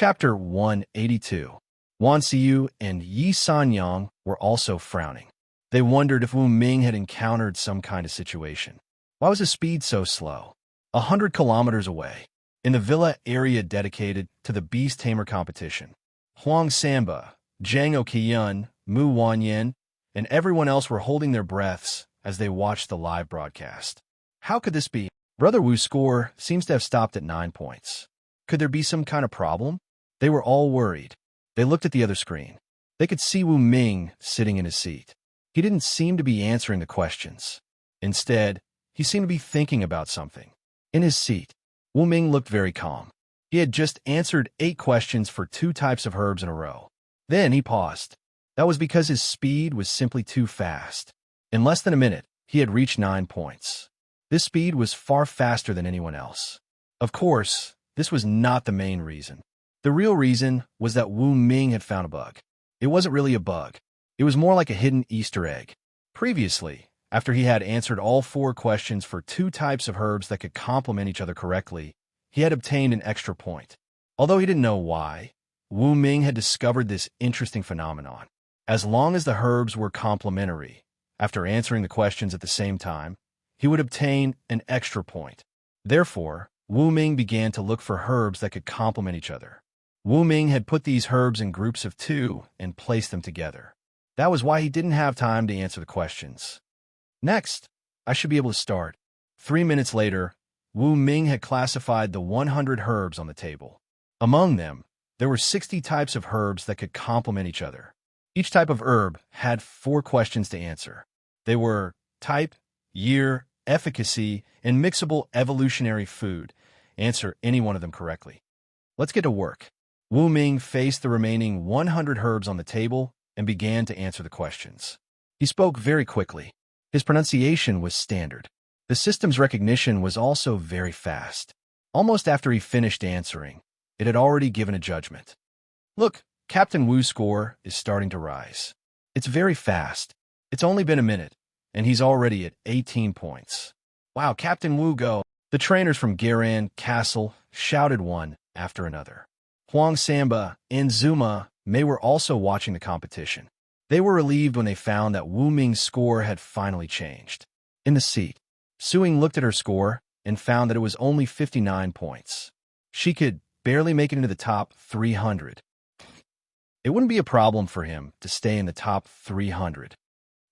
Chapter 182. Wan Xiu and Yi Sanyang were also frowning. They wondered if Wu Ming had encountered some kind of situation. Why was his speed so slow? 100 kilometers away, in the villa area dedicated to the beast tamer competition, Huang Samba, Zhang Oqian, Mu Wanyan, and everyone else were holding their breaths as they watched the live broadcast. How could this be? Brother Wu's score seems to have stopped at 9 points. Could there be some kind of problem? They were all worried. They looked at the other screen. They could see Wu Ming sitting in his seat. He didn't seem to be answering the questions. Instead, he seemed to be thinking about something. In his seat, Wu Ming looked very calm. He had just answered 8 questions for 2 types of herbs in a row. Then he paused. That was because his speed was simply too fast. In less than a minute, he had reached 9 points. This speed was far faster than anyone else. Of course, this was not the main reason. The real reason was that Wu Ming had found a bug. It wasn't really a bug. It was more like a hidden Easter egg. Previously, after he had answered all 4 questions for 2 types of herbs that could complement each other correctly, he had obtained an extra point. Although he didn't know why, Wu Ming had discovered this interesting phenomenon. As long as the herbs were complementary, after answering the questions at the same time, he would obtain an extra point. Therefore, Wu Ming began to look for herbs that could complement each other. Wu Ming had put these herbs in groups of 2 and placed them together. That was why he didn't have time to answer the questions. Next, I should be able to start. 3 minutes later, Wu Ming had classified the 100 herbs on the table. Among them, there were 60 types of herbs that could complement each other. Each type of herb had 4 questions to answer. They were type, year, efficacy, and mixable evolutionary food. Answer any one of them correctly. Let's get to work. Wu Ming faced the remaining 100 herbs on the table and began to answer the questions. He spoke very quickly. His pronunciation was standard. The system's recognition was also very fast. Almost after he finished answering, it had already given a judgment. Look, Captain Wu's score is starting to rise. It's very fast. It's only been a minute, and he's already at 18 points. Wow, Captain Wu go! The trainers from Garan Castle shouted one after another. Huang Samba and Zuma Mei were also watching the competition. They were relieved when they found that Wu Ming's score had finally changed. In the seat, Suing looked at her score and found that it was only 59 points. She could barely make it into the top 300. It wouldn't be a problem for him to stay in the top 300.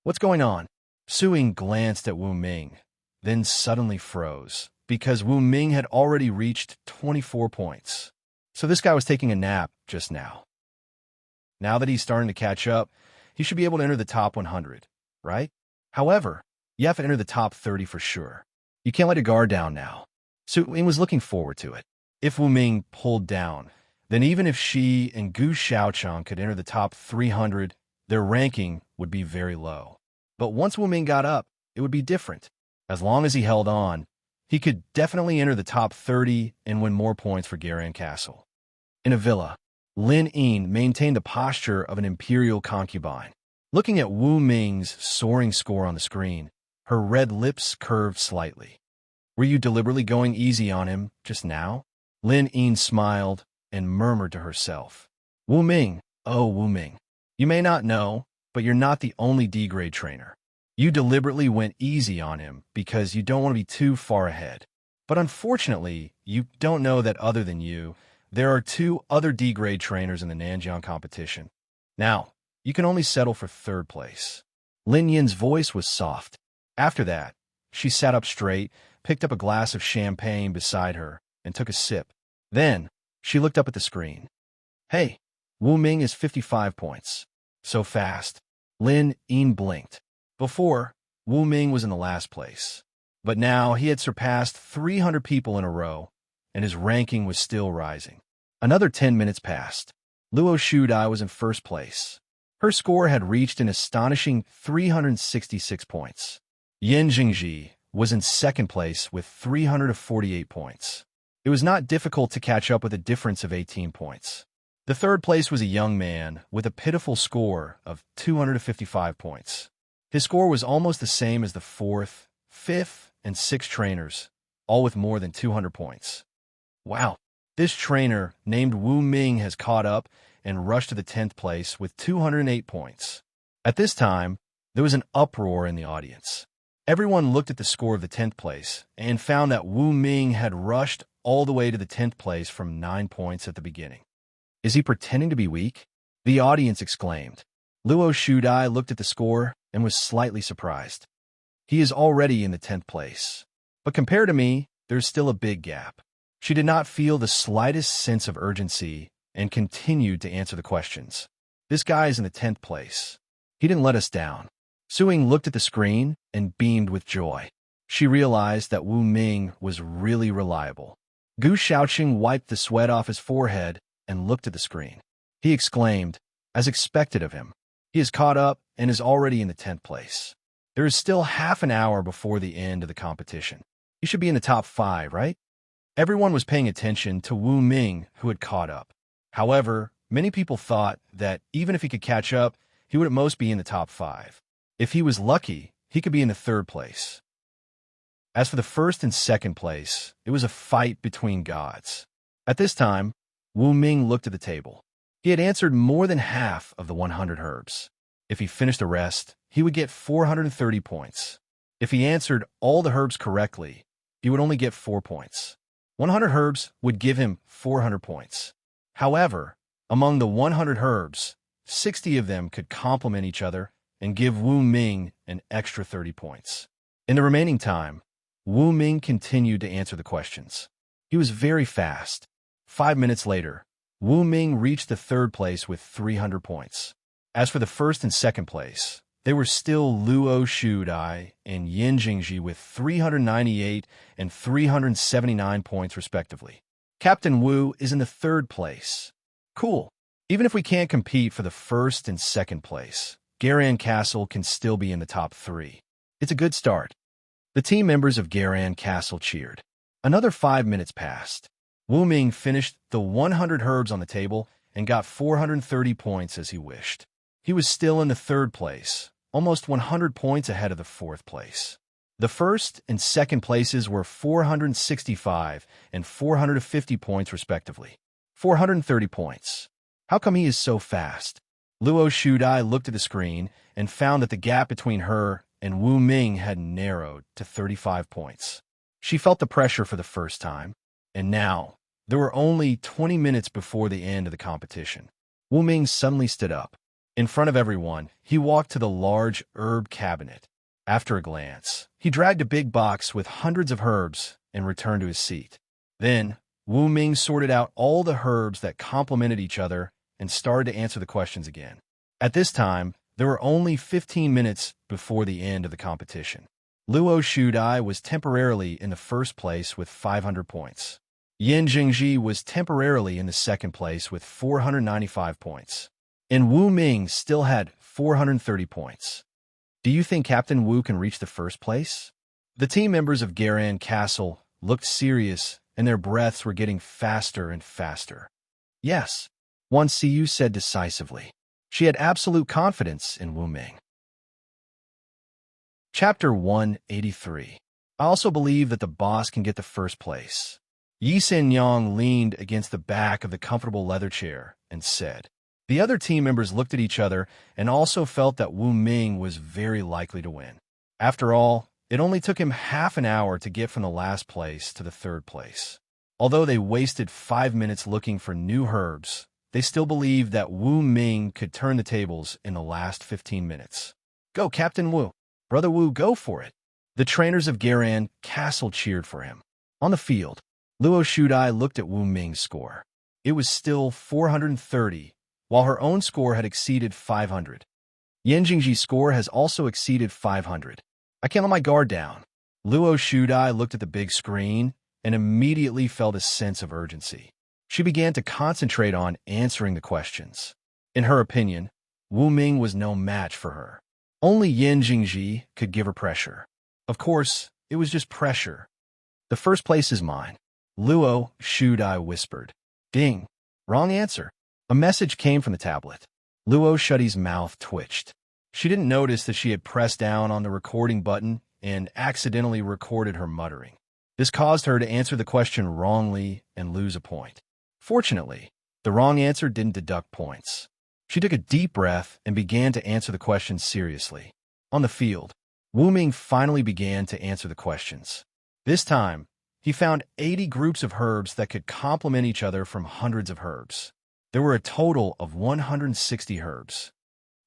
What's going on? Suing glanced at Wu Ming, then suddenly froze, because Wu Ming had already reached 24 points. So this guy was taking a nap just now. Now that he's starting to catch up, he should be able to enter the top 100, right? However, you have to enter the top 30 for sure. You can't let your guard down now. Suing was looking forward to it. If Wu Ming pulled down, then even if she and Gu Xiaochang could enter the top 300, their ranking would be very low. But once Wu Ming got up, it would be different. As long as he held on, he could definitely enter the top 30 and win more points for Garan Castle. In a villa, Lin Yin maintained the posture of an imperial concubine. Looking at Wu Ming's soaring score on the screen, her red lips curved slightly. Were you deliberately going easy on him just now? Lin Yin smiled and murmured to herself. Wu Ming, oh Wu Ming, you may not know, but you're not the only D-grade trainer. You deliberately went easy on him because you don't want to be too far ahead. But unfortunately, you don't know that other than you, there are 2 other D-grade trainers in the Nanjiang competition. Now, you can only settle for 3rd place. Lin Yin's voice was soft. After that, she sat up straight, picked up a glass of champagne beside her, and took a sip. Then, she looked up at the screen. Hey, Wu Ming is 55 points. So fast. Lin Yin blinked. Before, Wu Ming was in the last place. But now he had surpassed 300 people in a row, and his ranking was still rising. Another 10 minutes passed. Luo Shudai was in 1st place. Her score had reached an astonishing 366 points. Yin Jingji was in 2nd place with 348 points. It was not difficult to catch up with a difference of 18 points. The 3rd place was a young man with a pitiful score of 255 points. His score was almost the same as the 4th, 5th, and 6th trainers, all with more than 200 points. Wow, This trainer, named Wu Ming, has caught up and rushed to the 10th place with 208 points. At this time, there was an uproar in the audience. Everyone looked at the score of the 10th place and found that Wu Ming had rushed all the way to the 10th place from 9 points at the beginning. Is he pretending to be weak? The audience exclaimed. Luo Shudai looked at the score and was slightly surprised. He is already in the 10th place. But compared to me, there's still a big gap. She did not feel the slightest sense of urgency and continued to answer the questions. This guy is in the 10th place. He didn't let us down. Suing looked at the screen and beamed with joy. She realized that Wu Ming was really reliable. Gu Shaoqing wiped the sweat off his forehead and looked at the screen. He exclaimed, as expected of him, he is caught up and is already in the 10th place. There is still half an hour before the end of the competition. He should be in the top 5, right? Everyone was paying attention to Wu Ming, who had caught up. However, many people thought that even if he could catch up, he would at most be in the top 5. If he was lucky, he could be in the 3rd place. As for the 1st and 2nd place, it was a fight between gods. At this time, Wu Ming looked at the table. He had answered more than half of the 100 herbs. If he finished the rest, he would get 430 points. If he answered all the herbs correctly, he would only get 4 points. 100 herbs would give him 400 points. However, among the 100 herbs, 60 of them could complement each other and give Wu Ming an extra 30 points. In the remaining time, Wu Ming continued to answer the questions. He was very fast. 5 minutes later, Wu Ming reached the 3rd place with 300 points. As for the 1st and 2nd place, they were still Luo Shudai and Yin Jingji with 398 and 379 points respectively. Captain Wu is in the 3rd place. Cool. Even if we can't compete for the 1st and 2nd place, Garan Castle can still be in the top 3. It's a good start. The team members of Garan Castle cheered. Another 5 minutes passed. Wu Ming finished the 100 herbs on the table and got 430 points as he wished. He was still in the 3rd place, almost 100 points ahead of the 4th place. The 1st and 2nd places were 465 and 450 points respectively. 430 points. How come he is so fast? Luo Shudai looked at the screen and found that the gap between her and Wu Ming had narrowed to 35 points. She felt the pressure for the first time, and now, there were only 20 minutes before the end of the competition. Wu Ming suddenly stood up. In front of everyone, he walked to the large herb cabinet. After a glance, he dragged a big box with hundreds of herbs and returned to his seat. Then, Wu Ming sorted out all the herbs that complemented each other and started to answer the questions again. At this time, there were only 15 minutes before the end of the competition. Luo Shudai was temporarily in the 1st place with 500 points. Yin Jingji was temporarily in the 2nd place with 495 points. And Wu Ming still had 430 points. Do you think Captain Wu can reach the 1st place? The team members of Garan Castle looked serious and their breaths were getting faster and faster. Yes, Wan Siyu said decisively. She had absolute confidence in Wu Ming. Chapter 183. I also believe that the boss can get the 1st place. Yi Senyang leaned against the back of the comfortable leather chair and said. The other team members looked at each other and also felt that Wu Ming was very likely to win. After all, it only took him half an hour to get from the last place to the 3rd place. Although they wasted 5 minutes looking for new herbs, they still believed that Wu Ming could turn the tables in the last 15 minutes. Go, Captain Wu. Brother Wu, go for it. The trainers of Garan Castle cheered for him. On the field, Luo Shudai looked at Wu Ming's score. It was still 430, while her own score had exceeded 500. Yin Jingji's score has also exceeded 500. I can't let my guard down. Luo Shudai looked at the big screen and immediately felt a sense of urgency. She began to concentrate on answering the questions. In her opinion, Wu Ming was no match for her. Only Yin Jingji could give her pressure. Of course, it was just pressure. The 1st place is mine. Luo Shudai whispered. Ding. Wrong answer. A message came from the tablet. Luo Shudai's mouth twitched. She didn't notice that she had pressed down on the recording button and accidentally recorded her muttering. This caused her to answer the question wrongly and lose a point. Fortunately, the wrong answer didn't deduct points. She took a deep breath and began to answer the questions seriously. On the field, Wu Ming finally began to answer the questions. This time, he found 80 groups of herbs that could complement each other from hundreds of herbs. There were a total of 160 herbs.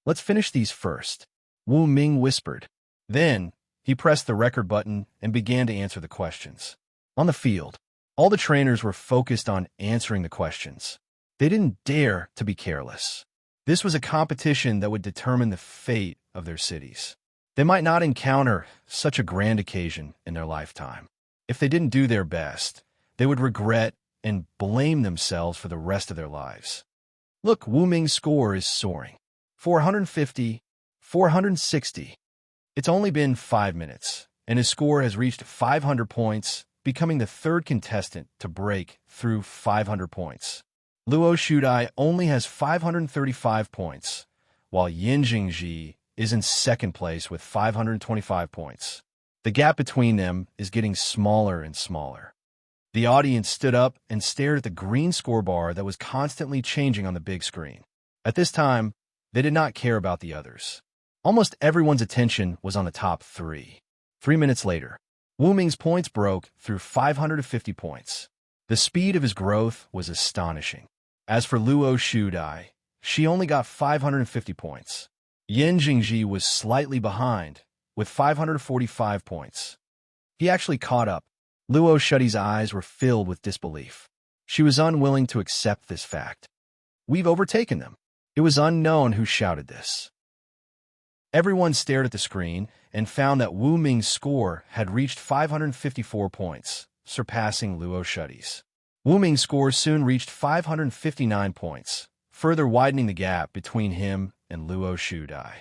Let's finish these first, Wu Ming whispered. Then, he pressed the record button and began to answer the questions. On the field, all the trainers were focused on answering the questions. They didn't dare to be careless. This was a competition that would determine the fate of their cities. They might not encounter such a grand occasion in their lifetime. If they didn't do their best, they would regret and blame themselves for the rest of their lives. Look, Wu Ming's score is soaring. 450, 460. It's only been 5 minutes, and his score has reached 500 points, becoming the third contestant to break through 500 points. Luo Shudai only has 535 points, while Yin Jingji is in second place with 525 points. The gap between them is getting smaller and smaller. The audience stood up and stared at the green scorebar that was constantly changing on the big screen. At this time, they did not care about the others. Almost everyone's attention was on the top three. 3 minutes later, Wu Ming's points broke through 550 points. The speed of his growth was astonishing. As for Luo Shudai, she only got 550 points. Yin Jingji was slightly behind, with 545 points. He actually caught up. Luo Shudai's eyes were filled with disbelief. She was unwilling to accept this fact. We've overtaken them. It was unknown who shouted this. Everyone stared at the screen and found that Wu Ming's score had reached 554 points, surpassing Luo Shudai's. Wu Ming's score soon reached 559 points, further widening the gap between him and Luo Shudai.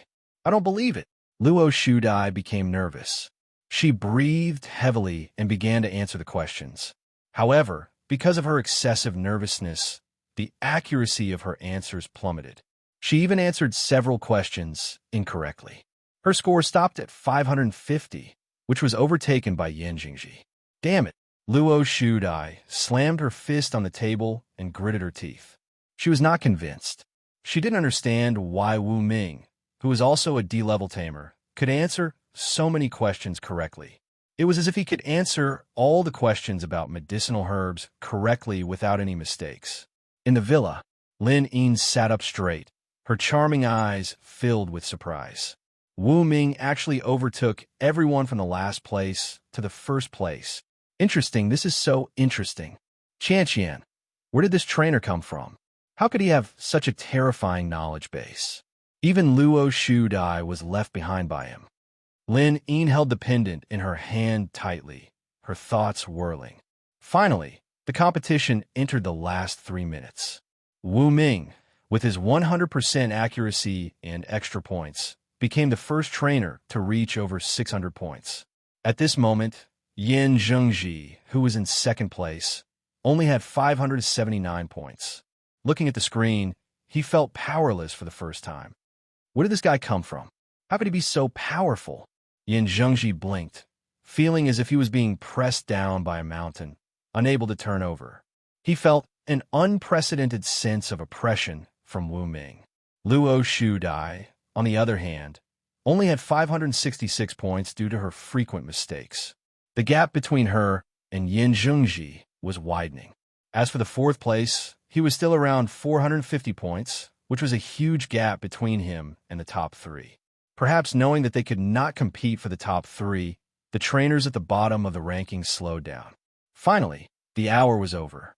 I don't believe it. Luo Shudai became nervous. She breathed heavily and began to answer the questions. However, because of her excessive nervousness, the accuracy of her answers plummeted. She even answered several questions incorrectly. Her score stopped at 550, which was overtaken by Yin Jingji. Damn it! Luo Shudai slammed her fist on the table and gritted her teeth. She was not convinced. She didn't understand why Wu Ming, who was also a D-level tamer, could answer so many questions correctly. It was as if he could answer all the questions about medicinal herbs correctly without any mistakes. In the villa, Lin Yin sat up straight, her charming eyes filled with surprise. Wu Ming actually overtook everyone from the last place to the first place. Interesting, this is so interesting. Qian, where did this trainer come from? How could he have such a terrifying knowledge base? Even Luo Shudai was left behind by him. Lin Yin held the pendant in her hand tightly, her thoughts whirling. Finally, the competition entered the last 3 minutes. Wu Ming, with his 100% accuracy and extra points, became the first trainer to reach over 600 points. At this moment, Yin Jingji, who was in second place, only had 579 points. Looking at the screen, he felt powerless for the first time. Where did this guy come from? How could he be so powerful? Yin Jingji blinked, feeling as if he was being pressed down by a mountain, unable to turn over. He felt an unprecedented sense of oppression from Wu Ming. Luo Shudai, on the other hand, only had 566 points due to her frequent mistakes. The gap between her and Yin Jingji was widening. As for the fourth place, he was still around 450 points, which was a huge gap between him and the top three. Perhaps knowing that they could not compete for the top three, the trainers at the bottom of the rankings slowed down. Finally, the hour was over.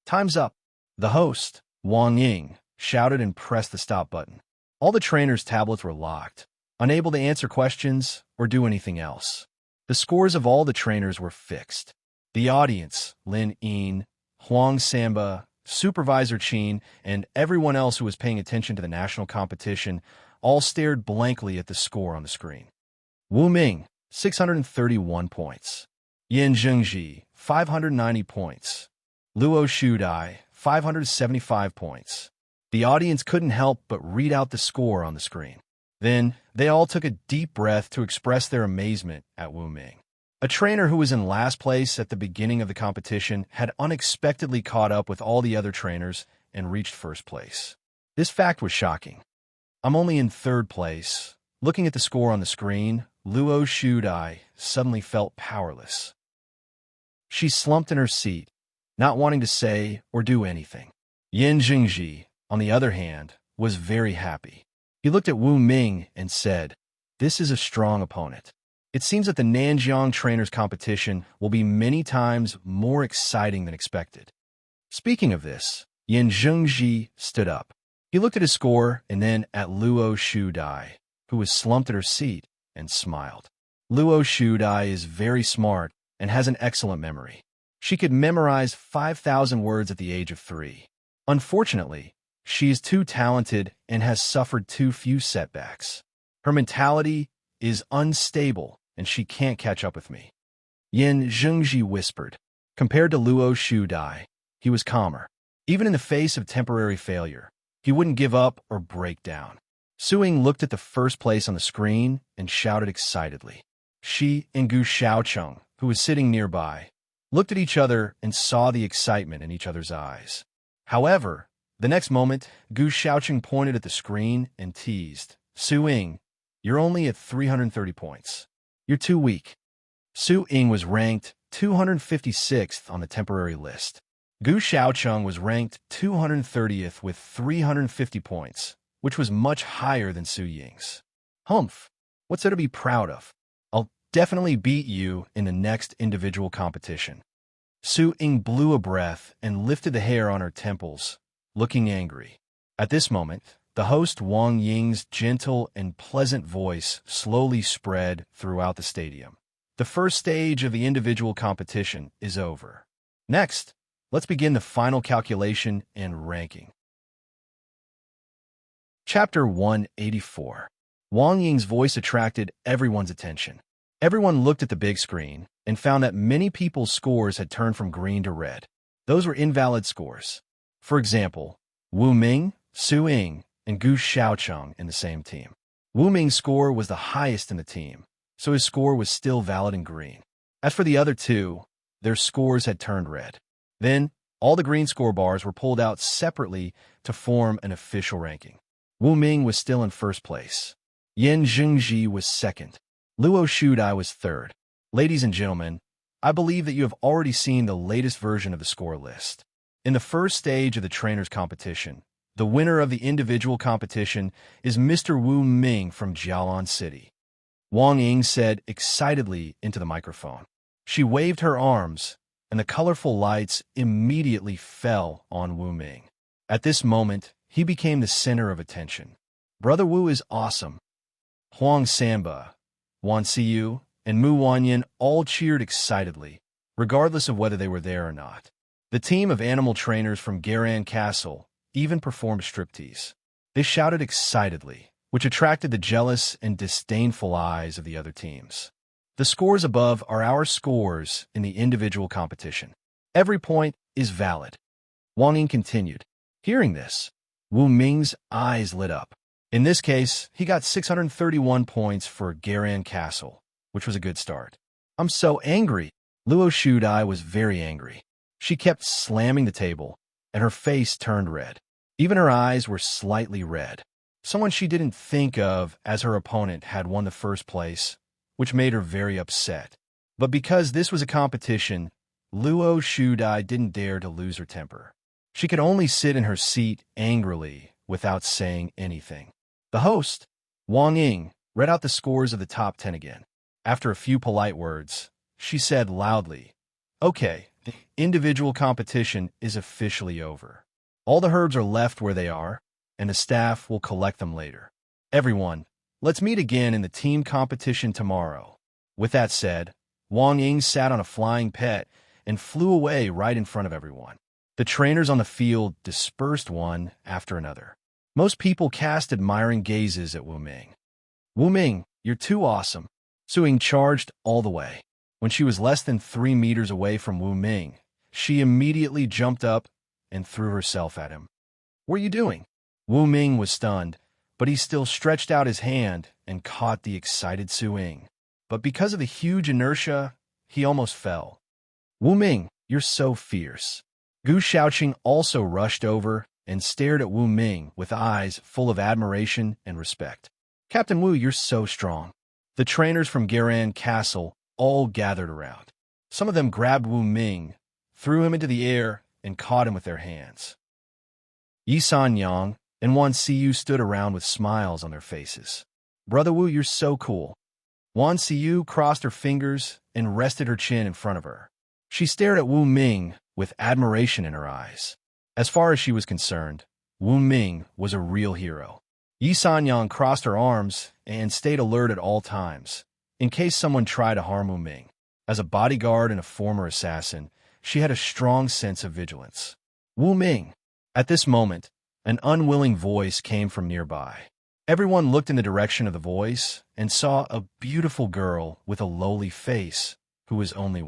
Time's up. The host, Wang Ying, shouted and pressed the stop button. All the trainers' tablets were locked, unable to answer questions or do anything else. The scores of all the trainers were fixed. The audience, Lin Yin, Huang Samba, Supervisor Qin, and everyone else who was paying attention to the national competition all stared blankly at the score on the screen. Wu Ming, 631 points. Yin Jingji, 590 points. Luo Shudai, 575 points. The audience couldn't help but read out the score on the screen. Then, they all took a deep breath to express their amazement at Wu Ming. A trainer who was in last place at the beginning of the competition had unexpectedly caught up with all the other trainers and reached first place. This fact was shocking. I'm only in third place. Looking at the score on the screen, Luo Shudai suddenly felt powerless. She slumped in her seat, not wanting to say or do anything. Yin Jingji, on the other hand, was very happy. He looked at Wu Ming and said, "This is a strong opponent. It seems that the Nanjiang Trainers competition will be many times more exciting than expected." Speaking of this, Yin Zhengji stood up. He looked at his score and then at Luo Shudai, who was slumped at her seat, and smiled. Luo Shudai is very smart and has an excellent memory. She could memorize 5,000 words at the age of 3. Unfortunately, she is too talented and has suffered too few setbacks. Her mentality is unstable and she can't catch up with me. Yin Zhengji whispered. Compared to Luo Shudai, he was calmer. Even in the face of temporary failure, he wouldn't give up or break down. Suing looked at the first place on the screen and shouted excitedly. She and Gu Xiaocheng, who was sitting nearby, looked at each other and saw the excitement in each other's eyes. However, the next moment, Gu Xiaocheng pointed at the screen and teased, "Su Ying, you're only at 330 points. You're too weak." Su Ying was ranked 256th on the temporary list. Gu Xiaocheng was ranked 230th with 350 points, which was much higher than Su Ying's. Humph, what's there to be proud of? I'll definitely beat you in the next individual competition. Su Ying blew a breath and lifted the hair on her temples, looking angry. At this moment, the host Wang Ying's gentle and pleasant voice slowly spread throughout the stadium. The first stage of the individual competition is over. Next, let's begin the final calculation and ranking. Chapter 184. Wang Ying's voice attracted everyone's attention. Everyone looked at the big screen and found that many people's scores had turned from green to red. Those were invalid scores. For example, Wu Ming, Su Ying, and Gu Xiaocheng in the same team. Wu Ming's score was the highest in the team, so his score was still valid in green. As for the other two, their scores had turned red. Then, all the green score bars were pulled out separately to form an official ranking. Wu Ming was still in first place. Yin Zhengji was second. Luo Shudai was third. Ladies and gentlemen, I believe that you have already seen the latest version of the score list. In the first stage of the trainers' competition, the winner of the individual competition is Mr. Wu Ming from Jialan City. Wang Ying said excitedly into the microphone. She waved her arms, and the colorful lights immediately fell on Wu Ming. At this moment, he became the center of attention. Brother Wu is awesome. Huang Samba, Wan Siyu, and Mu Wanyan all cheered excitedly, regardless of whether they were there or not. The team of animal trainers from Garan Castle even performed striptease. They shouted excitedly, which attracted the jealous and disdainful eyes of the other teams. The scores above are our scores in the individual competition. Every point is valid. Wang Ying continued. Hearing this, Wu Ming's eyes lit up. In this case, he got 631 points for Garan Castle, which was a good start. I'm so angry. Luo Shudai was very angry. She kept slamming the table, and her face turned red. Even her eyes were slightly red. Someone she didn't think of as her opponent had won the first place, which made her very upset. But because this was a competition, Luo Shudai didn't dare to lose her temper. She could only sit in her seat angrily without saying anything. The host, Wang Ying, read out the scores of the top 10 again. After a few polite words, she said loudly, "Okay, the individual competition is officially over. All the herbs are left where they are, and the staff will collect them later. Everyone, let's meet again in the team competition tomorrow." With that said, Wang Ying sat on a flying pet and flew away right in front of everyone. The trainers on the field dispersed one after another. Most people cast admiring gazes at Wu Ming. "Wu Ming, you're too awesome." Su Ying charged all the way. When she was less than 3 meters away from Wu Ming, she immediately jumped up and threw herself at him. "What are you doing?" Wu Ming was stunned, but he still stretched out his hand and caught the excited Su Ying. But because of the huge inertia he almost fell. Wu Ming, you're so fierce. Gu Shaoqing also rushed over and stared at Wu Ming with eyes full of admiration and respect. Captain Wu, you're so strong. The trainers from Garan Castle all gathered around. Some of them grabbed Wu Ming, threw him into the air, and caught him with their hands. Yi Sanyang and Wan Siyu stood around with smiles on their faces. Brother Wu, you're so cool. Wan Siyu crossed her fingers and rested her chin in front of her. She stared at Wu Ming with admiration in her eyes. As far as she was concerned, Wu Ming was a real hero. Yi Sanyang crossed her arms and stayed alert at all times, in case someone tried to harm Wu Ming. As a bodyguard and a former assassin, she had a strong sense of vigilance. Wu Ming. At this moment, an unwilling voice came from nearby. Everyone looked in the direction of the voice and saw a beautiful girl with a lowly face, who was only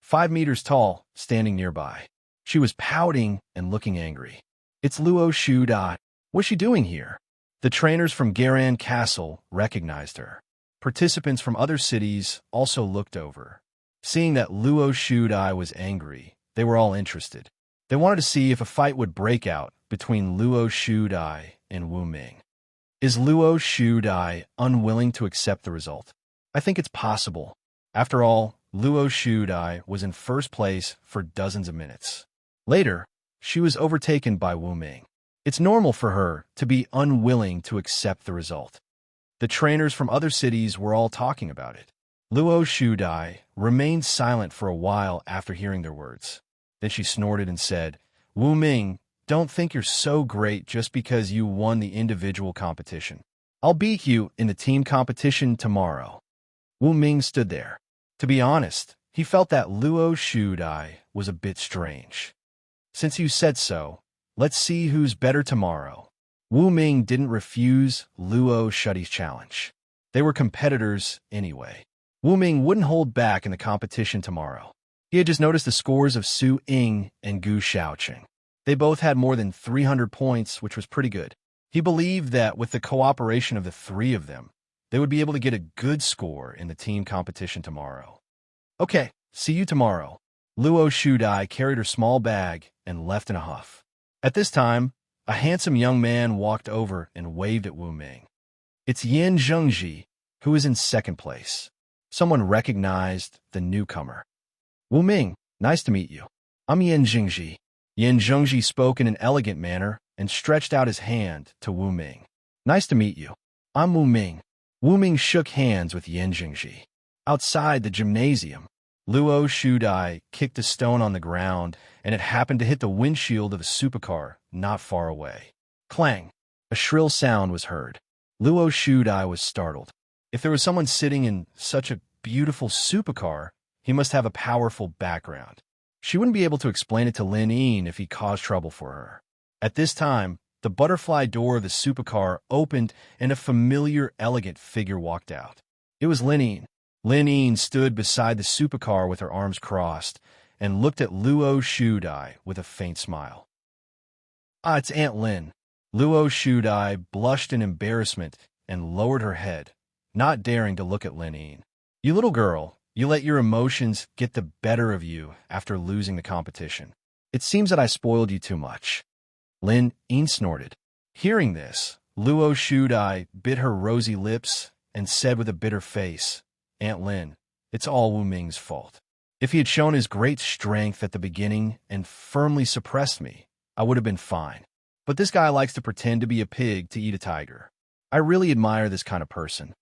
5 meters tall, standing nearby. She was pouting and looking angry. It's Luo Shuda. What's she doing here? The trainers from Garan Castle recognized her. Participants from other cities also looked over. Seeing that Luo Shudai was angry, they were all interested. They wanted to see if a fight would break out between Luo Shudai and Wu Ming. Is Luo Shudai unwilling to accept the result? I think it's possible. After all, Luo Shudai was in first place for dozens of minutes. Later, she was overtaken by Wu Ming. It's normal for her to be unwilling to accept the result. The trainers from other cities were all talking about it. Luo Shudai remained silent for a while after hearing their words. Then she snorted and said, Wu Ming, don't think you're so great just because you won the individual competition. I'll beat you in the team competition tomorrow. Wu Ming stood there. To be honest, he felt that Luo Shudai was a bit strange. Since you said so, let's see who's better tomorrow. Wu Ming didn't refuse Luo Shudai's challenge. They were competitors anyway. Wu Ming wouldn't hold back in the competition tomorrow. He had just noticed the scores of Su Ying and Gu Shaoqing. They both had more than 300 points, which was pretty good. He believed that with the cooperation of the three of them, they would be able to get a good score in the team competition tomorrow. Okay, see you tomorrow. Luo Shudai carried her small bag and left in a huff. At this time, a handsome young man walked over and waved at Wu Ming. It's Yan Zhengji, who is in second place. Someone recognized the newcomer. Wu Ming, nice to meet you. I'm Yan Zhengji. Yan Zhengji spoke in an elegant manner and stretched out his hand to Wu Ming. Nice to meet you. I'm Wu Ming. Wu Ming shook hands with Yan Zhengji. Outside the gymnasium, Luo Shudai kicked a stone on the ground, and it happened to hit the windshield of a supercar not far away. Clang! A shrill sound was heard. Luo Shudai was startled. If there was someone sitting in such a beautiful supercar, he must have a powerful background. She wouldn't be able to explain it to Lin Yin if he caused trouble for her. At this time, the butterfly door of the supercar opened and a familiar, elegant figure walked out. It was Lin Yin. Lin Yin stood beside the supercar with her arms crossed and looked at Luo Shudai with a faint smile. Ah, it's Aunt Lin. Luo Shudai blushed in embarrassment and lowered her head, not daring to look at Lin Yin. You little girl, you let your emotions get the better of you after losing the competition. It seems that I spoiled you too much. Lin Yin snorted. Hearing this, Luo Shudai bit her rosy lips and said with a bitter face, Aunt Lin, it's all Wu Ming's fault. If he had shown his great strength at the beginning and firmly suppressed me, I would have been fine. But this guy likes to pretend to be a pig to eat a tiger. I really admire this kind of person.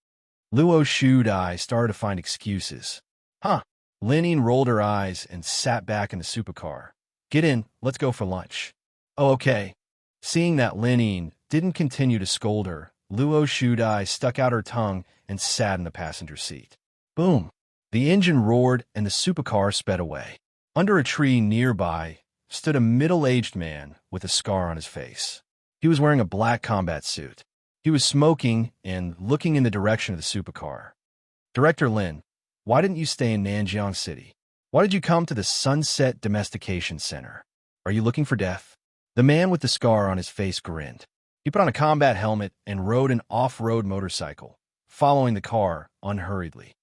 Luo Shudai started to find excuses. Huh. Lin Yin rolled her eyes and sat back in the supercar. Get in, let's go for lunch. Oh, okay. Seeing that Lin Yin didn't continue to scold her, Luo Shudai stuck out her tongue and sat in the passenger seat. Boom! The engine roared and the supercar sped away. Under a tree nearby stood a middle-aged man with a scar on his face. He was wearing a black combat suit. He was smoking and looking in the direction of the supercar. Director Lin, why didn't you stay in Nanjiang City? Why did you come to the Sunset Domestication Center? Are you looking for death? The man with the scar on his face grinned. He put on a combat helmet and rode an off-road motorcycle, following the car unhurriedly.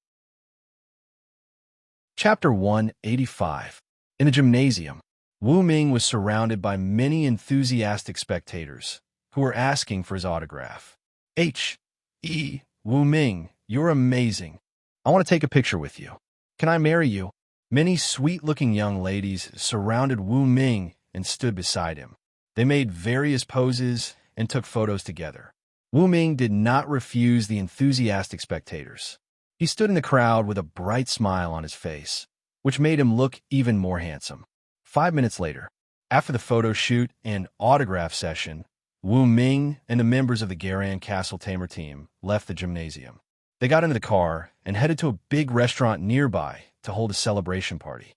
Chapter 185. In the gymnasium, Wu Ming was surrounded by many enthusiastic spectators who were asking for his autograph. Wu Ming, you're amazing. I want to take a picture with you. Can I marry you? Many sweet-looking young ladies surrounded Wu Ming and stood beside him. They made various poses and took photos together. Wu Ming did not refuse the enthusiastic spectators. He stood in the crowd with a bright smile on his face, which made him look even more handsome. 5 minutes later, after the photo shoot and autograph session, Wu Ming and the members of the Garan Castle Tamer team left the gymnasium. They got into the car and headed to a big restaurant nearby to hold a celebration party.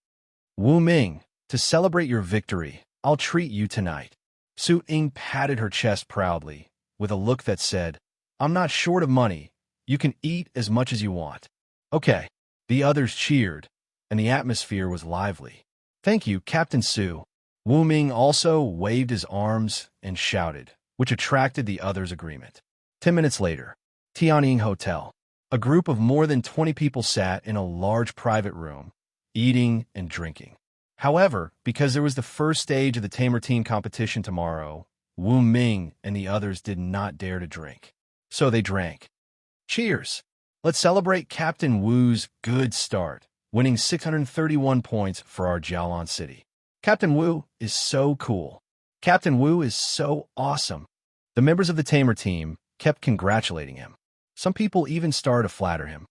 Wu Ming, to celebrate your victory, I'll treat you tonight. Su Ying patted her chest proudly, with a look that said, I'm not short of money. You can eat as much as you want. Okay. The others cheered, and the atmosphere was lively. Thank you, Captain Su. Wu Ming also waved his arms and shouted, which attracted the others' agreement. 10 minutes later, Tianying Hotel. A group of more than 20 people sat in a large private room, eating and drinking. However, because there was the first stage of the Tamer team competition tomorrow, Wu Ming and the others did not dare to drink. So they drank. Cheers! Let's celebrate Captain Wu's good start, winning 631 points for our Jialan city. Captain Wu is so cool. Captain Wu is so awesome. The members of the Tamer team kept congratulating him. Some people even started to flatter him.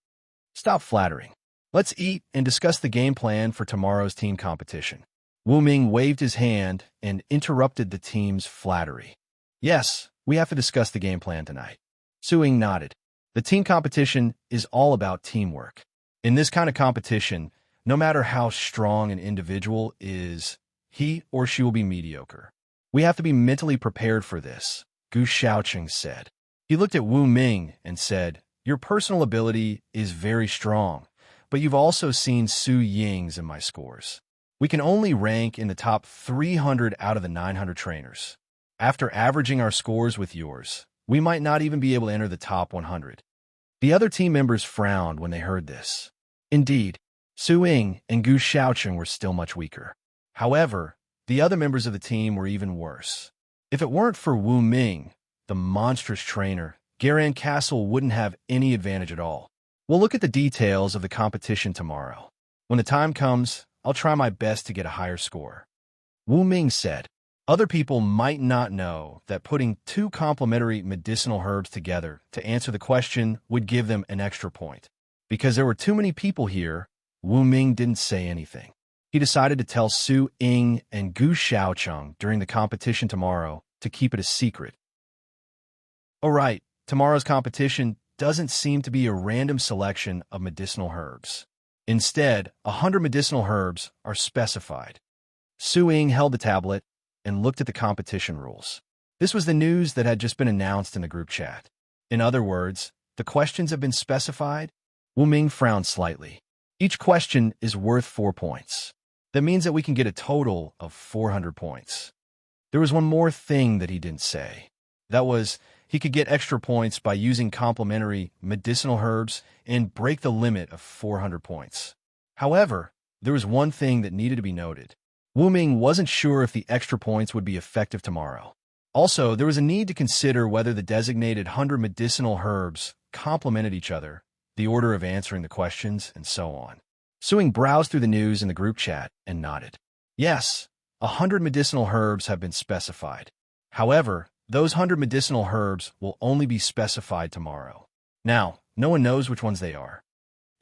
Stop flattering. Let's eat and discuss the game plan for tomorrow's team competition. Wu Ming waved his hand and interrupted the team's flattery. Yes, we have to discuss the game plan tonight. Su Ying nodded. The team competition is all about teamwork. In this kind of competition, no matter how strong an individual is, he or she will be mediocre. We have to be mentally prepared for this, Gu Shaoqing said. He looked at Wu Ming and said, your personal ability is very strong, but you've also seen Su Ying's in my scores. We can only rank in the top 300 out of the 900 trainers. After averaging our scores with yours, we might not even be able to enter the top 100. The other team members frowned when they heard this. Indeed, Su Ying and Gu Shaoqing were still much weaker. However, the other members of the team were even worse. If it weren't for Wu Ming, the monstrous trainer, Garan Castle wouldn't have any advantage at all. We'll look at the details of the competition tomorrow. When the time comes, I'll try my best to get a higher score. Wu Ming said. Other people might not know that putting 2 complementary medicinal herbs together to answer the question would give them an extra point. Because there were too many people here, Wu Ming didn't say anything. He decided to tell Su Ying and Gu Shaoqing during the competition tomorrow to keep it a secret. Alright, tomorrow's competition doesn't seem to be a random selection of medicinal herbs. Instead, 100 medicinal herbs are specified. Su Ying held the tablet and looked at the competition rules. This was the news that had just been announced in the group chat. In other words, the questions have been specified. Wu Ming frowned slightly. Each question is worth 4 points. That means that we can get a total of 400 points. There was one more thing that he didn't say. That was, he could get extra points by using complementary medicinal herbs and break the limit of 400 points. However, there was one thing that needed to be noted. Wu Ming wasn't sure if the extra points would be effective tomorrow. Also, there was a need to consider whether the designated 100 medicinal herbs complemented each other, the order of answering the questions, and so on. Su Ying browsed through the news in the group chat and nodded. Yes, 100 medicinal herbs have been specified. However, those 100 medicinal herbs will only be specified tomorrow. Now, no one knows which ones they are.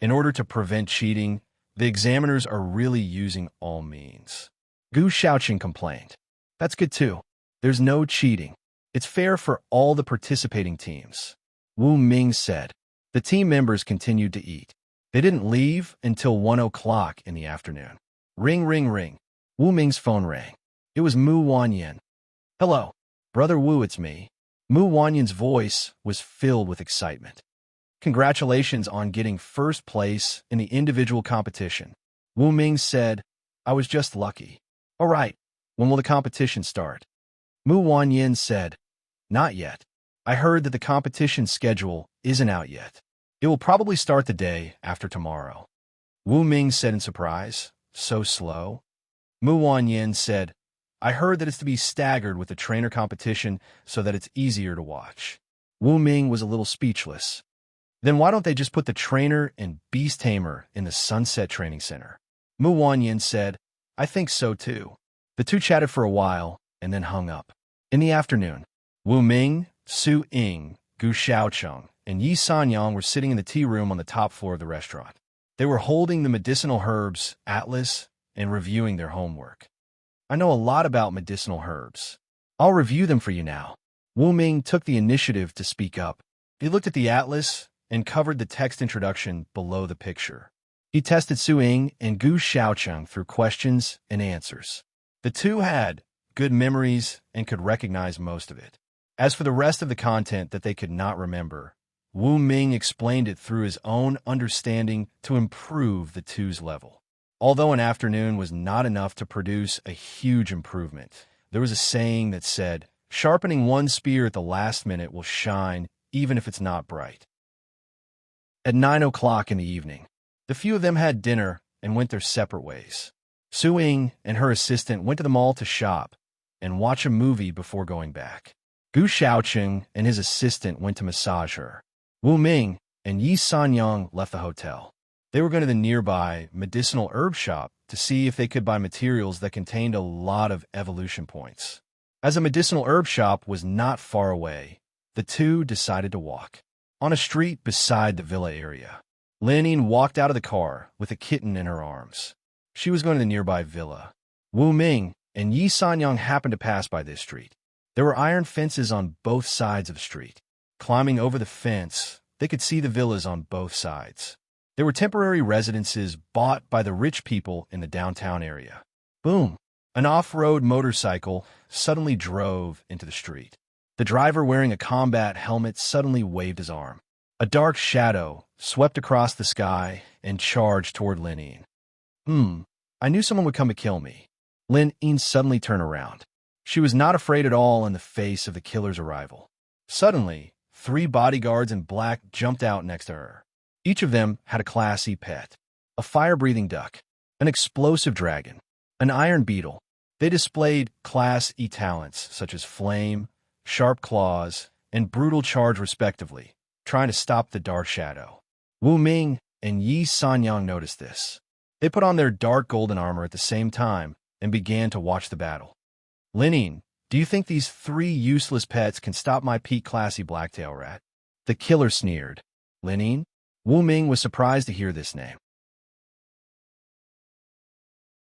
In order to prevent cheating, the examiners are really using all means. Gu Shaoqing complained. That's good too. There's no cheating. It's fair for all the participating teams. Wu Ming said. The team members continued to eat. They didn't leave until 1 o'clock in the afternoon. Ring, ring, ring. Wu Ming's phone rang. It was Mu Wanyan. Hello, Brother Wu, it's me. Mu Wanyan's voice was filled with excitement. Congratulations on getting first place in the individual competition. Wu Ming said, I was just lucky. All right, when will the competition start? Mu Wanyan said, not yet. I heard that the competition schedule isn't out yet. It will probably start the day after tomorrow. Wu Ming said in surprise. So slow? Mu Wanyin said, I heard that it's to be staggered with the trainer competition so that it's easier to watch. Wu Ming was a little speechless. Then why don't they just put the trainer and beast tamer in the Sunset Training Center? Mu Wanyin said, I think so too. The two chatted for a while and then hung up. In the afternoon, Wu Ming, Su Ying, Gu Xiaocheng, and Yi Sanyang were sitting in the tea room on the top floor of the restaurant. They were holding the medicinal herbs atlas and reviewing their homework. I know a lot about medicinal herbs. I'll review them for you now. Wu Ming took the initiative to speak up. He looked at the atlas and covered the text introduction below the picture. He tested Su Ying and Gu Xiaocheng through questions and answers. The two had good memories and could recognize most of it. As for the rest of the content that they could not remember, Wu Ming explained it through his own understanding to improve the two's level. Although an afternoon was not enough to produce a huge improvement, there was a saying that said, sharpening one spear at the last minute will shine even if it's not bright. At 9 o'clock in the evening, the few of them had dinner and went their separate ways. Su Ying and her assistant went to the mall to shop and watch a movie before going back. Gu Xiaocheng and his assistant went to massage her. Wu Ming and Yi Sanyang left the hotel. They were going to the nearby medicinal herb shop to see if they could buy materials that contained a lot of evolution points. As a medicinal herb shop was not far away, the two decided to walk. On a street beside the villa area, Lin Ying walked out of the car with a kitten in her arms. She was going to the nearby villa. Wu Ming and Yi Sanyang happened to pass by this street. There were iron fences on both sides of the street. Climbing over the fence, they could see the villas on both sides. There were temporary residences bought by the rich people in the downtown area. Boom! An off-road motorcycle suddenly drove into the street. The driver wearing a combat helmet suddenly waved his arm. A dark shadow swept across the sky and charged toward Lin Ying. I knew someone would come to kill me. Lin Ying suddenly turned around. She was not afraid at all in the face of the killer's arrival. Suddenly, 3 bodyguards in black jumped out next to her. Each of them had a Class E pet, a fire-breathing duck, an explosive dragon, an iron beetle. They displayed Class E talents such as flame, sharp claws, and brutal charge respectively, trying to stop the dark shadow. Wu Ming and Yi Sanyang noticed this. They put on their dark golden armor at the same time and began to watch the battle. Lin Ying, do you think these 3 useless pets can stop my peak classy blacktail rat? The killer sneered. Lin Ying? Wu Ming was surprised to hear this name.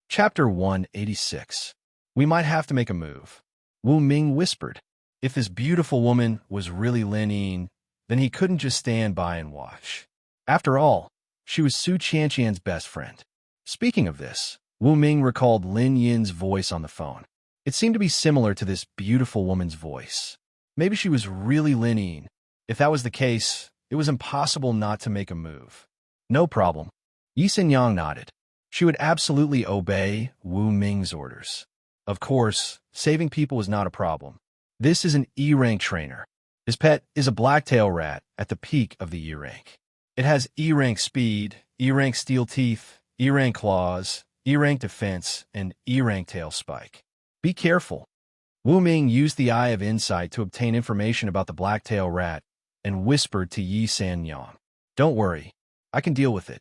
Chapter 186. We might have to make a move. Wu Ming whispered. If this beautiful woman was really Lin Ying, then he couldn't just stand by and watch. After all, she was Su Qianqian's best friend. Speaking of this, Wu Ming recalled Lin Yin's voice on the phone. It seemed to be similar to this beautiful woman's voice. Maybe she was really Lin Ying. If that was the case, it was impossible not to make a move. No problem. Yi Sanyang nodded. She would absolutely obey Wu Ming's orders. Of course, saving people was not a problem. This is an E-rank trainer. His pet is a blacktail rat at the peak of the E-rank. It has E-rank speed, E-rank steel teeth, E-rank claws, E-rank defense, and E-rank tail spike. Be careful. Wu Ming used the Eye of Insight to obtain information about the blacktail rat and whispered to Yi Sanyang. Don't worry, I can deal with it.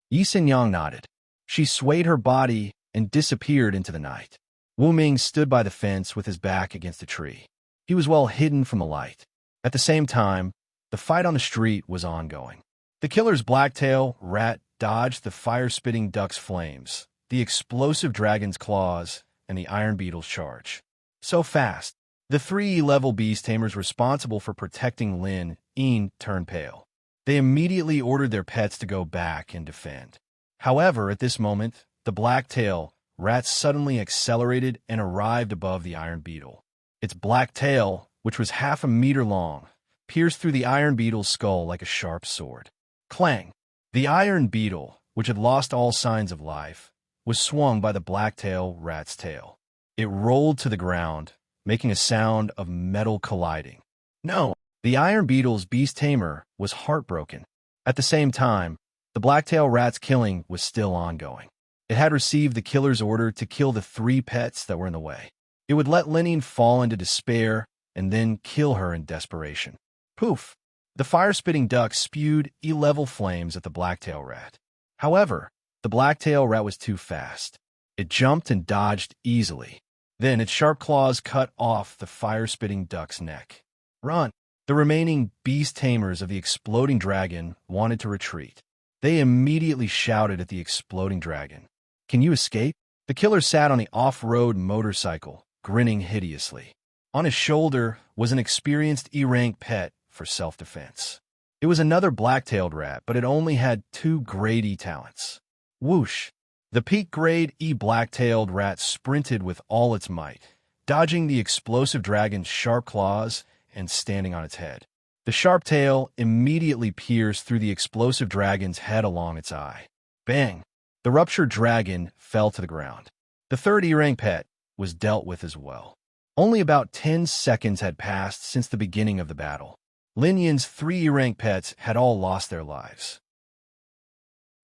Yi Sanyang nodded. She swayed her body and disappeared into the night. Wu Ming stood by the fence with his back against a tree. He was well hidden from the light. At the same time, the fight on the street was ongoing. The killer's blacktail rat dodged the fire-spitting duck's flames, the explosive dragon's claws, and the iron beetle's charge. So fast, the 3E-level beast tamers responsible for protecting Lin Ying turned pale. They immediately ordered their pets to go back and defend. However, at this moment, the blacktail rat suddenly accelerated and arrived above the iron beetle. Its black tail, which was half a meter long, pierced through the iron beetle's skull like a sharp sword. Clang! The iron beetle, which had lost all signs of life, was swung by the blacktail rat's tail. It rolled to the ground, making a sound of metal colliding. No! The iron beetle's beast tamer was heartbroken. At the same time, The blacktail rat's killing was still ongoing. It had received the killer's order to kill the 3 pets that were in the way. It would let Lenine fall into despair and then kill her in desperation. Poof! The fire-spitting duck spewed E-level flames at the blacktail rat. However, the blacktail rat was too fast. It jumped and dodged easily. Then its sharp claws cut off the fire-spitting duck's neck. Run! The remaining beast tamers of the exploding dragon wanted to retreat. They immediately shouted at the exploding dragon. "Can you escape?" The killer sat on the off-road motorcycle, grinning hideously. On his shoulder was an experienced E-rank pet for self-defense. It was another black-tailed rat, but it only had 2 grade E talents. Whoosh! The peak grade E black-tailed rat sprinted with all its might, dodging the explosive dragon's sharp claws and standing on its head. The sharp tail immediately pierced through the explosive dragon's head along its eye. Bang! The ruptured dragon fell to the ground. The 3rd E-rank pet was dealt with as well. Only about 10 seconds had passed since the beginning of the battle. Lin Yin's 3 E-rank pets had all lost their lives.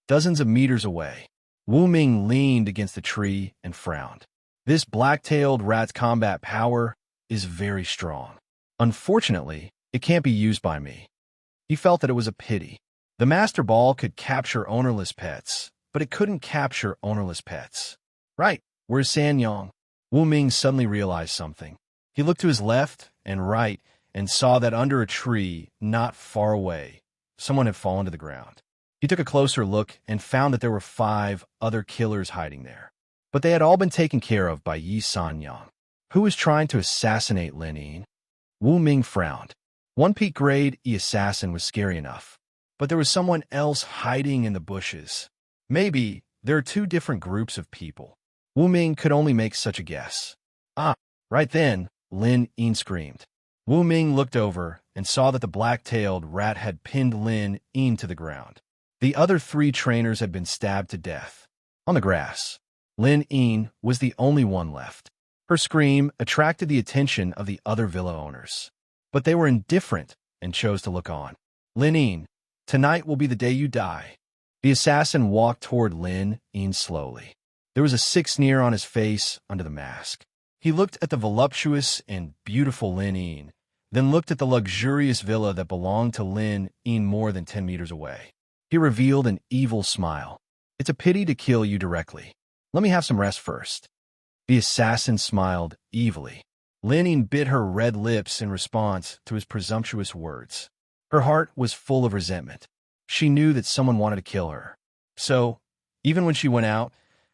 Dozens of meters away, Wu Ming leaned against a tree and frowned. This black-tailed rat's combat power is very strong. Unfortunately, it can't be used by me. He felt that it was a pity. The Master Ball could capture ownerless pets, but it couldn't capture ownerless pets. Right, where's Sanyong? Wu Ming suddenly realized something. He looked to his left and right and saw that under a tree, not far away, someone had fallen to the ground. He took a closer look and found that there were 5 other killers hiding there. But they had all been taken care of by Yi Sanyang, who was trying to assassinate Lin Yin. Wu Ming frowned. 1 peak grade E assassin was scary enough, but there was someone else hiding in the bushes. Maybe there are 2 different groups of people. Wu Ming could only make such a guess. Ah, right then, Lin Yin screamed. Wu Ming looked over and saw that the black-tailed rat had pinned Lin Yin to the ground. The other 3 trainers had been stabbed to death. On the grass, Lin Yin was the only one left. Her scream attracted the attention of the other villa owners, but they were indifferent and chose to look on. Lin Yin, tonight will be the day you die. The assassin walked toward Lin Yin slowly. There was a sick sneer on his face under the mask. He looked at the voluptuous and beautiful Lin Yin, then looked at the luxurious villa that belonged to Lin Yin more than 10 meters away. He revealed an evil smile. "It's a pity to kill you directly. Let me have some rest first." The assassin smiled evilly. Lin Yin bit her red lips in response to his presumptuous words. Her heart was full of resentment. She knew that someone wanted to kill her. So, even when she went out,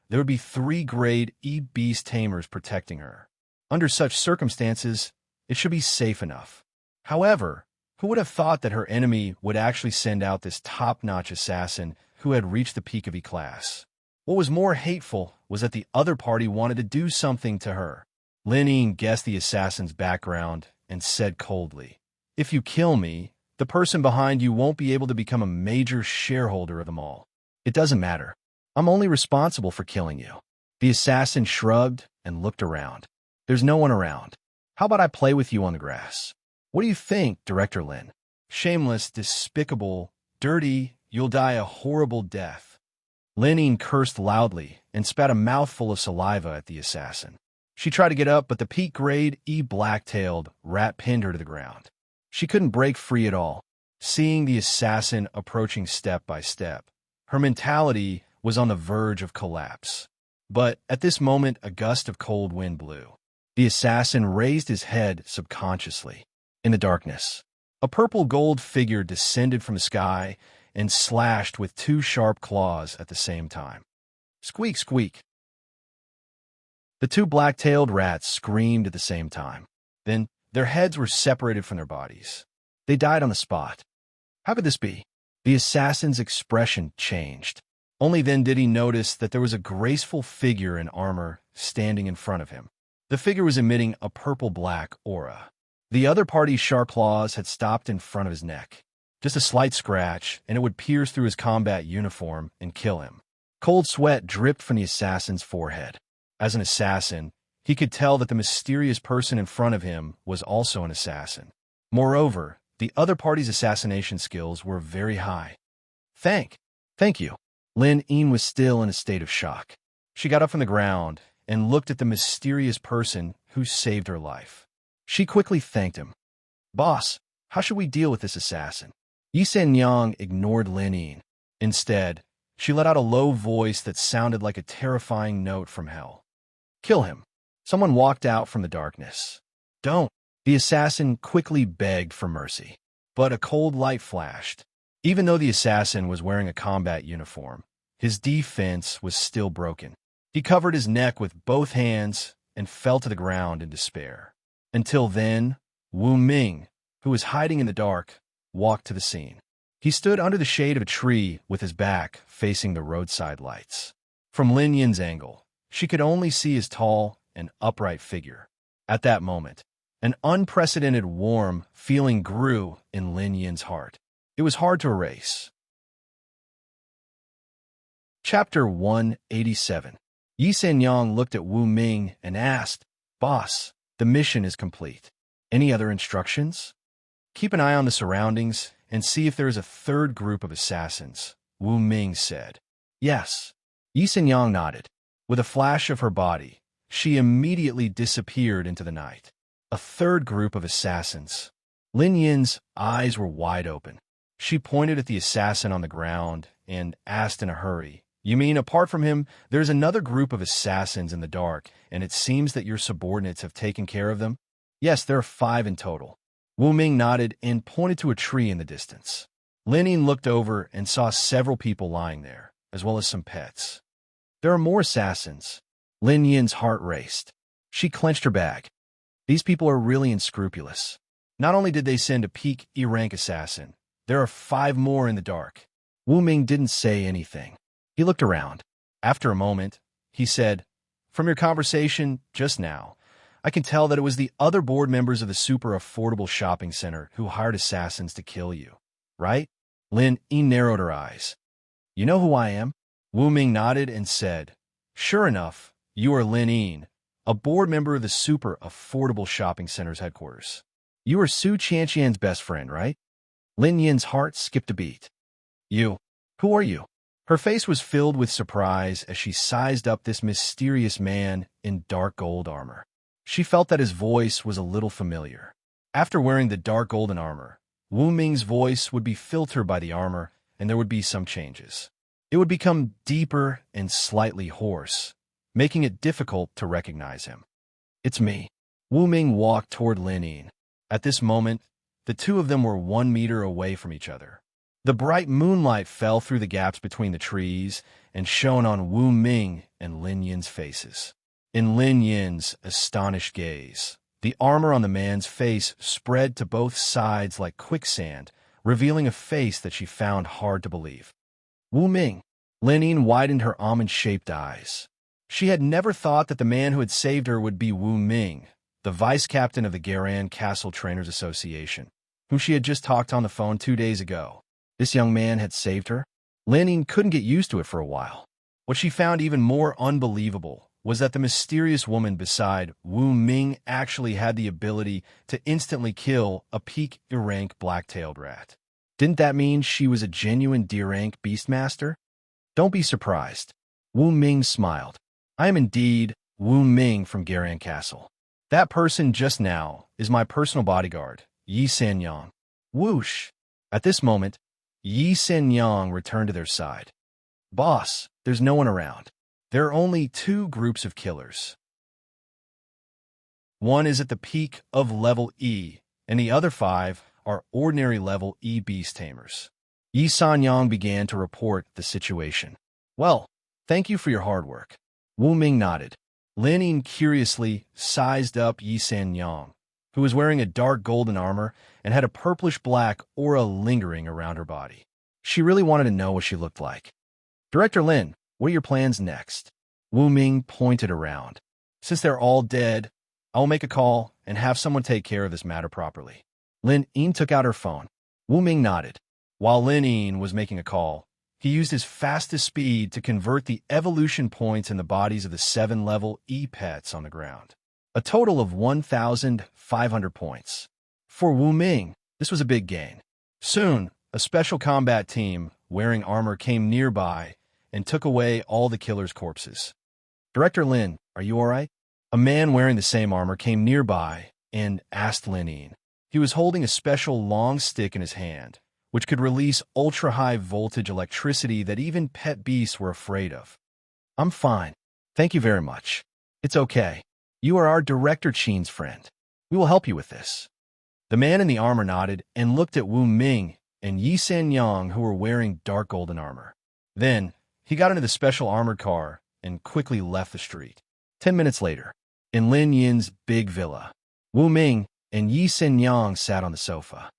there would be 3 grade E beast tamers protecting her. Under such circumstances, it should be safe enough. However, who would have thought that her enemy would actually send out this top-notch assassin who had reached the peak of E-class? What was more hateful was that the other party wanted to do something to her. Lin Yin guessed the assassin's background and said coldly, "If you kill me, the person behind you won't be able to become a major shareholder of them all. It doesn't matter. I'm only responsible for killing you." The assassin shrugged and looked around. "There's no one around. How about I play with you on the grass? What do you think, Director Lin? Shameless, despicable, dirty, you'll die a horrible death." Lin Yin cursed loudly and spat a mouthful of saliva at the assassin. She tried to get up, but the peak grade E black-tailed rat pinned her to the ground. She couldn't break free at all, seeing the assassin approaching step by step. Her mentality was on the verge of collapse. But at this moment, a gust of cold wind blew. The assassin raised his head subconsciously. In the darkness, a purple-gold figure descended from the sky and slashed with 2 sharp claws at the same time. Squeak, squeak. The 2 black-tailed rats screamed at the same time. Then their heads were separated from their bodies. They died on the spot. How could this be? The assassin's expression changed. Only then did he notice that there was a graceful figure in armor standing in front of him. The figure was emitting a purple-black aura. The other party's sharp claws had stopped in front of his neck. Just a slight scratch, and it would pierce through his combat uniform and kill him. Cold sweat dripped from the assassin's forehead. As an assassin, he could tell that the mysterious person in front of him was also an assassin. Moreover, the other party's assassination skills were very high. Thank Thank you. Lin Yin was still in a state of shock. She got up from the ground and looked at the mysterious person who saved her life. She quickly thanked him. Boss, how should we deal with this assassin? Yi Yang ignored Lin Yin. Instead, she let out a low voice that sounded like a terrifying note from hell. Kill him. Someone walked out from the darkness. Don't. The assassin quickly begged for mercy. But a cold light flashed. Even though the assassin was wearing a combat uniform, his defense was still broken. He covered his neck with both hands and fell to the ground in despair. Until then, Wu Ming, who was hiding in the dark, walked to the scene. He stood under the shade of a tree with his back facing the roadside lights. From Lin Yin's angle, she could only see his tall and upright figure. At that moment, an unprecedented warm feeling grew in Lin Yin's heart. It was hard to erase. Chapter 187. Yi Yang looked at Wu Ming and asked, Boss, the mission is complete. Any other instructions? Keep an eye on the surroundings and see if there is a third group of assassins, Wu Ming said. Yes. Yi Yang nodded. With a flash of her body, she immediately disappeared into the night. A third group of assassins. Lin Yin's eyes were wide open. She pointed at the assassin on the ground and asked in a hurry, You mean, apart from him, there's another group of assassins in the dark, and it seems that your subordinates have taken care of them? Yes, there are 5 in total. Wu Ming nodded and pointed to a tree in the distance. Lin Yin looked over and saw several people lying there, as well as some pets. There are more assassins. Lin Yin's heart raced. She clenched her bag. These people are really unscrupulous. Not only did they send a peak E-rank assassin, there are 5 more in the dark. Wu Ming didn't say anything. He looked around. After a moment, he said, From your conversation just now, I can tell that it was the other board members of the super affordable shopping center who hired assassins to kill you, right? Lin Yin narrowed her eyes. You know who I am? Wu Ming nodded and said, Sure enough, you are Lin Yin, a board member of the super affordable shopping center's headquarters. You are Su Qianqian's best friend, right? Lin Yin's heart skipped a beat. You? Who are you? Her face was filled with surprise as she sized up this mysterious man in dark gold armor. She felt that his voice was a little familiar. After wearing the dark golden armor, Wu Ming's voice would be filtered by the armor, and there would be some changes. It would become deeper and slightly hoarse, making it difficult to recognize him. It's me. Wu Ming walked toward Lin Yin. At this moment, the two of them were 1 meter away from each other. The bright moonlight fell through the gaps between the trees and shone on Wu Ming and Lin Yin's faces. In Lin Yin's astonished gaze, the armor on the man's face spread to both sides like quicksand, revealing a face that she found hard to believe. Wu Ming. Lin Yin widened her almond-shaped eyes. She had never thought that the man who had saved her would be Wu Ming, the vice-captain of the Garan Castle Trainers Association, whom she had just talked on the phone 2 days ago. This young man had saved her? Lin Yin couldn't get used to it for a while. What she found even more unbelievable was that the mysterious woman beside Wu Ming actually had the ability to instantly kill a peak E-rank black-tailed rat. Didn't that mean she was a genuine D-rank beastmaster? Don't be surprised. Wu Ming smiled. I am indeed Wu Ming from Garan Castle. That person just now is my personal bodyguard, Yi Yang. Whoosh! At this moment, Yi Yang returned to their side. Boss, there's no one around. There are only 2 groups of killers. One is at the peak of level E, and the other 5 are ordinary level E beast tamers. Yi Yang began to report the situation. Well, thank you for your hard work. Wu Ming nodded. Lin Yin curiously sized up Yi Yang, who was wearing a dark golden armor and had a purplish-black aura lingering around her body. She really wanted to know what she looked like. Director Lin, what are your plans next? Wu Ming pointed around. Since they're all dead, I will make a call and have someone take care of this matter properly. Lin Yin took out her phone. Wu Ming nodded. While Lin Yin was making a call, he used his fastest speed to convert the evolution points in the bodies of the 7-level E-pets on the ground. A total of 1,500 points. For Wu Ming, this was a big gain. Soon, a special combat team wearing armor came nearby and took away all the killer's corpses. Director Lin, are you all right? A man wearing the same armor came nearby and asked Lin. He was holding a special long stick in his hand, which could release ultra-high voltage electricity that even pet beasts were afraid of. I'm fine. Thank you very much. It's okay. You are our Director Qin's friend. We will help you with this. The man in the armor nodded and looked at Wu Ming and Yi Sanyang, who were wearing dark golden armor. Then, he got into the special armored car and quickly left the street. 10 minutes later, in Lin Yin's big villa, Wu Ming and Yi Sanyang sat on the sofa.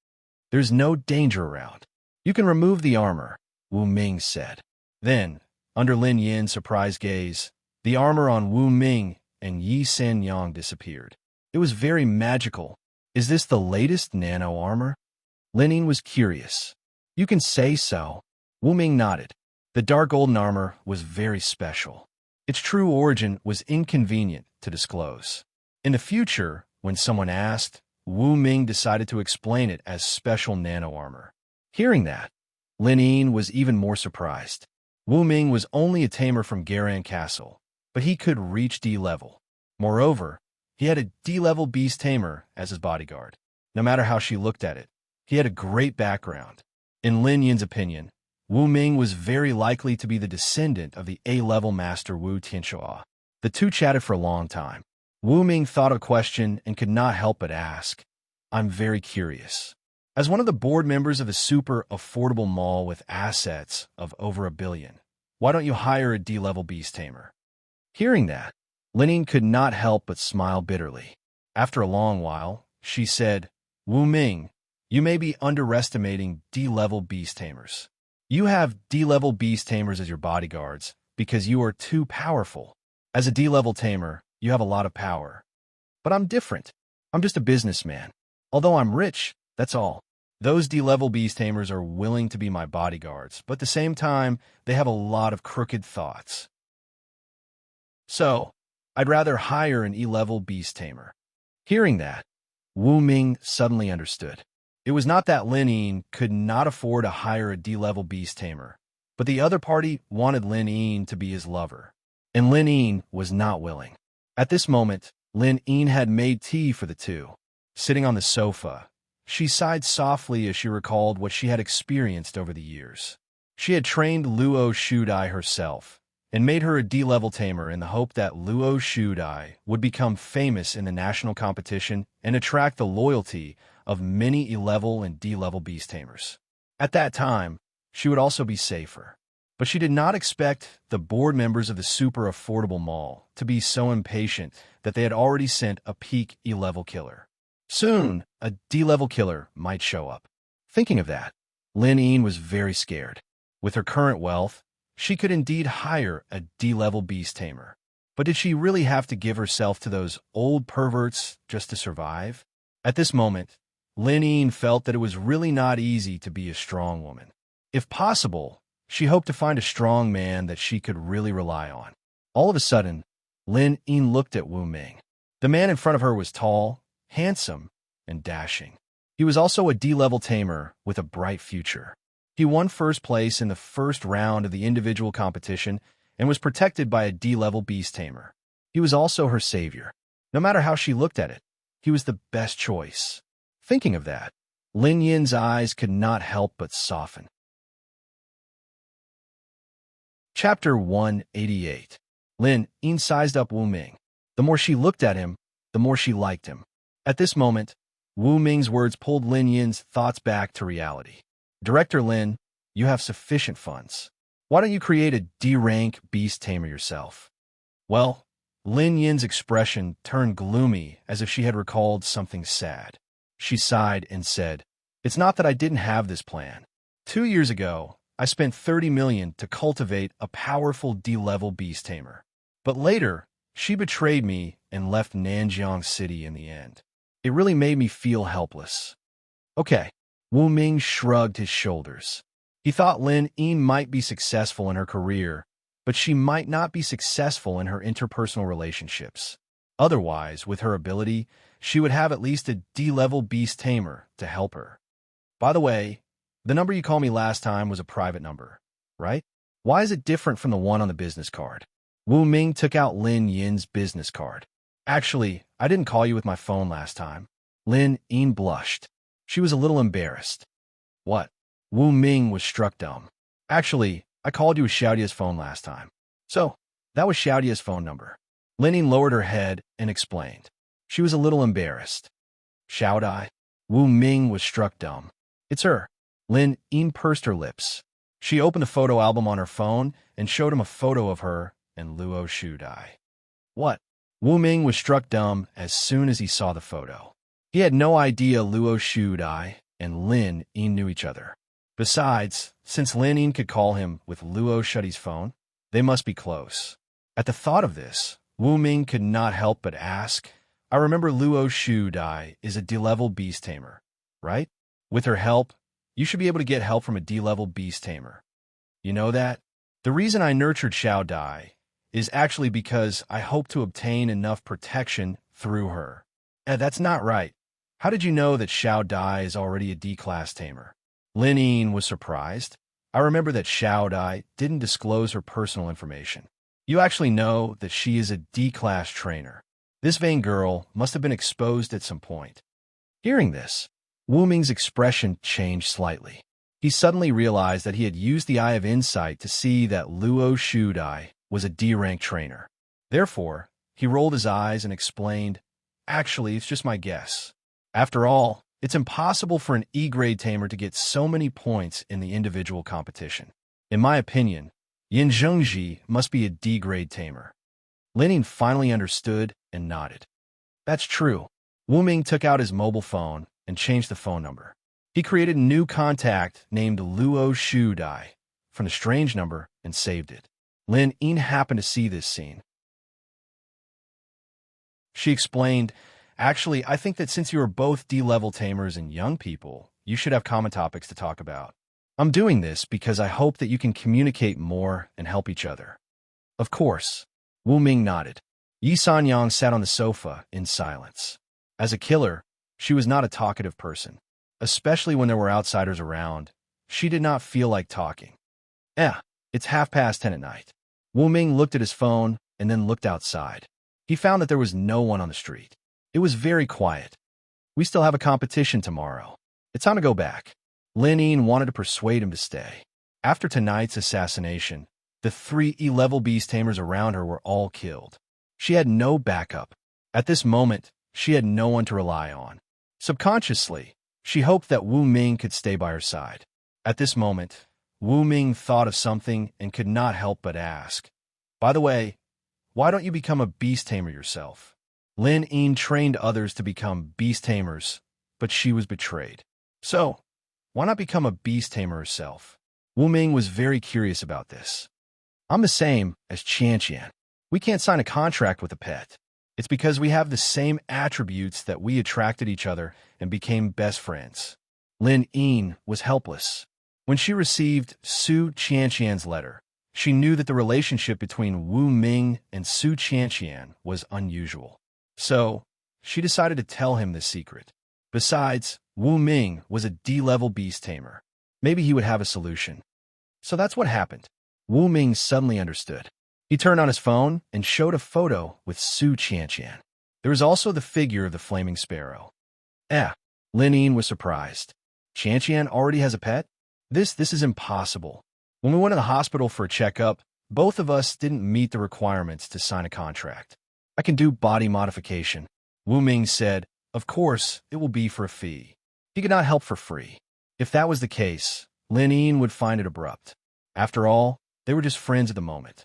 There's no danger around. You can remove the armor, Wu Ming said. Then, under Lin Yin's surprised gaze, the armor on Wu Ming and Yi Sanyang disappeared. It was very magical. Is this the latest nano armor? Lin Yin was curious. You can say so. Wu Ming nodded. The dark golden armor was very special. Its true origin was inconvenient to disclose. In the future, when someone asked, Wu Ming decided to explain it as special nano armor. Hearing that, Lin Yin was even more surprised. Wu Ming was only a tamer from Garan Castle, but he could reach D level. Moreover, he had a D-level beast tamer as his bodyguard. No matter how she looked at it, he had a great background. In Lin Yin's opinion, Wu Ming was very likely to be the descendant of the A-level master Wu Tianxua. The two chatted for a long time. Wu Ming thought of a question and could not help but ask, I'm very curious. As one of the board members of a super affordable mall with assets of over $1 billion, why don't you hire a D-level beast tamer? Hearing that, Lin Yin could not help but smile bitterly. After a long while, she said, Wu Ming, you may be underestimating D-level beast tamers. You have D-level beast tamers as your bodyguards because you are too powerful. As a D-level tamer, you have a lot of power. But I'm different. I'm just a businessman. Although I'm rich, that's all. Those D-level beast tamers are willing to be my bodyguards, but at the same time, they have a lot of crooked thoughts. So, I'd rather hire an E-level beast tamer. Hearing that, Wu Ming suddenly understood. It was not that Lin Yin could not afford to hire a D-level beast tamer, but the other party wanted Lin Yin to be his lover, and Lin Yin was not willing. At this moment, Lin Yin had made tea for the two. Sitting on the sofa, she sighed softly as she recalled what she had experienced over the years. She had trained Luo Shudai herself, and made her a D-level tamer in the hope that Luo Shudai would become famous in the national competition and attract the loyalty of many E-level and D-level beast tamers. At that time, she would also be safer. But she did not expect the board members of the super affordable mall to be so impatient that they had already sent a peak E-level killer. Soon, a D-level killer might show up. Thinking of that, Lin Yin was very scared. With her current wealth, she could indeed hire a D-level beast tamer. But did she really have to give herself to those old perverts just to survive? At this moment, Lin Yin felt that it was really not easy to be a strong woman. If possible, she hoped to find a strong man that she could really rely on. All of a sudden, Lin Yin looked at Wu Ming. The man in front of her was tall, handsome, and dashing. He was also a D-level tamer with a bright future. He won first place in the first round of the individual competition and was protected by a D-level beast tamer. He was also her savior. No matter how she looked at it, he was the best choice. Thinking of that, Lin Yin's eyes could not help but soften. Chapter 188. Lin Yin sized up Wu Ming. The more she looked at him, the more she liked him. At this moment, Wu Ming's words pulled Lin Yin's thoughts back to reality. Director Lin, you have sufficient funds. Why don't you create a D-rank beast tamer yourself? Well, Lin Yin's expression turned gloomy as if she had recalled something sad. She sighed and said, It's not that I didn't have this plan. 2 years ago, I spent 30 million to cultivate a powerful D-level beast tamer. But later, she betrayed me and left Nanjiang City in the end. It really made me feel helpless. Okay. Wu Ming shrugged his shoulders. He thought Lin Yin might be successful in her career, but she might not be successful in her interpersonal relationships. Otherwise, with her ability, she would have at least a D-level beast tamer to help her. By the way, The number you called me last time was a private number, right? Why is it different from the one on the business card? Wu Ming took out Lin Yin's business card. Actually, I didn't call you with my phone last time. Lin Yin blushed. She was a little embarrassed. What? Wu Ming was struck dumb. Actually, I called you with Xiaodia's phone last time. So, that was Xiaodia's phone number. Lin Yin lowered her head and explained. She was a little embarrassed. Xiaodai? Wu Ming was struck dumb. It's her. Lin Yin pursed her lips. She opened the photo album on her phone and showed him a photo of her and Luo Xiaodai. What? Wu Ming was struck dumb as soon as he saw the photo. He had no idea Luo Xiaodai and Lin Yin knew each other. Besides, since Lin Yin could call him with Luo Xiaodai's phone, they must be close. At the thought of this, Wu Ming could not help but ask, I remember Luo Xiaodai is a D-level beast tamer, right? With her help, you should be able to get help from a D-level beast tamer. You know that? The reason I nurtured Xiaodai is actually because I hope to obtain enough protection through her. That's not right. How did you know that Xiaodai is already a D-class tamer? Lin Yin was surprised. I remember that Xiaodai didn't disclose her personal information. You actually know that she is a D-class trainer. This vain girl must have been exposed at some point. Hearing this, Wu Ming's expression changed slightly. He suddenly realized that he had used the Eye of Insight to see that Luo Xiaodai was a D-rank trainer. Therefore, he rolled his eyes and explained, Actually, it's just my guess. After all, it's impossible for an E-grade tamer to get so many points in the individual competition. In my opinion, Yin Zhengji must be a D-grade tamer. Lin Yin finally understood and nodded. That's true. Wu Ming took out his mobile phone and changed the phone number. He created a new contact named Luo Xiaodai from the strange number and saved it. Lin Yin happened to see this scene. She explained, Actually, I think that since you are both D-level tamers and young people, you should have common topics to talk about. I'm doing this because I hope that you can communicate more and help each other. Of course. Wu Ming nodded. Yi Sanyang sat on the sofa in silence. As a killer, she was not a talkative person. Especially when there were outsiders around, she did not feel like talking. It's 10:30 at night. Wu Ming looked at his phone and then looked outside. He found that there was no one on the street. It was very quiet. We still have a competition tomorrow. It's time to go back. Lin Yin wanted to persuade him to stay. After tonight's assassination, the 3 E-level beast tamers around her were all killed. She had no backup. At this moment, she had no one to rely on. Subconsciously, she hoped that Wu Ming could stay by her side. At this moment, Wu Ming thought of something and could not help but ask, By the way, why don't you become a beast tamer yourself? Lin Yin trained others to become beast tamers, but she was betrayed. So, why not become a beast tamer herself? Wu Ming was very curious about this. I'm the same as Qianqian. We can't sign a contract with a pet. It's because we have the same attributes that we attracted each other and became best friends. Lin Yin was helpless. When she received Su Qianqian's letter, she knew that the relationship between Wu Ming and Su Qianqian was unusual. So, she decided to tell him this secret. Besides, Wu Ming was a D-level beast tamer. Maybe he would have a solution. So that's what happened. Wu Ming suddenly understood. He turned on his phone and showed a photo with Su Qianqian. There was also the figure of the flaming sparrow. Lin Yin was surprised. Qianqian already has a pet? This is impossible. When we went to the hospital for a checkup, both of us didn't meet the requirements to sign a contract. I can do body modification. Wu Ming said, Of course, it will be for a fee. He could not help for free. If that was the case, Lin Yin would find it abrupt. After all, they were just friends at the moment.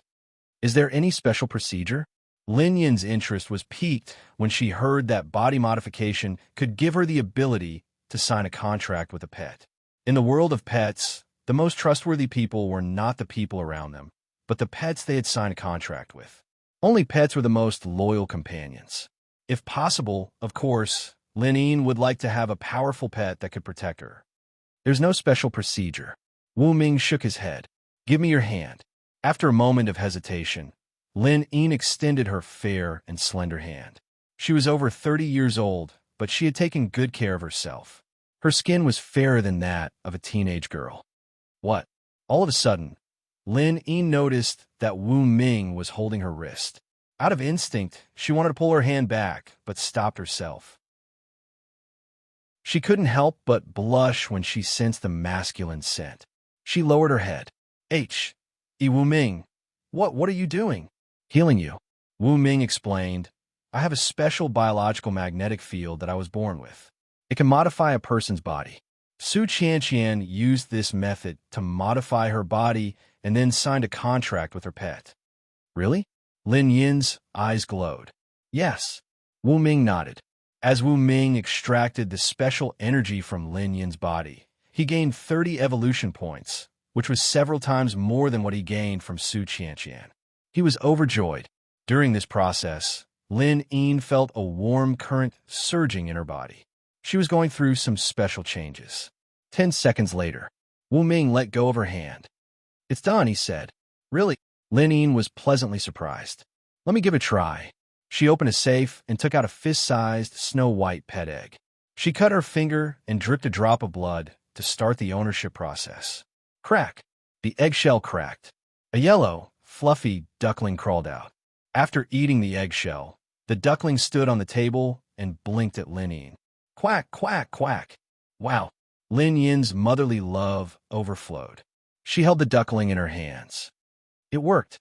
Is there any special procedure? Lin Yin's interest was piqued when she heard that body modification could give her the ability to sign a contract with a pet. In the world of pets, the most trustworthy people were not the people around them, but the pets they had signed a contract with. Only pets were the most loyal companions. If possible, of course, Lin Yin would like to have a powerful pet that could protect her. There's no special procedure. Wu Ming shook his head. Give me your hand. After a moment of hesitation, Lin Yin extended her fair and slender hand. She was over 30 years old, but she had taken good care of herself. Her skin was fairer than that of a teenage girl. What? All of a sudden, Lin Yi noticed that Wu Ming was holding her wrist. Out of instinct, she wanted to pull her hand back, but stopped herself. She couldn't help but blush when she sensed the masculine scent. She lowered her head. Wu Ming, what are you doing? Healing you. Wu Ming explained, I have a special biological magnetic field that I was born with. It can modify a person's body. Su Qianqian used this method to modify her body and then signed a contract with her pet. Really? Lin Yin's eyes glowed. Yes. Wu Ming nodded. As Wu Ming extracted the special energy from Lin Yin's body, he gained 30 evolution points, which was several times more than what he gained from Su Qianqian. He was overjoyed. During this process, Lin Yin felt a warm current surging in her body. She was going through some special changes. 10 seconds later, Wu Ming let go of her hand. It's done, he said. Really? Lin Yin was pleasantly surprised. Let me give it a try. She opened a safe and took out a fist-sized snow-white pet egg. She cut her finger and dripped a drop of blood to start the ownership process. Crack! The eggshell cracked. A yellow, fluffy duckling crawled out. After eating the eggshell, the duckling stood on the table and blinked at Lin Yin. Quack, quack, quack. Wow. Lin Yin's motherly love overflowed. She held the duckling in her hands. It worked.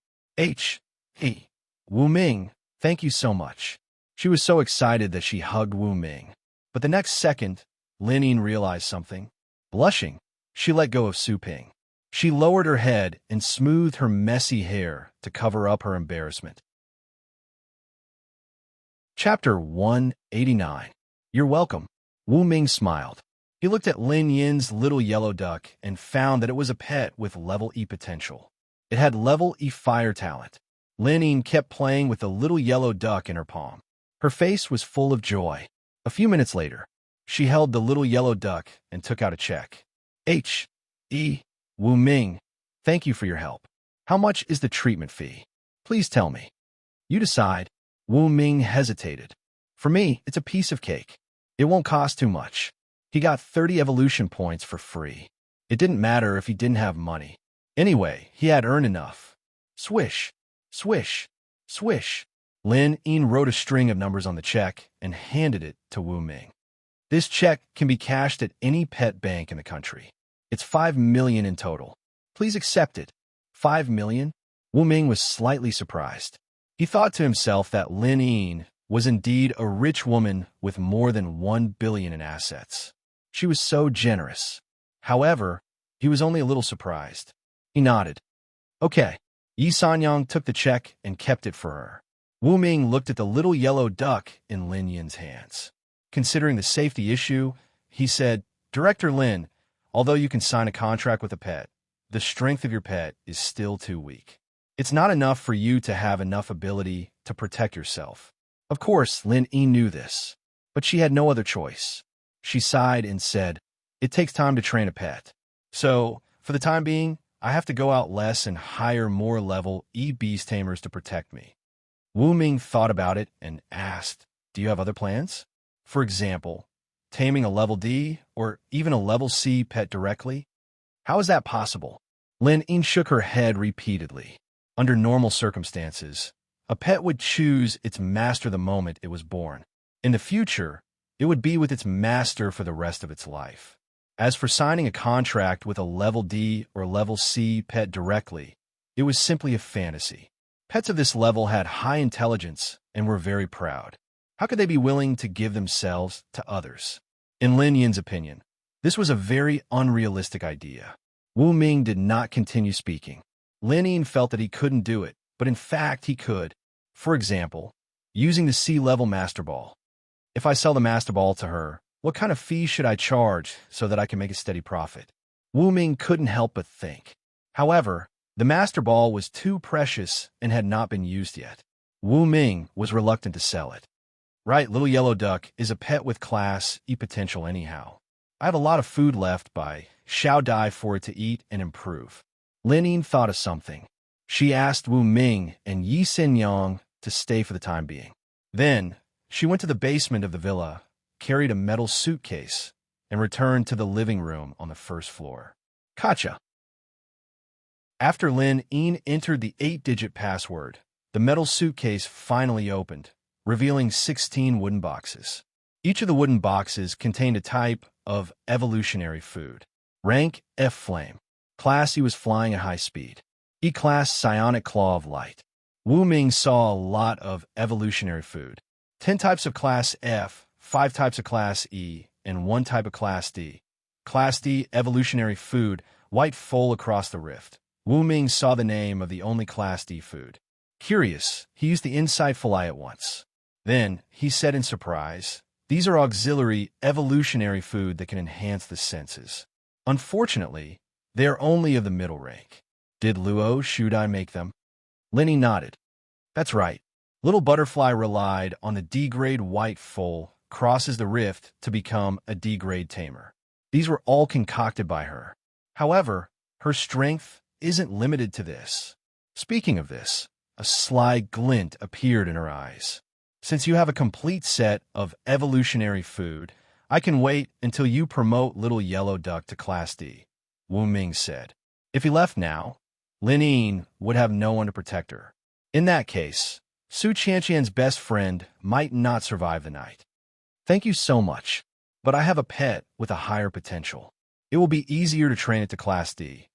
Wu Ming, thank you so much. She was so excited that she hugged Wu Ming. But the next second, Lin Yin realized something. Blushing, she let go of Su Ping. She lowered her head and smoothed her messy hair to cover up her embarrassment. Chapter 189. You're welcome. Wu Ming smiled. He looked at Lin Yin's little yellow duck and found that it was a pet with level E potential. It had level E fire talent. Lin Yin kept playing with the little yellow duck in her palm. Her face was full of joy. A few minutes later, she held the little yellow duck and took out a check. Wu Ming, thank you for your help. How much is the treatment fee? Please tell me. You decide. Wu Ming hesitated. For me, it's a piece of cake. It won't cost too much. He got 30 evolution points for free. It didn't matter if he didn't have money. Anyway, he had earned enough. Swish, swish, swish. Lin Yin wrote a string of numbers on the check and handed it to Wu Ming. This check can be cashed at any pet bank in the country. It's 5 million in total. Please accept it. 5 million? Wu Ming was slightly surprised. He thought to himself that Lin Yin was indeed a rich woman with more than 1 billion in assets. She was so generous. However, he was only a little surprised. He nodded. Okay. Yi Sanyang took the check and kept it for her. Wu Ming looked at the little yellow duck in Lin Yin's hands. Considering the safety issue, he said, Director Lin, although you can sign a contract with a pet, the strength of your pet is still too weak. It's not enough for you to have enough ability to protect yourself. Of course, Lin Yi knew this, but she had no other choice. She sighed and said, It takes time to train a pet. So, for the time being, I have to go out less and hire more level E beast tamers to protect me. Wu Ming thought about it and asked, Do you have other plans? For example, taming a level D or even a level C pet directly? How is that possible? Lin Yi shook her head repeatedly. Under normal circumstances, a pet would choose its master the moment it was born. In the future, it would be with its master for the rest of its life. As for signing a contract with a level D or level C pet directly, it was simply a fantasy. Pets of this level had high intelligence and were very proud. How could they be willing to give themselves to others? In Lin Yin's opinion, this was a very unrealistic idea. Wu Ming did not continue speaking. Lin Yin felt that he couldn't do it, but in fact he could. For example, using the C-level Master Ball. If I sell the Master Ball to her, what kind of fee should I charge so that I can make a steady profit? Wu Ming couldn't help but think. However, the Master Ball was too precious and had not been used yet. Wu Ming was reluctant to sell it. Right, little yellow duck is a pet with class E potential anyhow. I have a lot of food left by Xiao Dai for it to eat and improve. Lin Yin thought of something. She asked Wu Ming and Yi Xinyang to stay for the time being. Then, she went to the basement of the villa, carried a metal suitcase, and returned to the living room on the first floor. Gotcha. After Lin Ying entered the 8-digit password, the metal suitcase finally opened, revealing 16 wooden boxes. Each of the wooden boxes contained a type of evolutionary food. Rank F Flame. Class he was flying at high speed. E-Class Psionic Claw of Light. Wu Ming saw a lot of evolutionary food. 10 types of Class F, 5 types of Class E, and 1 type of Class D. Class D evolutionary food, white foal across the rift. Wu Ming saw the name of the only Class D food. Curious, he used the insightful eye at once. Then, he said in surprise, "These are auxiliary, evolutionary food that can enhance the senses. Unfortunately, they are only of the middle rank. Did Luo Shudai make them?" Lenny nodded. "That's right. Little Butterfly relied on the D-grade white foal crosses the rift to become a D-grade tamer. These were all concocted by her. However, her strength isn't limited to this. Speaking of this, a sly glint appeared in her eyes. Since you have a complete set of evolutionary food, I can wait until you promote Little Yellow Duck to Class D," Wu Ming said. If he left now, Lin Ying would have no one to protect her. In that case, Su Qianqian's best friend might not survive the night. "Thank you so much, but I have a pet with a higher potential. It will be easier to train it to Class D."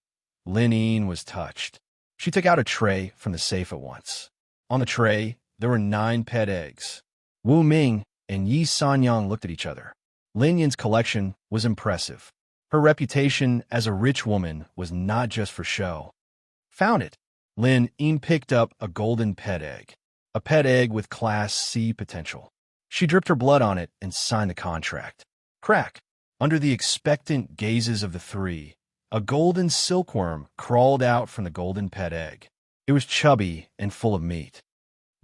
Lin Ying was touched. She took out a tray from the safe at once. On the tray, there were 9 pet eggs. Wu Ming and Yi Sanyang looked at each other. Lin Ying's collection was impressive. Her reputation as a rich woman was not just for show. Found it. Lin Ying picked up a golden pet egg. A pet egg with Class C potential. She dripped her blood on it and signed the contract. Crack! Under the expectant gazes of the three, a golden silkworm crawled out from the golden pet egg. It was chubby and full of meat.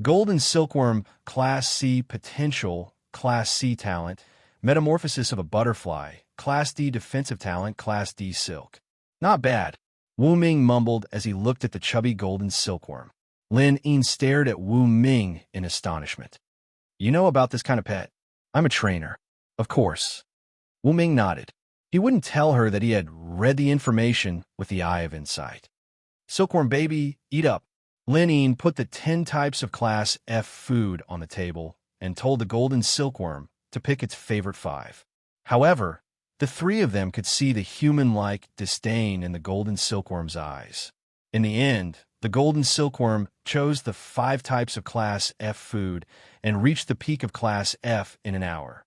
Golden silkworm, Class C potential, Class C talent, metamorphosis of a butterfly, Class D defensive talent, Class D silk. Not bad, Wu Ming mumbled as he looked at the chubby golden silkworm. Lin Ying stared at Wu Ming in astonishment. "You know about this kind of pet?" "I'm a trainer." "Of course." Wu Ming nodded. He wouldn't tell her that he had read the information with the eye of insight. "Silkworm baby, eat up." Lin Ying put the 10 types of Class F food on the table and told the golden silkworm to pick its favorite 5. However, the 3 of them could see the human-like disdain in the golden silkworm's eyes. In the end, the golden silkworm chose the 5 types of Class F food and reached the peak of Class F in an hour.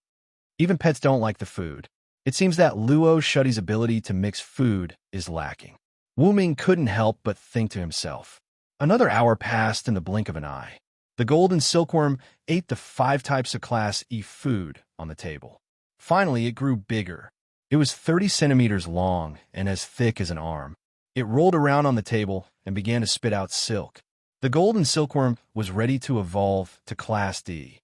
Even pets don't like the food. It seems that Luo Shuddy's ability to mix food is lacking. Wu Ming couldn't help but think to himself. Another hour passed in the blink of an eye. The golden silkworm ate the 5 types of Class E food on the table. Finally, it grew bigger. It was 30 centimeters long and as thick as an arm. It rolled around on the table and began to spit out silk. The golden silkworm was ready to evolve to Class D.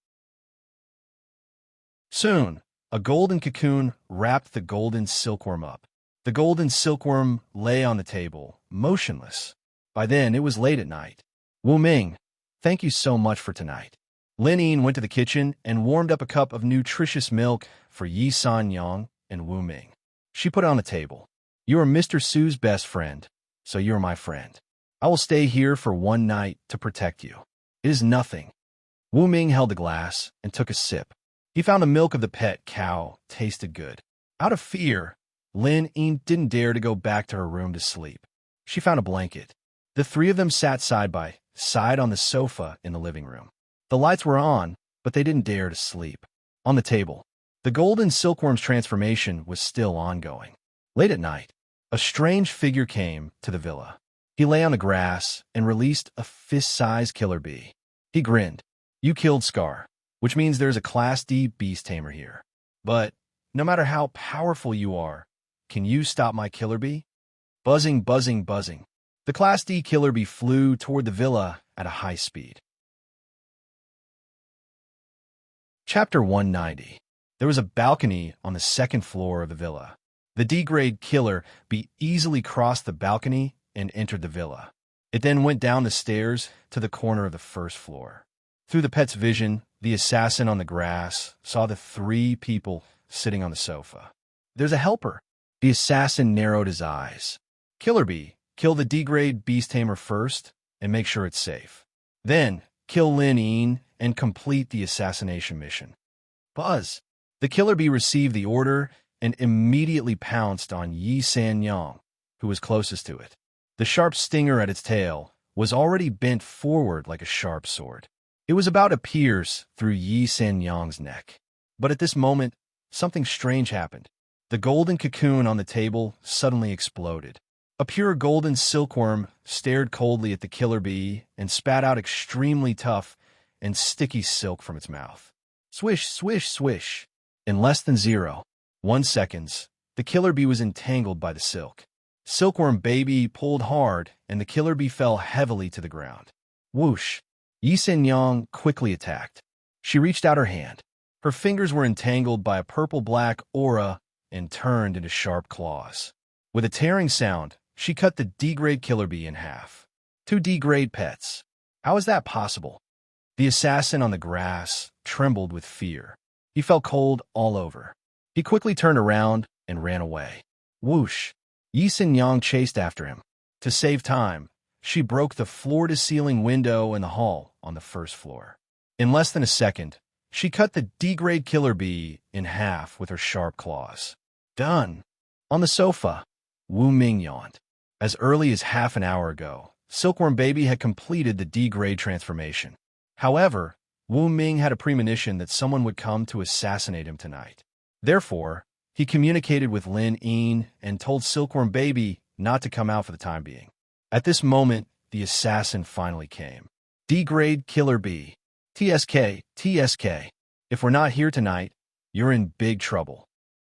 Soon, a golden cocoon wrapped the golden silkworm up. The golden silkworm lay on the table, motionless. By then, it was late at night. "Wu Ming, thank you so much for tonight." Lin Ying went to the kitchen and warmed up a cup of nutritious milk for Yi Sanyang and Wu Ming. She put it on the table. "You are Mr. Su's best friend, so you are my friend. I will stay here for one night to protect you. It is nothing." Wu Ming held the glass and took a sip. He found the milk of the pet cow tasted good. Out of fear, Lin Ying didn't dare to go back to her room to sleep. She found a blanket. The 3 of them sat side by side on the sofa in the living room. The lights were on, but they didn't dare to sleep. On the table, the golden silkworm's transformation was still ongoing. Late at night, a strange figure came to the villa. He lay on the grass and released a fist-sized killer bee. He grinned. "You killed Scar, which means there's a Class D beast tamer here. But no matter how powerful you are, can you stop my killer bee?" Buzzing, buzzing, buzzing. The Class D killer bee flew toward the villa at a high speed. Chapter 190. There was a balcony on the 2nd floor of the villa. The D-grade killer bee easily crossed the balcony and entered the villa. It then went down the stairs to the corner of the 1st floor. Through the pet's vision, the assassin on the grass saw the 3 people sitting on the sofa. There's a helper. The assassin narrowed his eyes. Killer bee, kill the D-grade beast tamer first and make sure it's safe. Then, kill Lin Yin and complete the assassination mission. Buzz. The killer bee received the order and immediately pounced on Yi Sanyang, who was closest to it. The sharp stinger at its tail was already bent forward like a sharp sword. It was about to pierce through Yi Sanyang's neck. But at this moment, something strange happened. The golden cocoon on the table suddenly exploded. A pure golden silkworm stared coldly at the killer bee and spat out extremely tough and sticky silk from its mouth. Swish, swish, swish. In less than 0.1 seconds, the killer bee was entangled by the silk. Silkworm baby pulled hard, and the killer bee fell heavily to the ground. Whoosh! Yi Sanyang quickly attacked. She reached out her hand. Her fingers were entangled by a purple-black aura and turned into sharp claws. With a tearing sound, she cut the D-grade killer bee in half. 2 D-grade pets. How is that possible? The assassin on the grass trembled with fear. He felt cold all over. He quickly turned around and ran away. Whoosh! Yi Sanyang chased after him. To save time, she broke the floor-to-ceiling window in the hall on the first floor. In less than a second, she cut the D-grade killer bee in half with her sharp claws. Done. On the sofa, Wu Ming yawned. As early as half an hour ago, Silkworm Baby had completed the D-grade transformation. However, Wu Ming had a premonition that someone would come to assassinate him tonight. Therefore, he communicated with Lin Yin and told Silkworm Baby not to come out for the time being. At this moment, the assassin finally came. D-grade killer bee. TSK, TSK. If we're not here tonight, you're in big trouble.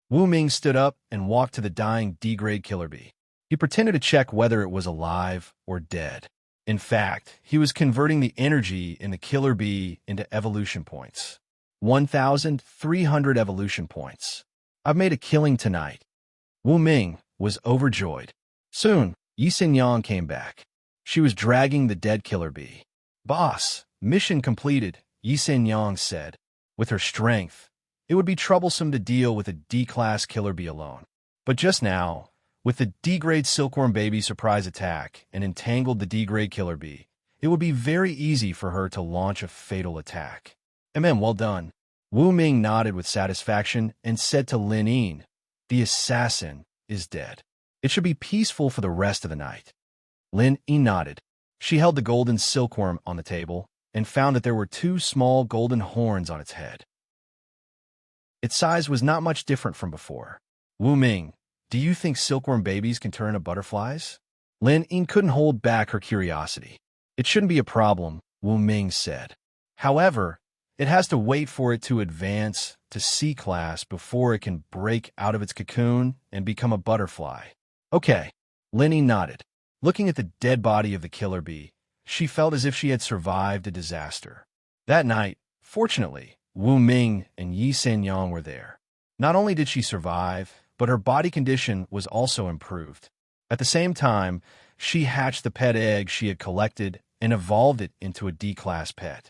Wu Ming stood up and walked to the dying D-grade killer bee. He pretended to check whether it was alive or dead. In fact, he was converting the energy in the killer bee into evolution points. 1,300 evolution points. I've made a killing tonight. Wu Ming was overjoyed. Soon, Yi Sanyang came back. She was dragging the dead killer bee. Boss, mission completed, Yi Sanyang said. With her strength, it would be troublesome to deal with a D-class killer bee alone. But just now, with the D-grade Silkworm Baby surprise attack and entangled the D-grade killer bee, it would be very easy for her to launch a fatal attack. Well done. Wu Ming nodded with satisfaction and said to Lin Yin, the assassin is dead. It should be peaceful for the rest of the night. Lin Yin nodded. She held the golden silkworm on the table and found that there were 2 small golden horns on its head. Its size was not much different from before. Wu Ming, do you think silkworm babies can turn into butterflies? Lin Yin couldn't hold back her curiosity. It shouldn't be a problem, Wu Ming said. However, it has to wait for it to advance to C-class before it can break out of its cocoon and become a butterfly. Okay, Lin Yin nodded. Looking at the dead body of the killer bee, she felt as if she had survived a disaster. That night, fortunately, Wu Ming and Yi Sanyang were there. Not only did she survive, but her body condition was also improved. At the same time, she hatched the pet egg she had collected and evolved it into a D-class pet.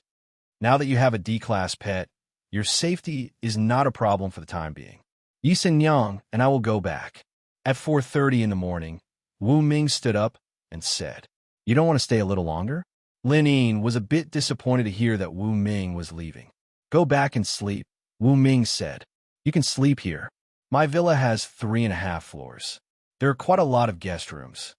Now that you have a D-class pet, your safety is not a problem for the time being. Yi Sanyang and I will go back. At 4:30 in the morning, Wu Ming stood up and said, You don't want to stay a little longer? Lin Yin was a bit disappointed to hear that Wu Ming was leaving. Go back and sleep, Wu Ming said. You can sleep here. My villa has 3.5 floors. There are quite a lot of guest rooms.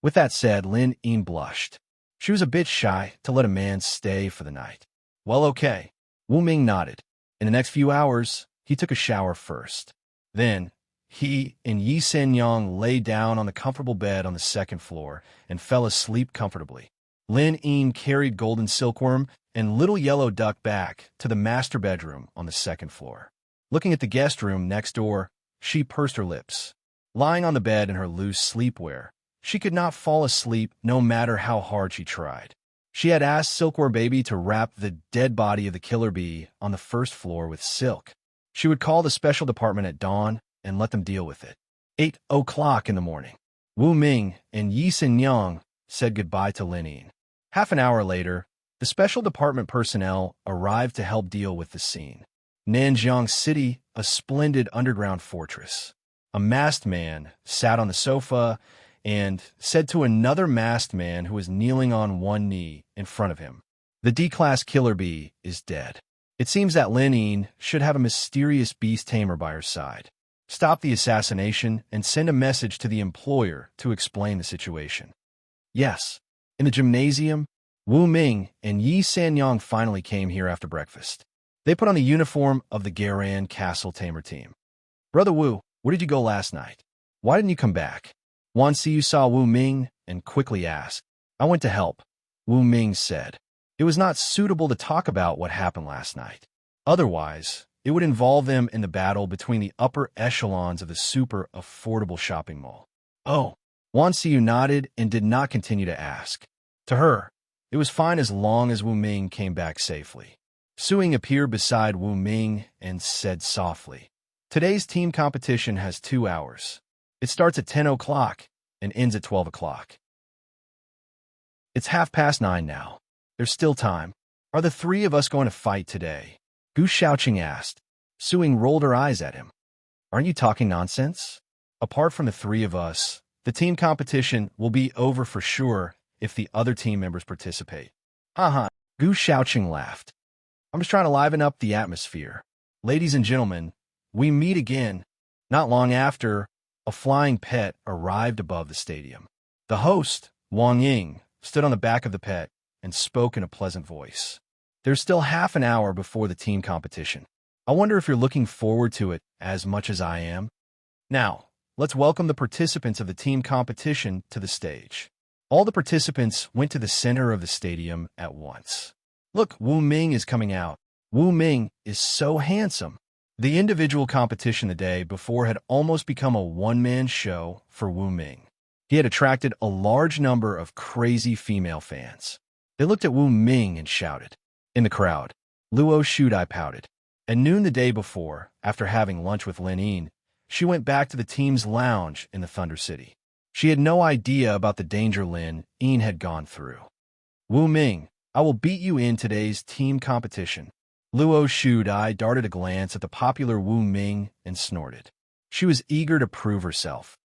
With that said, Lin Yin blushed. She was a bit shy to let a man stay for the night. Well, okay. Wu Ming nodded. In the next few hours, he took a shower first. Then, he and Yi Sanyang lay down on the comfortable bed on the 2nd floor and fell asleep comfortably. Lin Yin carried Golden Silkworm and Little Yellow Duck back to the master bedroom on the 2nd floor. Looking at the guest room next door, she pursed her lips. Lying on the bed in her loose sleepwear, she could not fall asleep no matter how hard she tried. She had asked Silkworm Baby to wrap the dead body of the killer bee on the 1st floor with silk. She would call the special department at dawn and let them deal with it. 8:00 in the morning. Wu Ming and Yi Sanyang said goodbye to Lin Yin. Half an hour later, the special department personnel arrived to help deal with the scene. Nanjiang City, a splendid underground fortress. A masked man sat on the sofa and said to another masked man who was kneeling on one knee in front of him, "The D-class killer bee is dead. It seems that Lenine should have a mysterious beast tamer by her side. Stop the assassination and send a message to the employer to explain the situation." Yes. In the gymnasium, Wu Ming and Yi Sanyong finally came here after breakfast. They put on the uniform of the Garan Castle Tamer team. "Brother Wu, where did you go last night? Why didn't you come back?" Wan Siyu saw Wu Ming and quickly asked. "I went to help," Wu Ming said. It was not suitable to talk about what happened last night. Otherwise, it would involve them in the battle between the upper echelons of the super affordable shopping mall. Oh, Wan Siyu nodded and did not continue to ask. To her, it was fine as long as Wu Ming came back safely. Suing appeared beside Wu Ming and said softly, "Today's team competition has 2 hours. It starts at 10 o'clock and ends at 12 o'clock. It's 9:30 now. There's still time. Are the 3 of us going to fight today?" Gu Shaoqing asked. Suing rolled her eyes at him. "Aren't you talking nonsense? Apart from the 3 of us, the team competition will be over for sure if the other team members participate." Haha, Gu Shaoqing laughed. "I'm just trying to liven up the atmosphere. Ladies and gentlemen, we meet again." Not long after, a flying pet arrived above the stadium. The host, Wang Ying, stood on the back of the pet and spoke in a pleasant voice. "There's still half an hour before the team competition. I wonder if you're looking forward to it as much as I am. Now, let's welcome the participants of the team competition to the stage." All the participants went to the center of the stadium at once. "Look, Wu Ming is coming out. Wu Ming is so handsome." The individual competition the day before had almost become a one-man show for Wu Ming. He had attracted a large number of crazy female fans. They looked at Wu Ming and shouted. In the crowd, Luo Shudai pouted. At noon the day before, after having lunch with Lenine, she went back to the team's lounge in the Thunder City. She had no idea about the danger Lin Yin had gone through. "Wu Ming, I will beat you in today's team competition." Luo Shudai darted a glance at the popular Wu Ming and snorted. She was eager to prove herself.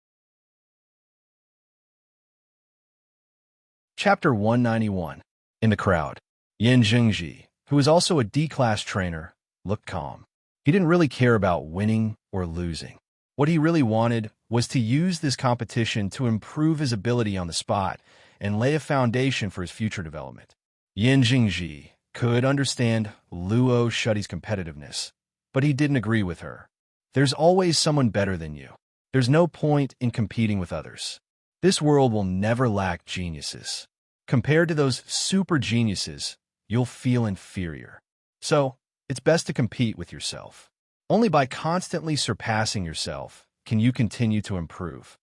Chapter 191. In the crowd, Yan Jingji, who was also a D-class trainer, looked calm. He didn't really care about winning or losing. What he really wanted was to use this competition to improve his ability on the spot and lay a foundation for his future development. Yan Jingji could understand Luo Shudai's competitiveness, but he didn't agree with her. There's always someone better than you. There's no point in competing with others. This world will never lack geniuses. Compared to those super geniuses, you'll feel inferior. So, it's best to compete with yourself. Only by constantly surpassing yourself can you continue to improve.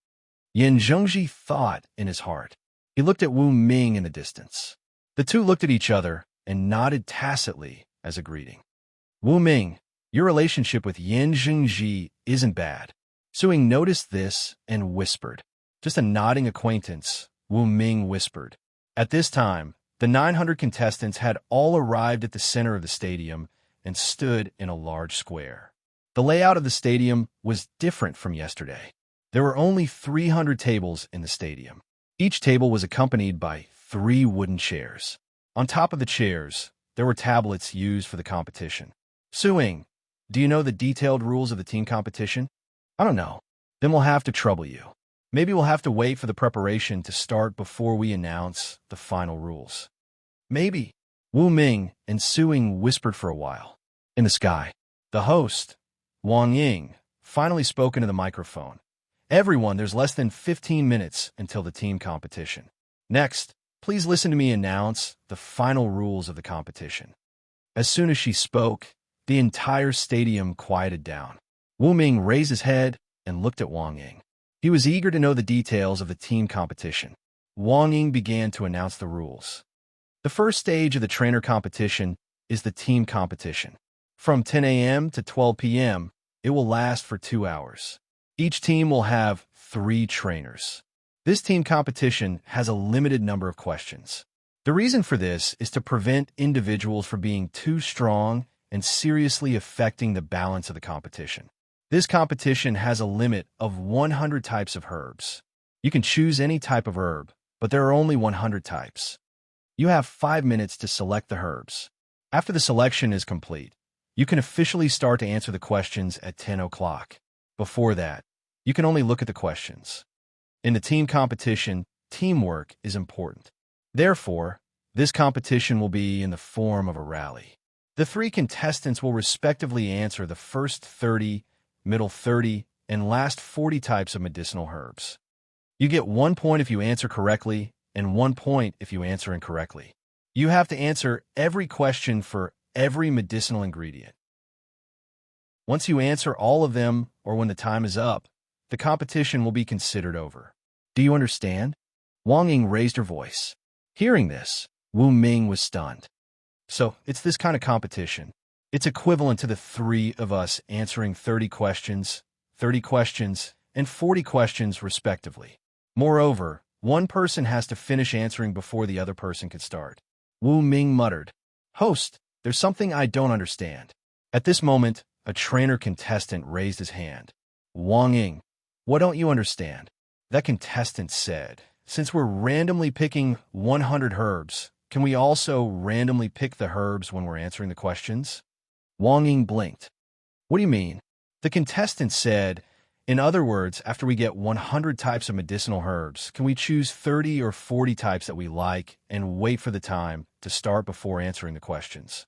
Yan Zhengji thought in his heart. He looked at Wu Ming in the distance. The two looked at each other and nodded tacitly as a greeting. "Wu Ming, your relationship with Yan Zhengji isn't bad." Suing noticed this and whispered. "Just a nodding acquaintance," Wu Ming whispered. At this time, the 900 contestants had all arrived at the center of the stadium and stood in a large square. The layout of the stadium was different from yesterday. There were only 300 tables in the stadium. Each table was accompanied by 3 wooden chairs. On top of the chairs, there were tablets used for the competition. "Suing, do you know the detailed rules of the team competition?" "I don't know." "Then we'll have to trouble you. Maybe we'll have to wait for the preparation to start before we announce the final rules." "Maybe." Wu Ming and Suing whispered for a while. In the sky, the host, Wang Ying, finally spoke into the microphone. "Everyone, there's less than 15 minutes until the team competition. Next, please listen to me announce the final rules of the competition." As soon as she spoke, the entire stadium quieted down. Wu Ming raised his head and looked at Wang Ying. He was eager to know the details of the team competition. Wang Ying began to announce the rules. The first stage of the trainer competition is the team competition. From 10 a.m. to 12 p.m., it will last for 2 hours. Each team will have 3 trainers. This team competition has a limited number of questions. The reason for this is to prevent individuals from being too strong and seriously affecting the balance of the competition. This competition has a limit of 100 types of herbs. You can choose any type of herb, but there are only 100 types. You have 5 minutes to select the herbs. After the selection is complete, you can officially start to answer the questions at 10 o'clock. Before that, you can only look at the questions. In the team competition, teamwork is important. Therefore, this competition will be in the form of a rally. The 3 contestants will respectively answer the first 30, middle 30, and last 40 types of medicinal herbs. You get 1 point if you answer correctly, and 1 point if you answer incorrectly. You have to answer every question for every medicinal ingredient. Once you answer all of them, or when the time is up, the competition will be considered over. Do you understand? Wang Ying raised her voice. Hearing this, Wu Ming was stunned. So, it's this kind of competition. It's equivalent to the 3 of us answering 30 questions, and 40 questions respectively. Moreover, one person has to finish answering before the other person can start. Wu Ming muttered, "Host, there's something I don't understand." At this moment, a trainer contestant raised his hand. Wang Ying, what don't you understand? That contestant said, since we're randomly picking 100 herbs, can we also randomly pick the herbs when we're answering the questions? Wang Ying blinked. What do you mean? The contestant said, in other words, after we get 100 types of medicinal herbs, can we choose 30 or 40 types that we like and wait for the time to start before answering the questions?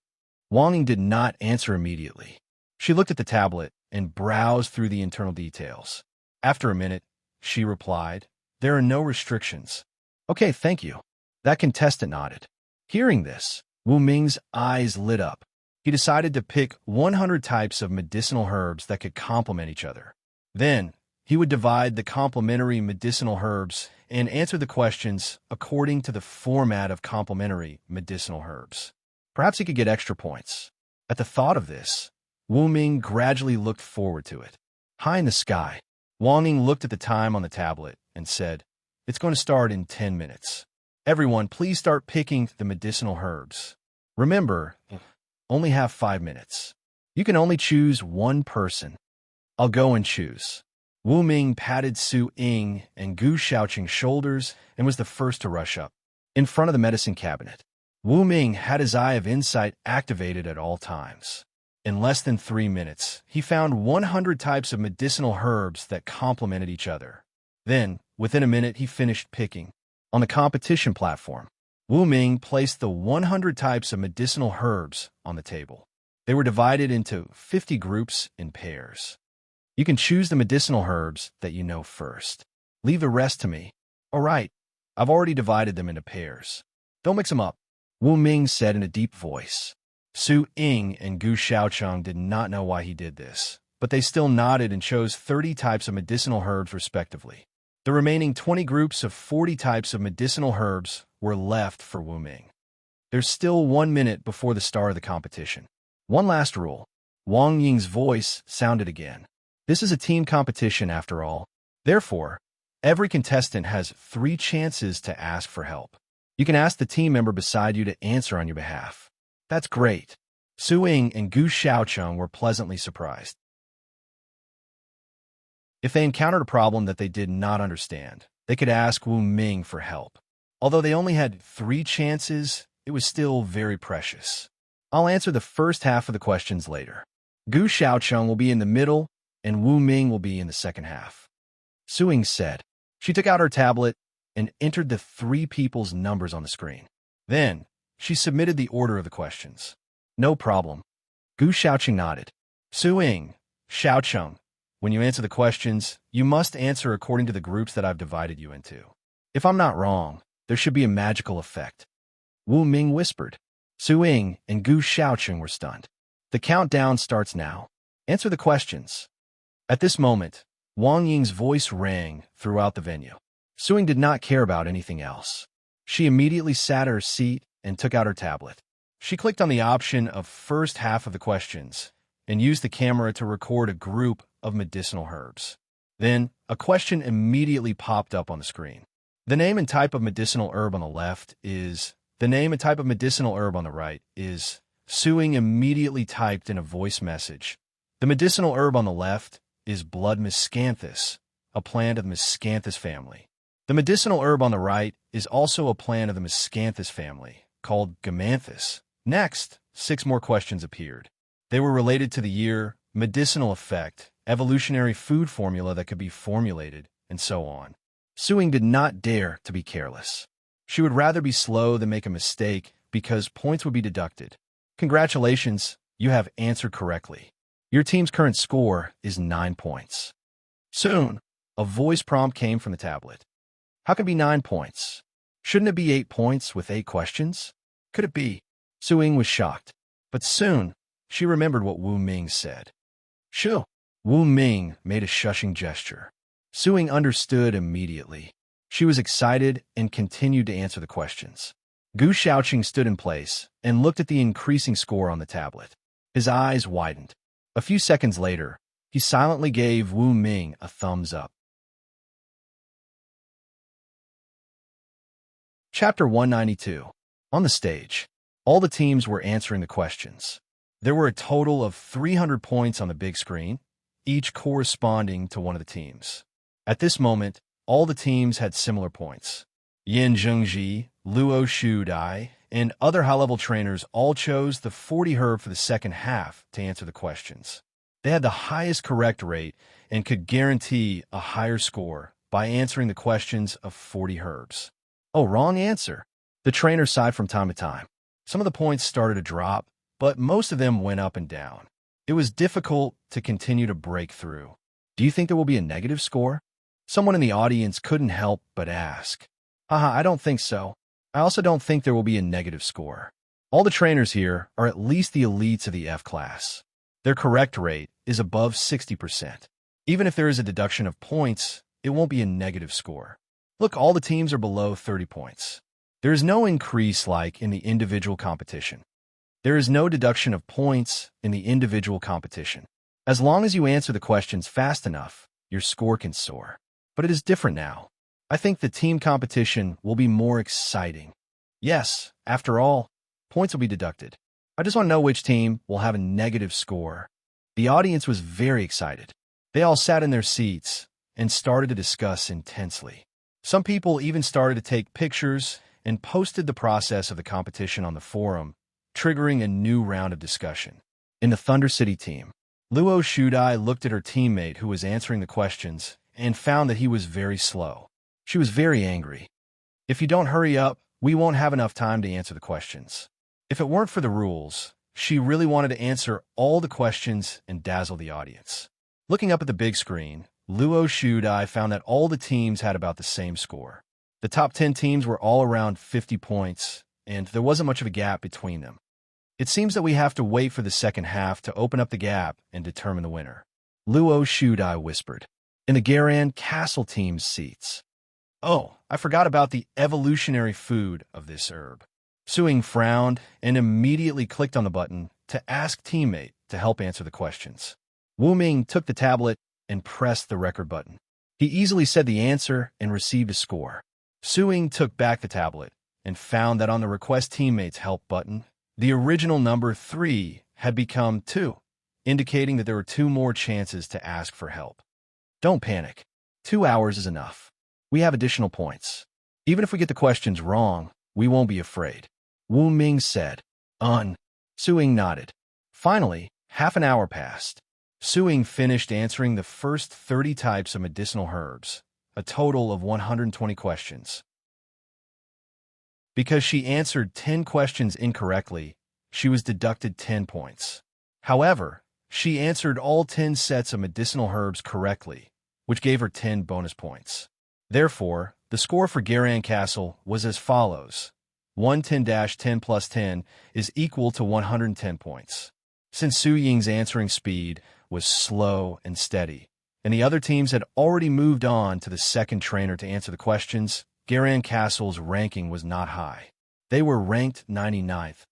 Wang Ying did not answer immediately. She looked at the tablet and browsed through the internal details. After a minute, she replied, "There are no restrictions." "Okay, thank you." That contestant nodded. Hearing this, Wu Ming's eyes lit up. He decided to pick 100 types of medicinal herbs that could complement each other. Then, he would divide the complementary medicinal herbs and answer the questions according to the format of complementary medicinal herbs. Perhaps he could get extra points. At the thought of this, Wu Ming gradually looked forward to it. High in the sky, Wang Ying looked at the time on the tablet and said, "It's going to start in 10 minutes. Everyone, please start picking the medicinal herbs. Remember, only have 5 minutes. You can only choose one person. I'll go and choose." Wu Ming patted Su Ying and Gu Shaoqing's shoulders and was the first to rush up. In front of the medicine cabinet, Wu Ming had his eye of insight activated at all times. In less than 3 minutes, he found 100 types of medicinal herbs that complemented each other. Then, within a minute, he finished picking. On the competition platform, Wu Ming placed the 100 types of medicinal herbs on the table. They were divided into 50 groups in pairs. You can choose the medicinal herbs that you know first. Leave the rest to me. All right, I've already divided them into pairs. Don't mix them up, Wu Ming said in a deep voice. Su Ying and Gu Shaoqing did not know why he did this, but they still nodded and chose 30 types of medicinal herbs respectively. The remaining 20 groups of 40 types of medicinal herbs were left for Wu Ming. There's still 1 minute before the start of the competition. One last rule. Wang Ying's voice sounded again. This is a team competition after all. Therefore, every contestant has 3 chances to ask for help. You can ask the team member beside you to answer on your behalf. That's great. Su Ying and Gu Shaoqing were pleasantly surprised. If they encountered a problem that they did not understand, they could ask Wu Ming for help. Although they only had 3 chances, it was still very precious. I'll answer the first half of the questions later. Gu Shaoqing will be in the middle, and Wu Ming will be in the second half. Su Ying said. She took out her tablet and entered the 3 people's numbers on the screen. Then, she submitted the order of the questions. No problem. Gu Shaoqing nodded. Su Ying, Shaoqing, when you answer the questions, you must answer according to the groups that I've divided you into. If I'm not wrong, there should be a magical effect. Wu Ming whispered. Su Ying and Gu Shaoqing were stunned. The countdown starts now. Answer the questions. At this moment, Wang Ying's voice rang throughout the venue. Su Ying did not care about anything else. She immediately sat at her seat and took out her tablet. She clicked on the option of first half of the questions and used the camera to record a group of medicinal herbs. Then, a question immediately popped up on the screen. The name and type of medicinal herb on the left is... The name and type of medicinal herb on the right is... Su Ying immediately typed in a voice message. The medicinal herb on the left is blood miscanthus, a plant of the miscanthus family. The medicinal herb on the right is also a plant of the miscanthus family, called gamanthus. Next, 6 more questions appeared. They were related to the year, medicinal effect, evolutionary food formula that could be formulated, and so on. Suing did not dare to be careless. She would rather be slow than make a mistake because points would be deducted. Congratulations, you have answered correctly. Your team's current score is 9 points. Soon, a voice prompt came from the tablet. How can it be 9 points? Shouldn't it be 8 points with 8 questions? Could it be? Suing was shocked. But soon, she remembered what Wu Ming said. Shoo! Wu Ming made a shushing gesture. Suing understood immediately. She was excited and continued to answer the questions. Gu Shaoqing stood in place and looked at the increasing score on the tablet. His eyes widened. A few seconds later, he silently gave Wu Ming a thumbs up. Chapter 192. On the stage, all the teams were answering the questions. There were a total of 300 points on the big screen, each corresponding to one of the teams. At this moment, all the teams had similar points. Yin Zhengji, Luo Shudai, and other high-level trainers all chose the 40 herb for the second half to answer the questions. They had the highest correct rate and could guarantee a higher score by answering the questions of 40 herbs. Oh, wrong answer. The trainer sighed from time to time. Some of the points started to drop, but most of them went up and down. It was difficult to continue to break through. Do you think there will be a negative score? Someone in the audience couldn't help but ask. Haha, I don't think so. I also don't think there will be a negative score. All the trainers here are at least the elites of the F class. Their correct rate is above 60%. Even if there is a deduction of points, it won't be a negative score. Look, all the teams are below 30 points. There is no increase like in the individual competition. There is no deduction of points in the individual competition. As long as you answer the questions fast enough, your score can soar. But it is different now. I think the team competition will be more exciting. Yes, after all, points will be deducted. I just want to know which team will have a negative score. The audience was very excited. They all sat in their seats and started to discuss intensely. Some people even started to take pictures and posted the process of the competition on the forum, triggering a new round of discussion. In the Thunder City team, Luo Shudai looked at her teammate who was answering the questions and found that he was very slow. She was very angry. If you don't hurry up, we won't have enough time to answer the questions. If it weren't for the rules, she really wanted to answer all the questions and dazzle the audience. Looking up at the big screen, Luo Shudai found that all the teams had about the same score. The top 10 teams were all around 50 points, and there wasn't much of a gap between them. It seems that we have to wait for the second half to open up the gap and determine the winner. Luo Shudai whispered. In the Garan Castle team's seats. Oh, I forgot about the evolutionary food of this herb. Suing frowned and immediately clicked on the button to ask teammate to help answer the questions. Wu Ming took the tablet and pressed the record button. He easily said the answer and received a score. Suing took back the tablet and found that on the request teammates help button, the original number 3 had become 2, indicating that there were 2 more chances to ask for help. Don't panic. 2 hours is enough. We have additional points. Even if we get the questions wrong, we won't be afraid. Wu Ming said. Suing nodded. Finally, half an hour passed. Suing finished answering the first 30 types of medicinal herbs, a total of 120 questions. Because she answered 10 questions incorrectly, she was deducted 10 points. However, she answered all 10 sets of medicinal herbs correctly, which gave her 10 bonus points. Therefore, the score for Garan Castle was as follows. 110-10 plus 10 is equal to 110 points. Since Su Ying's answering speed was slow and steady, and the other teams had already moved on to the second trainer to answer the questions, Garan Castle's ranking was not high. They were ranked 99th.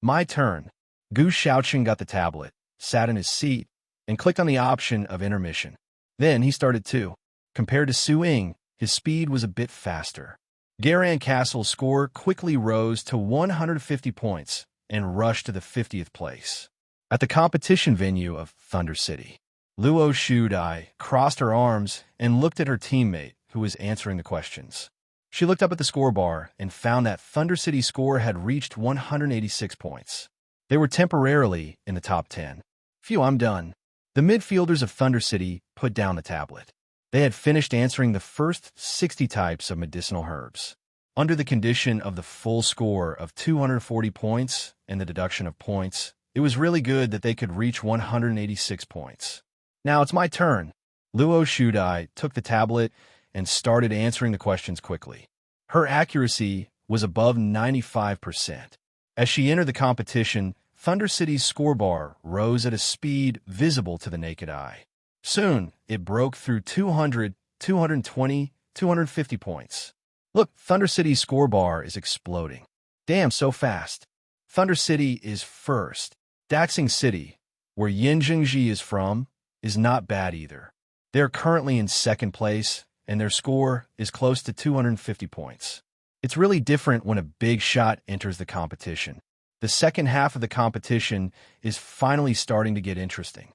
My turn. Gu Shaoqing got the tablet, sat in his seat, and clicked on the option of intermission. Then he started too. Compared to Su Ying, his speed was a bit faster. Garan Castle's score quickly rose to 150 points and rushed to the 50th place. At the competition venue of Thunder City, Luo Shudai crossed her arms and looked at her teammate who was answering the questions. She looked up at the score bar and found that Thunder City's score had reached 186 points. They were temporarily in the top 10. Phew, I'm done. The midfielders of Thunder City put down the tablet. They had finished answering the first 60 types of medicinal herbs. Under the condition of the full score of 240 points and the deduction of points, it was really good that they could reach 186 points. Now it's my turn. Luo Shudai took the tablet and started answering the questions quickly. Her accuracy was above 95%. As she entered the competition, Thunder City's scorebar rose at a speed visible to the naked eye. Soon, it broke through 200, 220, 250 points. Look, Thunder City's scorebar is exploding. Damn, so fast. Thunder City is first. Daxing City, where Yinjingji is from, is not bad either. They're currently in second place, and their score is close to 250 points. It's really different when a big shot enters the competition. The second half of the competition is finally starting to get interesting.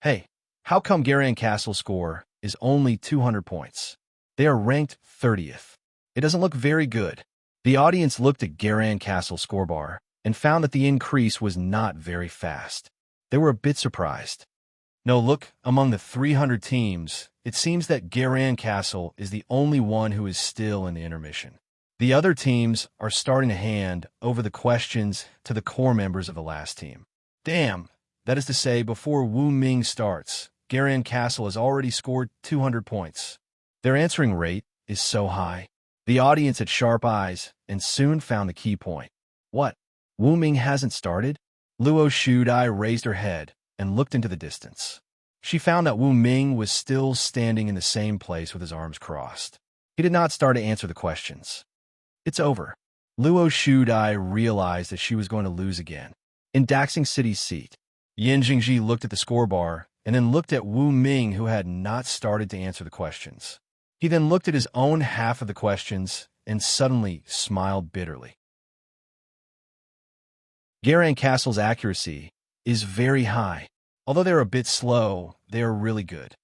Hey, how come Garian Castle's score is only 200 points? They are ranked 30th. It doesn't look very good. The audience looked at Garian Castle's scorebar and found that the increase was not very fast. They were a bit surprised. No, look, among the 300 teams, it seems that Garian Castle is the only one who is still in the intermission. The other teams are starting to hand over the questions to the core members of the last team. Damn, that is to say, before Wu Ming starts, Garian Castle has already scored 200 points. Their answering rate is so high. The audience had sharp eyes and soon found the key point. What? Wu Ming hasn't started? Luo Shudai raised her head and looked into the distance. She found that Wu Ming was still standing in the same place with his arms crossed. He did not start to answer the questions. It's over. Luo Shudai realized that she was going to lose again. In Daxing City's seat, Yin Jingji looked at the scorebar and then looked at Wu Ming, who had not started to answer the questions. He then looked at his own half of the questions and suddenly smiled bitterly. Garian Castle's accuracy is very high. Although they're a bit slow, they are really good.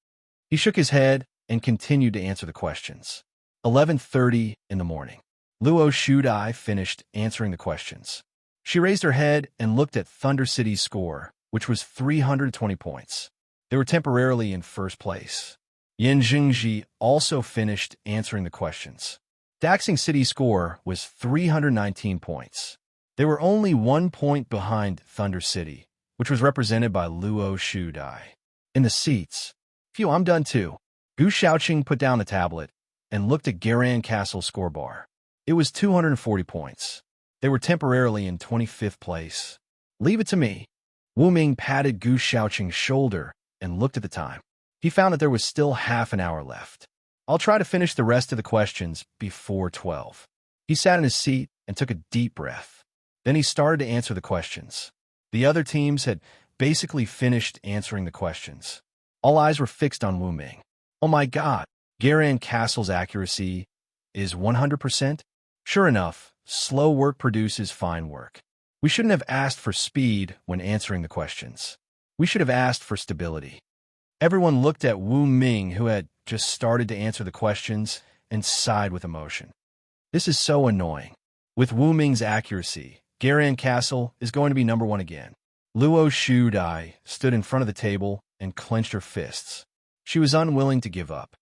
He shook his head and continued to answer the questions. 11:30 in the morning. Luo Shudai finished answering the questions. She raised her head and looked at Thunder City's score, which was 320 points. They were temporarily in first place. Yin Jingji also finished answering the questions. Daxing City's score was 319 points. They were only 1 point behind Thunder City, which was represented by Luo Shudai. In the seats, phew, I'm done too. Gu Shaoqing put down the tablet and looked at Garian Castle's scorebar. It was 240 points. They were temporarily in 25th place. Leave it to me. Wu Ming patted Gu Shaoqing's shoulder and looked at the time. He found that there was still half an hour left. I'll try to finish the rest of the questions before 12. He sat in his seat and took a deep breath. Then he started to answer the questions. The other teams had basically finished answering the questions. All eyes were fixed on Wu Ming. Oh my god, Garian Castle's accuracy is 100%? Sure enough, slow work produces fine work. We shouldn't have asked for speed when answering the questions. We should have asked for stability. Everyone looked at Wu Ming, who had just started to answer the questions, and sighed with emotion. This is so annoying. With Wu Ming's accuracy, Garian Castle is going to be number 1 again. Luo Shudai stood in front of the table and clenched her fists. She was unwilling to give up.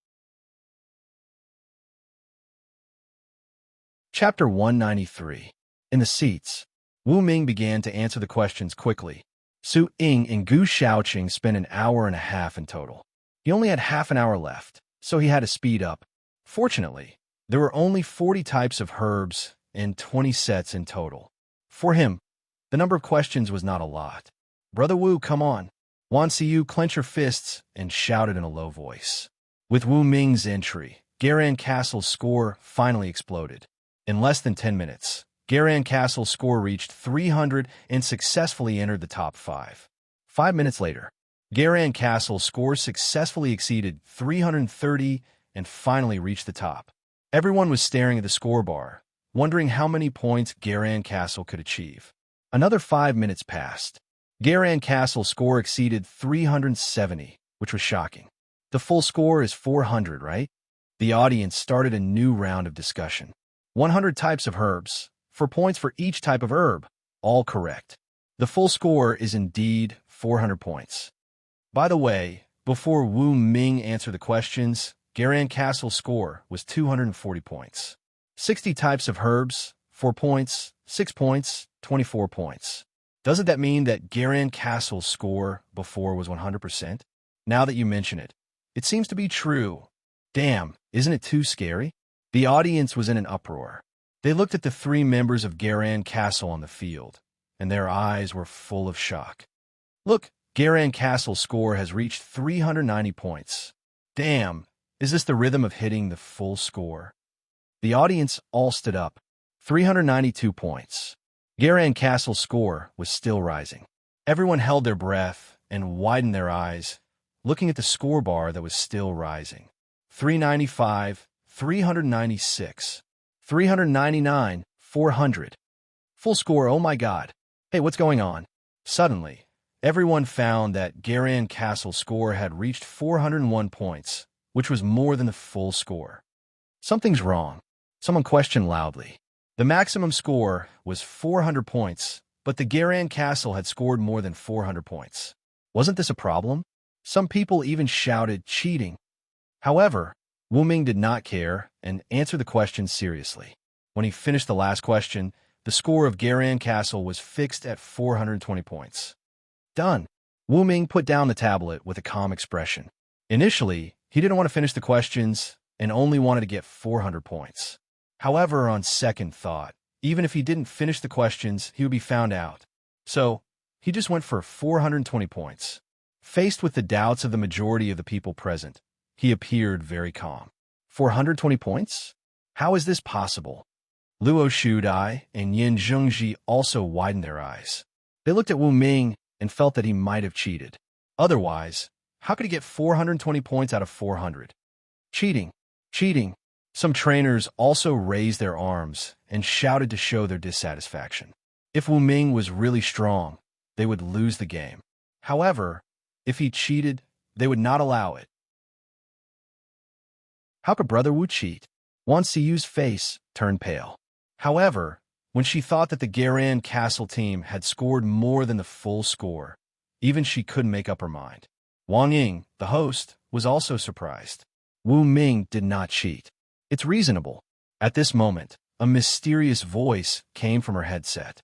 Chapter 193. In the seats, Wu Ming began to answer the questions quickly. Su Ying and Gu Shaoqing spent an hour and a half in total. He only had half an hour left, so he had to speed up. Fortunately, there were only 40 types of herbs and 20 sets in total. For him, the number of questions was not a lot. Brother Wu, come on. Wan Siyu clenched her fists and shouted in a low voice. With Wu Ming's entry, Garian Castle's score finally exploded. In less than 10 minutes, Garian Castle's score reached 300 and successfully entered the top 5. 5 minutes later, Garian Castle's score successfully exceeded 330 and finally reached the top. Everyone was staring at the scorebar, wondering how many points Garian Castle could achieve. Another 5 minutes passed. Garian Castle's score exceeded 370, which was shocking. The full score is 400, right? The audience started a new round of discussion. 100 types of herbs, 4 points for each type of herb, all correct. The full score is indeed 400 points. By the way, before Wu Ming answered the questions, Garan Castle's score was 240 points. 60 types of herbs, 4 points, 6 points, 24 points. Doesn't that mean that Garan Castle's score before was 100%? Now that you mention it, it seems to be true. Damn, isn't it too scary? The audience was in an uproar. They looked at the 3 members of Garan Castle on the field, and their eyes were full of shock. Look, Garan Castle's score has reached 390 points. Damn, is this the rhythm of hitting the full score? The audience all stood up. 392 points. Garan Castle's score was still rising. Everyone held their breath and widened their eyes, looking at the score bar that was still rising. 395, 396, 399, 400. Full score, oh my god. Hey, what's going on? Suddenly, everyone found that Garan Castle's score had reached 401 points, which was more than the full score. Something's wrong. Someone questioned loudly. The maximum score was 400 points, but the Garan Castle had scored more than 400 points. Wasn't this a problem? Some people even shouted cheating. However, Wu Ming did not care and answered the question seriously. When he finished the last question, the score of Garan Castle was fixed at 420 points. Done. Wu Ming put down the tablet with a calm expression. Initially, he didn't want to finish the questions and only wanted to get 400 points. However, on second thought, even if he didn't finish the questions, he would be found out. So, he just went for 420 points. Faced with the doubts of the majority of the people present, he appeared very calm. 420 points? How is this possible? Luo Shudai and Yin Zhengji also widened their eyes. They looked at Wu Ming and felt that he might have cheated. Otherwise, how could he get 420 points out of 400? Cheating. Cheating. Some trainers also raised their arms and shouted to show their dissatisfaction. If Wu Ming was really strong, they would lose the game. However, if he cheated, they would not allow it. How could Brother Wu cheat? Wan Siyu's face turned pale. However, when she thought that the Garan Castle team had scored more than the full score, even she couldn't make up her mind. Wang Ying, the host, was also surprised. Wu Ming did not cheat. It's reasonable. At this moment, a mysterious voice came from her headset.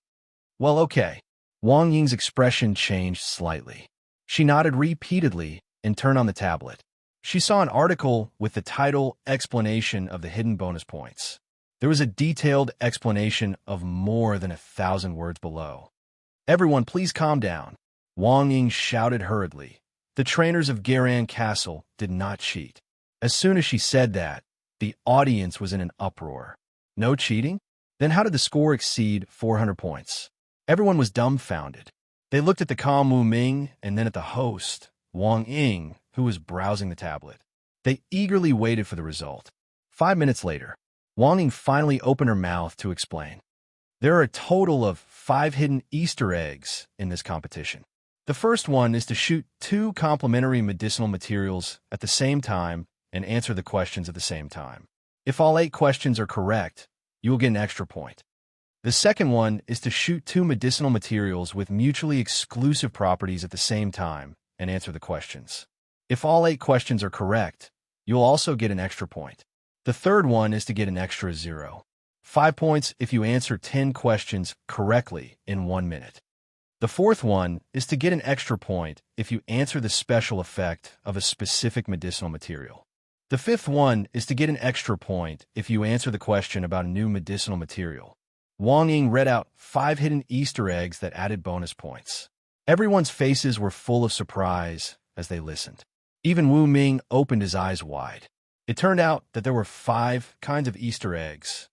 Well, okay. Wang Ying's expression changed slightly. She nodded repeatedly and turned on the tablet. She saw an article with the title Explanation of the Hidden Bonus Points. There was a detailed explanation of more than 1,000 words below. Everyone, please calm down. Wang Ying shouted hurriedly. The trainers of Garan Castle did not cheat. As soon as she said that, the audience was in an uproar. No cheating? Then how did the score exceed 400 points? Everyone was dumbfounded. They looked at the calm Wu Ming and then at the host, Wang Ying, who was browsing the tablet. They eagerly waited for the result. 5 minutes later, Wang Ying finally opened her mouth to explain. There are a total of 5 hidden Easter eggs in this competition. The first one is to shoot 2 complementary medicinal materials at the same time and answer the questions at the same time. If all 8 questions are correct, you will get an extra point. The second one is to shoot 2 medicinal materials with mutually exclusive properties at the same time and answer the questions. If all 8 questions are correct, you'll also get an extra point. The third one is to get an extra 0. 5 points if you answer 10 questions correctly in 1 minute. The fourth one is to get an extra point if you answer the special effect of a specific medicinal material. The fifth one is to get an extra point if you answer the question about a new medicinal material. Wang Ying read out 5 hidden Easter eggs that added bonus points. Everyone's faces were full of surprise as they listened. Even Wu Ming opened his eyes wide. It turned out that there were 5 kinds of Easter eggs.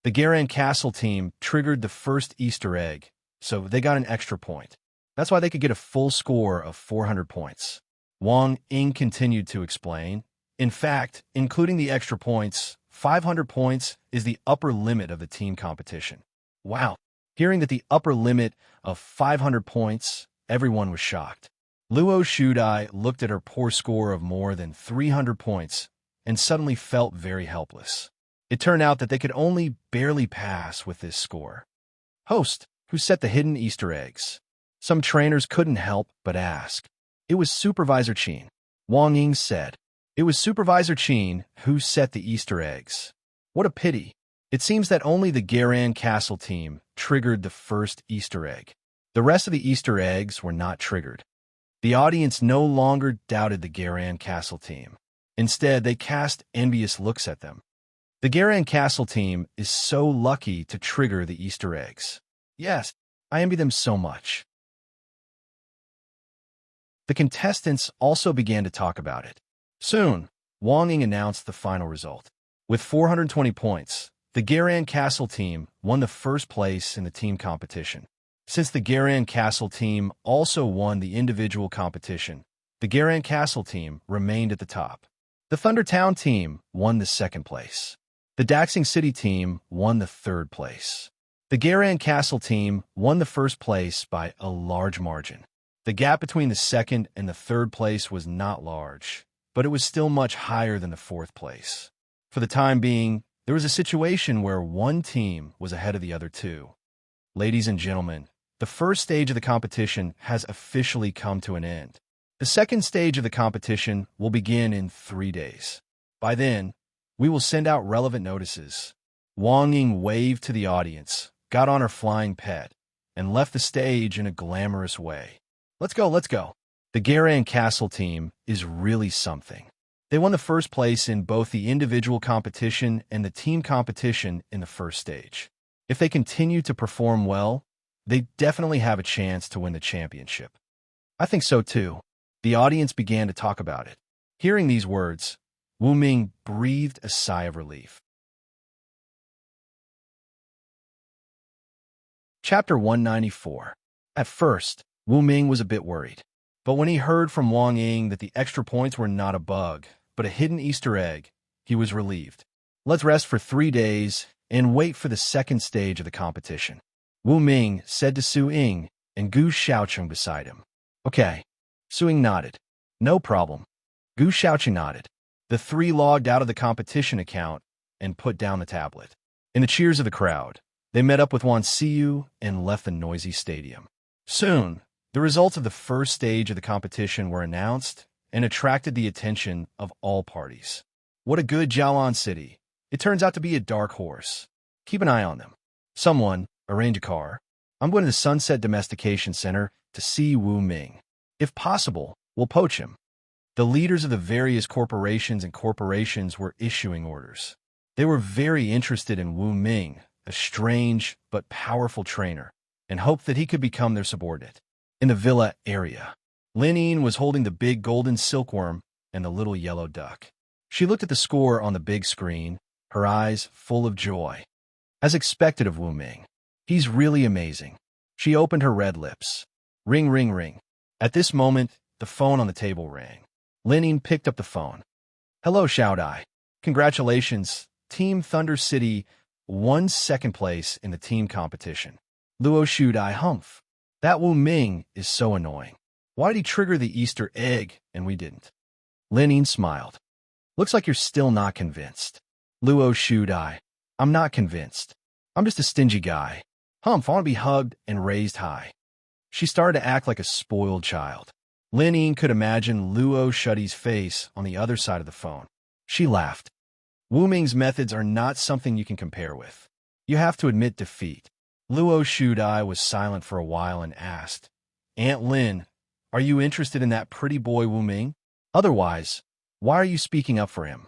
The Garan Castle team triggered the first Easter egg, so they got an extra point. That's why they could get a full score of 400 points. Wang Ying continued to explain. In fact, including the extra points, 500 points is the upper limit of the team competition. Wow! Hearing that the upper limit of 500 points, everyone was shocked. Luo Shudai looked at her poor score of more than 300 points and suddenly felt very helpless. It turned out that they could only barely pass with this score. Host, who set the hidden Easter eggs? Some trainers couldn't help but ask. It was Supervisor Qin. Wang Ying said. It was Supervisor Qin who set the Easter eggs. What a pity. It seems that only the Garan Castle team triggered the first Easter egg. The rest of the Easter eggs were not triggered. The audience no longer doubted the Garan Castle team. Instead, they cast envious looks at them. The Garan Castle team is so lucky to trigger the Easter eggs. Yes, I envy them so much. The contestants also began to talk about it. Soon, Wang Ying announced the final result. With 420 points, the Garan Castle team won the first place in the team competition. Since the Garan Castle team also won the individual competition, the Garan Castle team remained at the top. The Thunder Town team won the second place. The Daxing City team won the third place. The Garan Castle team won the first place by a large margin. The gap between the second and the third place was not large, but it was still much higher than the fourth place. For the time being, there was a situation where one team was ahead of the other two. Ladies and gentlemen, the first stage of the competition has officially come to an end. The second stage of the competition will begin in 3 days. By then, we will send out relevant notices. Wang Ying waved to the audience, got on her flying pet, and left the stage in a glamorous way. Let's go, let's go. The Garan Castle team is really something. They won the first place in both the individual competition and the team competition in the first stage. If they continue to perform well, they definitely have a chance to win the championship. I think so too. The audience began to talk about it. Hearing these words, Wu Ming breathed a sigh of relief. Chapter 194. At first, Wu Ming was a bit worried. But when he heard from Wang Ying that the extra points were not a bug, but a hidden Easter egg, he was relieved. Let's rest for 3 days and wait for the second stage of the competition, Wu Ming said to Su Ying and Gu Xiaocheng beside him. Okay. Su Ying nodded. No problem. Gu Xiaocheng nodded. The three logged out of the competition account and put down the tablet. In the cheers of the crowd, they met up with Wan Siyu and left the noisy stadium. Soon, the results of the first stage of the competition were announced and attracted the attention of all parties. What a good Jialan city. It turns out to be a dark horse. Keep an eye on them. Someone, arrange a car. I'm going to the Sunset Domestication Center to see Wu Ming. If possible, we'll poach him. The leaders of the various corporations were issuing orders. They were very interested in Wu Ming, a strange but powerful trainer, and hoped that he could become their subordinate. In the villa area, Lin Yin was holding the big golden silkworm and the little yellow duck. She looked at the score on the big screen, her eyes full of joy. As expected of Wu Ming, he's really amazing. She opened her red lips. Ring, ring, ring. At this moment, the phone on the table rang. Lin Yin picked up the phone. Hello, Xiaodai. Congratulations. Team Thunder City won second place in the team competition. Luo Shudai humph. That Wu Ming is so annoying. Why did he trigger the Easter egg and we didn't? Lin Yin smiled. Looks like you're still not convinced. Luo Shudai. I'm not convinced. I'm just a stingy guy. Humph, I want to be hugged and raised high. She started to act like a spoiled child. Lin Yin could imagine Luo Shudai's face on the other side of the phone. She laughed. Wu Ming's methods are not something you can compare with. You have to admit defeat. Luo Shudai was silent for a while and asked, Aunt Lin, are you interested in that pretty boy Wu Ming? Otherwise, why are you speaking up for him?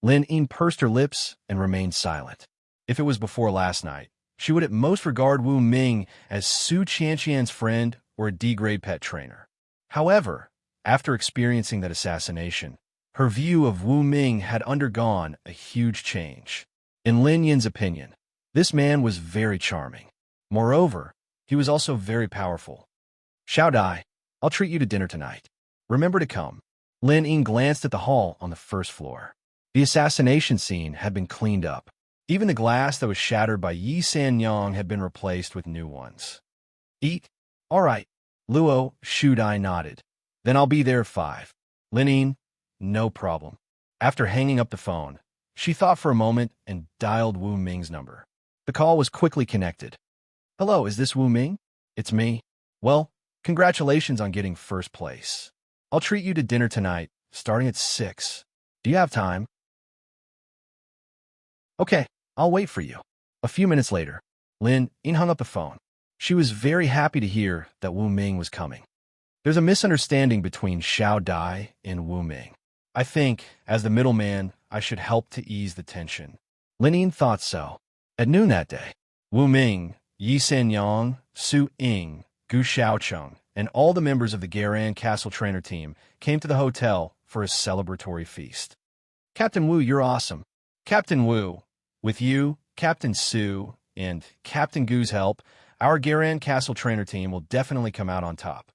Lin Yin pursed her lips and remained silent. If it was before last night, she would at most regard Wu Ming as Su Qianqian's friend or a D-grade pet trainer. However, after experiencing that assassination, her view of Wu Ming had undergone a huge change. In Lin Yin's opinion, this man was very charming. Moreover, he was also very powerful. Xiaodai, I'll treat you to dinner tonight. Remember to come. Lin Yin glanced at the hall on the first floor. The assassination scene had been cleaned up. Even the glass that was shattered by Yi Sanyang had been replaced with new ones. Eat? All right. Luo Shudai nodded. Then I'll be there at 5. Lin Yin, no problem. After hanging up the phone, she thought for a moment and dialed Wu Ming's number. The call was quickly connected. Hello, is this Wu Ming? It's me. Well, congratulations on getting first place. I'll treat you to dinner tonight, starting at 6. Do you have time? Okay, I'll wait for you. A few minutes later, Lin Yin hung up the phone. She was very happy to hear that Wu Ming was coming. There's a misunderstanding between Xiao Dai and Wu Ming. I think, as the middleman, I should help to ease the tension. Lin Yin thought so. At noon that day, Wu Ming, Yi Sanyang, Su Ying, Gu Xiaocheng, and all the members of the Garan Castle trainer team came to the hotel for a celebratory feast. Captain Wu, you're awesome. Captain Wu, with you, Captain Su, and Captain Gu's help, our Garan Castle trainer team will definitely come out on top.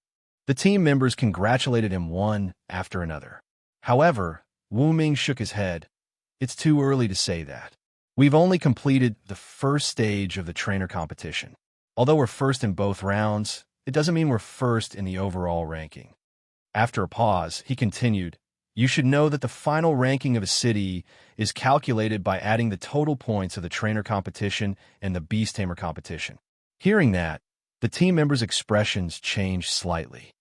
The team members congratulated him one after another. However, Wu Ming shook his head. It's too early to say that. We've only completed the first stage of the trainer competition. Although we're first in both rounds, it doesn't mean we're first in the overall ranking. After a pause, he continued, you should know that the final ranking of a city is calculated by adding the total points of the trainer competition and the beast tamer competition. Hearing that, the team members' expressions changed slightly.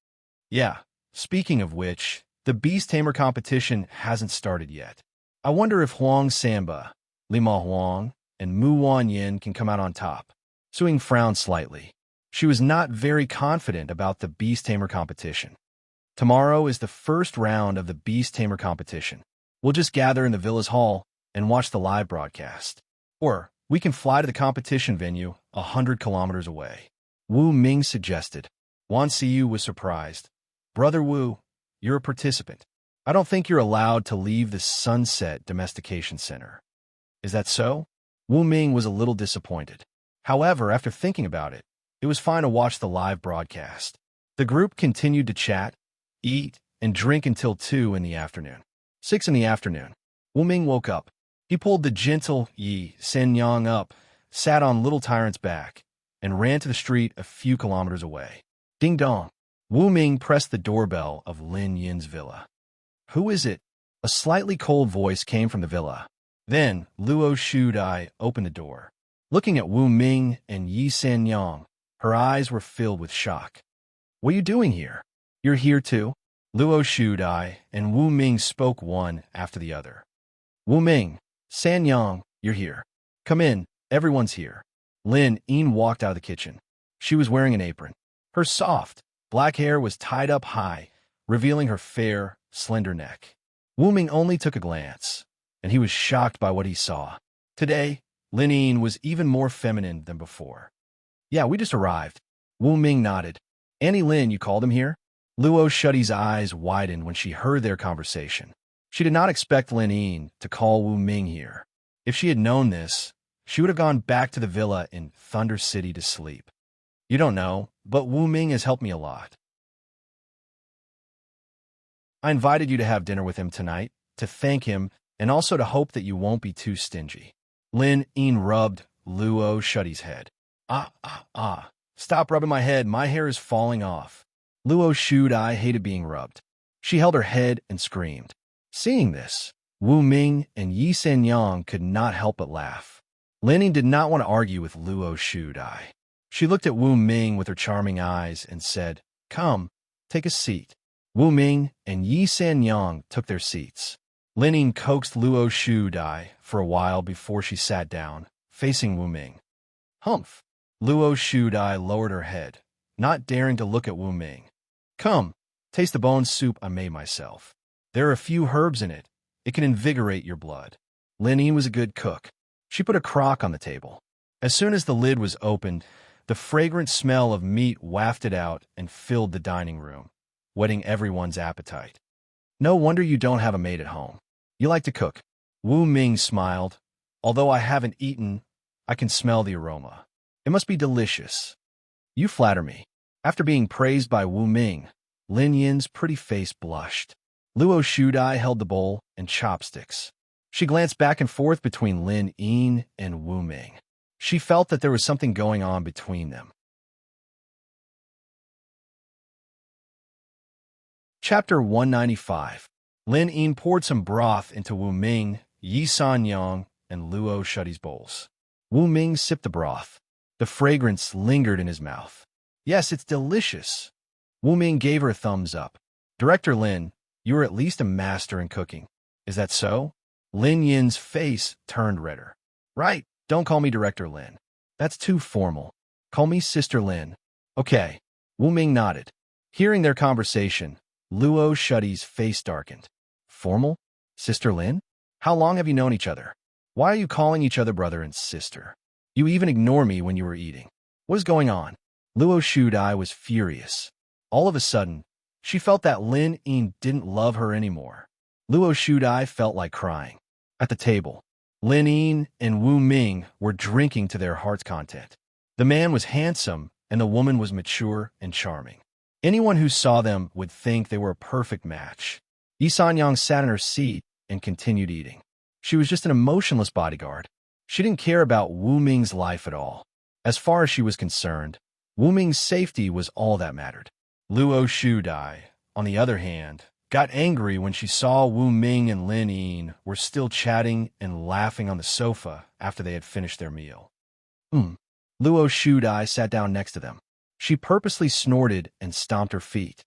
Yeah, speaking of which, the beast tamer competition hasn't started yet. I wonder if Huang Samba, Lima Huang, and Mu Wanyin can come out on top. Suing frowned slightly. She was not very confident about the beast tamer competition. Tomorrow is the first round of the beast tamer competition. We'll just gather in the villa's hall and watch the live broadcast. Or we can fly to the competition venue 100 kilometers away. Wu Ming suggested. Wan Siyu was surprised. Brother Wu, you're a participant. I don't think you're allowed to leave the Sunset Domestication Center. Is that so? Wu Ming was a little disappointed. However, after thinking about it, it was fine to watch the live broadcast. The group continued to chat, eat, and drink until 2 in the afternoon. 6 in the afternoon, Wu Ming woke up. He pulled the gentle Yi Senyang up, sat on Little Tyrant's back, and ran to the street a few kilometers away. Ding dong. Wu Ming pressed the doorbell of Lin Yin's villa. Who is it? A slightly cold voice came from the villa. Then Luo Shudai opened the door. Looking at Wu Ming and Yi Sanyang, her eyes were filled with shock. What are you doing here? You're here too? Luo Shudai and Wu Ming spoke one after the other. Wu Ming, Sanyang, you're here. Come in, everyone's here. Lin Yin walked out of the kitchen. She was wearing an apron. Her soft, black hair was tied up high, revealing her fair, slender neck. Wu Ming only took a glance, and he was shocked by what he saw. Today, Lin Yin was even more feminine than before. Yeah, we just arrived. Wu Ming nodded. Annie Lin, you called him here? Luo Shuddy's eyes widened when she heard their conversation. She did not expect Lin Yin to call Wu Ming here. If she had known this, she would have gone back to the villa in Thunder City to sleep. You don't know, but Wu Ming has helped me a lot. I invited you to have dinner with him tonight, to thank him, and also to hope that you won't be too stingy. Lin Yin rubbed Luo Shuddy's head. Stop rubbing my head, my hair is falling off. Luo Shudai hated being rubbed. She held her head and screamed. Seeing this, Wu Ming and Yi Senyang could not help but laugh. Lin Yin did not want to argue with Luo Shudai. She looked at Wu Ming with her charming eyes and said, Come, take a seat. Wu Ming and Yi Sanyang took their seats. Lin Yin coaxed Luo Shudai for a while before she sat down, facing Wu Ming. Humph! Luo Shudai lowered her head, not daring to look at Wu Ming. Come, taste the bone soup I made myself. There are a few herbs in it. It can invigorate your blood. Lin Yin was a good cook. She put a crock on the table. As soon as the lid was opened, the fragrant smell of meat wafted out and filled the dining room, whetting everyone's appetite. No wonder you don't have a maid at home. You like to cook. Wu Ming smiled. Although I haven't eaten, I can smell the aroma. It must be delicious. You flatter me. After being praised by Wu Ming, Lin Yin's pretty face blushed. Luo Shudai held the bowl and chopsticks. She glanced back and forth between Lin Yin and Wu Ming. She felt that there was something going on between them. Chapter 195. Lin Yin poured some broth into Wu Ming, Yi Sanyang, and Luo Shuddy's bowls. Wu Ming sipped the broth. The fragrance lingered in his mouth. Yes, it's delicious. Wu Ming gave her a thumbs up. Director Lin, you are at least a master in cooking. Is that so? Lin Yin's face turned redder. Right, don't call me Director Lin. That's too formal. Call me Sister Lin. Okay. Wu Ming nodded. Hearing their conversation, Luo Shuddy's face darkened. Formal? Sister Lin? How long have you known each other? Why are you calling each other brother and sister? You even ignore me when you were eating. What is going on? Luo Shudai was furious. All of a sudden, she felt that Lin Yin didn't love her anymore. Luo Shudai felt like crying. At the table, Lin Yin and Wu Ming were drinking to their heart's content. The man was handsome, and the woman was mature and charming. Anyone who saw them would think they were a perfect match. Yi Sanyang sat in her seat and continued eating. She was just an emotionless bodyguard. She didn't care about Wu Ming's life at all. As far as she was concerned, Wu Ming's safety was all that mattered. Luo Shudai, on the other hand, got angry when she saw Wu Ming and Lin Yin were still chatting and laughing on the sofa after they had finished their meal. Luo Shudai sat down next to them. She purposely snorted and stomped her feet.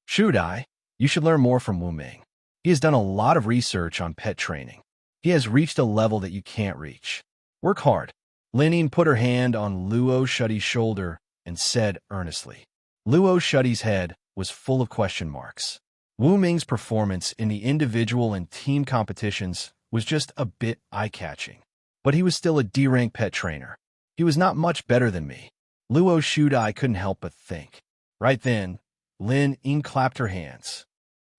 Shudai, you should learn more from Wu Ming. He has done a lot of research on pet training. He has reached a level that you can't reach. Work hard. Lin Yin put her hand on Luo Shuddy's shoulder and said earnestly. Luo Shuddy's head was full of question marks. Wu Ming's performance in the individual and team competitions was just a bit eye-catching. But he was still a D-rank pet trainer. He was not much better than me. Luo Shudai couldn't help but think. Right then, Lin Yin clapped her hands.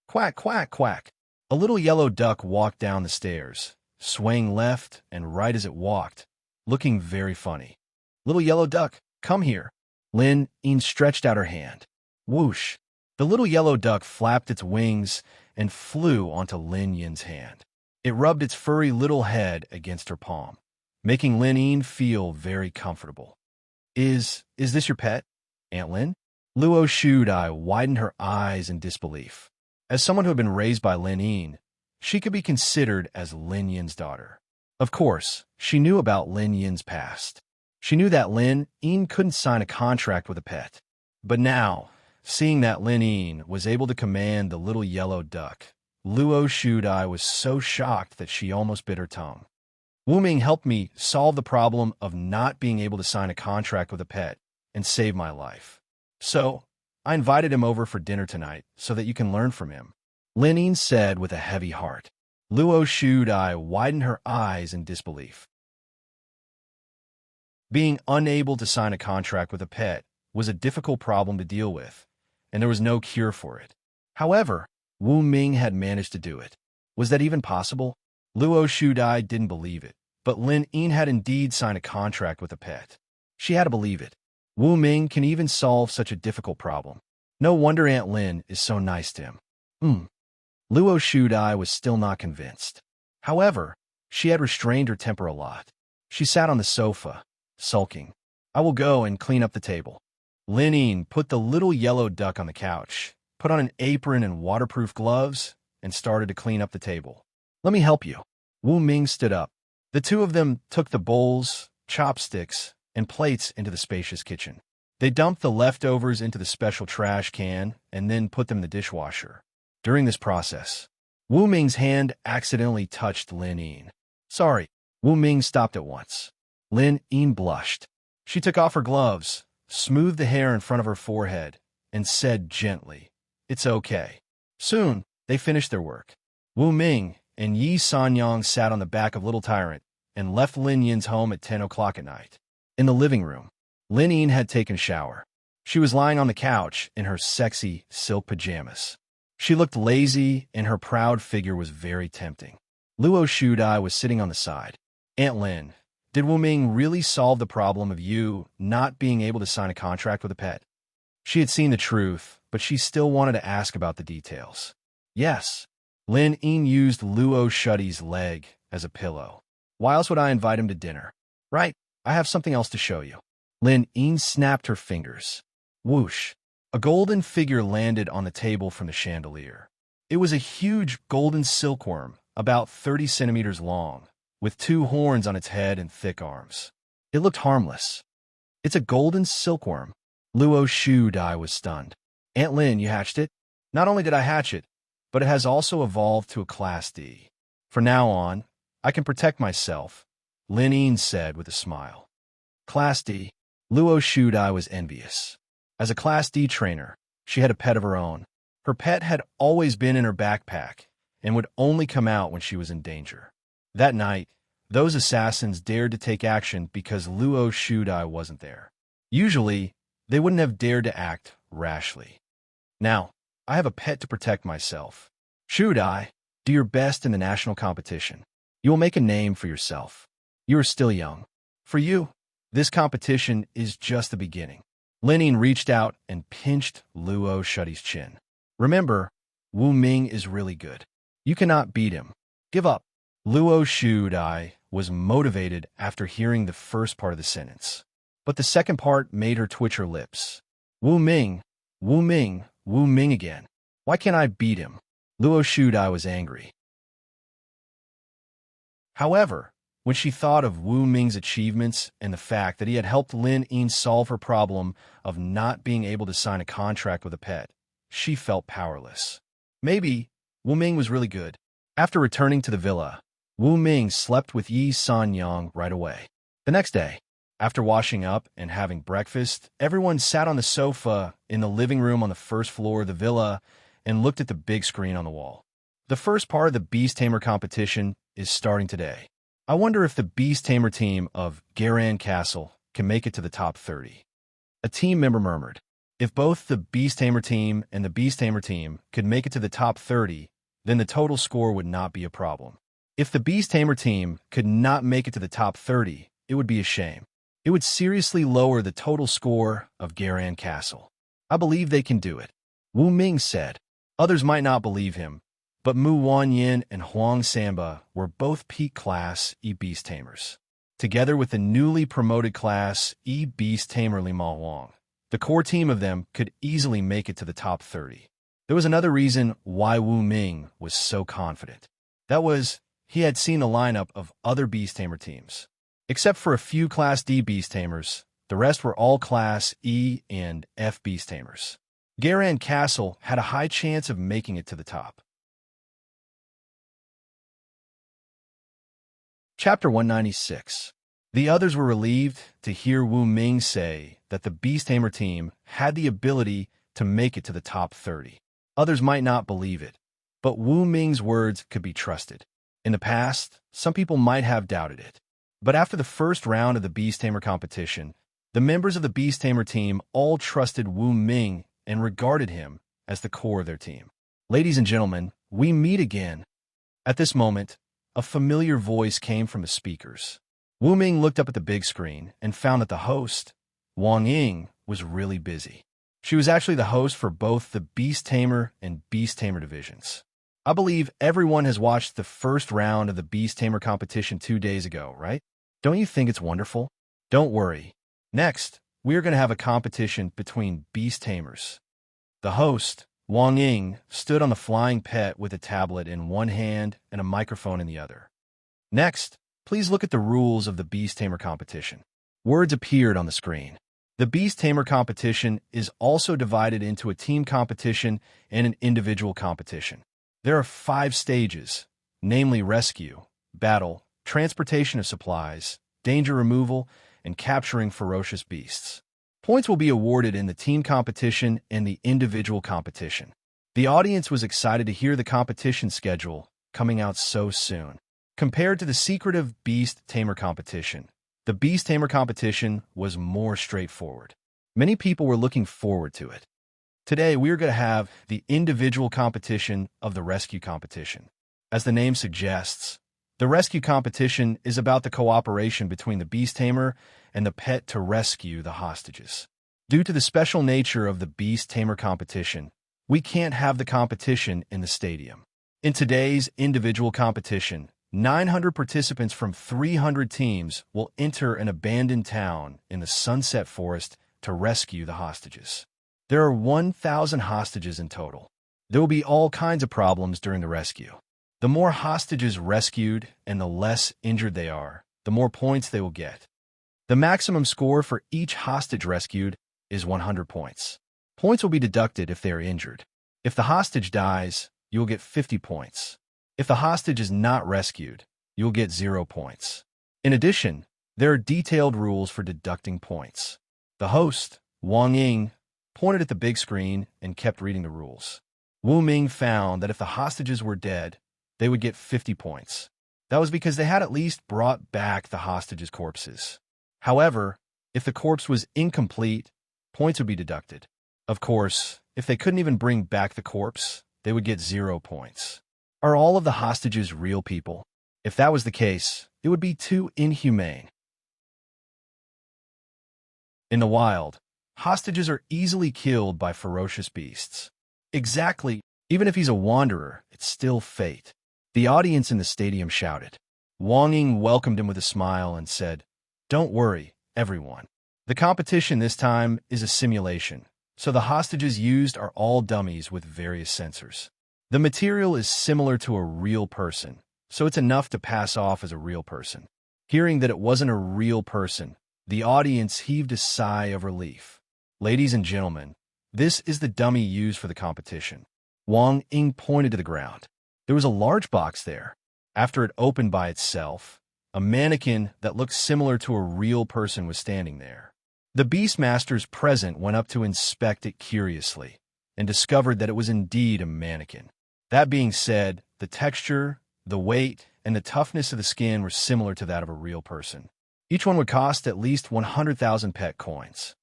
Quack, quack, quack. A little yellow duck walked down the stairs, swaying left and right as it walked, looking very funny. Little yellow duck, come here. Lin Yin stretched out her hand. Whoosh. The little yellow duck flapped its wings and flew onto Lin Yin's hand. It rubbed its furry little head against her palm, making Lin Yin feel very comfortable. Is this your pet, Aunt Lin? Luo Shudai widened her eyes in disbelief. As someone who had been raised by Lin Yin, she could be considered as Lin Yin's daughter. Of course, she knew about Lin Yin's past. She knew that Lin Yin couldn't sign a contract with a pet. But now, seeing that Lin Yin was able to command the little yellow duck, Luo Shudai was so shocked that she almost bit her tongue. Wu Ming helped me solve the problem of not being able to sign a contract with a pet and save my life. So, I invited him over for dinner tonight so that you can learn from him, Lin Yin said with a heavy heart. Luo Shudai widened her eyes in disbelief. Being unable to sign a contract with a pet was a difficult problem to deal with, and there was no cure for it. However, Wu Ming had managed to do it. Was that even possible? Luo Shudai didn't believe it, but Lin Yin had indeed signed a contract with a pet. She had to believe it. Wu Ming can even solve such a difficult problem. No wonder Aunt Lin is so nice to him. Luo Shudai was still not convinced. However, she had restrained her temper a lot. She sat on the sofa, sulking. I will go and clean up the table. Lin Yin put the little yellow duck on the couch, put on an apron and waterproof gloves, and started to clean up the table. Let me help you. Wu Ming stood up. The two of them took the bowls, chopsticks, and plates into the spacious kitchen. They dumped the leftovers into the special trash can and then put them in the dishwasher. During this process, Wu Ming's hand accidentally touched Lin Yin. Sorry, Wu Ming stopped at once. Lin Yin blushed. She took off her gloves, smoothed the hair in front of her forehead, and said gently, It's okay. Soon, they finished their work. Wu Ming and Yi Sanyang sat on the back of Little Tyrant and left Lin Yin's home at 10 o'clock at night. In the living room, Lin Yin had taken a shower. She was lying on the couch in her sexy silk pajamas. She looked lazy, and her proud figure was very tempting. Luo Shudai was sitting on the side. Aunt Lin, did Wu Ming really solve the problem of you not being able to sign a contract with a pet? She had seen the truth, but she still wanted to ask about the details. Yes. Lin Yin used Luo Shuddy's leg as a pillow. Why else would I invite him to dinner? Right, I have something else to show you. Lin Yin snapped her fingers. Whoosh. A golden figure landed on the table from the chandelier. It was a huge golden silkworm, about 30 centimeters long, with 2 horns on its head and thick arms. It looked harmless. It's a golden silkworm. Luo Shu Dai was stunned. Aunt Lin, you hatched it? Not only did I hatch it, but it has also evolved to a Class D. From now on, I can protect myself, Lin Yin said with a smile. Class D. Luo Shu Dai was envious. As a Class D trainer, she had a pet of her own. Her pet had always been in her backpack and would only come out when she was in danger. That night, those assassins dared to take action because Luo Shu Dai wasn't there. Usually, they wouldn't have dared to act rashly. Now, I have a pet to protect myself. Shu Dai, do your best in the national competition. You will make a name for yourself. You are still young. For you, this competition is just the beginning. Lin Yin reached out and pinched Luo Shuddy's chin. Remember, Wu Ming is really good. You cannot beat him. Give up. Luo Shu Dai was motivated after hearing the first part of the sentence. But the second part made her twitch her lips. Wu Ming, Wu Ming, Wu Ming again. Why can't I beat him? Luo Shu Dai was angry. However, when she thought of Wu Ming's achievements and the fact that he had helped Lin Yin solve her problem of not being able to sign a contract with a pet, she felt powerless. Maybe Wu Ming was really good. After returning to the villa, Wu Ming slept with Yi Sanyang right away. The next day, after washing up and having breakfast, everyone sat on the sofa in the living room on the first floor of the villa and looked at the big screen on the wall. The first part of the Beast Tamer competition is starting today. I wonder if the Beast Tamer team of Garan Castle can make it to the top 30. A team member murmured. If both the Beast Tamer team and the Beast Tamer team could make it to the top 30, then the total score would not be a problem. If the Beast Tamer team could not make it to the top 30, it would be a shame. It would seriously lower the total score of Garan Castle. I believe they can do it, Wu Ming said. Others might not believe him, but Mu Wanyin and Huang Samba were both peak Class E Beast Tamers. Together with the newly promoted Class E Beast Tamer Lima Huang, the core team of them could easily make it to the top 30. There was another reason why Wu Ming was so confident. That was, he had seen the lineup of other Beast Tamer teams. Except for a few Class D Beast Tamers, the rest were all Class E and F Beast Tamers. Garan Castle had a high chance of making it to the top. Chapter 196. The others were relieved to hear Wu Ming say that the Beast Tamer team had the ability to make it to the top 30. Others might not believe it, but Wu Ming's words could be trusted. In the past, some people might have doubted it. But after the first round of the Beast Tamer competition, the members of the Beast Tamer team all trusted Wu Ming and regarded him as the core of their team. Ladies and gentlemen, we meet again. At this moment, a familiar voice came from the speakers. Wu Ming looked up at the big screen and found that the host, Wang Ying, was really busy. She was actually the host for both the Beast Tamer and Beast Tamer divisions. I believe everyone has watched the first round of the Beast Tamer competition 2 days ago, right? Don't you think it's wonderful? Don't worry. Next, we are going to have a competition between Beast Tamers. The host, Wang Ying, stood on the flying pet with a tablet in one hand and a microphone in the other. Next, please look at the rules of the Beast Tamer competition. Words appeared on the screen. The Beast Tamer competition is also divided into a team competition and an individual competition. There are 5 stages, namely rescue, battle, transportation of supplies, danger removal, and capturing ferocious beasts. Points will be awarded in the team competition and the individual competition. The audience was excited to hear the competition schedule coming out so soon. Compared to the secretive Beast Tamer competition, the Beast Tamer competition was more straightforward. Many people were looking forward to it. Today, we are going to have the individual competition of the rescue competition. As the name suggests, the rescue competition is about the cooperation between the Beast Tamer and the pet to rescue the hostages. Due to the special nature of the Beast Tamer competition, we can't have the competition in the stadium. In today's individual competition, 900 participants from 300 teams will enter an abandoned town in the Sunset Forest to rescue the hostages. There are 1,000 hostages in total. There will be all kinds of problems during the rescue. The more hostages rescued and the less injured they are, the more points they will get. The maximum score for each hostage rescued is 100 points. Points will be deducted if they are injured. If the hostage dies, you will get 50 points. If the hostage is not rescued, you will get 0 points. In addition, there are detailed rules for deducting points. The host, Wang Ying, pointed at the big screen and kept reading the rules. Wu Ming found that if the hostages were dead, they would get 50 points. That was because they had at least brought back the hostages' corpses. However, if the corpse was incomplete, points would be deducted. Of course, if they couldn't even bring back the corpse, they would get 0 points. Are all of the hostages real people? If that was the case, it would be too inhumane. In the wild, hostages are easily killed by ferocious beasts. Exactly, even if he's a wanderer, it's still fate. The audience in the stadium shouted. Wang Ying welcomed him with a smile and said, "Don't worry, everyone. The competition this time is a simulation, so the hostages used are all dummies with various sensors. The material is similar to a real person, so it's enough to pass off as a real person." Hearing that it wasn't a real person, the audience heaved a sigh of relief. Ladies and gentlemen, this is the dummy used for the competition. Wang Ying pointed to the ground. There was a large box there. After it opened by itself, a mannequin that looked similar to a real person was standing there. The Beastmasters present went up to inspect it curiously and discovered that it was indeed a mannequin. That being said, the texture, the weight, and the toughness of the skin were similar to that of a real person. Each one would cost at least 100,000 pet coins.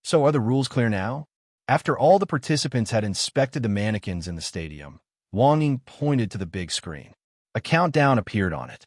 So are the rules clear now? After all the participants had inspected the mannequins in the stadium, Wang Ying pointed to the big screen. A countdown appeared on it.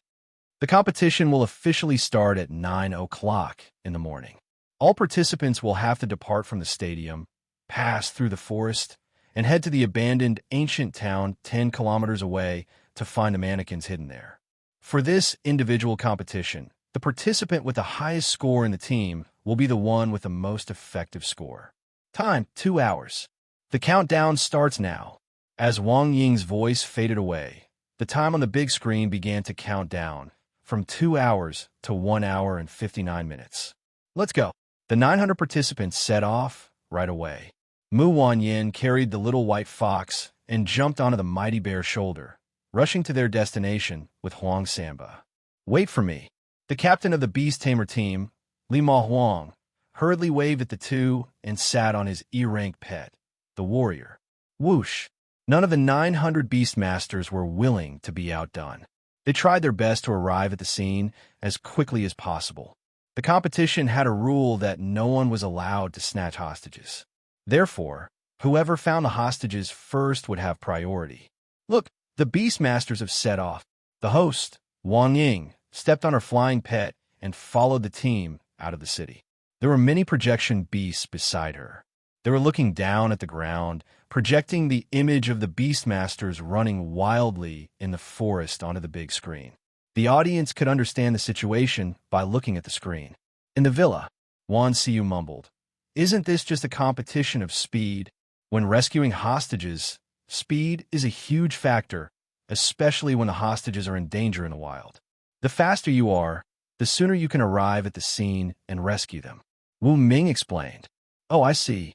The competition will officially start at 9 o'clock in the morning. All participants will have to depart from the stadium, pass through the forest, and head to the abandoned ancient town 10 kilometers away to find the mannequins hidden there. For this individual competition, the participant with the highest score in the team will be the one with the most effective score. Time, 2 hours. The countdown starts now. As Wang Ying's voice faded away, the time on the big screen began to count down from 2 hours to 1 hour and 59 minutes. Let's go. The 900 participants set off right away. Mu Wanyin carried the little white fox and jumped onto the mighty bear's shoulder, rushing to their destination with Huang Samba. "Wait for me." The captain of the beast tamer team, Li Ma Huang, hurriedly waved at the two and sat on his E-rank pet, the warrior. Whoosh! None of the 900 beastmasters were willing to be outdone. They tried their best to arrive at the scene as quickly as possible. The competition had a rule that no one was allowed to snatch hostages. Therefore, whoever found the hostages first would have priority. Look, the beastmasters have set off. The host, Wang Ying, stepped on her flying pet and followed the team out of the city. There were many projection beasts beside her. They were looking down at the ground, projecting the image of the Beastmasters running wildly in the forest onto the big screen. The audience could understand the situation by looking at the screen. In the villa, Wan Siu mumbled, "Isn't this just a competition of speed? When rescuing hostages, speed is a huge factor, especially when the hostages are in danger in the wild. The faster you are, the sooner you can arrive at the scene and rescue them." Wu Ming explained. "Oh, I see."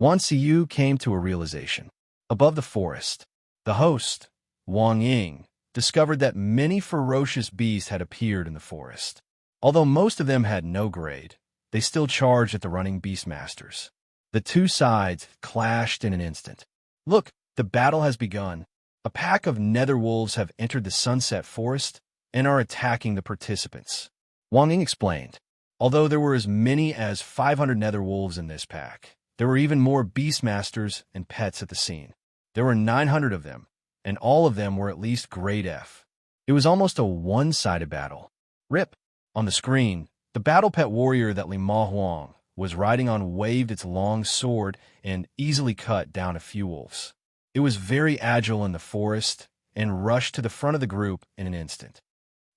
Wan Siu came to a realization. Above the forest, the host, Wang Ying, discovered that many ferocious beasts had appeared in the forest. Although most of them had no grade, they still charged at the running beastmasters. The two sides clashed in an instant. "Look, the battle has begun. A pack of nether wolves have entered the sunset forest and are attacking the participants," Wang Ying explained. Although there were as many as 500 nether wolves in this pack, there were even more beastmasters and pets at the scene. There were 900 of them, and all of them were at least grade F. It was almost a one-sided battle. Rip! On the screen, the battle pet warrior that Li Ma Huang was riding on waved its long sword and easily cut down a few wolves. It was very agile in the forest and rushed to the front of the group in an instant.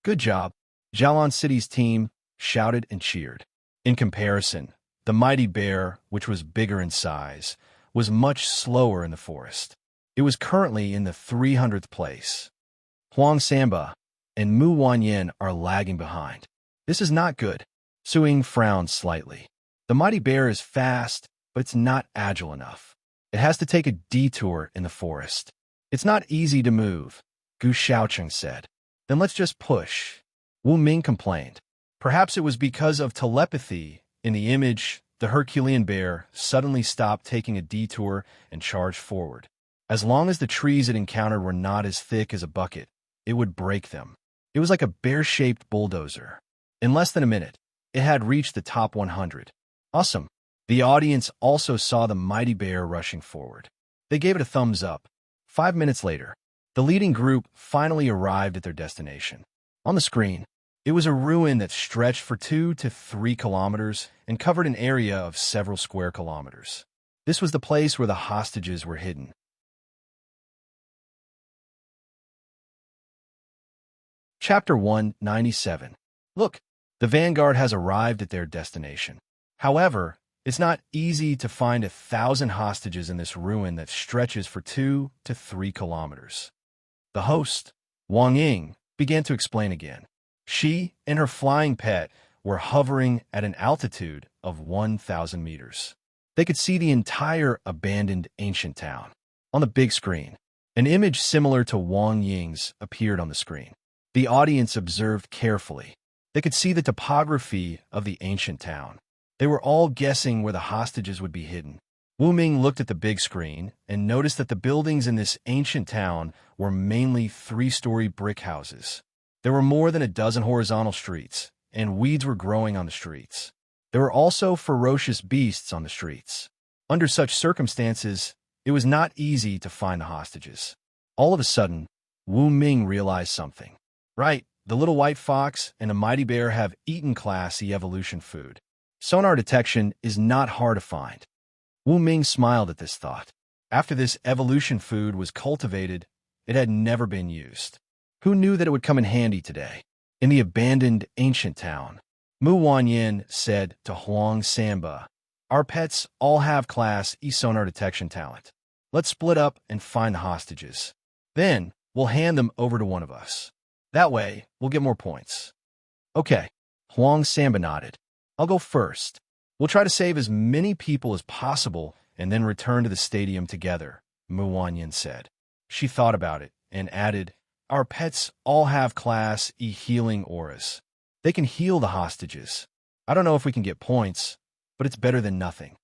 "Good job!" Jialan City's team shouted and cheered. In comparison, The mighty bear, which was bigger in size, was much slower in the forest. It was currently in the 300th place. Huang Samba and Mu Wanyin are lagging behind. This is not good. Suing frowned slightly. The mighty bear is fast, but it's not agile enough. It has to take a detour in the forest. It's not easy to move, Gu Xiaocheng said. Then let's just push. Wu Ming complained. Perhaps it was because of telepathy. In the image, the Herculean bear suddenly stopped taking a detour and charged forward. As long as the trees it encountered were not as thick as a bucket, it would break them. It was like a bear-shaped bulldozer. In less than a minute, it had reached the top 100. Awesome. The audience also saw the mighty bear rushing forward. They gave it a thumbs up. 5 minutes later, the leading group finally arrived at their destination. On the screen, it was a ruin that stretched for 2 to 3 kilometers and covered an area of several square kilometers. This was the place where the hostages were hidden. Chapter 197. Look, the vanguard has arrived at their destination. However, it's not easy to find 1,000 hostages in this ruin that stretches for 2 to 3 kilometers. The host, Wang Ying, began to explain again. She and her flying pet were hovering at an altitude of 1,000 meters. They could see the entire abandoned ancient town. On the big screen, an image similar to Wang Ying's appeared on the screen. The audience observed carefully. They could see the topography of the ancient town. They were all guessing where the hostages would be hidden. Wu Ming looked at the big screen and noticed that the buildings in this ancient town were mainly 3-story brick houses. There were more than a dozen horizontal streets, and weeds were growing on the streets. There were also ferocious beasts on the streets. Under such circumstances, it was not easy to find the hostages. All of a sudden, Wu Ming realized something. Right, the little white fox and the mighty bear have eaten classy evolution food. Sonar detection is not hard to find. Wu Ming smiled at this thought. After this evolution food was cultivated, it had never been used. Who knew that it would come in handy today? In the abandoned ancient town, Mu Wanyin said to Huang Samba, "Our pets all have Class E sonar detection talent. Let's split up and find the hostages. Then we'll hand them over to one of us. That way, we'll get more points." Okay, Huang Samba nodded. "I'll go first. We'll try to save as many people as possible and then return to the stadium together," Mu Wanyin said. She thought about it and added, "Our pets all have Class E healing auras. They can heal the hostages. I don't know if we can get points, but it's better than nothing."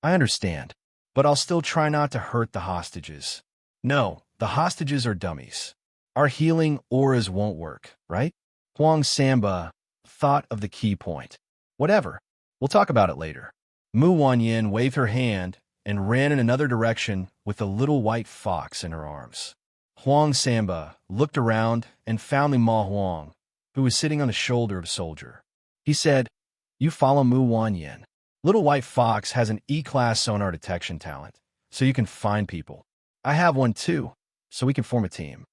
"I understand, but I'll still try not to hurt the hostages." "No, the hostages are dummies. Our healing auras won't work, right?" Huang Samba thought of the key point. "Whatever. We'll talk about it later." Mu Wanyin waved her hand and ran in another direction with the little white fox in her arms. Huang Samba looked around and found Li Ma Huang, who was sitting on the shoulder of a soldier. He said, "You follow Mu Wanyin. Little White Fox has an E-class sonar detection talent, so you can find people. I have one too, so we can form a team."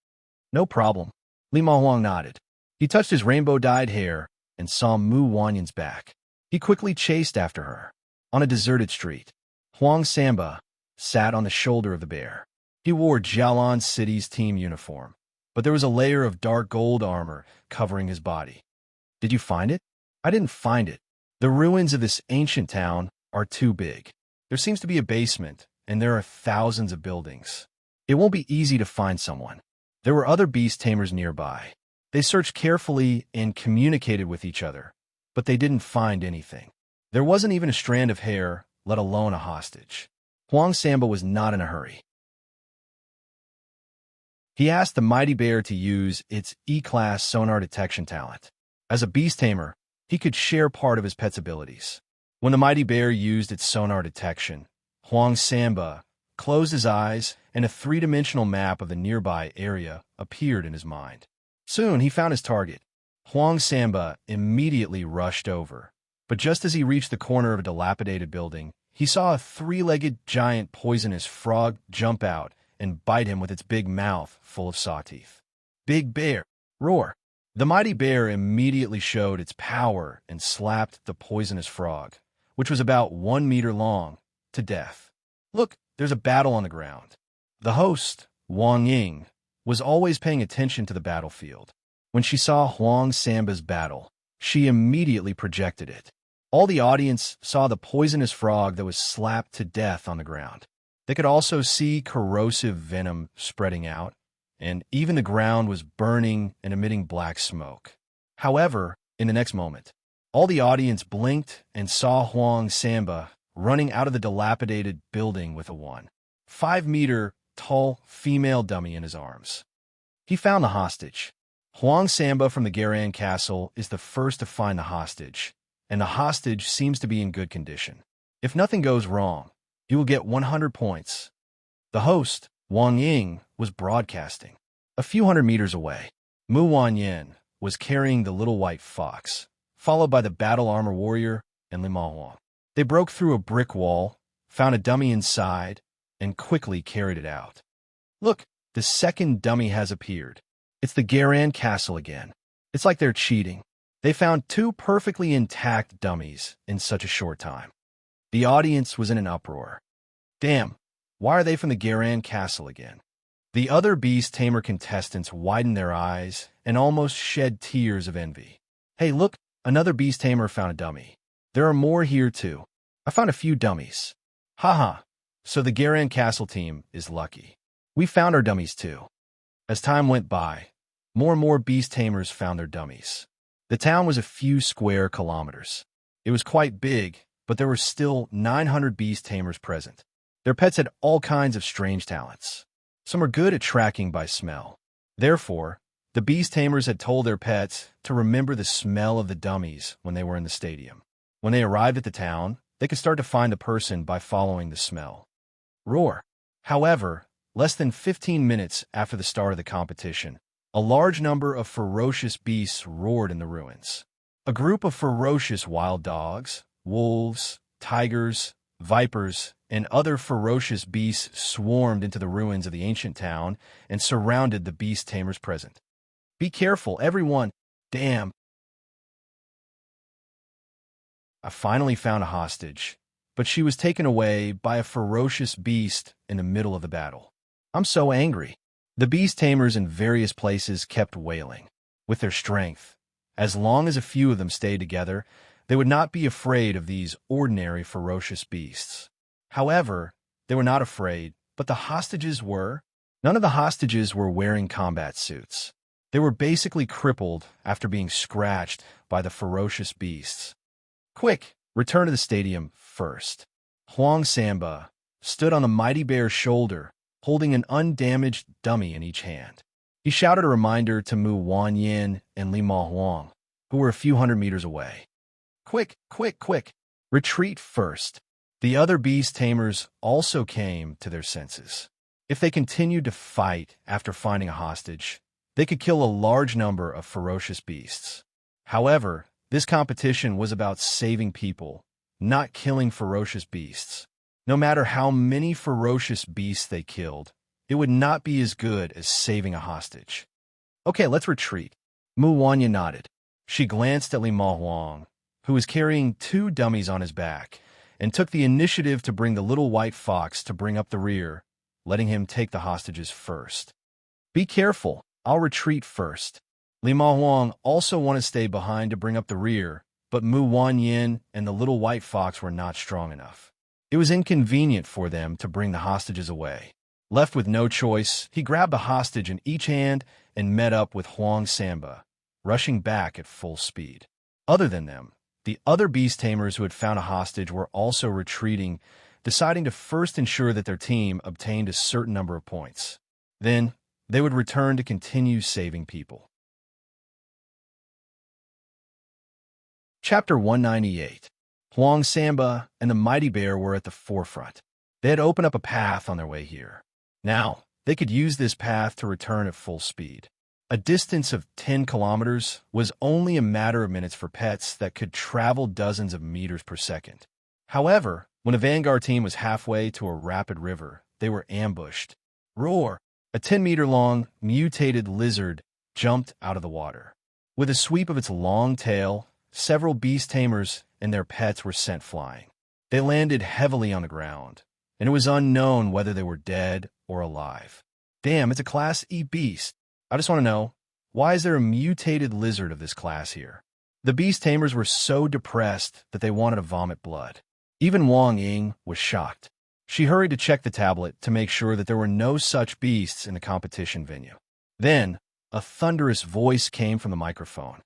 "No problem." Li Ma Huang nodded. He touched his rainbow-dyed hair and saw Mu Wanyin's back. He quickly chased after her. On a deserted street, Huang Samba sat on the shoulder of the bear. He wore Jialan City's team uniform, but there was a layer of dark gold armor covering his body. "Did you find it?" "I didn't find it. The ruins of this ancient town are too big. There seems to be a basement, and there are thousands of buildings. It won't be easy to find someone." There were other beast tamers nearby. They searched carefully and communicated with each other, but they didn't find anything. There wasn't even a strand of hair, let alone a hostage. Huang Samba was not in a hurry. He asked the mighty bear to use its E-class sonar detection talent. As a beast tamer, he could share part of his pet's abilities. When the mighty bear used its sonar detection, Huang Samba closed his eyes and a 3-dimensional map of the nearby area appeared in his mind. Soon he found his target. Huang Samba immediately rushed over, but just as he reached the corner of a dilapidated building, he saw a 3-legged giant poisonous frog jump out and bite him with its big mouth full of saw teeth. "Big bear, roar!" The mighty bear immediately showed its power and slapped the poisonous frog, which was about 1 meter long, to death. Look, there's a battle on the ground. The host, Wang Ying, was always paying attention to the battlefield. When she saw Huang Samba's battle, she immediately projected it. All the audience saw the poisonous frog that was slapped to death on the ground. They could also see corrosive venom spreading out, and even the ground was burning and emitting black smoke. However, in the next moment, all the audience blinked and saw Huang Samba running out of the dilapidated building with a 1.5-meter tall female dummy in his arms. He found the hostage. Huang Samba from the Garan Castle is the first to find the hostage, and the hostage seems to be in good condition. If nothing goes wrong, he will get 100 points. The host, Wang Ying, was broadcasting. A few hundred meters away, Mu Wanyan was carrying the little white fox, followed by the battle armor warrior and Lima Huang. They broke through a brick wall, found a dummy inside, and quickly carried it out. Look, the second dummy has appeared. It's the Garan Castle again. It's like they're cheating. They found 2 perfectly intact dummies in such a short time. The audience was in an uproar. Damn, why are they from the Garan Castle again? The other beast tamer contestants widened their eyes and almost shed tears of envy. Hey, look, another beast tamer found a dummy. There are more here too. I found a few dummies. Haha, so the Garan Castle team is lucky. We found our dummies too. As time went by, more and more beast tamers found their dummies. The town was a few square kilometers. It was quite big, but there were still 900 beast tamers present. Their pets had all kinds of strange talents. Some were good at tracking by smell. Therefore, the beast tamers had told their pets to remember the smell of the dummies when they were in the stadium. When they arrived at the town, they could start to find the person by following the smell. Roar. However, less than 15 minutes after the start of the competition, a large number of ferocious beasts roared in the ruins. A group of ferocious wild dogs, wolves, tigers, vipers, and other ferocious beasts swarmed into the ruins of the ancient town and surrounded the beast tamers present. Be careful, everyone. Damn. I finally found a hostage, but she was taken away by a ferocious beast in the middle of the battle. I'm so angry. The beast tamers in various places kept wailing. With their strength, as long as a few of them stayed together, they would not be afraid of these ordinary ferocious beasts. However, they were not afraid, but the hostages were. None of the hostages were wearing combat suits. They were basically crippled after being scratched by the ferocious beasts. Quick, return to the stadium first. Huang Samba stood on the mighty bear's shoulder, holding an undamaged dummy in each hand. He shouted a reminder to Mu Wanyan and Lima Huang, who were a few hundred meters away. Quick, quick, quick, retreat first. The other beast tamers also came to their senses. If they continued to fight after finding a hostage, they could kill a large number of ferocious beasts. However, this competition was about saving people, not killing ferocious beasts. No matter how many ferocious beasts they killed, it would not be as good as saving a hostage. Okay, let's retreat. Mu Wanya nodded. She glanced at Lima Huang, who was carrying 2 dummies on his back, and took the initiative to bring the little white fox to bring up the rear, letting him take the hostages first. Be careful, I'll retreat first. Lima Huang also wanted to stay behind to bring up the rear, but Mu Wanyan and the little white fox were not strong enough. It was inconvenient for them to bring the hostages away. Left with no choice, he grabbed the hostage in each hand and met up with Huang Samba, rushing back at full speed. Other than them, the other beast tamers who had found a hostage were also retreating, deciding to first ensure that their team obtained a certain number of points. Then, they would return to continue saving people. Chapter 198. Huang Samba and the mighty bear were at the forefront. They had opened up a path on their way here. Now, they could use this path to return at full speed. A distance of 10 kilometers was only a matter of minutes for pets that could travel dozens of meters per second. However, when a vanguard team was halfway to a rapid river, they were ambushed. Roar! A 10-meter-long, mutated lizard jumped out of the water. With a sweep of its long tail, several beast tamers and their pets were sent flying. They landed heavily on the ground, and it was unknown whether they were dead or alive. Damn, it's a Class E beast. I just want to know, why is there a mutated lizard of this class here? The beast tamers were so depressed that they wanted to vomit blood. Even Wang Ying was shocked. She hurried to check the tablet to make sure that there were no such beasts in the competition venue. Then, a thunderous voice came from the microphone.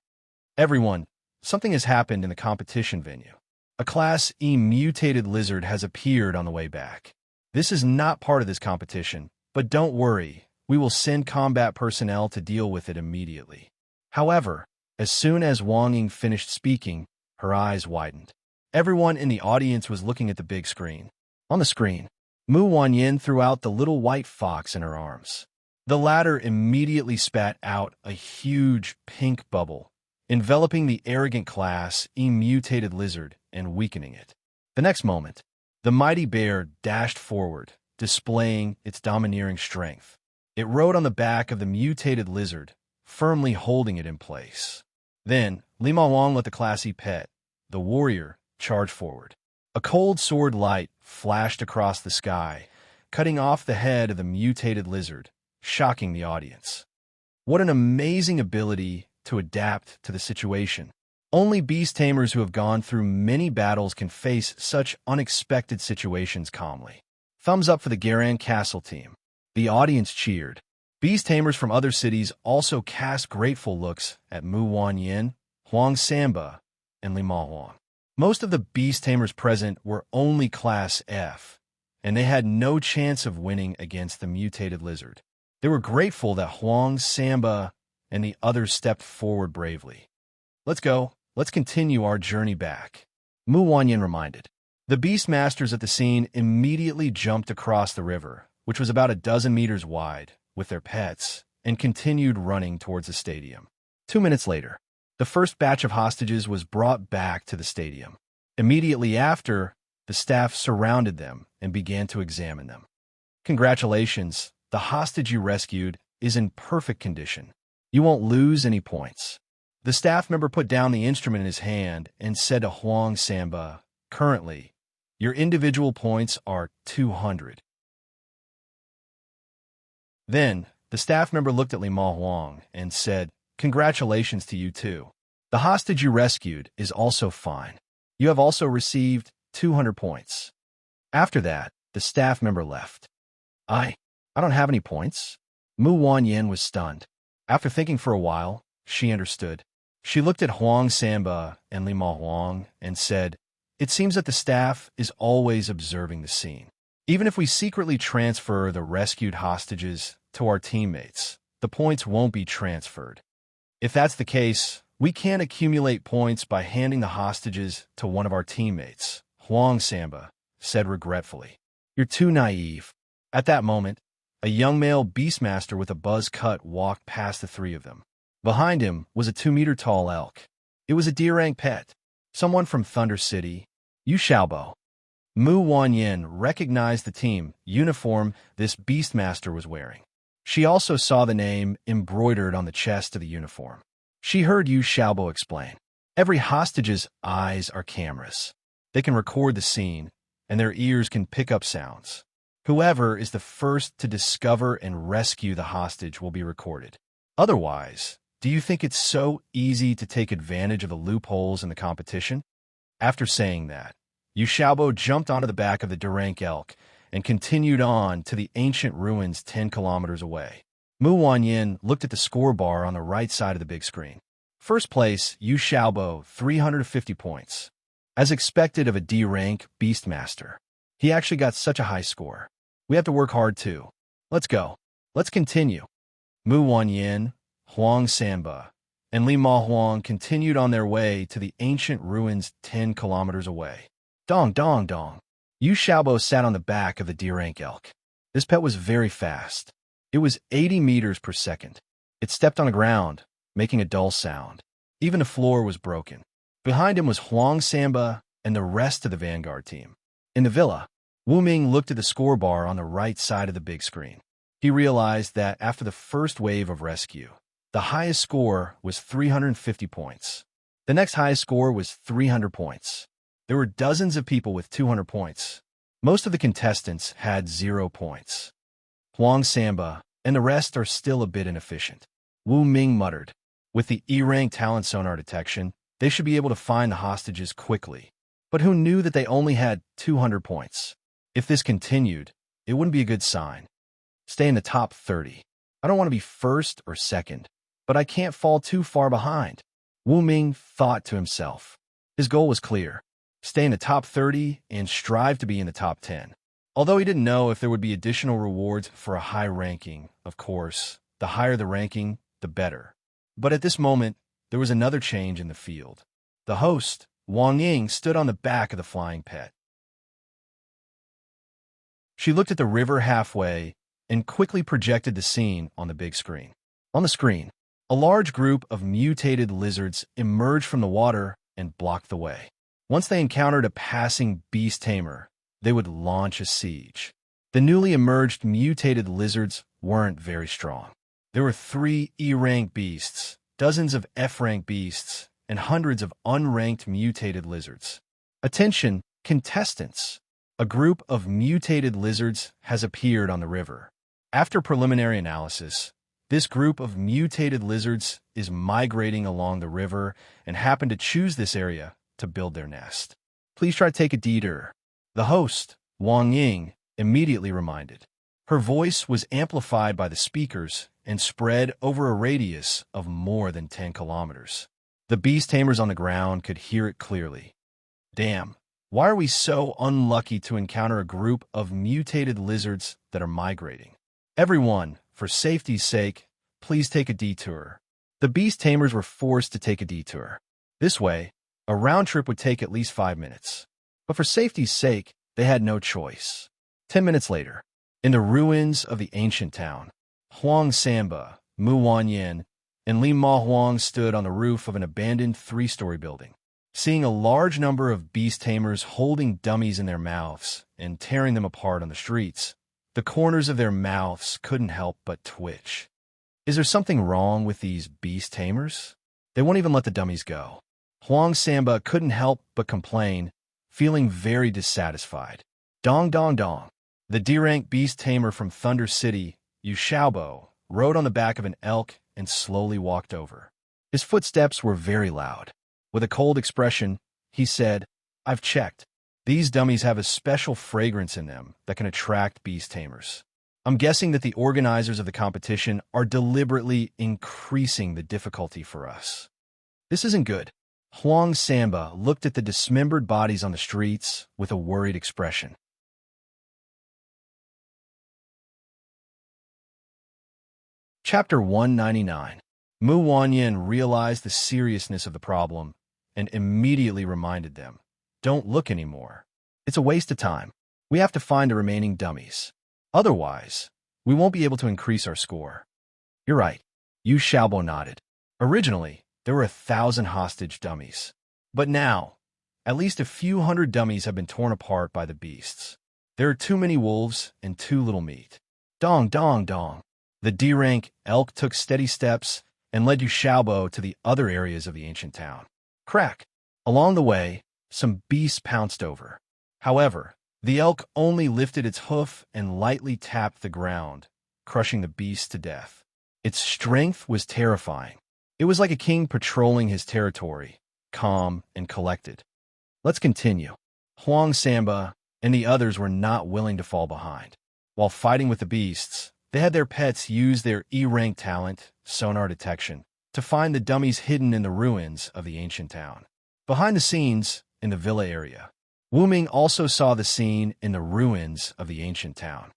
Everyone, something has happened in the competition venue. A Class E mutated lizard has appeared on the way back. This is not part of this competition, but don't worry, we will send combat personnel to deal with it immediately. However, as soon as Wang Ying finished speaking, her eyes widened. Everyone in the audience was looking at the big screen. On the screen, Mu Wanyin threw out the little white fox in her arms. The latter immediately spat out a huge pink bubble, enveloping the arrogant Class E mutated lizard and weakening it. The next moment, the mighty bear dashed forward, displaying its domineering strength. It rode on the back of the mutated lizard, firmly holding it in place. Then, Li Ma Wang let the Class E pet, the warrior, charge forward. A cold sword light flashed across the sky, cutting off the head of the mutated lizard, shocking the audience. What an amazing ability to adapt to the situation. Only beast tamers who have gone through many battles can face such unexpected situations calmly. Thumbs up for the Garan Castle team. The audience cheered. Beast tamers from other cities also cast grateful looks at Mu Wanyin, Huang Samba, and Li Ma Huang. Most of the beast tamers present were only Class F, and they had no chance of winning against the mutated lizard. They were grateful that Huang Samba and the others stepped forward bravely. Let's go. Let's continue our journey back, Mu Wanyin reminded. The Beastmasters at the scene immediately jumped across the river, which was about a dozen meters wide, with their pets, and continued running towards the stadium. 2 minutes later, the first batch of hostages was brought back to the stadium. Immediately after, the staff surrounded them and began to examine them. Congratulations, the hostage you rescued is in perfect condition. You won't lose any points. The staff member put down the instrument in his hand and said to Huang Samba, currently, your individual points are 200. Then, the staff member looked at Li Ma Huang and said, congratulations to you too. The hostage you rescued is also fine. You have also received 200 points. After that, the staff member left. I don't have any points. Mu Wanyin was stunned. After thinking for a while, she understood. She looked at Huang Samba and Li Ma Huang and said, it seems that the staff is always observing the scene. Even if we secretly transfer the rescued hostages to our teammates, the points won't be transferred. If that's the case, we can't accumulate points by handing the hostages to one of our teammates, Huang Samba said regretfully. You're too naive. At that moment, a young male beastmaster with a buzz cut walked past the three of them. Behind him was a 2-meter-tall elk. It was a D-rank pet, someone from Thunder City, Yu Xiaobo. Mu Wanyin recognized the team uniform this beastmaster was wearing. She also saw the name embroidered on the chest of the uniform. She heard Yu Xiaobo explain. Every hostage's eyes are cameras. They can record the scene, and their ears can pick up sounds. Whoever is the first to discover and rescue the hostage will be recorded. Otherwise, do you think it's so easy to take advantage of the loopholes in the competition? After saying that, Yu Xiaobo jumped onto the back of the D-rank elk and continued on to the ancient ruins 10 kilometers away. Mu Wanyin looked at the score bar on the right side of the big screen. First place, Yu Xiaobo, 350 points. As expected of a D-rank beastmaster, he actually got such a high score. We have to work hard too. Let's go. Let's continue. Mu Wanyin, Huang Samba, and Li Ma Huang continued on their way to the ancient ruins 10 kilometers away. Dong, dong, dong. Yu Xiaobo sat on the back of the D-rank elk. This pet was very fast. It was 80 meters per second. It stepped on the ground, making a dull sound. Even the floor was broken. Behind him was Huang Samba and the rest of the Vanguard team. In the villa, Wu Ming looked at the score bar on the right side of the big screen. He realized that after the first wave of rescue, the highest score was 350 points. The next highest score was 300 points. There were dozens of people with 200 points. Most of the contestants had 0 points. Huang Samba and the rest are still a bit inefficient. Wu Ming muttered. With the E-rank talent sonar detection, they should be able to find the hostages quickly. But who knew that they only had 200 points? If this continued, it wouldn't be a good sign. Stay in the top 30. I don't want to be first or second, but I can't fall too far behind. Wu Ming thought to himself. His goal was clear. Stay in the top 30 and strive to be in the top 10. Although he didn't know if there would be additional rewards for a high ranking, of course, the higher the ranking, the better. But at this moment, there was another change in the field. The host, Wang Ying, stood on the back of the flying pet. She looked at the river halfway and quickly projected the scene on the big screen. On the screen, a large group of mutated lizards emerged from the water and blocked the way. Once they encountered a passing beast tamer, they would launch a siege. The newly emerged mutated lizards weren't very strong. There were 3 E-rank beasts, dozens of F-rank beasts, and hundreds of unranked mutated lizards. Attention, contestants! A group of mutated lizards has appeared on the river. After preliminary analysis, this group of mutated lizards is migrating along the river and happened to choose this area to build their nest. Please try to take a detour. The host, Wang Ying, immediately reminded. Her voice was amplified by the speakers and spread over a radius of more than 10 kilometers. The beast tamers on the ground could hear it clearly. Damn, why are we so unlucky to encounter a group of mutated lizards that are migrating? Everyone, for safety's sake, please take a detour. The beast tamers were forced to take a detour. This way, a round trip would take at least 5 minutes. But for safety's sake, they had no choice. 10 minutes later, in the ruins of the ancient town, Huang Samba, Mu Wanyan, and Li Ma Huang stood on the roof of an abandoned 3-story building. Seeing a large number of beast tamers holding dummies in their mouths and tearing them apart on the streets, the corners of their mouths couldn't help but twitch. Is there something wrong with these beast tamers? They won't even let the dummies go. Huang Samba couldn't help but complain, feeling very dissatisfied. Dong dong dong. The D-rank beast tamer from Thunder City, Yu Xiaobo, rode on the back of an elk and slowly walked over. His footsteps were very loud. With a cold expression, he said, I've checked. These dummies have a special fragrance in them that can attract beast tamers. I'm guessing that the organizers of the competition are deliberately increasing the difficulty for us. This isn't good. Huang Samba looked at the dismembered bodies on the streets with a worried expression. Chapter 199. Mu Wanyan realized the seriousness of the problem and immediately reminded them, don't look anymore. It's a waste of time. We have to find the remaining dummies. Otherwise, we won't be able to increase our score. You're right. Yu Xiaobo nodded. Originally, there were 1,000 hostage dummies. But now, at least a few hundred dummies have been torn apart by the beasts. There are too many wolves and too little meat. Dong, dong, dong. The D-rank elk took steady steps and led Yu Xiaobo to the other areas of the ancient town. Crack! Along the way, some beasts pounced over. However, the elk only lifted its hoof and lightly tapped the ground, crushing the beast to death. Its strength was terrifying. It was like a king patrolling his territory, calm and collected. Let's continue. Huang Samba and the others were not willing to fall behind. While fighting with the beasts, they had their pets use their E-rank talent, sonar detection, to find the dummies hidden in the ruins of the ancient town. Behind the scenes, in the villa area, Wu Ming also saw the scene in the ruins of the ancient town.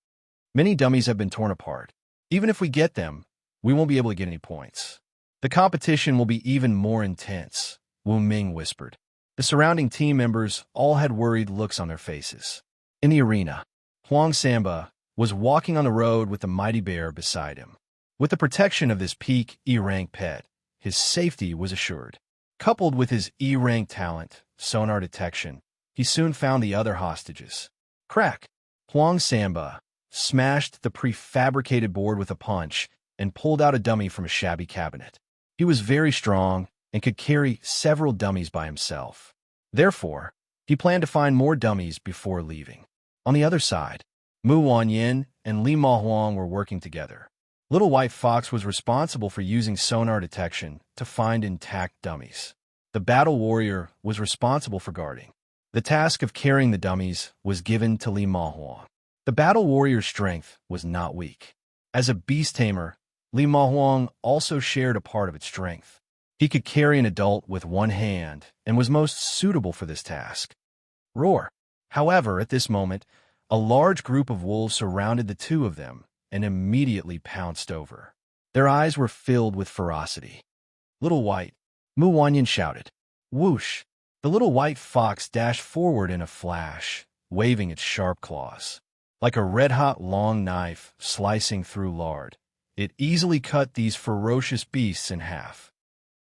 Many dummies have been torn apart. Even if we get them, we won't be able to get any points. The competition will be even more intense, Wu Ming whispered. The surrounding team members all had worried looks on their faces. In the arena, Huang Samba was walking on the road with the mighty bear beside him. With the protection of this peak E-rank pet, his safety was assured. Coupled with his E-rank talent, sonar detection, he soon found the other hostages. Crack! Huang Samba smashed the prefabricated board with a punch and pulled out a dummy from a shabby cabinet. He was very strong and could carry several dummies by himself. Therefore, he planned to find more dummies before leaving. On the other side, Mu Wanyin and Li Mahuang were working together. Little White Fox was responsible for using sonar detection to find intact dummies. The battle warrior was responsible for guarding. The task of carrying the dummies was given to Li Mahuang. The battle warrior's strength was not weak. As a beast tamer, Li Mahuang also shared a part of its strength. He could carry an adult with one hand and was most suitable for this task. Roar! However, at this moment, a large group of wolves surrounded the two of them and immediately pounced over. Their eyes were filled with ferocity. Little White, Mu Wanyin shouted. Whoosh! The little white fox dashed forward in a flash, waving its sharp claws. Like a red-hot long knife slicing through lard, it easily cut these ferocious beasts in half.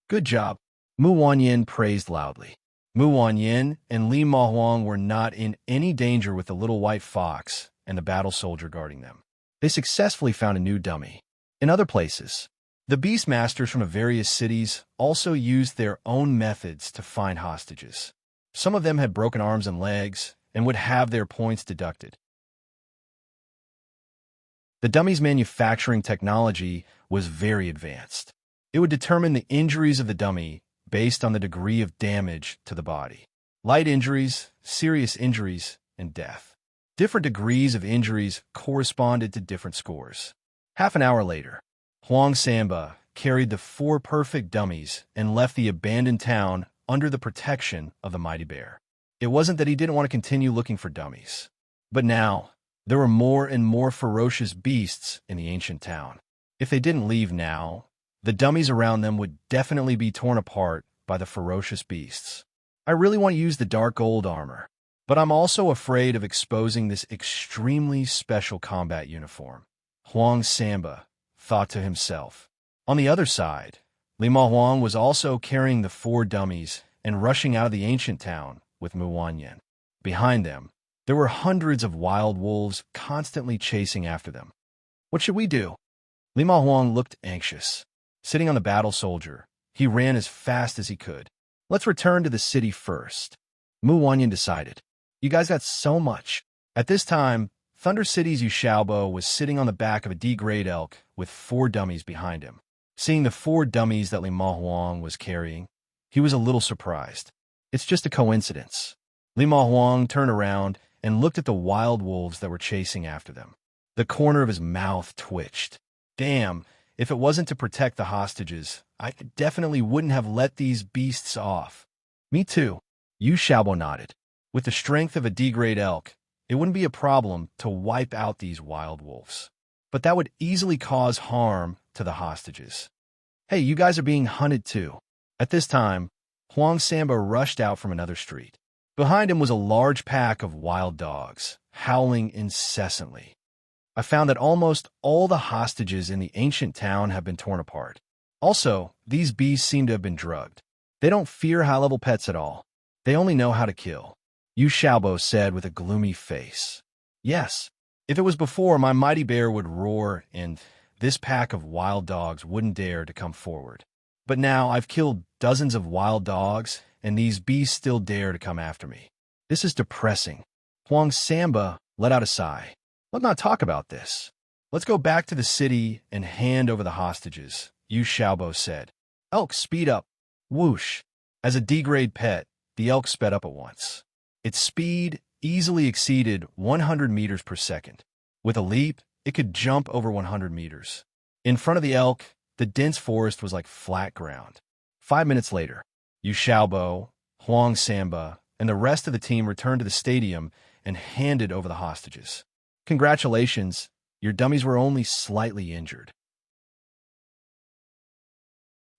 Good job, Mu Wanyin praised loudly. Mu Wanyin and Li Mahuang were not in any danger with the little white fox and the battle soldier guarding them. They successfully found a new dummy. In other places, the beastmasters from the various cities also used their own methods to find hostages. Some of them had broken arms and legs and would have their points deducted. The dummy's manufacturing technology was very advanced. It would determine the injuries of the dummy based on the degree of damage to the body. Light injuries, serious injuries, and death. Different degrees of injuries corresponded to different scores. Half an hour later, Huang Samba carried the 4 perfect dummies and left the abandoned town under the protection of the mighty bear. It wasn't that he didn't want to continue looking for dummies, but now there were more and more ferocious beasts in the ancient town. If they didn't leave now, the dummies around them would definitely be torn apart by the ferocious beasts. I really want to use the dark gold armor, but I'm also afraid of exposing this extremely special combat uniform, Huang Samba thought to himself. On the other side, Li Mahuang was also carrying the 4 dummies and rushing out of the ancient town with Mu Wanyin. Behind them, there were hundreds of wild wolves constantly chasing after them. What should we do? Li Mahuang looked anxious. Sitting on the battle soldier, he ran as fast as he could. Let's return to the city first, Mu Wanyin decided. You guys got so much. At this time, Thunder City's Yu Xiaobo was sitting on the back of a D-grade elk with 4 dummies behind him. Seeing the 4 dummies that Li Mahuang was carrying, he was a little surprised. It's just a coincidence. Li Mahuang turned around and looked at the wild wolves that were chasing after them. The corner of his mouth twitched. Damn, if it wasn't to protect the hostages, I definitely wouldn't have let these beasts off. Me too, Yu Xiaobo nodded. With the strength of a D-grade elk, it wouldn't be a problem to wipe out these wild wolves. But that would easily cause harm to the hostages. Hey, you guys are being hunted too. At this time, Huang Samba rushed out from another street. Behind him was a large pack of wild dogs, howling incessantly. I found that almost all the hostages in the ancient town have been torn apart. Also, these beasts seem to have been drugged. They don't fear high-level pets at all. They only know how to kill, Yu Xiaobo said with a gloomy face. Yes, if it was before, my mighty bear would roar and this pack of wild dogs wouldn't dare to come forward. But now I've killed dozens of wild dogs, and these beasts still dare to come after me. This is depressing. Huang Samba let out a sigh. Let's not talk about this. Let's go back to the city and hand over the hostages, Yu Xiaobo said. Elk, speed up. Whoosh. As a D-grade pet, the elk sped up at once. Its speed easily exceeded 100 meters per second. With a leap, it could jump over 100 meters. In front of the elk, the dense forest was like flat ground. 5 minutes later, Yu Xiaobo, Huang Samba, and the rest of the team returned to the stadium and handed over the hostages. Congratulations, your dummies were only slightly injured.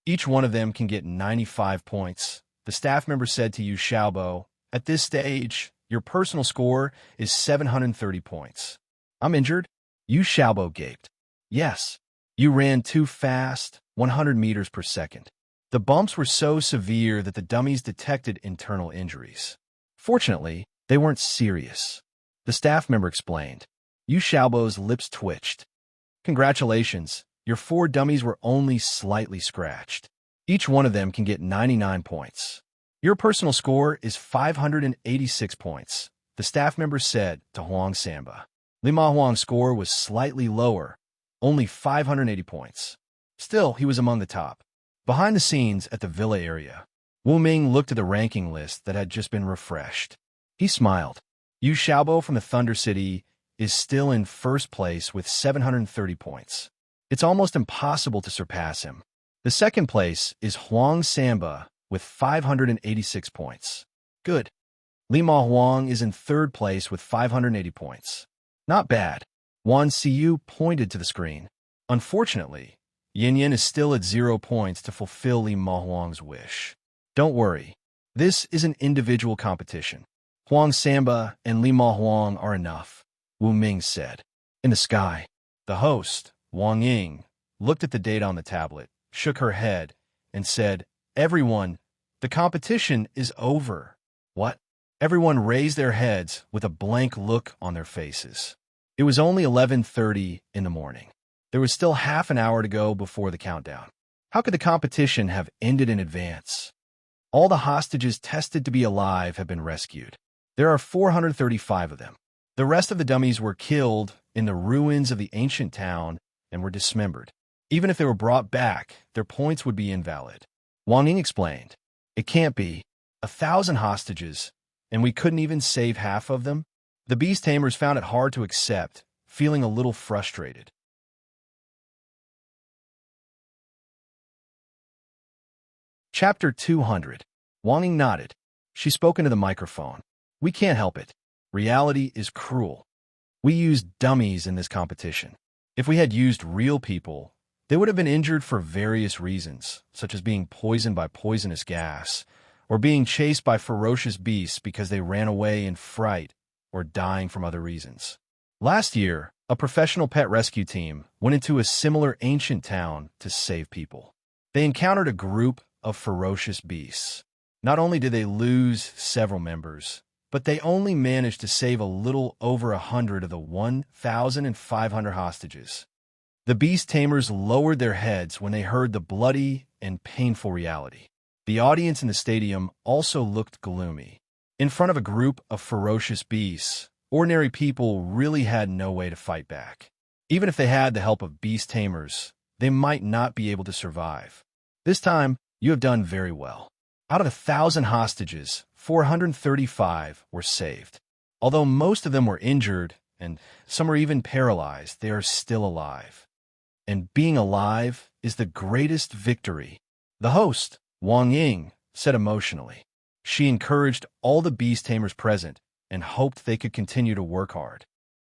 Each one of them can get 95 points, the staff member said to Yu Xiaobo. At this stage, your personal score is 730 points. I'm injured? Yu Xiaobo gaped. Yes, you ran too fast, 100 meters per second. The bumps were so severe that the dummies detected internal injuries. Fortunately, they weren't serious. The staff member explained. Yu Xiaobo's lips twitched. Congratulations, your 4 dummies were only slightly scratched. Each one of them can get 99 points. Your personal score is 586 points, the staff member said to Huang Samba. Lima Huang's score was slightly lower, only 580 points. Still, he was among the top. Behind the scenes at the villa area, Wu Ming looked at the ranking list that had just been refreshed. He smiled. Yu Xiaobo from the Thunder City is still in first place with 730 points. It's almost impossible to surpass him. The second place is Huang Samba with 586 points. Good. Lima Huang is in third place with 580 points. Not bad. Wan Siyu pointed to the screen. Unfortunately, Yin Yin is still at 0 points to fulfill Lima Huang's wish. Don't worry. This is an individual competition. Huang Samba and Lima Huang are enough, Wu Ming said. In the sky, the host, Wang Ying, looked at the data on the tablet, shook her head, and said, "Everyone, the competition is over." What? Everyone raised their heads with a blank look on their faces. It was only 11:30 in the morning. There was still half an hour to go before the countdown. How could the competition have ended in advance? All the hostages tested to be alive have been rescued. There are 435 of them. The rest of the dummies were killed in the ruins of the ancient town and were dismembered. Even if they were brought back, their points would be invalid. Wang Ying explained, "It can't be. 1,000 hostages, and we couldn't even save half of them?" The beast tamers found it hard to accept, feeling a little frustrated. Chapter 200. Wang Ying nodded. She spoke into the microphone. "We can't help it. Reality is cruel. We used dummies in this competition. If we had used real people, they would have been injured for various reasons, such as being poisoned by poisonous gas, or being chased by ferocious beasts because they ran away in fright, or dying from other reasons. Last year, a professional pet rescue team went into a similar ancient town to save people. They encountered a group of ferocious beasts. Not only did they lose several members, but they only managed to save a little over 100 of the 1,500 hostages. The beast tamers lowered their heads when they heard the bloody and painful reality. The audience in the stadium also looked gloomy. In front of a group of ferocious beasts, ordinary people really had no way to fight back. Even if they had the help of beast tamers, they might not be able to survive. This time, you have done very well. Out of 1,000 hostages, 435 were saved. Although most of them were injured, and some were even paralyzed, they are still alive. And being alive is the greatest victory. The host, Wang Ying, said emotionally. She encouraged all the beast tamers present and hoped they could continue to work hard.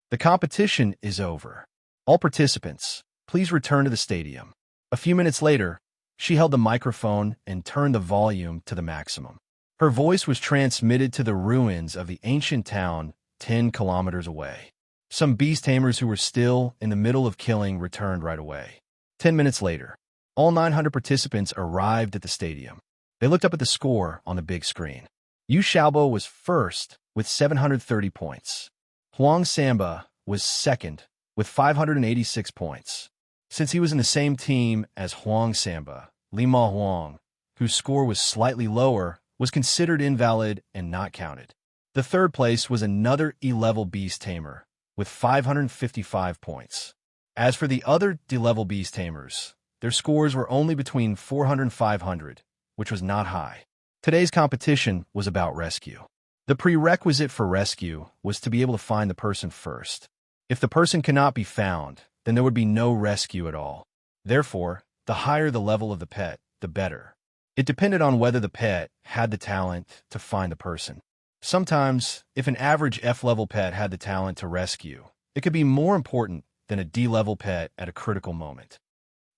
The competition is over. All participants, please return to the stadium. A few minutes later, she held the microphone and turned the volume to the maximum. Her voice was transmitted to the ruins of the ancient town 10 kilometers away. Some beast tamers who were still in the middle of killing returned right away. 10 minutes later, all 900 participants arrived at the stadium. They looked up at the score on the big screen. Yu Xiaobo was first with 730 points. Huang Samba was second with 586 points. Since he was in the same team as Huang Samba, Lima Huang, whose score was slightly lower, was considered invalid and not counted. The third place was another E-level beast tamer with 555 points. As for the other D-level beast tamers, their scores were only between 400 and 500, which was not high. Today's competition was about rescue. The prerequisite for rescue was to be able to find the person first. If the person cannot be found, then there would be no rescue at all. Therefore, the higher the level of the pet, the better. It depended on whether the pet had the talent to find the person. Sometimes, if an average F-level pet had the talent to rescue, it could be more important than a D-level pet at a critical moment.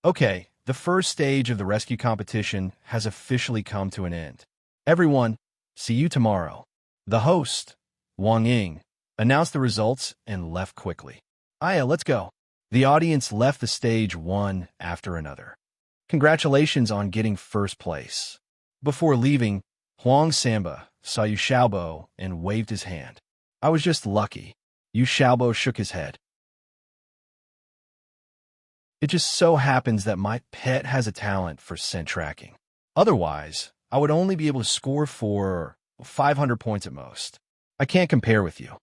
Okay, the first stage of the rescue competition has officially come to an end. Everyone, see you tomorrow. The host, Wang Ying, announced the results and left quickly. Aya, let's go. The audience left the stage one after another. Congratulations on getting first place. Before leaving, Huang Samba saw Yu Xiaobo and waved his hand. I was just lucky. Yu Xiaobo shook his head. It just so happens that my pet has a talent for scent tracking. Otherwise, I would only be able to score for 500 points at most. I can't compare with you.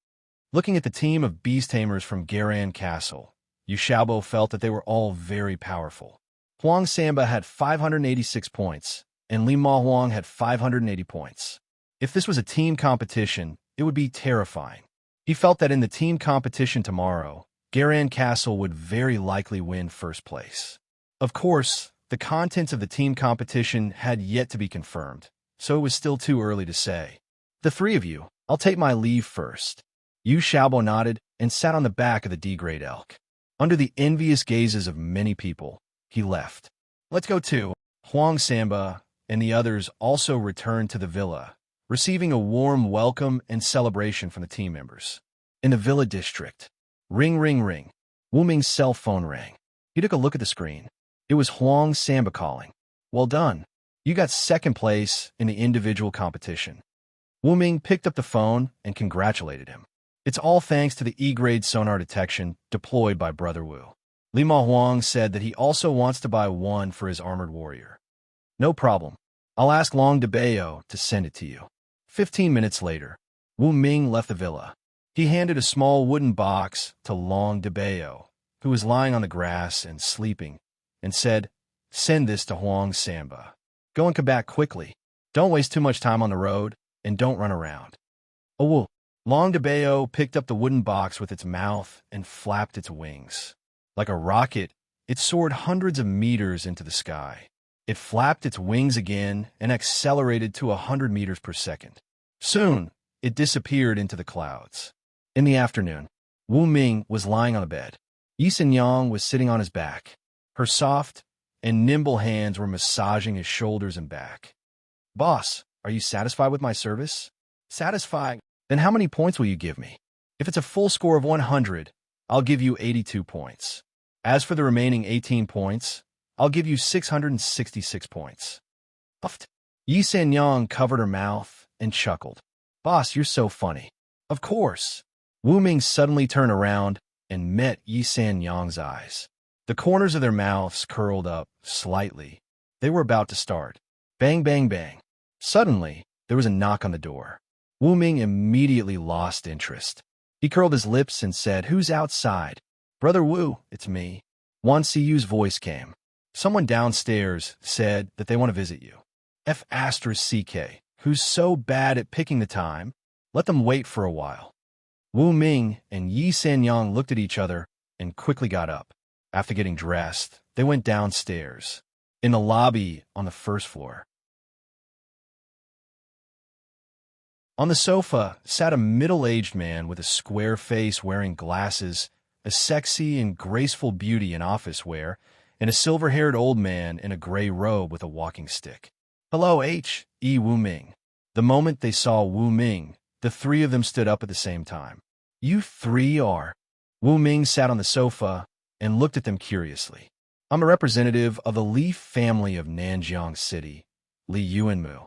Looking at the team of beast tamers from Garan Castle, Yu Xiaobo felt that they were all very powerful. Huang Samba had 586 points, and Li Ma Huang had 580 points. If this was a team competition, it would be terrifying. He felt that in the team competition tomorrow, Garan Castle would very likely win first place. Of course, the contents of the team competition had yet to be confirmed, so it was still too early to say. The three of you, I'll take my leave first. Yu Xiaobo nodded and sat on the back of the D-grade elk. Under the envious gazes of many people, he left. Let's go too. Huang Samba and the others also returned to the villa, receiving a warm welcome and celebration from the team members. In the villa district, ring, ring, ring. Wu Ming's cell phone rang. He took a look at the screen. It was Huang Samba calling. Well done. You got second place in the individual competition. Wu Ming picked up the phone and congratulated him. It's all thanks to the E-grade sonar detection deployed by Brother Wu. Li Ma Huang said that he also wants to buy one for his armored warrior. No problem. I'll ask Long de Bayo to send it to you. 15 minutes later, Wu Ming left the villa. He handed a small wooden box to Long de Bayo, who was lying on the grass and sleeping, and said, "Send this to Huang Samba. Go and come back quickly. Don't waste too much time on the road, and don't run around." Oh, Wu. Long de Bayo picked up the wooden box with its mouth and flapped its wings. Like a rocket, it soared hundreds of meters into the sky. It flapped its wings again and accelerated to 100 meters per second. Soon, it disappeared into the clouds. In the afternoon, Wu Ming was lying on a bed. Yi Yang was sitting on his back. Her soft and nimble hands were massaging his shoulders and back. "Boss, are you satisfied with my service?" "Satisfied? Then how many points will you give me?" "If it's a full score of 100, I'll give you 82 points. As for the remaining 18 points, I'll give you 666 points." Puffed. Yi Yang covered her mouth and chuckled. "Boss, you're so funny." "Of course." Wu Ming suddenly turned around and met Yi Yang's eyes. The corners of their mouths curled up slightly. They were about to start. Bang, bang, bang. Suddenly, there was a knock on the door. Wu Ming immediately lost interest. He curled his lips and said, "Who's outside?" "Brother Wu, it's me." Wan Siyu's voice came. "Someone downstairs said that they want to visit you. F***CK, who's so bad at picking the time, let them wait for a while." Wu Ming and Yi Yang looked at each other and quickly got up. After getting dressed, they went downstairs. In the lobby on the first floor, on the sofa sat a middle-aged man with a square face wearing glasses, a sexy and graceful beauty in office wear, and a silver-haired old man in a gray robe with a walking stick. "Hello, H.E. Wu Ming." The moment they saw Wu Ming, the three of them stood up at the same time. "You three are?" Wu Ming sat on the sofa and looked at them curiously. "I'm a representative of the Li family of Nanjiang City, Li Yuanmu."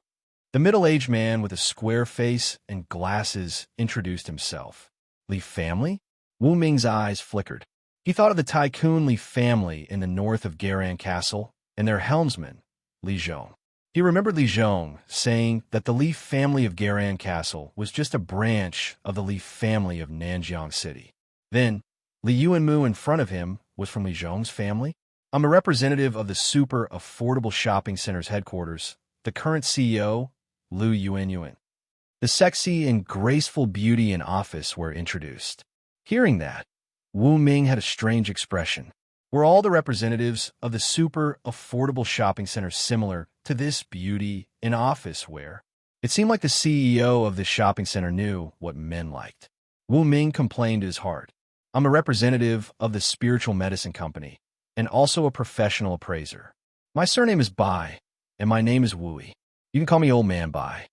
The middle-aged man with a square face and glasses introduced himself. "Li family?" Wu Ming's eyes flickered. He thought of the tycoon Li family in the north of Garan Castle and their helmsman, Li Zhong. He remembered Li Zhong saying that the Li family of Garan Castle was just a branch of the Li family of Nanjiang City. Then, Li Yuanmu in front of him was from Li Zhong's family. "I'm a representative of the Super Affordable Shopping Center's headquarters, the current CEO, Lu Yuanyuan." The sexy and graceful beauty in office were introduced. Hearing that, Wu Ming had a strange expression. Were all the representatives of the Super Affordable Shopping Center similar to this beauty in office wear? It seemed like the CEO of this shopping center knew what men liked. Wu Ming complained to his heart. "I'm a representative of the Spiritual Medicine Company, and also a professional appraiser. My surname is Bai, and my name is Wui. You can call me Old Man Bai."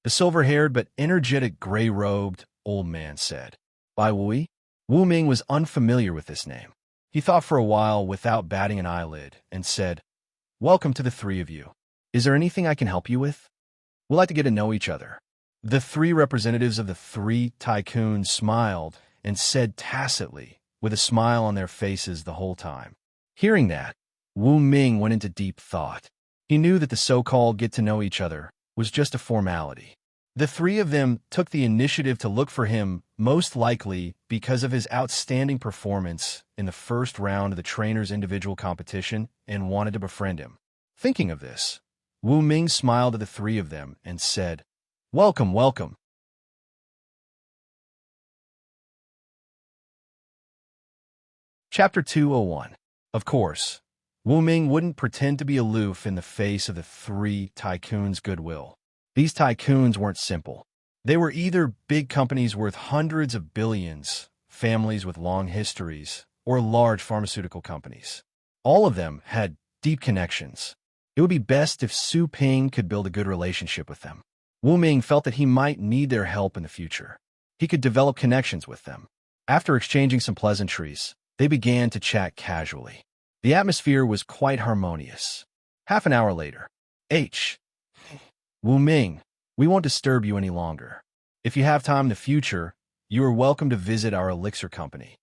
The silver-haired but energetic gray-robed old man said. "Bai Wui?" Wu Ming was unfamiliar with this name. He thought for a while without batting an eyelid and said, "Welcome to the three of you. Is there anything I can help you with? We'd like to get to know each other." The three representatives of the three tycoons smiled and said tacitly, with a smile on their faces the whole time. Hearing that, Wu Ming went into deep thought. He knew that the so-called get-to-know-each-other was just a formality. The three of them took the initiative to look for him, most likely because of his outstanding performance in the first round of the trainer's individual competition, and wanted to befriend him. Thinking of this, Wu Ming smiled at the three of them and said, "Welcome, welcome." Chapter 201. Of course, Wu Ming wouldn't pretend to be aloof in the face of the three tycoons' goodwill. These tycoons weren't simple. They were either big companies worth hundreds of billions, families with long histories, or large pharmaceutical companies. All of them had deep connections. It would be best if Su Ping could build a good relationship with them. Wu Ming felt that he might need their help in the future. He could develop connections with them. After exchanging some pleasantries, they began to chat casually. The atmosphere was quite harmonious. Half an hour later, Wu Ming, we won't disturb you any longer. If you have time in the future, you are welcome to visit our elixir company.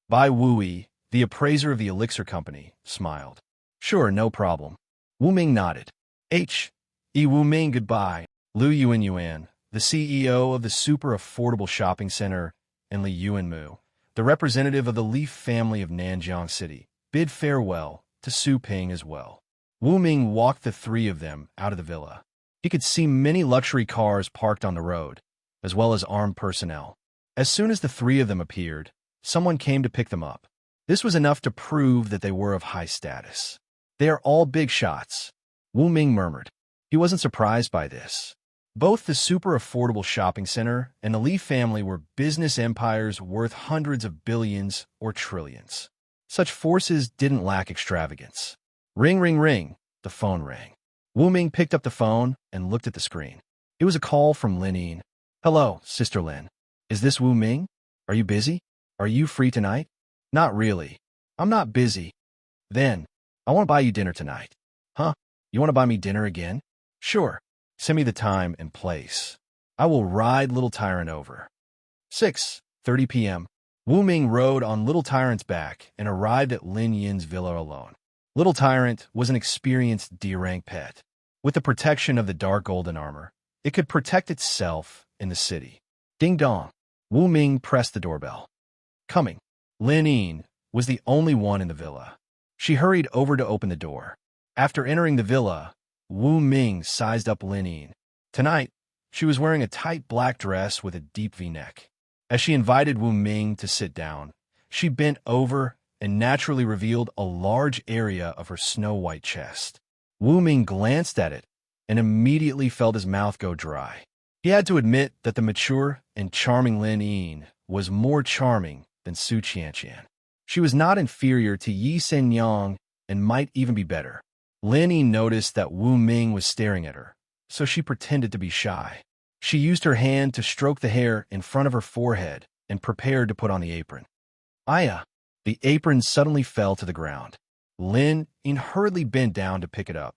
Bai Wui, the appraiser of the elixir company, smiled. Sure, no problem. Wu Ming nodded. Wu Ming, goodbye. Lu Yuan, the CEO of the super affordable shopping center, and Li Yuanmu, the representative of the Leaf family of Nanjiang City, bid farewell to Su Ping as well. Wu Ming walked the three of them out of the villa. He could see many luxury cars parked on the road, as well as armed personnel. As soon as the three of them appeared, someone came to pick them up. This was enough to prove that they were of high status. They are all big shots, Wu Ming murmured. He wasn't surprised by this. Both the super affordable shopping center and the Li family were business empires worth hundreds of billions or trillions. Such forces didn't lack extravagance. Ring, ring, ring. The phone rang. Wu Ming picked up the phone and looked at the screen. It was a call from Lin Yin. Hello, Sister Lin. Is this Wu Ming? Are you busy? Are you free tonight? Not really. I'm not busy. Then, I want to buy you dinner tonight. Huh? You want to buy me dinner again? Sure. Send me the time and place. I will ride Little Tyrant over. 6:30 p.m. Wu Ming rode on Little Tyrant's back and arrived at Lin Yin's villa alone. Little Tyrant was an experienced D-rank pet. With the protection of the dark golden armor, it could protect itself in the city. Ding dong. Wu Ming pressed the doorbell. Coming. Lin Yin was the only one in the villa. She hurried over to open the door. After entering the villa, Wu Ming sized up Lin Yin. Tonight, she was wearing a tight black dress with a deep V-neck. As she invited Wu Ming to sit down, she bent over and naturally revealed a large area of her snow-white chest. Wu Ming glanced at it and immediately felt his mouth go dry. He had to admit that the mature and charming Lin Yin was more charming than Su Qianqian. She was not inferior to Yi Senyang and might even be better. Lin Yin noticed that Wu Ming was staring at her, so she pretended to be shy. She used her hand to stroke the hair in front of her forehead and prepared to put on the apron. Aya! The apron suddenly fell to the ground. Lin Yin hurriedly bent down to pick it up.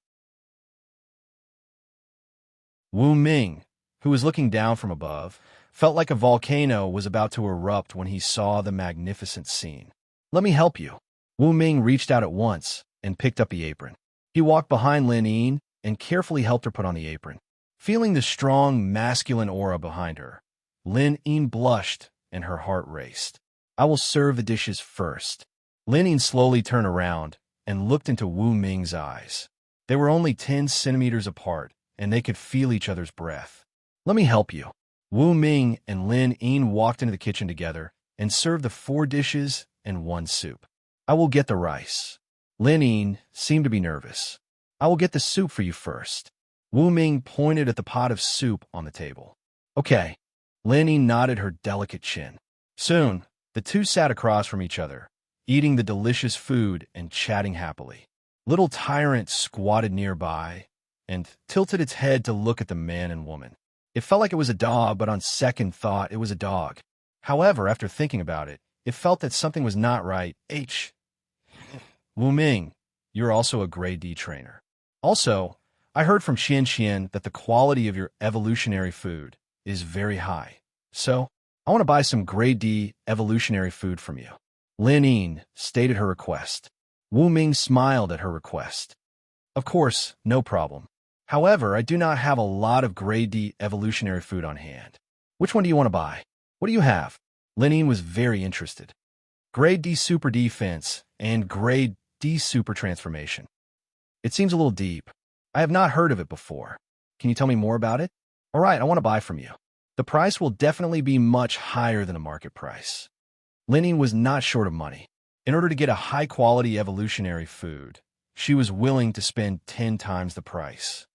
Wu Ming, who was looking down from above, felt like a volcano was about to erupt when he saw the magnificent scene. Let me help you. Wu Ming reached out at once and picked up the apron. He walked behind Lin Yin and carefully helped her put on the apron. Feeling the strong masculine aura behind her, Lin Yin blushed and her heart raced. I will serve the dishes first. Lin Yin slowly turned around and looked into Wu Ming's eyes. They were only 10 centimeters apart, and they could feel each other's breath. Let me help you. Wu Ming and Lin Yin walked into the kitchen together and served the 4 dishes and 1 soup. I will get the rice. Lin Yin seemed to be nervous. I will get the soup for you first. Wu Ming pointed at the pot of soup on the table. Okay. Lin Yin nodded her delicate chin. Soon, the two sat across from each other, eating the delicious food and chatting happily. Little Tyrant squatted nearby and tilted its head to look at the man and woman. It felt like it was a dog, but on second thought, it was a dog. However, after thinking about it, it felt that something was not right. Wu Ming, you're also a grade D trainer. Also, I heard from Xian that the quality of your evolutionary food is very high. So, I want to buy some grade D evolutionary food from you. Lin Yin stated her request. Wu Ming smiled at her request. Of course, no problem. However, I do not have a lot of grade D evolutionary food on hand. Which one do you want to buy? What do you have? Lenine was very interested. Grade D super defense and grade D super transformation. It seems a little deep. I have not heard of it before. Can you tell me more about it? All right, I want to buy from you. The price will definitely be much higher than a market price. Lenine was not short of money. In order to get a high-quality evolutionary food, she was willing to spend 10 times the price.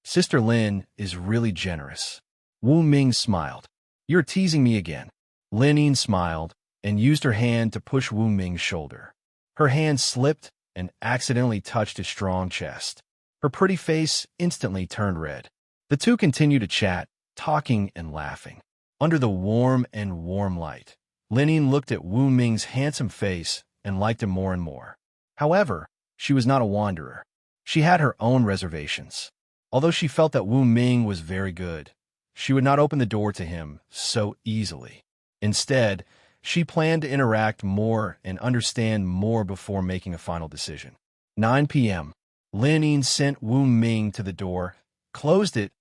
Sister Lin is really generous. Wu Ming smiled. You're teasing me again. Lenine smiled and used her hand to push Wu Ming's shoulder. Her hand slipped and accidentally touched his strong chest. Her pretty face instantly turned red. The two continued to chat, talking and laughing. Under the warm light, Lenine looked at Wu Ming's handsome face and liked him more and more. However, she was not a wanderer. She had her own reservations. Although she felt that Wu Ming was very good, she would not open the door to him so easily. Instead, she planned to interact more and understand more before making a final decision. 9 p.m. Lenine sent Wu Ming to the door, closed it,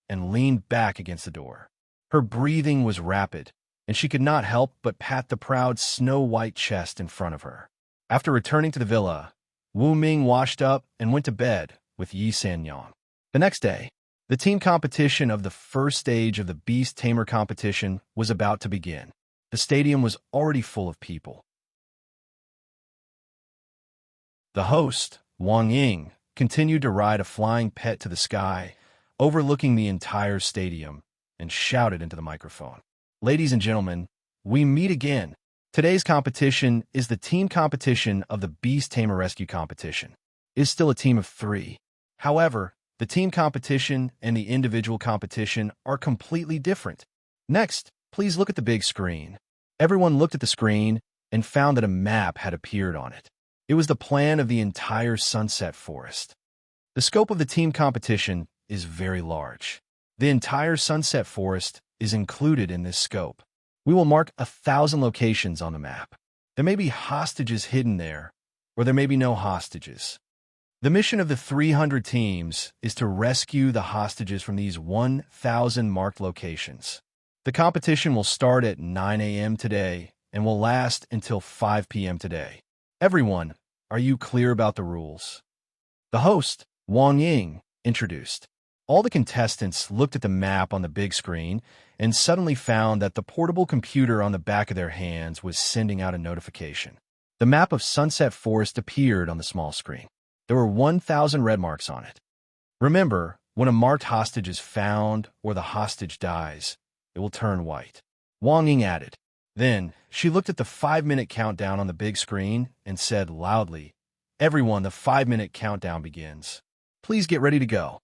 and leaned back against the door. Her breathing was rapid, and she could not help but pat the proud snow-white chest in front of her. After returning to the villa, Wu Ming washed up and went to bed with Yi Sanyang. The next day, the team competition of the first stage of the Beast Tamer competition was about to begin. The stadium was already full of people. The host, Wang Ying, continued to ride a flying pet to the sky, overlooking the entire stadium, and shouted into the microphone. Ladies and gentlemen, we meet again. Today's competition is the team competition of the Beast Tamer Rescue competition. It is still a team of 3. However, the team competition and the individual competition are completely different. Next, please look at the big screen. Everyone looked at the screen and found that a map had appeared on it. It was the plan of the entire Sunset Forest. The scope of the team competition is very large. The entire Sunset Forest is included in this scope. We will mark 1,000 locations on the map. There may be hostages hidden there, or there may be no hostages. The mission of the 300 teams is to rescue the hostages from these 1,000 marked locations. The competition will start at 9 a.m. today and will last until 5 p.m. today. Everyone, are you clear about the rules? The host, Wang Ying, introduced. All the contestants looked at the map on the big screen and suddenly found that the portable computer on the back of their hands was sending out a notification. The map of Sunset Forest appeared on the small screen. There were 1,000 red marks on it. Remember, when a marked hostage is found or the hostage dies, it will turn white. Wang Ying added. Then, she looked at the 5-minute countdown on the big screen and said loudly, "Everyone, the 5-minute countdown begins. Please get ready to go."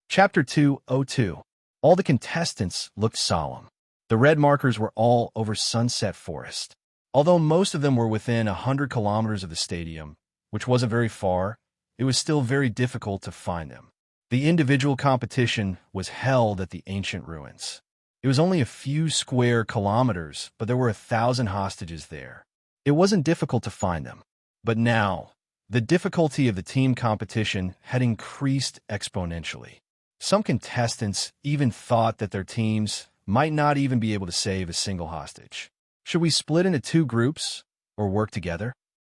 Chapter 202. All the contestants looked solemn. The red markers were all over Sunset Forest. Although most of them were within 100 kilometers of the stadium, which wasn't very far, it was still very difficult to find them. The individual competition was held at the ancient ruins. It was only a few square kilometers, but there were 1,000 hostages there. It wasn't difficult to find them. But now, the difficulty of the team competition had increased exponentially. Some contestants even thought that their teams might not even be able to save a single hostage. Should we split into 2 groups or work together?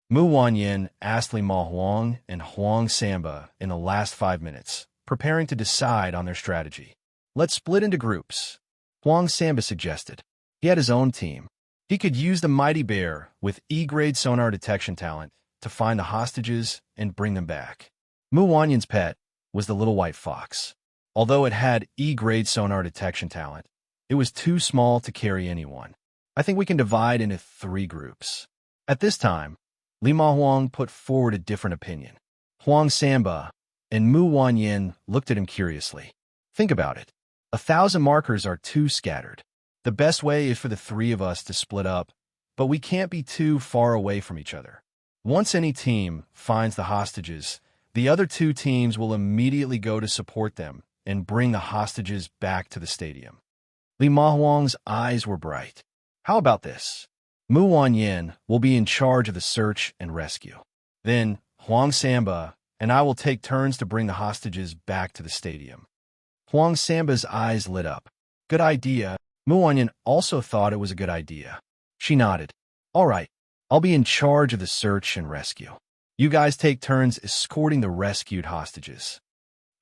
Mu Wanyin asked Li Ma Huang and Huang Samba in the last 5 minutes, preparing to decide on their strategy. Let's split into groups, Huang Samba suggested. He had his own team. He could use the Mighty Bear with E-grade sonar detection talent to find the hostages and bring them back. Mu Wanyin's pet was the little white fox. Although it had E-grade sonar detection talent, it was too small to carry anyone. I think we can divide into 3 groups. At this time, Li Ma Huang put forward a different opinion. Huang Samba and Mu Wanyin looked at him curiously. Think about it. 1,000 markers are too scattered. The best way is for the 3 of us to split up, but we can't be too far away from each other. Once any team finds the hostages, the other 2 teams will immediately go to support them and bring the hostages back to the stadium. Li Ma Huang's eyes were bright. How about this? Mu Wanyin will be in charge of the search and rescue. Then, Huang Samba and I will take turns to bring the hostages back to the stadium. Huang Samba's eyes lit up. Good idea. Mu Wanyin also thought it was a good idea. She nodded. All right, I'll be in charge of the search and rescue. You guys take turns escorting the rescued hostages.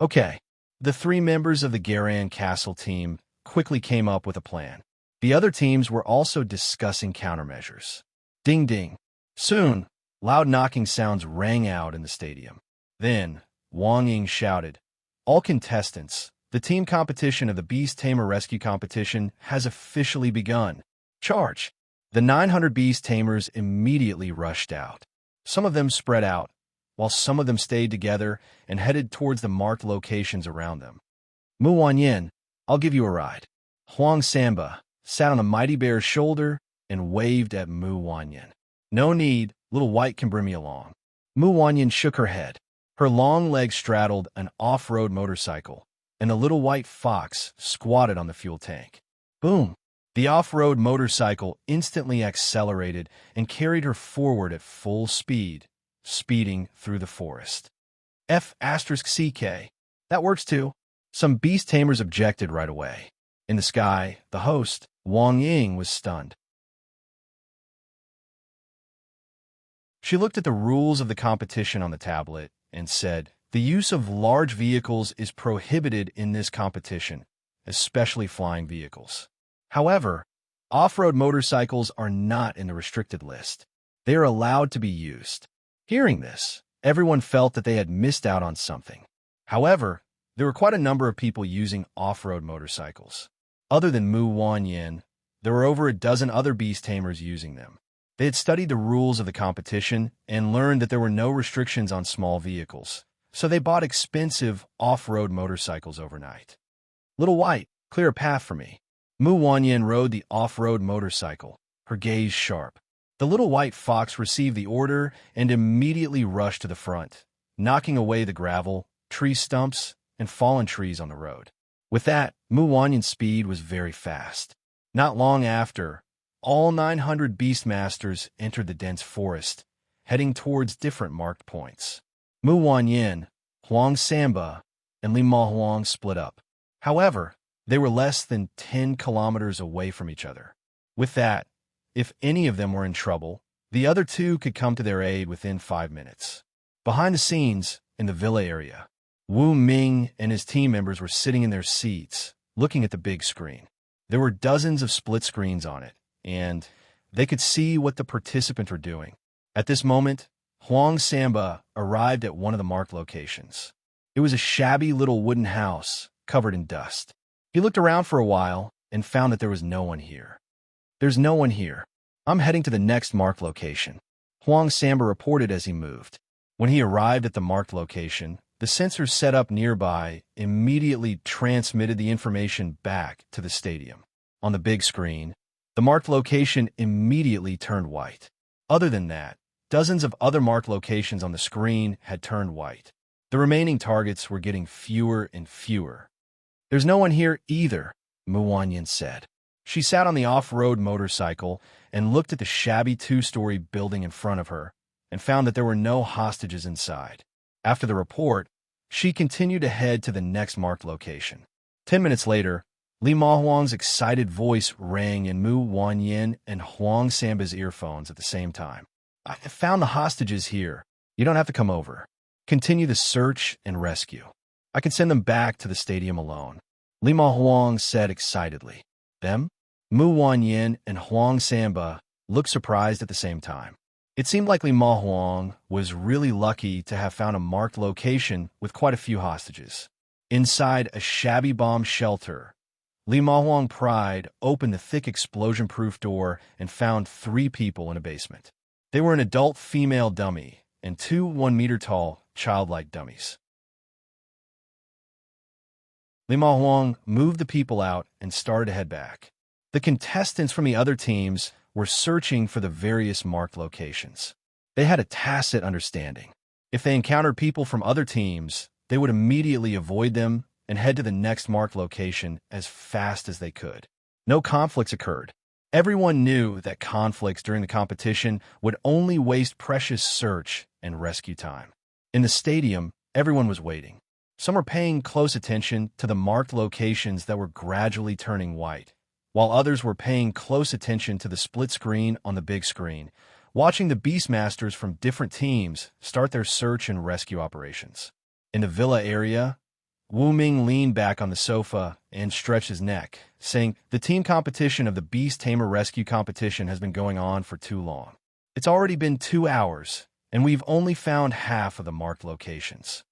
Okay. The 3 members of the Garan Castle team quickly came up with a plan. The other teams were also discussing countermeasures. Ding ding. Soon, loud knocking sounds rang out in the stadium. Then, Wang Ying shouted, All contestants, the team competition of the Beast Tamer Rescue Competition has officially begun. Charge! The 900 Beast Tamers immediately rushed out. Some of them spread out, while some of them stayed together and headed towards the marked locations around them. Mu Wanyin, I'll give you a ride. Huang Samba sat on a mighty bear's shoulder and waved at Mu Wanyin. No need, little white can bring me along. Mu Wanyin shook her head. Her long legs straddled an off-road motorcycle, and the little white fox squatted on the fuel tank. Boom! The off-road motorcycle instantly accelerated and carried her forward at full speed, speeding through the forest. F*CK. That works too. Some beast tamers objected right away. In the sky, the host, Wang Ying, was stunned. She looked at the rules of the competition on the tablet and said, The use of large vehicles is prohibited in this competition, especially flying vehicles. However, off-road motorcycles are not in the restricted list. They are allowed to be used. Hearing this, everyone felt that they had missed out on something. However, there were quite a number of people using off-road motorcycles. Other than Mu Wanyin, there were over a dozen other beast tamers using them. They had studied the rules of the competition and learned that there were no restrictions on small vehicles, so they bought expensive off-road motorcycles overnight. Little White, clear a path for me. Mu Wanyin rode the off-road motorcycle, her gaze sharp. The little white fox received the order and immediately rushed to the front, knocking away the gravel, tree stumps, and fallen trees on the road. With that, Mu Wanyin's speed was very fast. Not long after, all 900 Beastmasters entered the dense forest, heading towards different marked points. Mu Wanyin, Huang Samba, and Li Ma Huang split up. However, they were less than 10 kilometers away from each other. With that, if any of them were in trouble, the other 2 could come to their aid within 5 minutes. Behind the scenes, in the villa area, Wu Ming and his team members were sitting in their seats, looking at the big screen. There were dozens of split screens on it, and they could see what the participants were doing. At this moment, Huang Samba arrived at one of the marked locations. It was a shabby little wooden house covered in dust. He looked around for a while and found that there was no one here. There's no one here. I'm heading to the next marked location. Huang Samba reported as he moved. When he arrived at the marked location, the sensors set up nearby immediately transmitted the information back to the stadium. On the big screen, the marked location immediately turned white. Other than that, dozens of other marked locations on the screen had turned white. The remaining targets were getting fewer and fewer. There's no one here either, Mu Wanyin said. She sat on the off-road motorcycle and looked at the shabby 2-story building in front of her and found that there were no hostages inside. After the report, she continued to head to the next marked location. 10 minutes later, Li Ma Huang's excited voice rang in Mu Wanyin and Huang Samba's earphones at the same time. I have found the hostages here. You don't have to come over. Continue the search and rescue. I can send them back to the stadium alone. Li Ma Huang said excitedly. Them? Mu Wanyin and Huang Samba looked surprised at the same time. It seemed like Li Ma Huang was really lucky to have found a marked location with quite a few hostages. Inside a shabby bomb shelter, Li Ma Huang pried open the thick explosion-proof door and found 3 people in a basement. They were an adult female dummy and 2 1-meter-tall childlike dummies. Li Ma Huang moved the people out and started to head back. The contestants from the other teams were searching for the various marked locations. They had a tacit understanding. If they encountered people from other teams, they would immediately avoid them and head to the next marked location as fast as they could. No conflicts occurred. Everyone knew that conflicts during the competition would only waste precious search and rescue time. In the stadium, everyone was waiting. Some were paying close attention to the marked locations that were gradually turning white, while others were paying close attention to the split screen on the big screen, watching the Beastmasters from different teams start their search and rescue operations. In the villa area, Wu Ming leaned back on the sofa and stretched his neck, saying, "The team competition of the Beast Tamer Rescue Competition has been going on for too long. It's already been 2 hours, and we've only found half of the marked locations.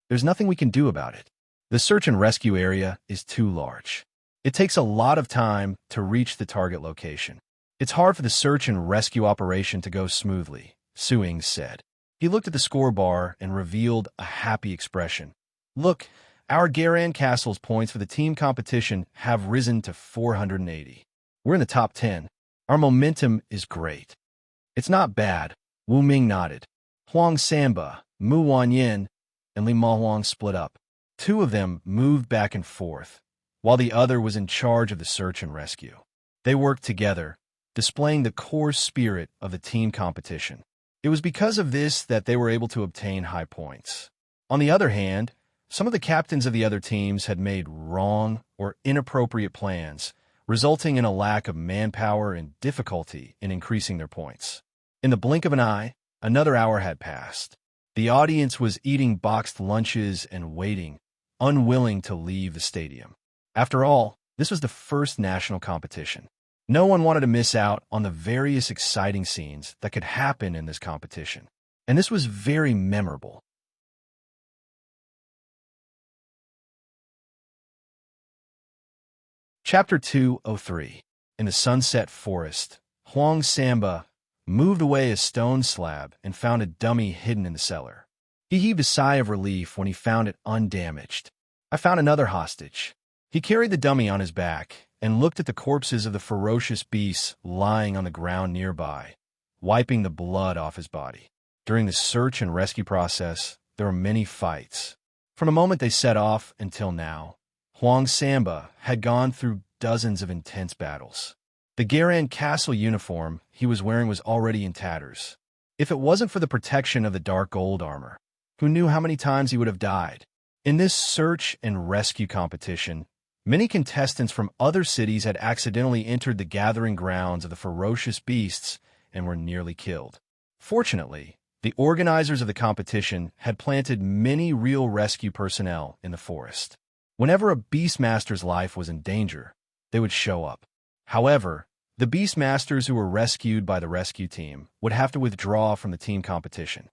There's nothing we can do about it. The search and rescue area is too large. It takes a lot of time to reach the target location. It's hard for the search and rescue operation to go smoothly," Suing said. He looked at the scorebar and revealed a happy expression. "Look, our Garan Castle's points for the team competition have risen to 480. We're in the top 10. Our momentum is great." "It's not bad," Wu Ming nodded. Huang Samba, Mu Wanyin, and Li Mahuang split up. Two of them moved back and forth, while the other was in charge of the search and rescue. They worked together, displaying the core spirit of the team competition. It was because of this that they were able to obtain high points. On the other hand, some of the captains of the other teams had made wrong or inappropriate plans, resulting in a lack of manpower and difficulty in increasing their points. In the blink of an eye, another hour had passed. The audience was eating boxed lunches and waiting, unwilling to leave the stadium. After all, this was the first national competition. No one wanted to miss out on the various exciting scenes that could happen in this competition, and this was very memorable. Chapter 203. In the sunset forest, Huang Samba moved away a stone slab and found a dummy hidden in the cellar. He heaved a sigh of relief when he found it undamaged. "I found another hostage." He carried the dummy on his back and looked at the corpses of the ferocious beasts lying on the ground nearby, wiping the blood off his body. During the search and rescue process, there were many fights. From the moment they set off until now, Huang Samba had gone through dozens of intense battles. The Garan Castle uniform he was wearing was already in tatters. If it wasn't for the protection of the dark gold armor, who knew how many times he would have died? In this search and rescue competition, many contestants from other cities had accidentally entered the gathering grounds of the ferocious beasts and were nearly killed. Fortunately, the organizers of the competition had planted many real rescue personnel in the forest. Whenever a Beastmaster's life was in danger, they would show up. However, the Beastmasters who were rescued by the rescue team would have to withdraw from the team competition.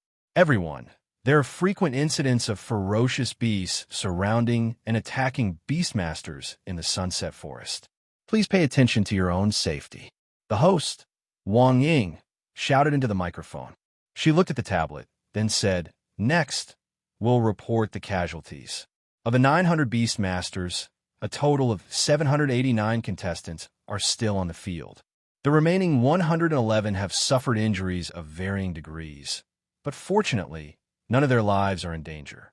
There are frequent incidents of ferocious beasts surrounding and attacking Beastmasters in the Sunset Forest. Please pay attention to your own safety. The host, Wang Ying, shouted into the microphone. She looked at the tablet, then said, "Next, we'll report the casualties. Of the 900 Beastmasters, a total of 789 contestants are still on the field. The remaining 111 have suffered injuries of varying degrees, but fortunately, none of their lives are in danger."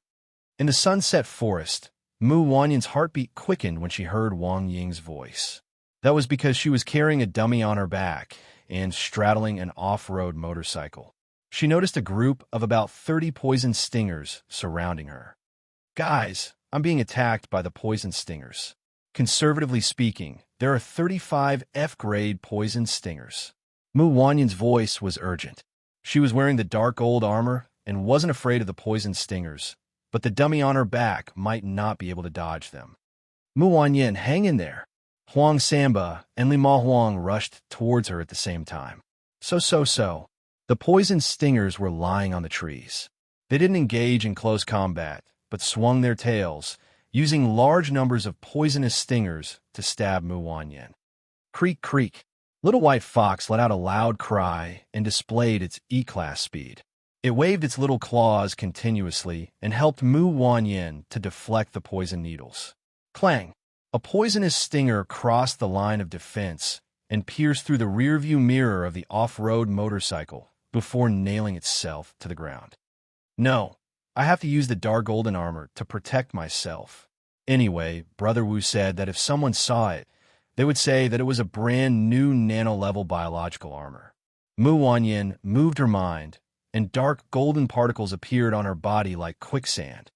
In the Sunset Forest, Mu Wanyin's heartbeat quickened when she heard Wang Ying's voice. That was because she was carrying a dummy on her back and straddling an off-road motorcycle. She noticed a group of about 30 poison stingers surrounding her. "Guys, I'm being attacked by the poison stingers. Conservatively speaking, there are 35 F-grade poison stingers." Mu Wanyin's voice was urgent. She was wearing the dark gold armor and wasn't afraid of the poison stingers, but the dummy on her back might not be able to dodge them. "Mu Wanyin, hang in there." Huang Samba and Li Mahuang rushed towards her at the same time. So. The poison stingers were lying on the trees. They didn't engage in close combat, but swung their tails, using large numbers of poisonous stingers to stab Mu Wanyin. Creak, creak. Little White Fox let out a loud cry and displayed its E-class speed. It waved its little claws continuously and helped Mu Wanyin to deflect the poison needles. Clang! A poisonous stinger crossed the line of defense and pierced through the rearview mirror of the off-road motorcycle before nailing itself to the ground. "No, I have to use the dark golden armor to protect myself. Anyway, Brother Wu said that if someone saw it, They would say that it was a brand new nano-level biological armor. Mu Wanyin moved her mind, and dark golden particles appeared on her body like quicksand.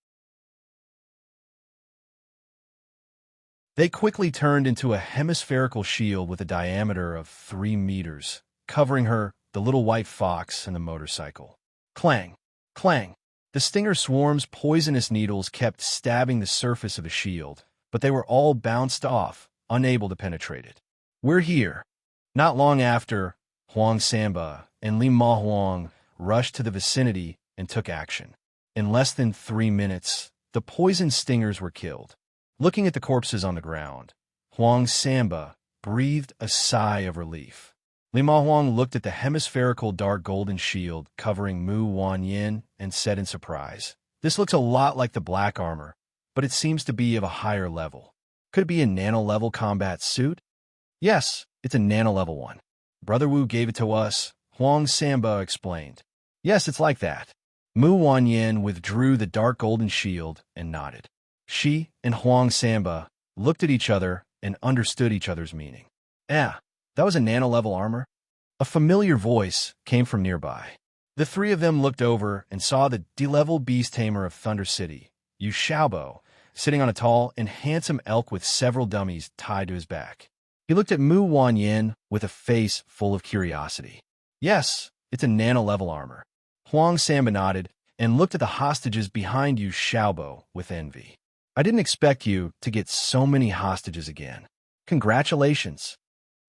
They quickly turned into a hemispherical shield with a diameter of 3 meters, covering her, the little white fox, and the motorcycle. Clang! Clang! The stinger swarm's poisonous needles kept stabbing the surface of the shield, but they were all bounced off, unable to penetrate it. We're here. Not long after, Huang Samba and Li Ma Huang rushed to the vicinity and took action. In less than 3 minutes, the poisoned stingers were killed. Looking at the corpses on the ground, Huang Samba breathed a sigh of relief. Li Ma Huang looked at the hemispherical dark golden shield covering Mu Wanyin and said in surprise, "This looks a lot like the black armor, but it seems to be of a higher level. Could it be a nano-level combat suit?" "Yes, it's a nano-level one. Brother Wu gave it to us," Huang Samba explained. "Yes, it's like that." Mu Wanyin withdrew the dark golden shield and nodded. She and Huang Samba looked at each other and understood each other's meaning. That was a nano-level armor? A familiar voice came from nearby. The three of them looked over and saw the D-level beast tamer of Thunder City, Yu Xiaobo, sitting on a tall and handsome elk with several dummies tied to his back. He looked at Mu Wanyin with a face full of curiosity. "Yes, it's a nano-level armor." Huang Samba nodded and looked at the hostages behind Yu Xiaobo with envy. "I didn't expect you to get so many hostages again. Congratulations."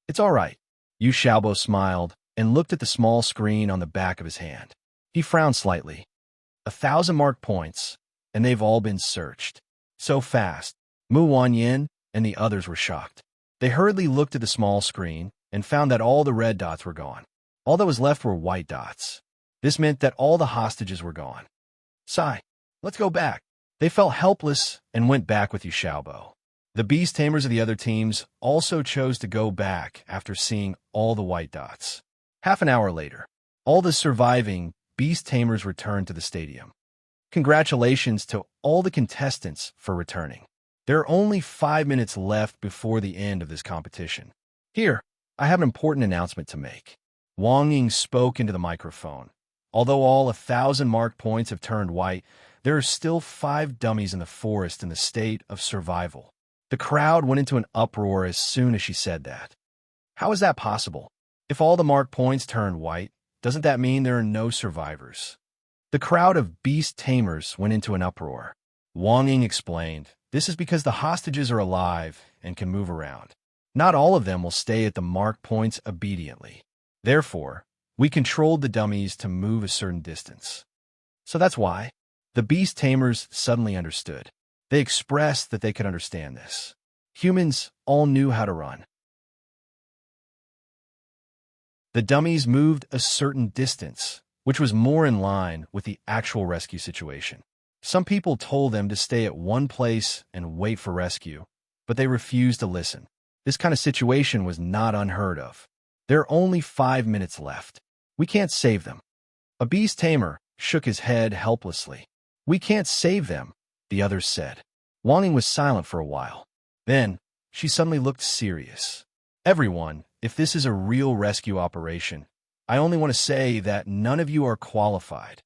"It's all right." Yu Xiaobo smiled and looked at the small screen on the back of his hand. He frowned slightly. 1,000 mark points, and they've all been searched. So fast. Mu Wanyin and the others were shocked. They hurriedly looked at the small screen and found that all the red dots were gone. All that was left were white dots. This meant that all the hostages were gone. "Sigh, let's go back." They felt helpless and went back with Yu Xiaobo. The beast tamers of the other teams also chose to go back after seeing all the white dots. Half an hour later, all the surviving beast tamers returned to the stadium. Congratulations to all the contestants for returning. There are only 5 minutes left before the end of this competition. Here, I have an important announcement to make. Wang Ying spoke into the microphone. Although all 1,000 mark points have turned white, there are still 5 dummies in the forest in the state of survival. The crowd went into an uproar as soon as she said that. How is that possible? If all the mark points turned white, doesn't that mean there are no survivors? The crowd of beast tamers went into an uproar. Wang Ying explained, "This is because the hostages are alive and can move around. Not all of them will stay at the mark points obediently. Therefore, we controlled the dummies to move a certain distance." So that's why. The beast tamers suddenly understood. They expressed that they could understand this. Humans all knew how to run. The dummies moved a certain distance, which was more in line with the actual rescue situation. Some people told them to stay at one place and wait for rescue, but they refused to listen. This kind of situation was not unheard of. There are only 5 minutes left. We can't save them. A beast tamer shook his head helplessly. "We can't save them," the others said. Wang Ying was silent for a while. Then, she suddenly looked serious. "Everyone, if this is a real rescue operation, I only want to say that none of you are qualified."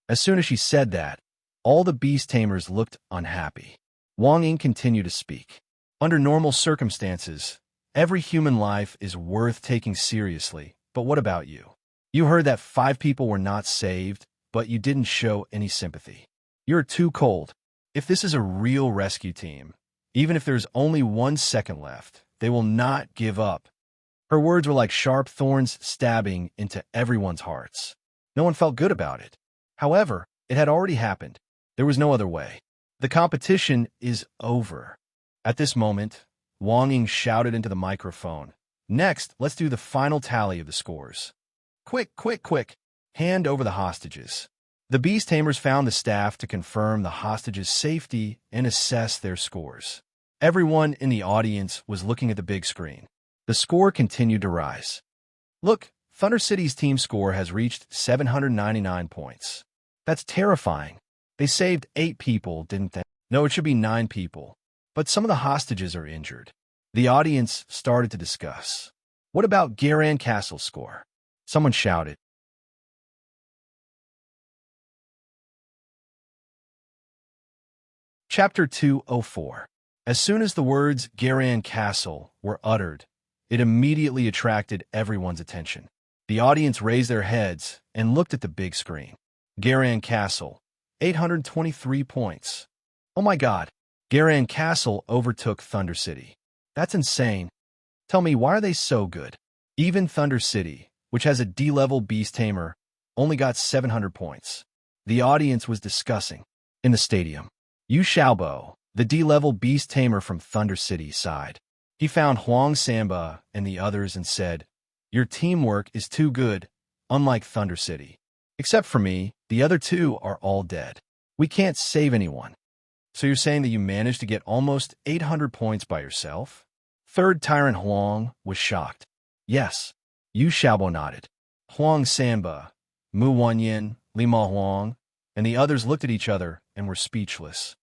As soon as she said that, all the beast tamers looked unhappy. Wang Ying continued to speak. "Under normal circumstances, every human life is worth taking seriously, but what about you? You heard that 5 people were not saved, but you didn't show any sympathy. You're too cold. If this is a real rescue team, even if there's only 1 second left, they will not give up." Her words were like sharp thorns stabbing into everyone's hearts. No one felt good about it. However, it had already happened. There was no other way. The competition is over. At this moment, Wang Ying shouted into the microphone, "Next, let's do the final tally of the scores. Quick, quick, quick. Hand over the hostages." The beast tamers found the staff to confirm the hostages' safety and assess their scores. Everyone in the audience was looking at the big screen. The score continued to rise. "Look, Thunder City's team score has reached 799 points. That's terrifying. They saved 8 people, didn't they? No, it should be 9 people. But some of the hostages are injured. The audience started to discuss. What about Garan Castle's score? Someone shouted. Chapter 204. As soon as the words Garan Castle were uttered, it immediately attracted everyone's attention. The audience raised their heads and looked at the big screen. Garan Castle, 823 points. Oh my God, Garan Castle overtook Thunder City. That's insane. Tell me, why are they so good? Even Thunder City, which has a D-level beast tamer, only got 700 points. The audience was discussing. In the stadium, Yu Xiaobo, the D-level beast tamer from Thunder City, sighed. He found Huang Samba and the others and said, "Your teamwork is too good, unlike Thunder City. Except for me, the other two are all dead. We can't save anyone." So you're saying that you managed to get almost 800 points by yourself? Third Tyrant Huang was shocked. Yes. Yu Xiaobo nodded. Huang Samba, Mu Wanyin, Lima Huang, and the others looked at each other and were speechless.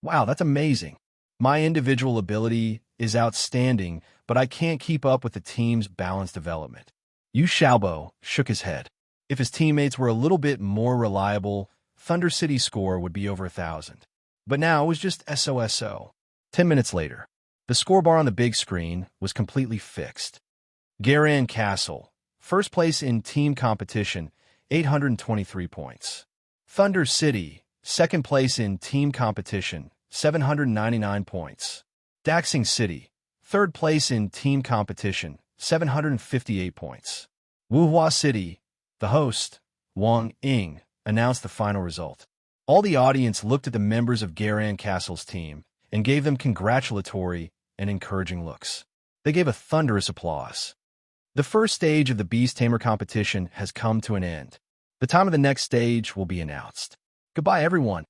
Wow, that's amazing. My individual ability is outstanding, but I can't keep up with the team's balanced development. Yu Xiaobo shook his head. If his teammates were a little bit more reliable, Thunder City's score would be over 1,000. But now it was just SOSO. 10 minutes later, the scorebar on the big screen was completely fixed. Garan Castle, first place in team competition, 823 points. Thunder City, second place in team competition, 799 points. Daxing City, third place in team competition, 758 points. Wuhua City, the host, Wang Ying, announced the final result. All the audience looked at the members of Garan Castle's team and gave them congratulatory and encouraging looks. They gave a thunderous applause. The first stage of the Beast Tamer competition has come to an end. The time of the next stage will be announced. Goodbye, everyone.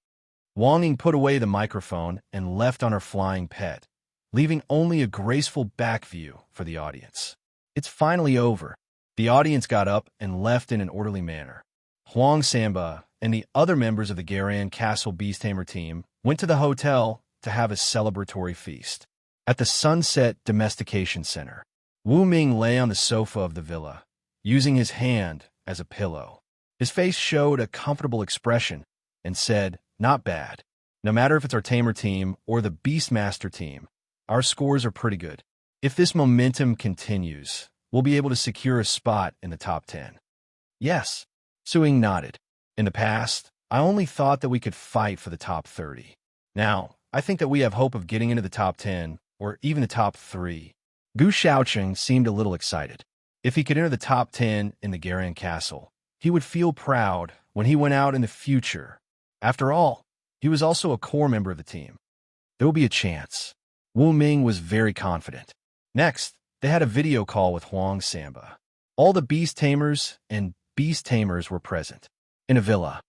Wang Ying put away the microphone and left on her flying pet, leaving only a graceful back view for the audience. It's finally over. The audience got up and left in an orderly manner. Huang Samba and the other members of the Garan Castle Beast Tamer team went to the hotel to have a celebratory feast. At the Sunset Domestication Center, Wu Ming lay on the sofa of the villa, using his hand as a pillow. His face showed a comfortable expression and said, "Not bad. No matter if it's our Tamer team or the Beastmaster team, our scores are pretty good. If this momentum continues, we'll be able to secure a spot in the top 10. Yes, Suing nodded. In the past, I only thought that we could fight for the top 30. Now, I think that we have hope of getting into the top 10 or even the top 3. Gu Shaoqing seemed a little excited. If he could enter the top 10 in the Garan Castle, he would feel proud when he went out in the future. After all, he was also a core member of the team. There will be a chance. Wu Ming was very confident. Next, they had a video call with Huang Samba. All the Beast Tamers and Beast Tamers were present. In a villa,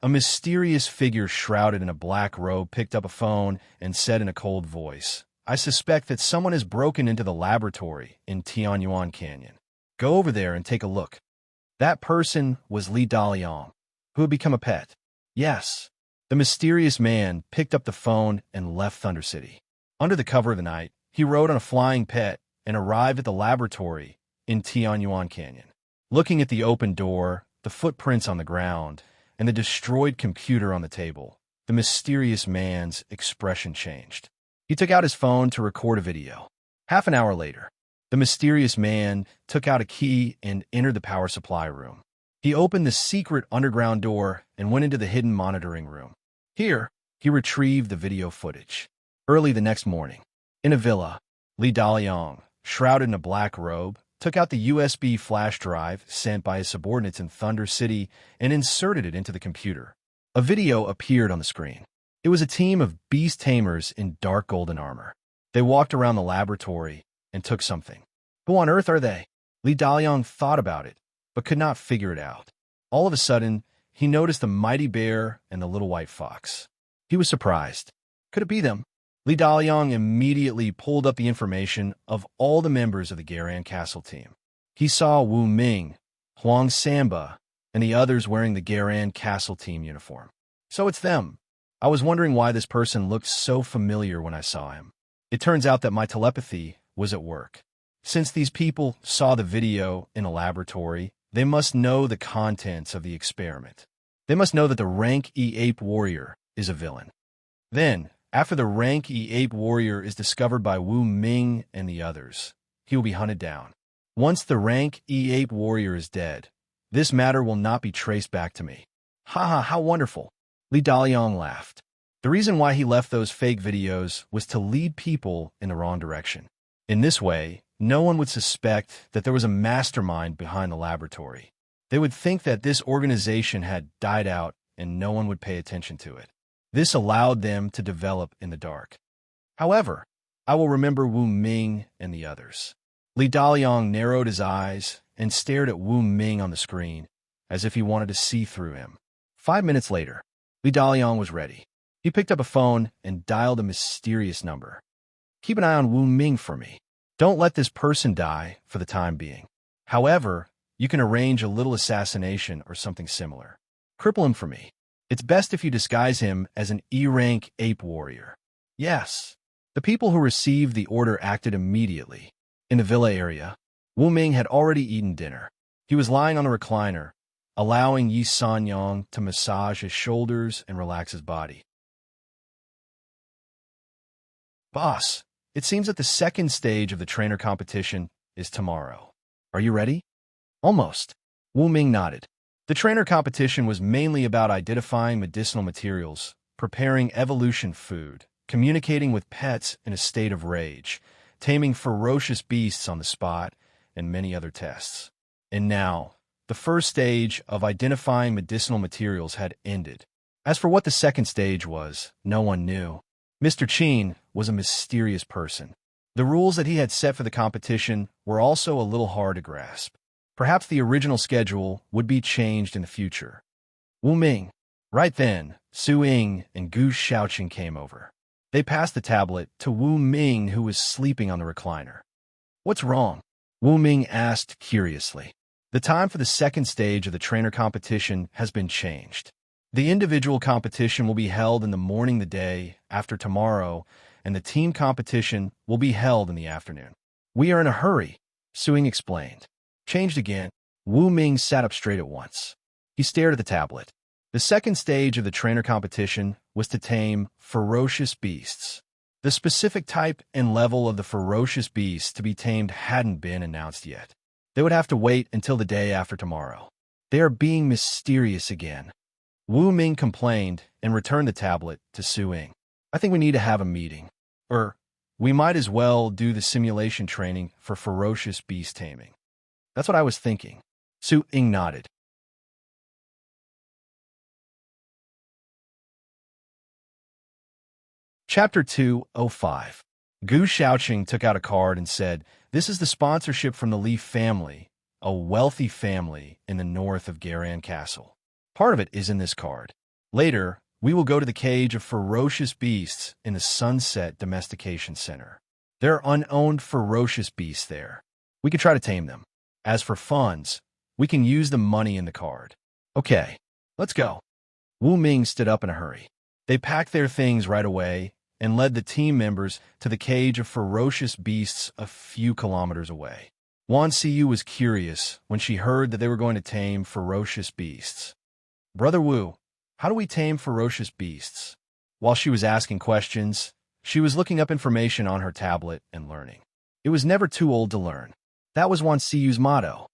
a mysterious figure shrouded in a black robe picked up a phone and said in a cold voice, "I suspect that someone has broken into the laboratory in Tianyuan Canyon. Go over there and take a look." That person was Li Daliang, who had become a pet. Yes, the mysterious man picked up the phone and left Thunder City. Under the cover of the night, he rode on a flying pet and arrived at the laboratory in Tianyuan Canyon. Looking at the open door, the footprints on the ground, and the destroyed computer on the table, the mysterious man's expression changed. He took out his phone to record a video. Half an hour later, the mysterious man took out a key and entered the power supply room. He opened the secret underground door and went into the hidden monitoring room. Here, he retrieved the video footage. Early the next morning, in a villa, Li Daliang, shrouded in a black robe, took out the USB flash drive sent by his subordinates in Thunder City and inserted it into the computer. A video appeared on the screen. It was a team of beast tamers in dark golden armor. They walked around the laboratory and took something. Who on earth are they? Li Daliang thought about it, but could not figure it out. All of a sudden, he noticed the mighty bear and the little white fox. He was surprised. Could it be them? Li Daliang immediately pulled up the information of all the members of the Garan Castle team. He saw Wu Ming, Huang Samba, and the others wearing the Garan Castle team uniform. So it's them. I was wondering why this person looked so familiar when I saw him. It turns out that my telepathy was at work. Since these people saw the video in a laboratory, they must know the contents of the experiment. They must know that the rank E ape warrior is a villain. Then, after the rank E ape warrior is discovered by Wu Ming and the others, he will be hunted down. Once the rank E ape warrior is dead, this matter will not be traced back to me. Haha, how wonderful. Li Daliang laughed. The reason why he left those fake videos was to lead people in the wrong direction. In this way, no one would suspect that there was a mastermind behind the laboratory. They would think that this organization had died out and no one would pay attention to it. This allowed them to develop in the dark. However, I will remember Wu Ming and the others. Li Daliang narrowed his eyes and stared at Wu Ming on the screen, as if he wanted to see through him. 5 minutes later, Li Daliang was ready. He picked up a phone and dialed a mysterious number. Keep an eye on Wu Ming for me. Don't let this person die for the time being. However, you can arrange a little assassination or something similar. Cripple him for me. It's best if you disguise him as an E-rank ape warrior. Yes. The people who received the order acted immediately. In the villa area, Wu Ming had already eaten dinner. He was lying on a recliner, allowing Yi Sanyang to massage his shoulders and relax his body. Boss, it seems that the second stage of the trainer competition is tomorrow. Are you ready? Almost. Wu Ming nodded. The trainer competition was mainly about identifying medicinal materials, preparing evolution food, communicating with pets in a state of rage, taming ferocious beasts on the spot, and many other tests. And now, the first stage of identifying medicinal materials had ended. As for what the second stage was, no one knew. Mr. Qin was a mysterious person. The rules that he had set for the competition were also a little hard to grasp. Perhaps the original schedule would be changed in the future. Wu Ming. Right then, Su Ying and Gu Shaoqing came over. They passed the tablet to Wu Ming, who was sleeping on the recliner. What's wrong? Wu Ming asked curiously. The time for the second stage of the trainer competition has been changed. The individual competition will be held in the morning the day after tomorrow, and the team competition will be held in the afternoon. We are in a hurry, Su Ying explained. Changed again. Wu Ming sat up straight at once. He stared at the tablet. The second stage of the trainer competition was to tame ferocious beasts. The specific type and level of the ferocious beasts to be tamed hadn't been announced yet. They would have to wait until the day after tomorrow. They are being mysterious again. Wu Ming complained and returned the tablet to Su Ying. I think we need to have a meeting. We might as well do the simulation training for ferocious beast taming. That's what I was thinking. Su Ying nodded. Chapter 205. Gu Shaoqing took out a card and said, "This is the sponsorship from the Li family, a wealthy family in the north of Garan Castle. Part of it is in this card. Later, we will go to the cage of ferocious beasts in the Sunset Domestication Center. There are unowned ferocious beasts there. We can try to tame them. As for funds, we can use the money in the card. Okay, let's go." Wu Ming stood up in a hurry. They packed their things right away and led the team members to the cage of ferocious beasts a few kilometers away. Wan Siyu was curious when she heard that they were going to tame ferocious beasts. "Brother Wu, how do we tame ferocious beasts?" While she was asking questions, she was looking up information on her tablet and learning. It was never too old to learn. That was Wan Siyu's motto.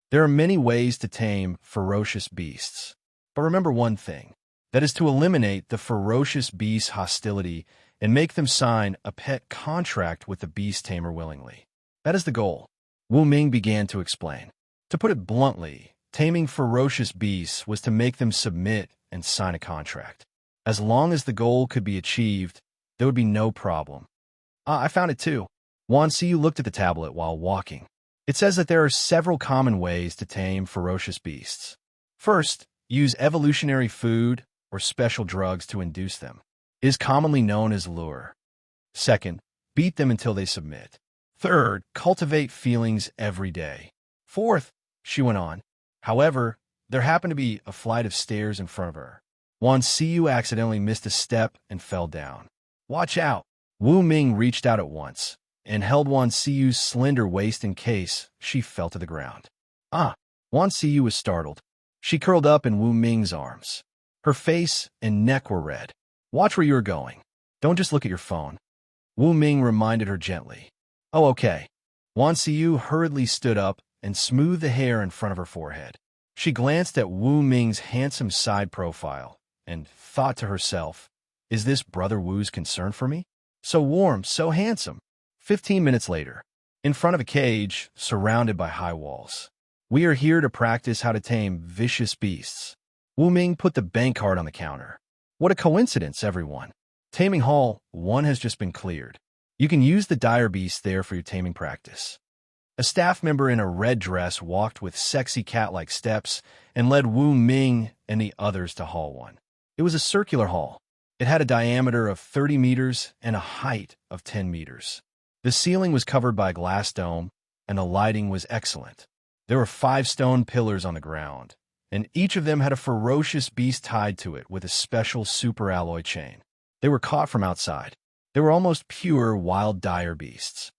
There are many ways to tame ferocious beasts. But remember one thing. That is to eliminate the ferocious beast's hostility and make them sign a pet contract with the beast tamer willingly. That is the goal. Wu Ming began to explain. To put it bluntly, taming ferocious beasts was to make them submit and sign a contract. As long as the goal could be achieved, there would be no problem. I found it too. Wan Siyu looked at the tablet while walking. It says that there are several common ways to tame ferocious beasts. First, use evolutionary food or special drugs to induce them. It is commonly known as lure. Second, beat them until they submit. Third, cultivate feelings every day. Fourth, she went on. However, there happened to be a flight of stairs in front of her. Wan Siyu accidentally missed a step and fell down. Watch out! Wu Ming reached out at once and held Wan Siyu's slender waist in case she fell to the ground. Ah! Wan Siyu was startled. She curled up in Wu Ming's arms. Her face and neck were red. Watch where you're going. Don't just look at your phone. Wu Ming reminded her gently. Oh, okay. Wan Siyu hurriedly stood up and smoothed the hair in front of her forehead. She glanced at Wu Ming's handsome side profile and thought to herself, is this Brother Wu's concern for me? So warm, so handsome. 15 minutes later, in front of a cage surrounded by high walls. We are here to practice how to tame vicious beasts. Wu Ming put the bank card on the counter. What a coincidence, everyone. Taming Hall 1 has just been cleared. You can use the dire beast there for your taming practice. A staff member in a red dress walked with sexy cat-like steps and led Wu Ming and the others to Hall 1. It was a circular hall. It had a diameter of 30 meters and a height of 10 meters. The ceiling was covered by a glass dome, and the lighting was excellent. There were 5 stone pillars on the ground, and each of them had a ferocious beast tied to it with a special super alloy chain. They were caught from outside. They were almost pure wild dire beasts.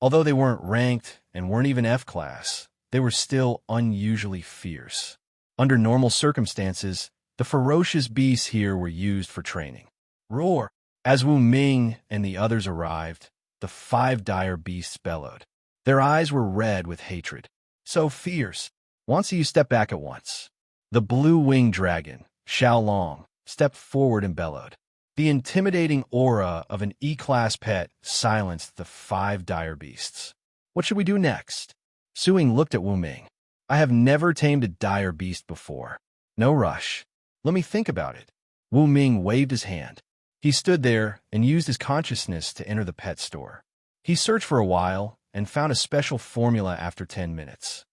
Although they weren't ranked and weren't even F-class, they were still unusually fierce. Under normal circumstances, the ferocious beasts here were used for training. Roar! As Wu Ming and the others arrived, the 5 dire beasts bellowed. Their eyes were red with hatred. So fierce. Once you step back at once. The blue-winged dragon, Xiaolong, stepped forward and bellowed. The intimidating aura of an E-class pet silenced the 5 dire beasts. What should we do next? Suing looked at Wu Ming. I have never tamed a dire beast before. No rush. Let me think about it. Wu Ming waved his hand. He stood there and used his consciousness to enter the pet store. He searched for a while and found a special formula after 10 minutes.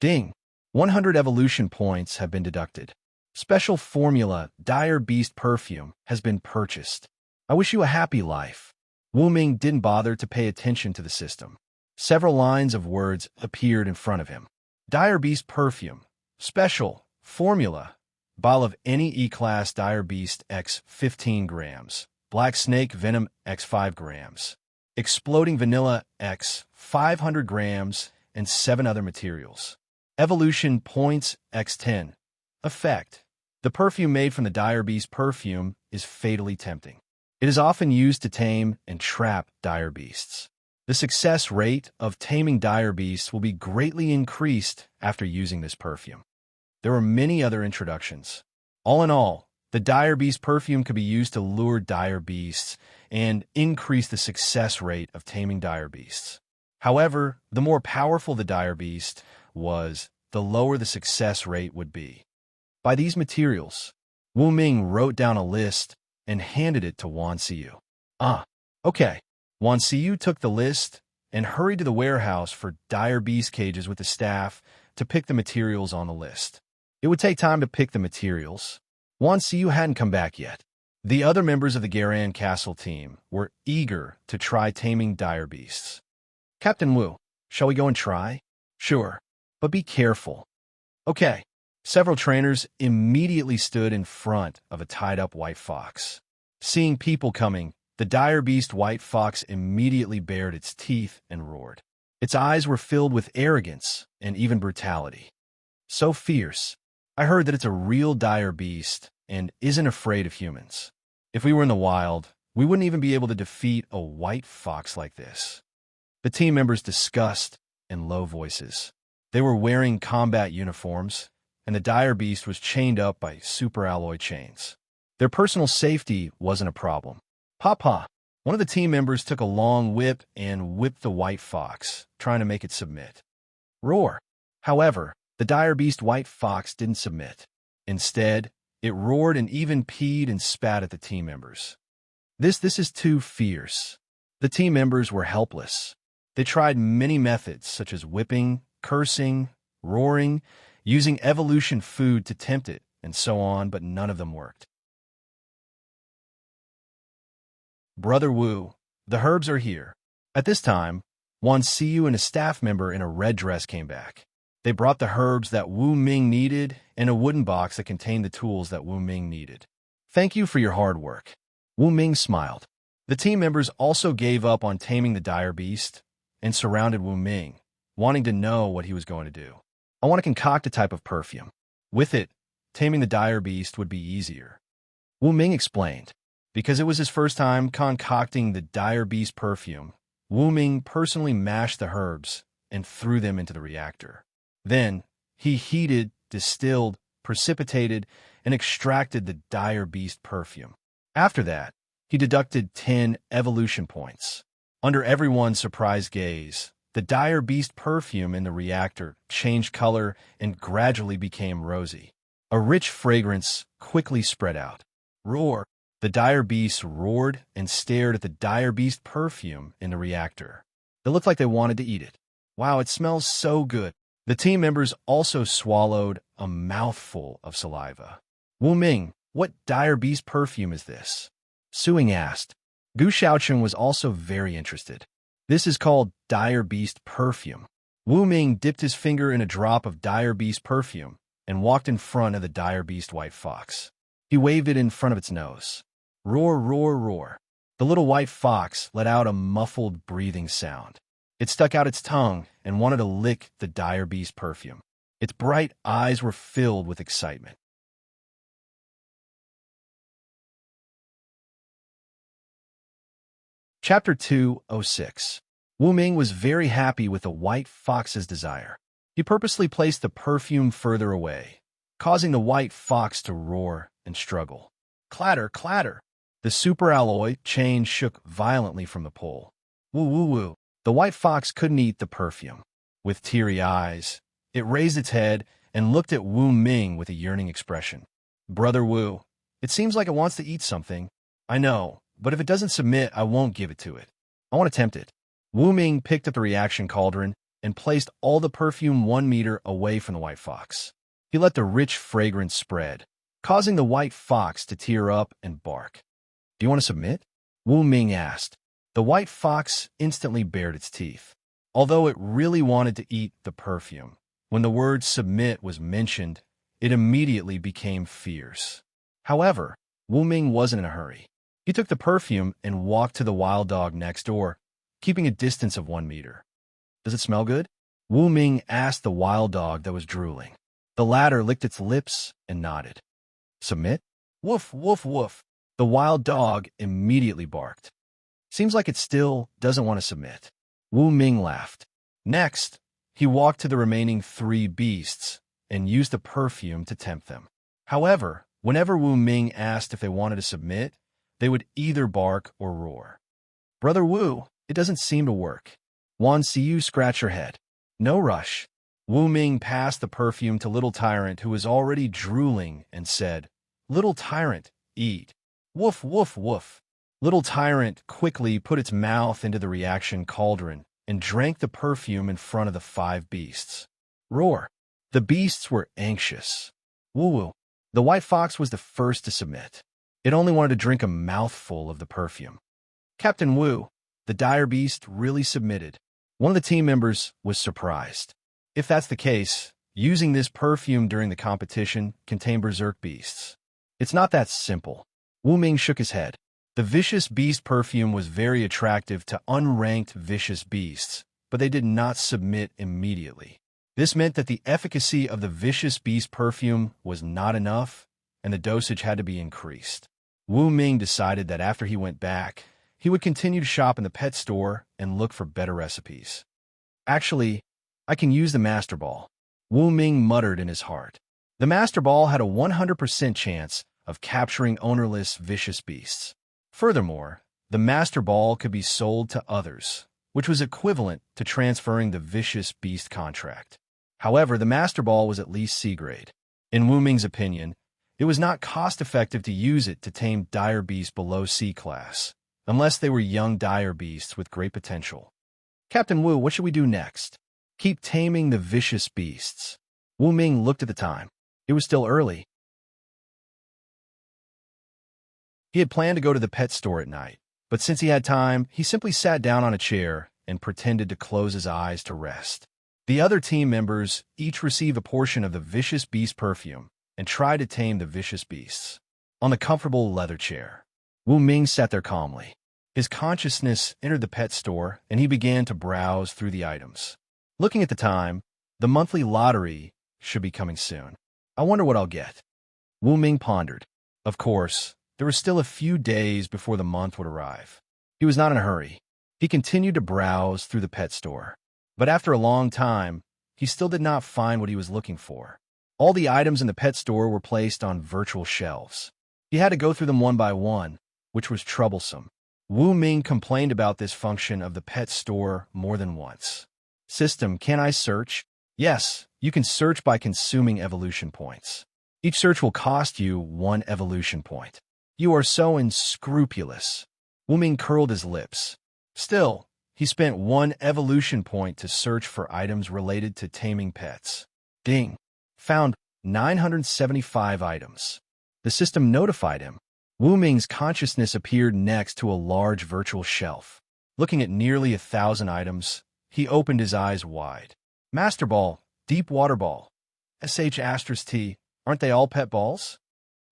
Ding! 100 evolution points have been deducted. Special formula Dire Beast Perfume has been purchased. I wish you a happy life. Wu Ming didn't bother to pay attention to the system. Several lines of words appeared in front of him. Dire Beast Perfume. Special. Formula. Bottle of any E-Class Dire Beast X 15 grams. Black Snake Venom X 5 grams. Exploding Vanilla X 500 grams and 7 other materials. Evolution Points X 10. Effect. The perfume made from the Dire Beast perfume is fatally tempting. It is often used to tame and trap dire beasts. The success rate of taming dire beasts will be greatly increased after using this perfume. There were many other introductions. All in all, the Dire Beast perfume could be used to lure dire beasts and increase the success rate of taming dire beasts. However, the more powerful the dire beast was, the lower the success rate would be. By these materials, Wu Ming wrote down a list and handed it to Wan Siyu. Ah, okay. Wan Siyu took the list and hurried to the warehouse for dire beast cages with the staff to pick the materials on the list. It would take time to pick the materials. Wan Siyu hadn't come back yet. The other members of the Garan Castle team were eager to try taming dire beasts. Captain Wu, shall we go and try? Sure, but be careful. Okay. Several trainers immediately stood in front of a tied-up white fox. Seeing people coming, the dire beast white fox immediately bared its teeth and roared. Its eyes were filled with arrogance and even brutality. So fierce. I heard that it's a real dire beast and isn't afraid of humans. If we were in the wild, we wouldn't even be able to defeat a white fox like this. The team members discussed in low voices. They were wearing combat uniforms, and the dire beast was chained up by super alloy chains. Their personal safety wasn't a problem. Papa, one of the team members took a long whip and whipped the white fox, trying to make it submit. Roar. However, the dire beast white fox didn't submit. Instead, it roared and even peed and spat at the team members. This is too fierce. The team members were helpless. They tried many methods, such as whipping, cursing, roaring, using evolution food to tempt it, and so on, but none of them worked. Brother Wu, the herbs are here. At this time, Wan Siyu and a staff member in a red dress came back. They brought the herbs that Wu Ming needed and a wooden box that contained the tools that Wu Ming needed. Thank you for your hard work. Wu Ming smiled. The team members also gave up on taming the dire beast and surrounded Wu Ming, wanting to know what he was going to do. I want to concoct a type of perfume. With it, taming the dire beast would be easier. Wu Ming explained. Because it was his first time concocting the dire beast perfume, Wu Ming personally mashed the herbs and threw them into the reactor. Then, he heated, distilled, precipitated, and extracted the dire beast perfume. After that, he deducted 10 evolution points. Under everyone's surprised gaze, the dire beast perfume in the reactor changed color and gradually became rosy. A rich fragrance quickly spread out. Roar! The dire beast roared and stared at the dire beast perfume in the reactor. It looked like they wanted to eat it. Wow, it smells so good. The team members also swallowed a mouthful of saliva. Wu Ming, what dire beast perfume is this? Suing asked. Gu Shaochun was also very interested. This is called dire beast perfume. Wu Ming dipped his finger in a drop of dire beast perfume and walked in front of the dire beast white fox. He waved it in front of its nose. Roar, roar, roar. The little white fox let out a muffled breathing sound. It stuck out its tongue and wanted to lick the dire beast perfume. Its bright eyes were filled with excitement. Chapter 206. Wu Ming was very happy with the white fox's desire. He purposely placed the perfume further away, causing the white fox to roar and struggle. Clatter, clatter. The superalloy chain shook violently from the pole. Woo, woo, woo. The white fox couldn't eat the perfume. With teary eyes, it raised its head and looked at Wu Ming with a yearning expression. Brother Wu, it seems like it wants to eat something. I know, but if it doesn't submit, I won't give it to it. I want to tempt it. Wu Ming picked up the reaction cauldron and placed all the perfume 1 meter away from the white fox. He let the rich fragrance spread, causing the white fox to tear up and bark. Do you want to submit? Wu Ming asked. The white fox instantly bared its teeth, although it really wanted to eat the perfume. When the word submit was mentioned, it immediately became fierce. However, Wu Ming wasn't in a hurry. He took the perfume and walked to the wild dog next door, keeping a distance of 1 meter. Does it smell good? Wu Ming asked the wild dog that was drooling. The latter licked its lips and nodded. Submit? Woof, woof, woof. The wild dog immediately barked. Seems like it still doesn't want to submit. Wu Ming laughed. Next, he walked to the remaining 3 beasts and used the perfume to tempt them. However, whenever Wu Ming asked if they wanted to submit, they would either bark or roar. Brother Wu, it doesn't seem to work. Wan Siyu scratched her head. No rush. Wu Ming passed the perfume to Little Tyrant, who was already drooling, and said, Little Tyrant, eat. Woof, woof, woof. Little Tyrant quickly put its mouth into the reaction cauldron and drank the perfume in front of the 5 beasts. Roar. The beasts were anxious. Woo-woo. The white fox was the first to submit. It only wanted to drink a mouthful of the perfume. Captain Wu, the dire beast, really submitted. One of the team members was surprised. If that's the case, using this perfume during the competition can tame berserk beasts. It's not that simple. Wu Ming shook his head. The vicious beast perfume was very attractive to unranked vicious beasts, but they did not submit immediately. This meant that the efficacy of the vicious beast perfume was not enough, and the dosage had to be increased. Wu Ming decided that after he went back, he would continue to shop in the pet store and look for better recipes. Actually, I can use the Master Ball, Wu Ming muttered in his heart. The Master Ball had a 100% chance of capturing ownerless vicious beasts. Furthermore, the Master Ball could be sold to others, which was equivalent to transferring the vicious beast contract. However, the Master Ball was at least C-grade. In Wu Ming's opinion, it was not cost-effective to use it to tame dire beasts below C-class, unless they were young dire beasts with great potential. Captain Wu, what should we do next? Keep taming the vicious beasts. Wu Ming looked at the time. It was still early. He had planned to go to the pet store at night, but since he had time, he simply sat down on a chair and pretended to close his eyes to rest. The other team members each receive a portion of the vicious beast perfume and try to tame the vicious beasts. On the comfortable leather chair, Wu Ming sat there calmly. His consciousness entered the pet store, and he began to browse through the items. Looking at the time, the monthly lottery should be coming soon. I wonder what I'll get. Wu Ming pondered. Of course, there were still a few days before the month would arrive. He was not in a hurry. He continued to browse through the pet store. But after a long time, he still did not find what he was looking for. All the items in the pet store were placed on virtual shelves. He had to go through them one by one, which was troublesome. Wu Ming complained about this function of the pet store more than once. System, can I search? Yes, you can search by consuming evolution points. Each search will cost you 1 evolution point. You are so unscrupulous. Wu Ming curled his lips. Still, he spent 1 evolution point to search for items related to taming pets. Ding! Found 975 items. The system notified him. Wu Ming's consciousness appeared next to a large virtual shelf. Looking at nearly 1,000 items, he opened his eyes wide. Master Ball, Deep Water Ball, *T, aren't they all pet balls?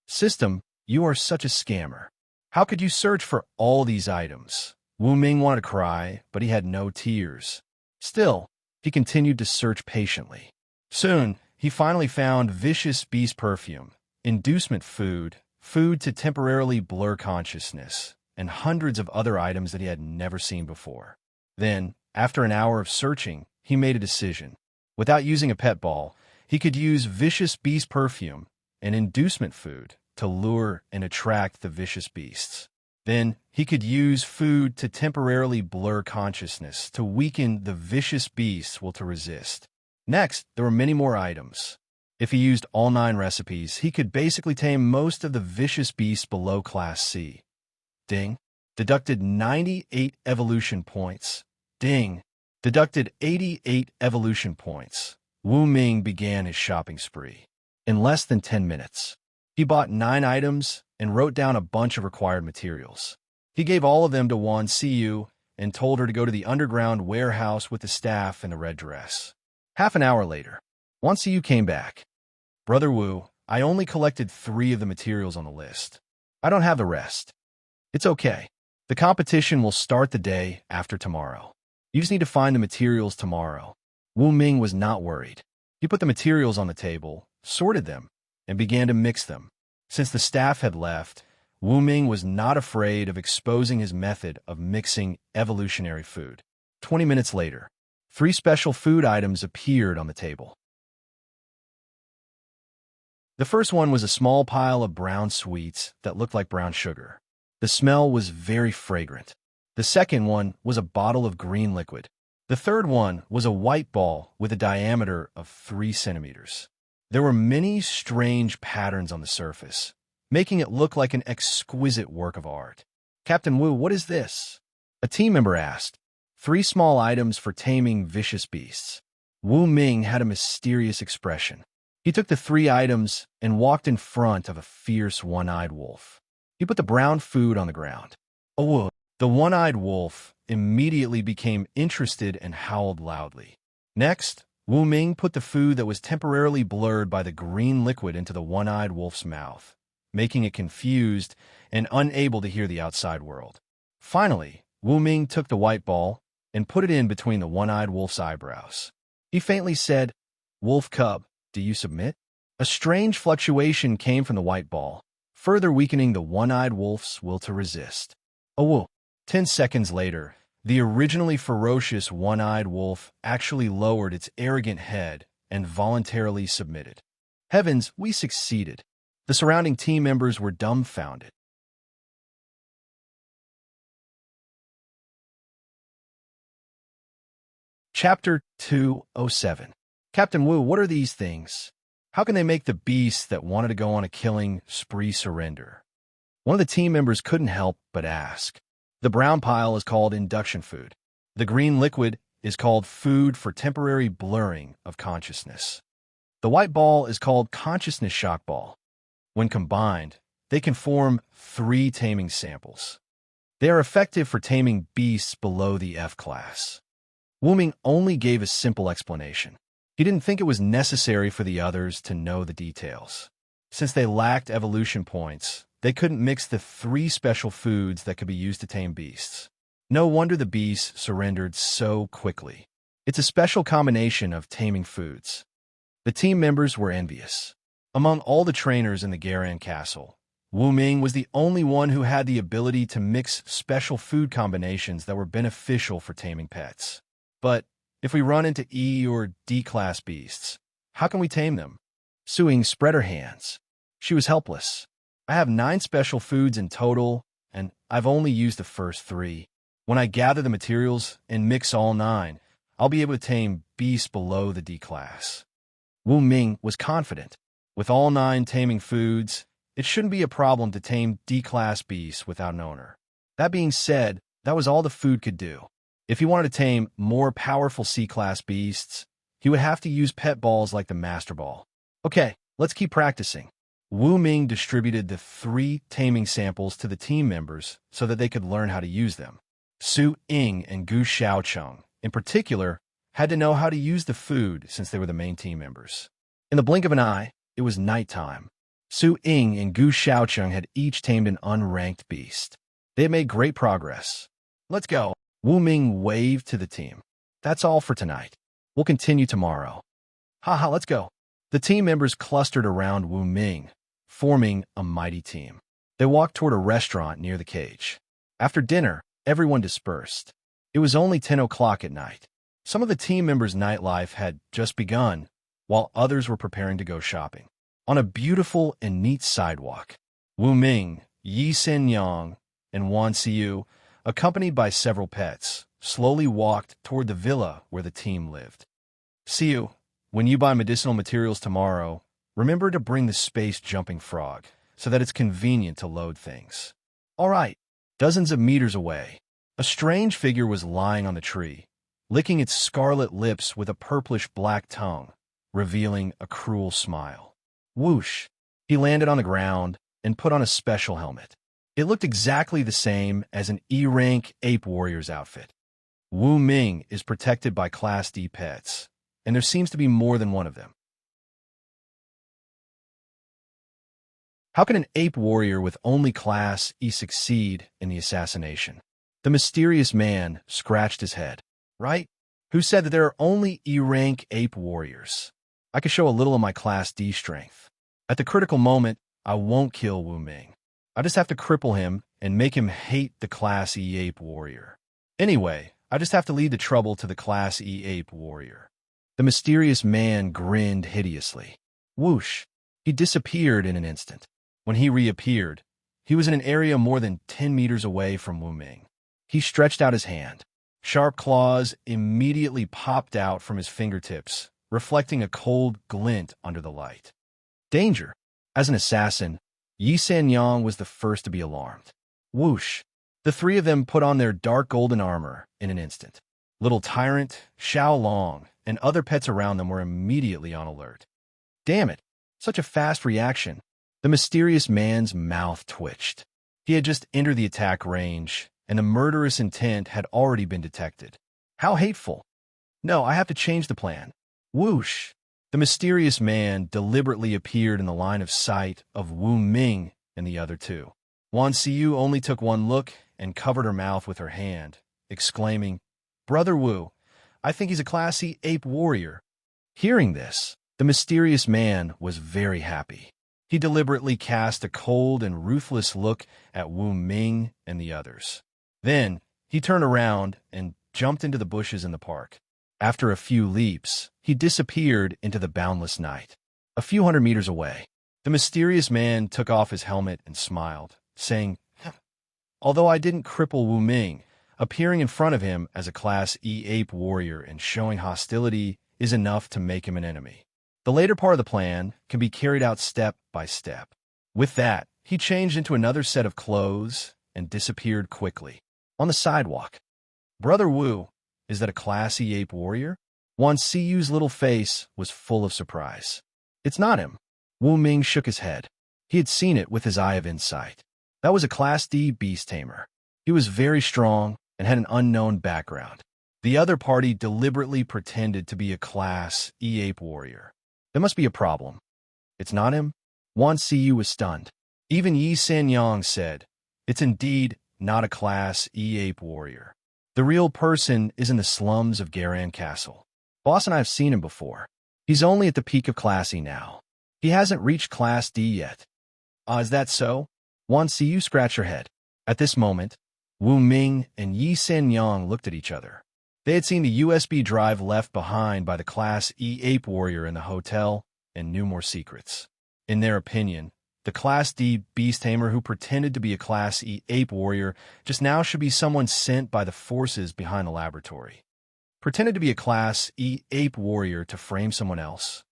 System, you are such a scammer. How could you search for all these items? Wu Ming wanted to cry, but he had no tears. Still, he continued to search patiently. Soon, he finally found Vicious Beast Perfume, Inducement Food, Food to temporarily blur consciousness, and hundreds of other items that he had never seen before. Then, after an hour of searching, he made a decision. Without using a pet ball, he could use Vicious Beast Perfume and Inducement Food to lure and attract the vicious beasts. Then, he could use food to temporarily blur consciousness to weaken the vicious beasts will to resist. Next, there were many more items. If he used all 9 recipes, he could basically tame most of the vicious beasts below Class C. Ding. Deducted 98 evolution points. Ding. Deducted 88 evolution points. Wu Ming began his shopping spree. In less than 10 minutes, he bought 9 items and wrote down a bunch of required materials. He gave all of them to Wan Siyu and told her to go to the underground warehouse with the staff in the red dress. Half an hour later, Wan Siyu came back. Brother Wu, I only collected 3 of the materials on the list. I don't have the rest. It's okay. The competition will start the day after tomorrow. You just need to find the materials tomorrow. Wu Ming was not worried. He put the materials on the table, sorted them, and began to mix them. Since the staff had left, Wu Ming was not afraid of exposing his method of mixing evolutionary food. 20 minutes later, 3 special food items appeared on the table. The first one was a small pile of brown sweets that looked like brown sugar. The smell was very fragrant. The second one was a bottle of green liquid. The third one was a white ball with a diameter of 3 centimeters. There were many strange patterns on the surface, making it look like an exquisite work of art. Captain Wu, what is this? A team member asked. 3 small items for taming vicious beasts. Wu Ming had a mysterious expression. He took the 3 items and walked in front of a fierce one-eyed wolf. He put the brown food on the ground. Oh, the one-eyed wolf immediately became interested and howled loudly. Next, Wu Ming put the food that was temporarily blurred by the green liquid into the one-eyed wolf's mouth, making it confused and unable to hear the outside world. Finally, Wu Ming took the white ball and put it in between the one-eyed wolf's eyebrows. He faintly said, "Wolf cub, do you submit?" A strange fluctuation came from the white ball, further weakening the one-eyed wolf's will to resist. Oh, 10 seconds later, the originally ferocious one-eyed wolf actually lowered its arrogant head and voluntarily submitted. Heavens, we succeeded. The surrounding team members were dumbfounded. Chapter 207. Captain Wu, what are these things? How can they make the beasts that wanted to go on a killing spree surrender? One of the team members couldn't help but ask. The brown pile is called induction food. The green liquid is called food for temporary blurring of consciousness. The white ball is called consciousness shock ball. When combined, they can form 3 taming samples. They are effective for taming beasts below the F class. Wu Ming only gave a simple explanation. He didn't think it was necessary for the others to know the details. Since they lacked evolution points, they couldn't mix the 3 special foods that could be used to tame beasts. No wonder the beasts surrendered so quickly. It's a special combination of taming foods. The team members were envious. Among all the trainers in the Garan castle, Wu Ming was the only one who had the ability to mix special food combinations that were beneficial for taming pets. But if we run into E or D class beasts, how can we tame them? Suing spread her hands. She was helpless. I have 9 special foods in total, and I've only used the first 3. When I gather the materials and mix all 9, I'll be able to tame beasts below the D class. Wu Ming was confident. With all 9 taming foods, it shouldn't be a problem to tame D-class beasts without an owner. That being said, that was all the food could do. If he wanted to tame more powerful C-class beasts, he would have to use pet balls like the Master Ball. Okay, let's keep practicing. Wu Ming distributed the 3 taming samples to the team members so that they could learn how to use them. Su Ying and Gu Xiaocheng, in particular, had to know how to use the food since they were the main team members. In the blink of an eye, it was nighttime. Su Ying and Gu Xiaocheng had each tamed an unranked beast. They had made great progress. Let's go. Wu Ming waved to the team. That's all for tonight. We'll continue tomorrow. Haha, let's go. The team members clustered around Wu Ming, forming a mighty team. They walked toward a restaurant near the cage. After dinner, everyone dispersed. It was only 10 o'clock at night. Some of the team members' nightlife had just begun, while others were preparing to go shopping. On a beautiful and neat sidewalk, Wu Ming, Yi Senyang, and Wan Xiu, accompanied by several pets, slowly walked toward the villa where the team lived. Xiu, when you buy medicinal materials tomorrow, remember to bring the space-jumping frog so that it's convenient to load things. All right. Dozens of meters away, a strange figure was lying on the tree, licking its scarlet lips with a purplish-black tongue, revealing a cruel smile. Whoosh! He landed on the ground and put on a special helmet. It looked exactly the same as an E-rank ape warrior's outfit. Wu Ming is protected by Class D pets, and there seems to be more than one of them. How can an ape warrior with only Class E succeed in the assassination? The mysterious man scratched his head. Right? Who said that there are only E-rank ape warriors? I could show a little of my Class D strength. At the critical moment, I won't kill Wu Ming. I just have to cripple him and make him hate the Class E ape warrior. Anyway, I just have to lead the trouble to the Class E ape warrior. The mysterious man grinned hideously. Whoosh! He disappeared in an instant. When he reappeared, he was in an area more than 10 meters away from Wu Ming. He stretched out his hand. Sharp claws immediately popped out from his fingertips, reflecting a cold glint under the light. Danger! As an assassin, Yi Senyang was the first to be alarmed. Whoosh! The 3 of them put on their dark golden armor in an instant. Little Tyrant, Xiao Long, and other pets around them were immediately on alert. Damn it! Such a fast reaction. The mysterious man's mouth twitched. He had just entered the attack range, and the murderous intent had already been detected. How hateful! No, I have to change the plan. Whoosh! The mysterious man deliberately appeared in the line of sight of Wu Ming and the other 2. Wan Xiu only took one look and covered her mouth with her hand, exclaiming, "Brother Wu, I think he's a classy ape warrior." Hearing this, the mysterious man was very happy. He deliberately cast a cold and ruthless look at Wu Ming and the others. Then, he turned around and jumped into the bushes in the park. After a few leaps, he disappeared into the boundless night. A few hundred meters away, the mysterious man took off his helmet and smiled, saying, "Although I didn't cripple Wu Ming, appearing in front of him as a Class E ape warrior and showing hostility is enough to make him an enemy. The later part of the plan can be carried out step by step." With that, he changed into another set of clothes and disappeared quickly. On the sidewalk, "Brother Wu, is that a Class E ape warrior?" Wan Xiu's little face was full of surprise. "It's not him." Wu Ming shook his head. He had seen it with his eye of insight. That was a Class D beast tamer. He was very strong and had an unknown background. The other party deliberately pretended to be a Class E ape warrior. There must be a problem. It's not him? Wan Siyu was stunned. Even Yi Sanyang said, it's indeed not a Class E ape warrior. The real person is in the slums of Garan Castle. Boss and I have seen him before. He's only at the peak of Class E now. He hasn't reached Class D yet. Is that so? Wan Siyu scratched her head. At this moment, Wu Ming and Yi Sanyang looked at each other. They had seen the USB drive left behind by the Class E ape warrior in the hotel and knew more secrets. In their opinion, the Class D beast tamer who pretended to be a Class E ape warrior just now should be someone sent by the forces behind the laboratory. Pretended to be a Class E ape warrior to frame someone else.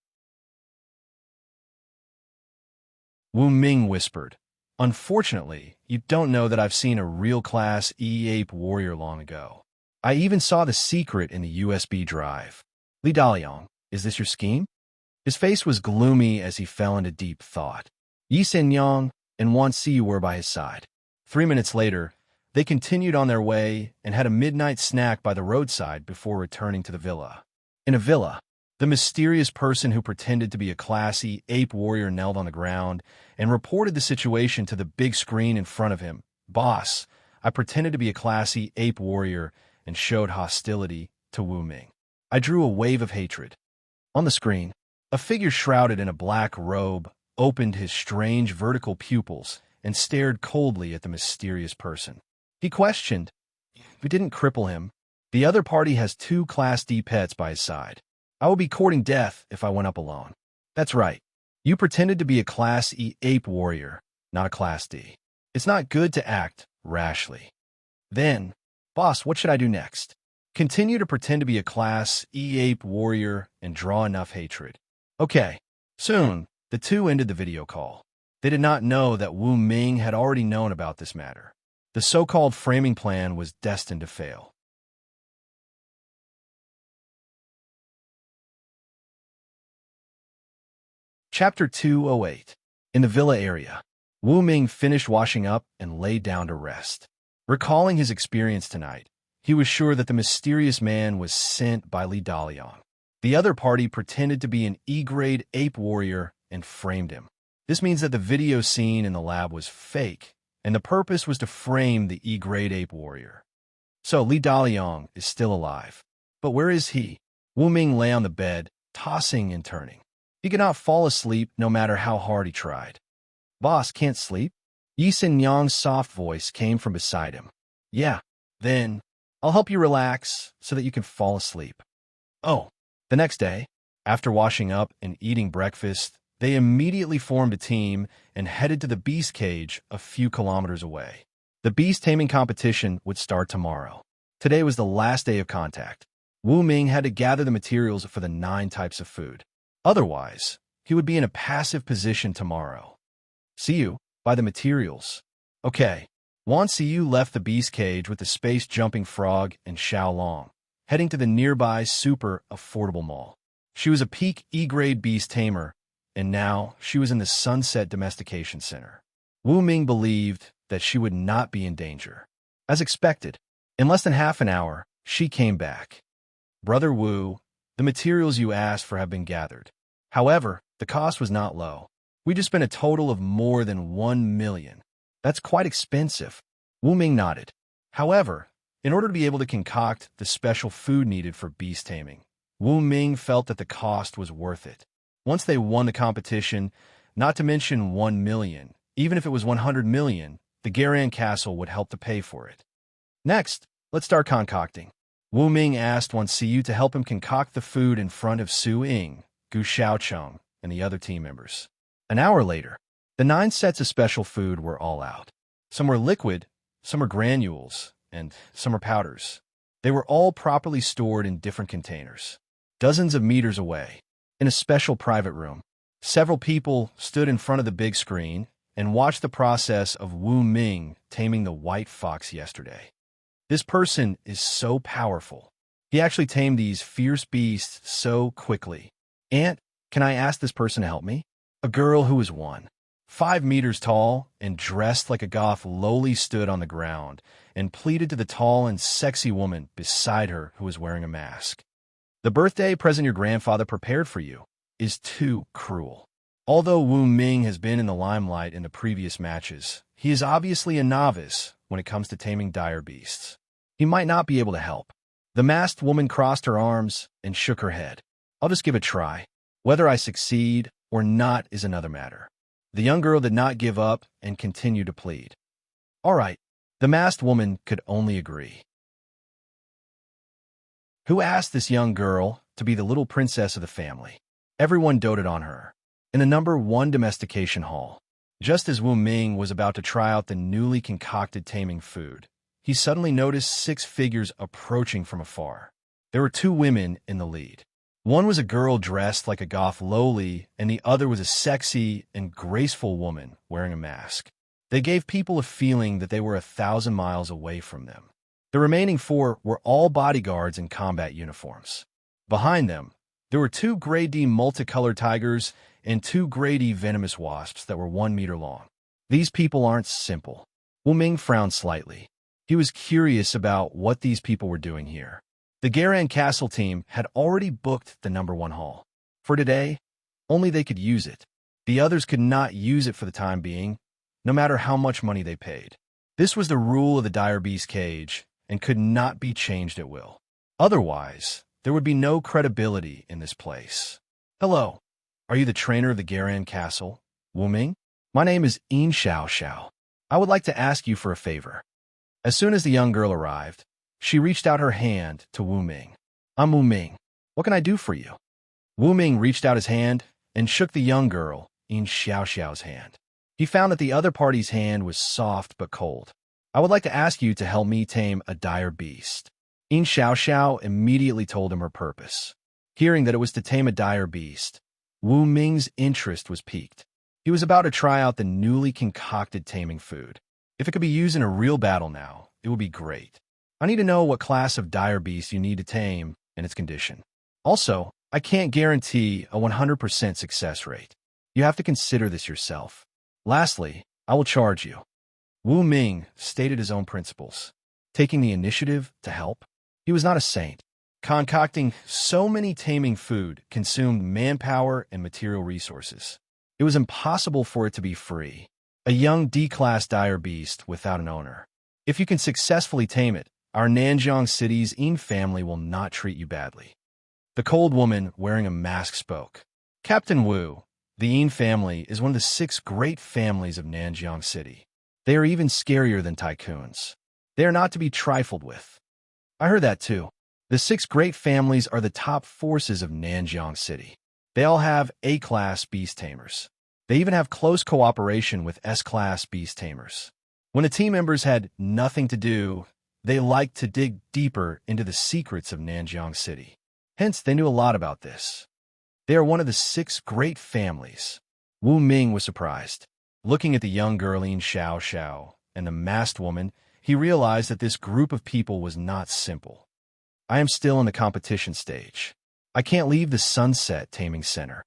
Wu Ming whispered, unfortunately, you don't know that I've seen a real Class E ape warrior long ago. I even saw the secret in the USB drive. Li Daliang, is this your scheme? His face was gloomy as he fell into deep thought. Yi Senyang and Wan Siyu were by his side. 3 minutes later, they continued on their way and had a midnight snack by the roadside before returning to the villa. In a villa, the mysterious person who pretended to be a Class E ape warrior knelt on the ground and reported the situation to the big screen in front of him. Boss, I pretended to be a Class E ape warrior and showed hostility to Wu Ming. I drew a wave of hatred. On the screen, a figure shrouded in a black robe opened his strange vertical pupils and stared coldly at the mysterious person. He questioned, "We didn't cripple him. The other party has 2 Class D pets by his side. I would be courting death if I went up alone." "That's right. You pretended to be a Class E ape warrior, not a Class D. It's not good to act rashly." Then, boss, what should I do next? Continue to pretend to be a Class E ape warrior and draw enough hatred. Okay. Soon, the two ended the video call. They did not know that Wu Ming had already known about this matter. The so-called framing plan was destined to fail. Chapter 208. In the villa area, Wu Ming finished washing up and lay down to rest. Recalling his experience tonight, he was sure that the mysterious man was sent by Li Daliang. The other party pretended to be an E-grade ape warrior and framed him. This means that the video scene in the lab was fake, and the purpose was to frame the E-grade ape warrior. So Li Daliang is still alive. But where is he? Wu Ming lay on the bed, tossing and turning. He could not fall asleep no matter how hard he tried. "Boss, can't sleep?" Yi Yang's soft voice came from beside him. "Yeah, then I'll help you relax so that you can fall asleep." Oh, the next day, after washing up and eating breakfast, they immediately formed a team and headed to the beast cage a few kilometers away. The beast taming competition would start tomorrow. Today was the last day of contact. Wu Ming had to gather the materials for the 9 types of food. Otherwise, he would be in a passive position tomorrow. "See you, buy the materials." Okay. Wan Siyu left the beast cage with the space-jumping frog and Xiaolong, heading to the nearby super affordable mall. She was a peak E-grade beast tamer, and now she was in the Sunset Domestication Center. Wu Ming believed that she would not be in danger. As expected, in less than half an hour, she came back. "Brother Wu, the materials you asked for have been gathered. However, the cost was not low. We just spent a total of more than 1 million. That's quite expensive." Wu Ming nodded. However, in order to be able to concoct the special food needed for beast taming, Wu Ming felt that the cost was worth it. Once they won the competition, not to mention 1 million, even if it was 100 million, the Garan Castle would help to pay for it. "Next, let's start concocting." Wu Ming asked Wan Siyu to help him concoct the food in front of Su Ying, Gu Xiaocheng, and the other team members. An hour later, the 9 sets of special food were all out. Some were liquid, some were granules, and some were powders. They were all properly stored in different containers. Dozens of meters away, in a special private room, several people stood in front of the big screen and watched the process of Wu Ming taming the white fox yesterday. This person is so powerful. He actually tamed these fierce beasts so quickly. "Aunt, can I ask this person to help me?" A girl who was 1. 5 meters tall and dressed like a goth, lowly stood on the ground and pleaded to the tall and sexy woman beside her who was wearing a mask. The birthday present your grandfather prepared for you is too cruel. Although Wu Ming has been in the limelight in the previous matches, he is obviously a novice when it comes to taming dire beasts. He might not be able to help. The masked woman crossed her arms and shook her head. I'll just give it a try. Whether I succeed or not is another matter. The young girl did not give up and continued to plead. All right, the masked woman could only agree. Who asked this young girl to be the little princess of the family? Everyone doted on her. In the #1 domestication hall, just as Wu Ming was about to try out the newly concocted taming food, he suddenly noticed 6 figures approaching from afar. There were 2 women in the lead. One was a girl dressed like a goth lowly, and the other was a sexy and graceful woman wearing a mask. They gave people a feeling that they were 1,000 miles away from them. The remaining 4 were all bodyguards in combat uniforms. Behind them, there were 2 grade D multicolored tigers and 2 grade E venomous wasps that were 1 meter long. These people aren't simple. Wu Ming frowned slightly. He was curious about what these people were doing here. The Garan Castle team had already booked the #1 hall. For today, only they could use it. The others could not use it for the time being, no matter how much money they paid. This was the rule of the Dire Beast cage and could not be changed at will. Otherwise, there would be no credibility in this place. Hello, are you the trainer of the Garan Castle, Wu Ming? My name is Yin Xiao Xiao. I would like to ask you for a favor. As soon as the young girl arrived, she reached out her hand to Wu Ming. I'm Wu Ming. What can I do for you? Wu Ming reached out his hand and shook the young girl, Yin Xiao Xiao's hand. He found that the other party's hand was soft but cold. I would like to ask you to help me tame a dire beast. Yin Xiao Xiao immediately told him her purpose. Hearing that it was to tame a dire beast, Wu Ming's interest was piqued. He was about to try out the newly concocted taming food. If it could be used in a real battle now, it would be great. I need to know what class of dire beast you need to tame and its condition. Also, I can't guarantee a 100% success rate. You have to consider this yourself. Lastly, I will charge you. Wu Ming stated his own principles, taking the initiative to help. He was not a saint. Concocting so many taming food consumed manpower and material resources. It was impossible for it to be free. A young D-class dire beast without an owner. If you can successfully tame it, our Nanjiang City's Yin family will not treat you badly. The cold woman wearing a mask spoke. Captain Wu, the Yin family is one of the 6 great families of Nanjiang City. They are even scarier than tycoons. They are not to be trifled with. I heard that too. The 6 great families are the top forces of Nanjiang City. They all have A-class beast tamers. They even have close cooperation with S-class beast tamers. When the team members had nothing to do, they liked to dig deeper into the secrets of Nanjiang City. Hence, they knew a lot about this. They are one of the 6 great families. Wu Ming was surprised. Looking at the young girl Yin Xiao Xiao and the masked woman, he realized that this group of people was not simple. I am still in the competition stage. I can't leave the Sunset Taming Center.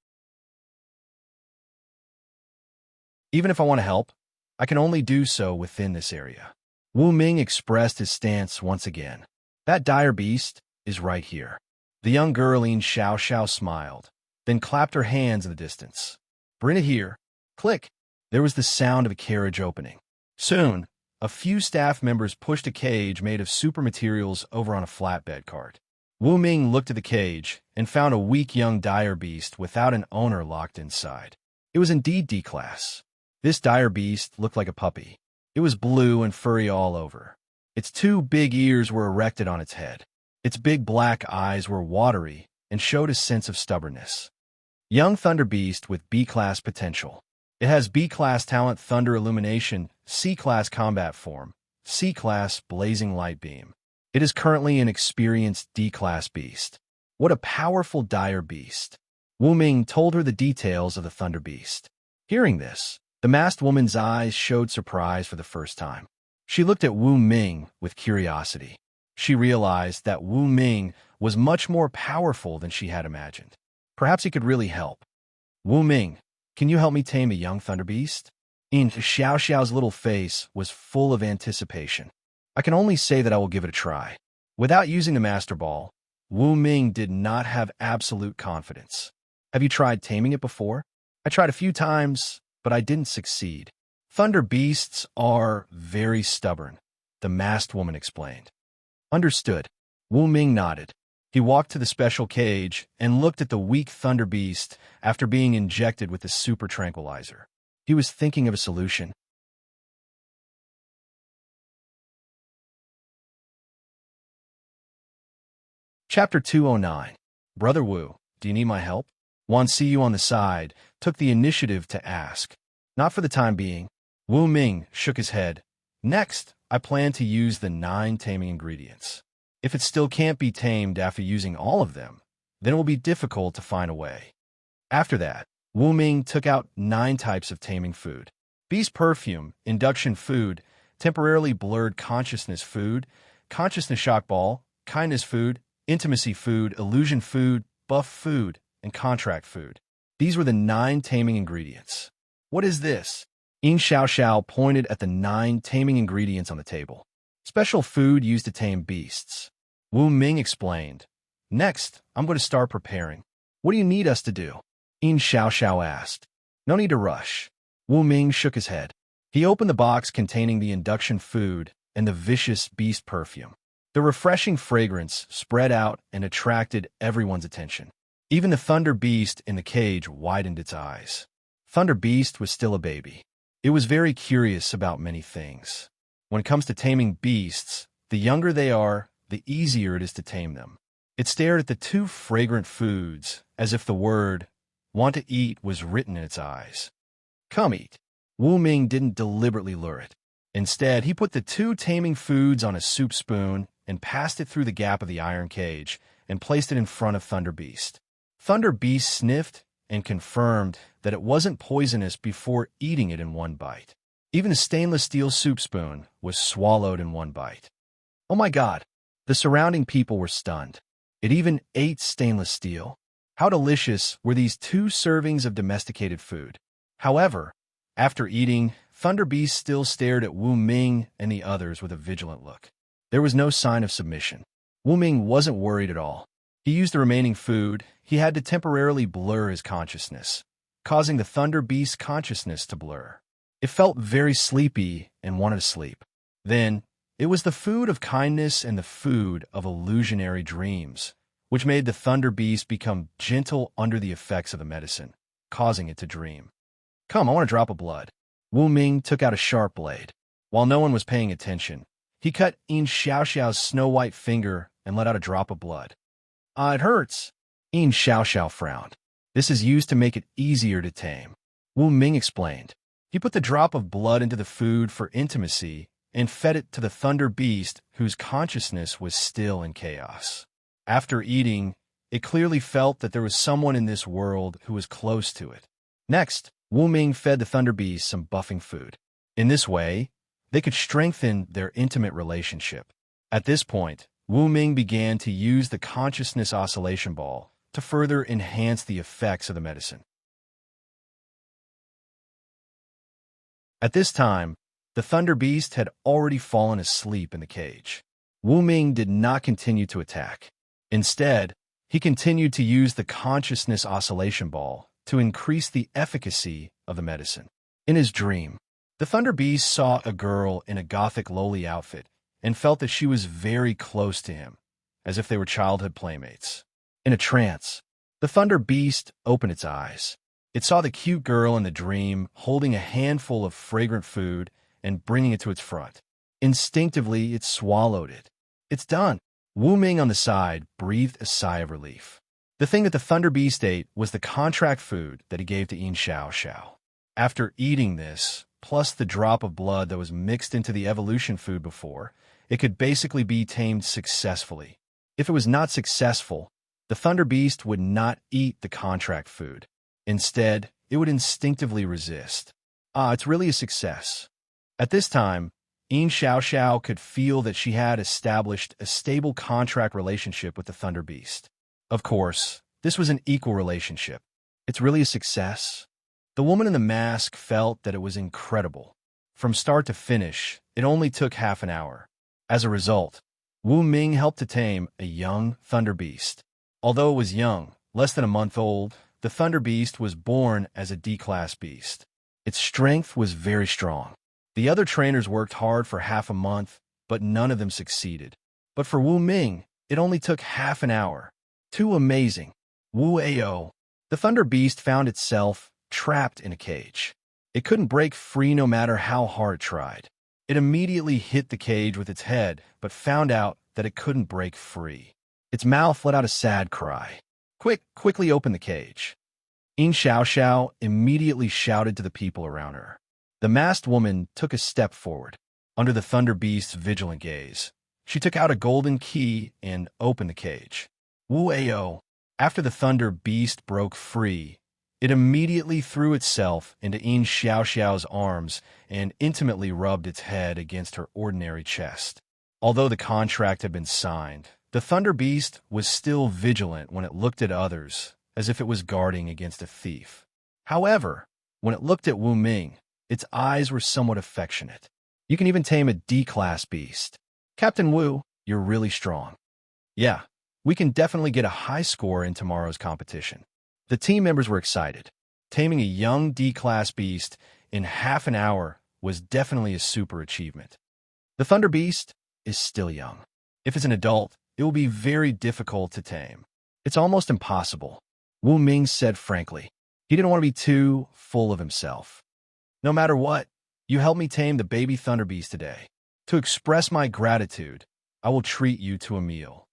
Even if I want to help, I can only do so within this area. Wu Ming expressed his stance once again. That dire beast is right here. The young girl Yin Xiao Xiao smiled, then clapped her hands in the distance. Bring it here. Click. There was the sound of a carriage opening. Soon, a few staff members pushed a cage made of super materials over on a flatbed cart. Wu Ming looked at the cage and found a weak young dire beast without an owner locked inside. It was indeed D-class. This dire beast looked like a puppy. It was blue and furry all over. Its 2 big ears were erected on its head. Its big black eyes were watery and showed a sense of stubbornness. Young Thunder Beast with B-class potential. It has B-class talent Thunder Illumination, C-class combat form, C-class blazing light beam. It is currently an experienced D-class beast. What a powerful dire beast. Wu Ming told her the details of the Thunder Beast. Hearing this, the masked woman's eyes showed surprise for the first time. She looked at Wu Ming with curiosity. She realized that Wu Ming was much more powerful than she had imagined. Perhaps he could really help. Wu Ming, can you help me tame a young Thunder Beast? In Xiao Xiao's little face was full of anticipation. I can only say that I will give it a try. Without using the Master Ball, Wu Ming did not have absolute confidence. Have you tried taming it before? I tried a few times, but I didn't succeed. Thunder beasts are very stubborn, the masked woman explained. Understood. Wu Ming nodded. He walked to the special cage and looked at the weak thunder beast after being injected with the super tranquilizer. He was thinking of a solution. Chapter 209. Brother Wu, do you need my help? Wan Siyu on the side took the initiative to ask. Not for the time being. Wu Ming shook his head. Next, I plan to use the 9 taming ingredients. If it still can't be tamed after using all of them, then it will be difficult to find a way. After that, Wu Ming took out 9 types of taming food. Beast perfume, induction food, temporarily blurred consciousness food, consciousness shock ball, kindness food, intimacy food, illusion food, buff food, and contract food. These were the 9 taming ingredients. What is this? Yin Xiao Xiao pointed at the 9 taming ingredients on the table. Special food used to tame beasts. Wu Ming explained. Next, I'm going to start preparing. What do you need us to do? Yin Xiao Xiao asked. No need to rush. Wu Ming shook his head. He opened the box containing the induction food and the vicious beast perfume. The refreshing fragrance spread out and attracted everyone's attention. Even the Thunder Beast in the cage widened its eyes. Thunder Beast was still a baby. It was very curious about many things. When it comes to taming beasts, the younger they are, the easier it is to tame them. It stared at the 2 fragrant foods as if the word, want to eat, was written in its eyes. Come eat. Wu Ming didn't deliberately lure it. Instead, he put the 2 taming foods on a soup spoon and passed it through the gap of the iron cage and placed it in front of Thunder Beast. Thunder Beast sniffed and confirmed that it wasn't poisonous before eating it in one bite. Even the stainless steel soup spoon was swallowed in one bite. Oh my God! The surrounding people were stunned. It even ate stainless steel. How delicious were these 2 servings of domesticated food. However, after eating, Thunder Beast still stared at Wu Ming and the others with a vigilant look. There was no sign of submission. Wu Ming wasn't worried at all. He used the remaining food. He had to temporarily blur his consciousness, causing the Thunder Beast's consciousness to blur. It felt very sleepy and wanted to sleep. Then, it was the food of kindness and the food of illusionary dreams, which made the Thunder Beast become gentle under the effects of the medicine, causing it to dream. Come, I want a drop of blood. Wu Ming took out a sharp blade. While no one was paying attention, he cut Yin Xiao Xiao's snow-white finger and let out a drop of blood. It hurts. Yin Xiao Xiao frowned. This is used to make it easier to tame. Wu Ming explained. He put the drop of blood into the food for intimacy and fed it to the Thunder Beast, whose consciousness was still in chaos. After eating, it clearly felt that there was someone in this world who was close to it. Next, Wu Ming fed the Thunder Beast some buffing food. In this way, they could strengthen their intimate relationship. At this point, Wu Ming began to use the consciousness oscillation ball to further enhance the effects of the medicine. At this time, the Thunder Beast had already fallen asleep in the cage. Wu Ming did not continue to attack. Instead, he continued to use the consciousness oscillation ball to increase the efficacy of the medicine. In his dream, the Thunder Beast saw a girl in a gothic lowly outfit and felt that she was very close to him, as if they were childhood playmates. In a trance, the Thunder Beast opened its eyes. It saw the cute girl in the dream holding a handful of fragrant food and bringing it to its front. Instinctively, it swallowed it. It's done. Wu Ming on the side breathed a sigh of relief. The thing that the Thunder Beast ate was the contract food that he gave to Yin Xiao Xiao. After eating this, plus the drop of blood that was mixed into the evolution food before, it could basically be tamed successfully. If it was not successful, the Thunder Beast would not eat the contract food. Instead, it would instinctively resist. It's really a success. At this time, Yin Xiao Xiao could feel that she had established a stable contract relationship with the Thunder Beast. Of course, this was an equal relationship. It's really a success. The woman in the mask felt that it was incredible. From start to finish, it only took half an hour. As a result, Wu Ming helped to tame a young thunder beast. Although it was young, less than a month old, the thunder beast was born as a D-class beast. Its strength was very strong. The other trainers worked hard for half a month, but none of them succeeded. But for Wu Ming, it only took half an hour. Too amazing. Wu Ao. The thunder beast found itself trapped in a cage. It couldn't break free no matter how hard it tried. It immediately hit the cage with its head, but found out that it couldn't break free. Its mouth let out a sad cry. Quickly open the cage. In Xiao Xiao immediately shouted to the people around her. The masked woman took a step forward. Under the thunder beast's vigilant gaze, she took out a golden key and opened the cage. Wu Ao. After the thunder beast broke free, it immediately threw itself into In Xiao Xiao's arms and intimately rubbed its head against her ordinary chest. Although the contract had been signed, the thunder beast was still vigilant when it looked at others, as if it was guarding against a thief. However, when it looked at Wu Ming, its eyes were somewhat affectionate. You can even tame a D-class beast. Captain Wu, you're really strong. Yeah, we can definitely get a high score in tomorrow's competition. The team members were excited. Taming a young D-class beast in half an hour was definitely a super achievement. The thunder beast is still young. If it's an adult, it will be very difficult to tame. It's almost impossible, Wu Ming said frankly. He didn't want to be too full of himself. No matter what, you helped me tame the baby thunder beast today. To express my gratitude, I will treat you to a meal.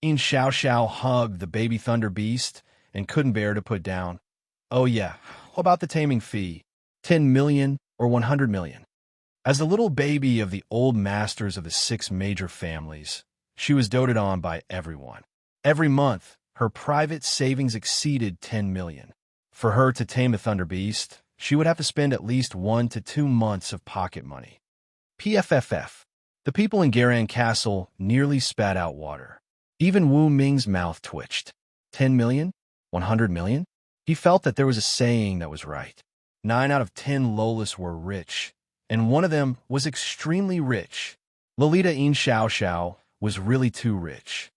In Xiao Xiao hugged the baby thunder beast and couldn't bear to put down. Oh yeah, how about the taming fee? 10 million or 100 million? As the little baby of the old masters of the 6 major families, she was doted on by everyone. Every month, her private savings exceeded 10 million. For her to tame the thunder beast, she would have to spend at least 1 to 2 months of pocket money. PFFF. The people in Garan Castle nearly spat out water. Even Wu Ming's mouth twitched. 10 million? 100 million? He felt that there was a saying that was right. 9 out of 10 Lolas were rich, and one of them was extremely rich. Lolita In Xiao Xiao was really too rich.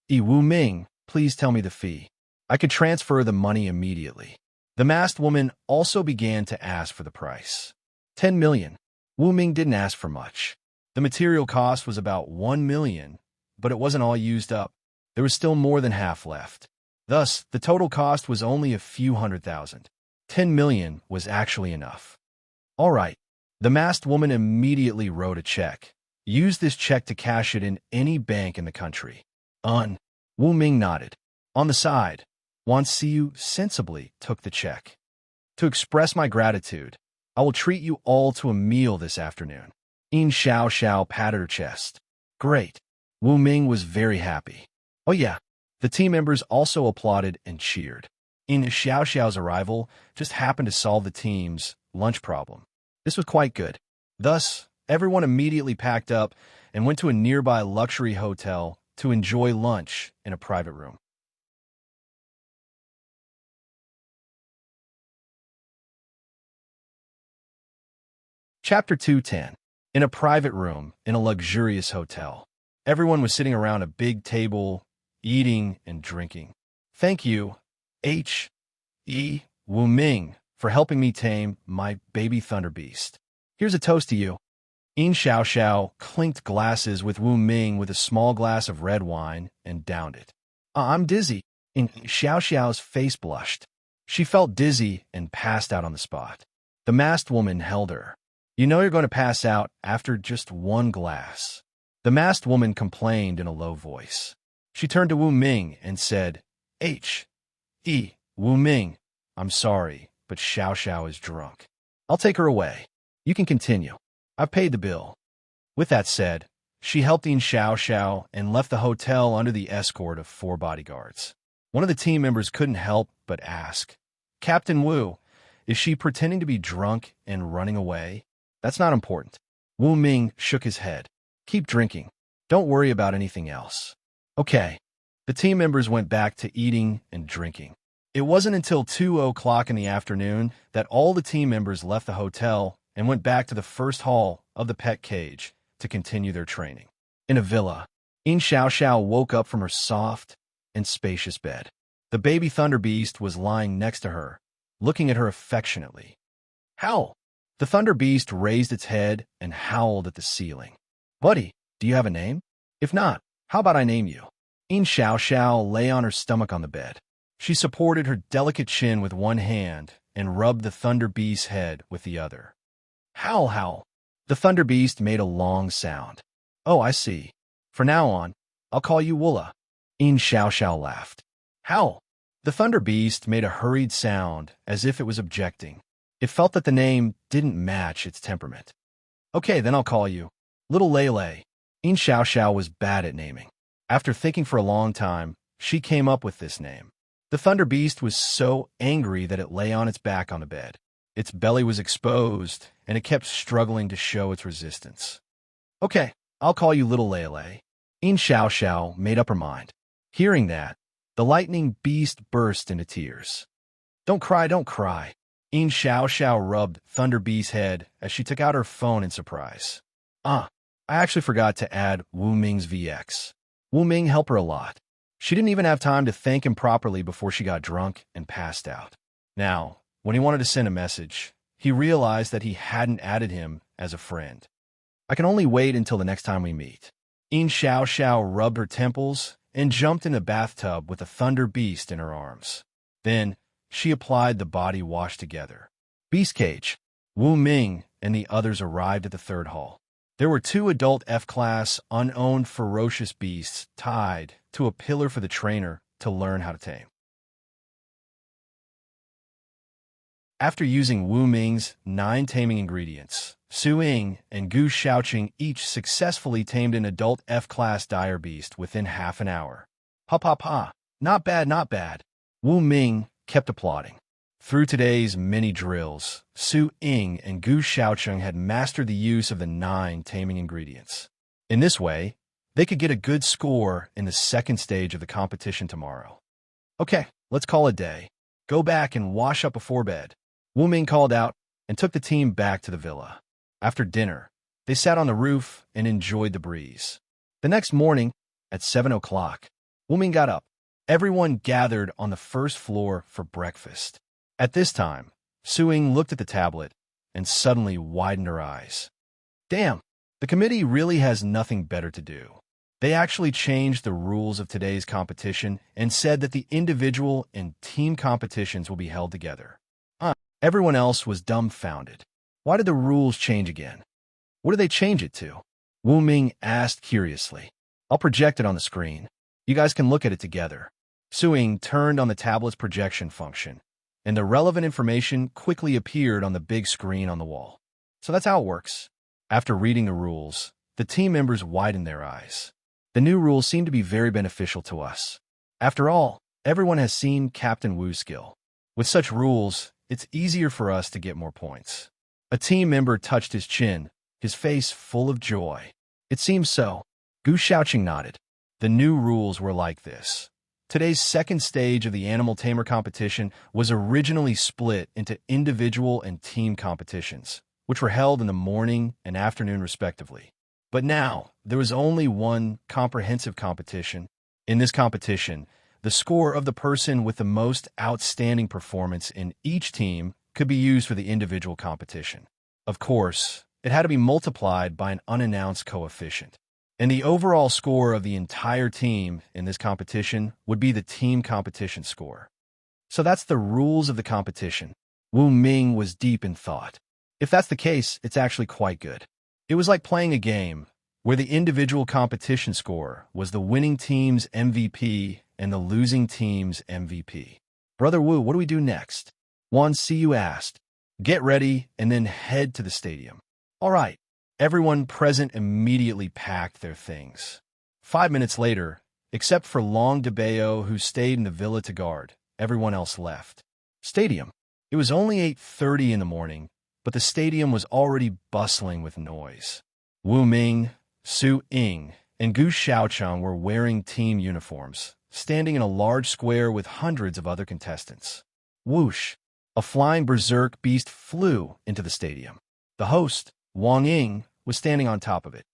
Wu Ming, please tell me the fee. I could transfer the money immediately. The masked woman also began to ask for the price. 10 million. Wu Ming didn't ask for much. The material cost was about 1 million, but it wasn't all used up. There was still more than half left. Thus, the total cost was only a few 100,000. 10 million was actually enough. All right. The masked woman immediately wrote a check. Use this check to cash it in any bank in the country. Wu Ming nodded. On the side, Wan Xiu sensibly took the check. To express my gratitude, I will treat you all to a meal this afternoon. In Xiao Xiao patted her chest. Great. Wu Ming was very happy. Oh yeah. The team members also applauded and cheered. In Xiao Xiao's arrival just happened to solve the team's lunch problem. This was quite good. Thus, everyone immediately packed up and went to a nearby luxury hotel to enjoy lunch in a private room. Chapter 210. In a private room in a luxurious hotel. Everyone was sitting around a big table, eating and drinking. Thank you, Wu Ming, for helping me tame my baby thunder beast. Here's a toast to you. In Xiao Xiao clinked glasses with Wu Ming with a small glass of red wine and downed it. I'm dizzy. In Xiao Xiao's face blushed. She felt dizzy and passed out on the spot. The masked woman held her. You know you're going to pass out after just one glass. The masked woman complained in a low voice. She turned to Wu Ming and said, Wu Ming, I'm sorry, but Xiao Xiao is drunk. I'll take her away. You can continue. I've paid the bill. With that said, she helped In Xiao Xiao and left the hotel under the escort of 4 bodyguards. One of the team members couldn't help but ask, Captain Wu, is she pretending to be drunk and running away? That's not important. Wu Ming shook his head. Keep drinking. Don't worry about anything else. Okay. The team members went back to eating and drinking. It wasn't until 2 o'clock in the afternoon that all the team members left the hotel and went back to the first hall of the pet cage to continue their training. In a villa, In Xiao Xiao woke up from her soft and spacious bed. The baby thunder beast was lying next to her, looking at her affectionately. Howl! The thunder beast raised its head and howled at the ceiling. Buddy, do you have a name? If not, how about I name you? In Xiao Xiao lay on her stomach on the bed. She supported her delicate chin with one hand and rubbed the thunder beast's head with the other. Howl, howl. The thunder beast made a long sound. Oh, I see. From now on, I'll call you Woola. In Xiao Xiao laughed. Howl. The thunder beast made a hurried sound as if it was objecting. It felt that the name didn't match its temperament. Okay, then I'll call you Little Lele. In Xiao Xiao was bad at naming. After thinking for a long time, she came up with this name. The thunder beast was so angry that it lay on its back on the bed. Its belly was exposed, and it kept struggling to show its resistance. Okay, I'll call you Little Lele. In Xiao Xiao made up her mind. Hearing that, the lightning beast burst into tears. Don't cry, don't cry. In Xiao Xiao rubbed Thunder Beast's head as she took out her phone in surprise. I actually forgot to add Wu Ming's VX. Wu Ming helped her a lot. She didn't even have time to thank him properly before she got drunk and passed out. Now, when he wanted to send a message, he realized that he hadn't added him as a friend. I can only wait until the next time we meet. In Xiao Xiao rubbed her temples and jumped in the bathtub with the Thunder Beast in her arms. Then, she applied the body wash together. Beast Cage, Wu Ming, and the others arrived at the third hall. There were 2 adult F-class, unowned ferocious beasts tied to a pillar for the trainer to learn how to tame. After using Wu Ming's 9 taming ingredients, Su Ying and Gu Xiaoqing each successfully tamed an adult F-class dire beast within half an hour. Pa pa pa, not bad, not bad. Wu Ming kept applauding. Through today's many drills, Su Ying and Gu Xiaoqing had mastered the use of the 9 taming ingredients. In this way, they could get a good score in the second stage of the competition tomorrow. Okay, let's call it a day. Go back and wash up before bed. Wu Ming called out and took the team back to the villa. After dinner, they sat on the roof and enjoyed the breeze. The next morning, at 7 o'clock, Wu Ming got up. Everyone gathered on the first floor for breakfast. At this time, Su Ying looked at the tablet and suddenly widened her eyes. Damn, the committee really has nothing better to do. They actually changed the rules of today's competition and said that the individual and team competitions will be held together. Everyone else was dumbfounded. Why did the rules change again? What did they change it to? Wu Ming asked curiously. I'll project it on the screen. You guys can look at it together. Su Ying turned on the tablet's projection function, and the relevant information quickly appeared on the big screen on the wall. So that's how it works. After reading the rules, the team members widened their eyes. The new rules seem to be very beneficial to us. After all, everyone has seen Captain Wu's skill. With such rules, it's easier for us to get more points. A team member touched his chin, his face full of joy. It seems so. Gu Xiaoqing nodded. The new rules were like this. Today's second stage of the Animal Tamer competition was originally split into individual and team competitions, which were held in the morning and afternoon respectively. But now, there was only one comprehensive competition. In this competition, the score of the person with the most outstanding performance in each team could be used for the individual competition. Of course, it had to be multiplied by an unannounced coefficient. And the overall score of the entire team in this competition would be the team competition score. So that's the rules of the competition. Wu Ming was deep in thought. If that's the case, it's actually quite good. It was like playing a game where the individual competition score was the winning team's MVP and the losing team's MVP. Brother Wu, what do we do next? Wan Siyu asked. Get ready and then head to the stadium. All right. Everyone present immediately packed their things. 5 minutes later, except for Long DeBeo, who stayed in the villa to guard, everyone else left. Stadium. It was only 8:30 in the morning, but the stadium was already bustling with noise. Wu Ming, Su Ying, and Gu Xiaoqing were wearing team uniforms, standing in a large square with hundreds of other contestants. Whoosh! A flying berserk beast flew into the stadium. The host, Wang Ying, was standing on top of it.